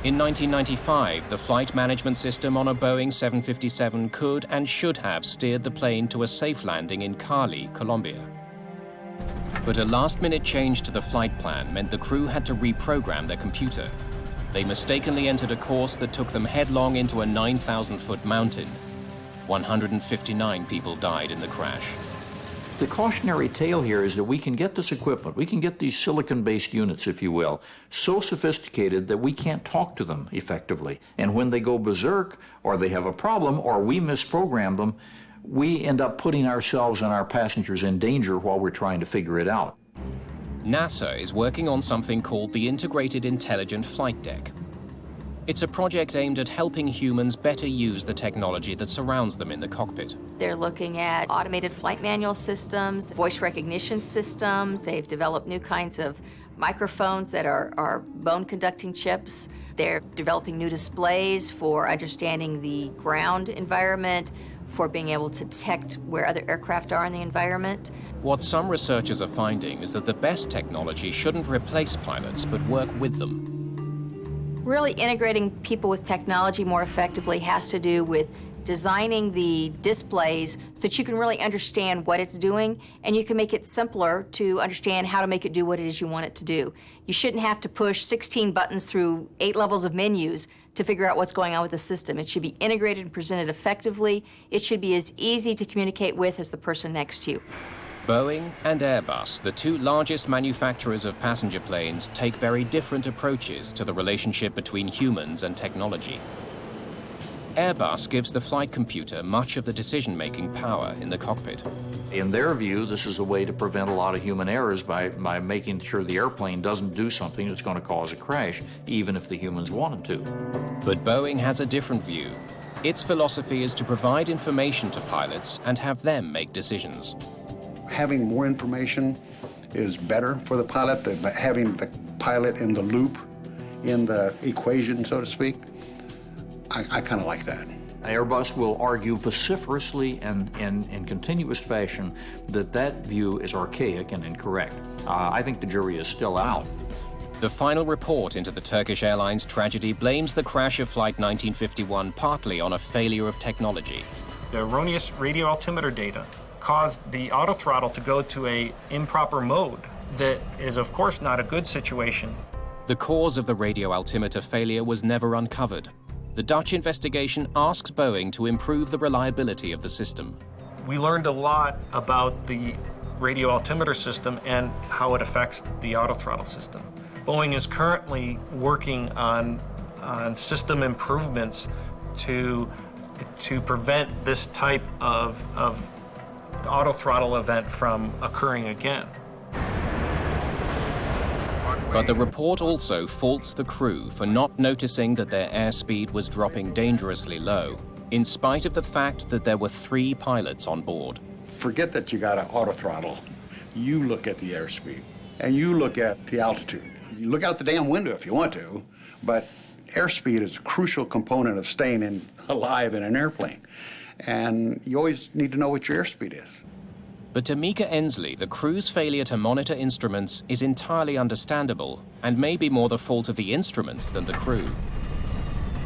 In 1995, the flight management system on a Boeing 757 could and should have steered the plane to a safe landing in Cali, Colombia. But a last-minute change to the flight plan meant the crew had to reprogram their computer. They mistakenly entered a course that took them headlong into a 9,000-foot mountain. 159 people died in the crash.
The cautionary tale here is that we can get this equipment, we can get these silicon-based units, if you will, so sophisticated that we can't talk to them effectively. And when they go berserk, or they have a problem, or we misprogram them, we end up putting ourselves and our passengers in danger while we're trying to figure it out.
NASA is working on something called the Integrated Intelligent Flight Deck. It's a project aimed at helping humans better use the technology that surrounds them in the cockpit.
They're looking at automated flight manual systems, voice recognition systems. They've developed new kinds of microphones that are bone-conducting chips. They're developing new displays for understanding the ground environment, for being able to detect where other aircraft are in the environment.
What some researchers are finding is that the best technology shouldn't replace pilots, but work with them.
Really integrating people with technology more effectively has to do with designing the displays so that you can really understand what it's doing, and you can make it simpler to understand how to make it do what it is you want it to do. You shouldn't have to push 16 buttons through 8 levels of menus to figure out what's going on with the system. It should be integrated and presented effectively. It should be as easy to communicate with as the person next to you.
Boeing and Airbus, the two largest manufacturers of passenger planes, take very different approaches to the relationship between humans and technology. Airbus gives the flight computer much of the decision-making power in the cockpit.
In their view, this is a way to prevent a lot of human errors by making sure the airplane doesn't do something that's going to cause a crash, even if the humans wanted to.
But Boeing has a different view. Its philosophy is to provide information to pilots and have them make decisions.
Having more information is better for the pilot, having the pilot in the loop, in the equation, so to speak. I kind of like that.
Airbus will argue vociferously and in continuous fashion that view is archaic and incorrect. I think the jury is still out.
The final report into the Turkish Airlines tragedy blames the crash of Flight 1951 partly on a failure of technology.
The erroneous radio altimeter data caused the autothrottle to go to an improper mode that is, of course, not a good situation.
The cause of the radio altimeter failure was never uncovered. The Dutch investigation asks Boeing to improve the reliability of the system.
We learned a lot about the radio altimeter system and how it affects the autothrottle system. Boeing is currently working on system improvements to prevent this type of autothrottle event from occurring again.
But the report also faults the crew for not noticing that their airspeed was dropping dangerously low, in spite of the fact that there were 3 pilots on board.
Forget that you got an autothrottle. You look at the airspeed, and you look at the altitude. You look out the damn window if you want to, but airspeed is a crucial component of staying alive in an airplane. And you always need to know what your airspeed is.
But to Mika Ensley, the crew's failure to monitor instruments is entirely understandable and may be more the fault of the instruments than the crew.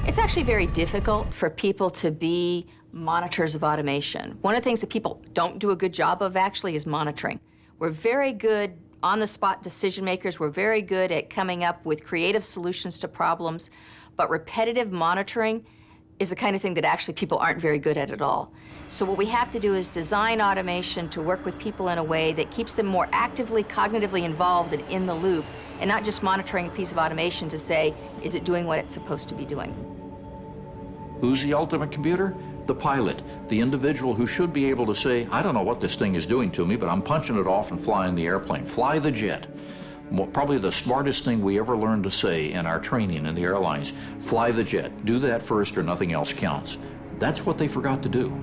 It's actually very difficult for people to be monitors of automation. One of the things that people don't do a good job of actually is monitoring. We're very good on-the-spot decision makers. We're very good at coming up with creative solutions to problems, but repetitive monitoring is the kind of thing that actually people aren't very good at all. So what we have to do is design automation to work with people in a way that keeps them more actively, cognitively involved and in the loop, and not just monitoring a piece of automation to say, is it doing what it's supposed to be doing?
Who's the ultimate computer? The pilot, the individual who should be able to say, I don't know what this thing is doing to me, but I'm punching it off and flying the airplane. Fly the jet. Probably the smartest thing we ever learned to say in our training in the airlines. Fly the jet. Do that first or nothing else counts. That's what they forgot to do.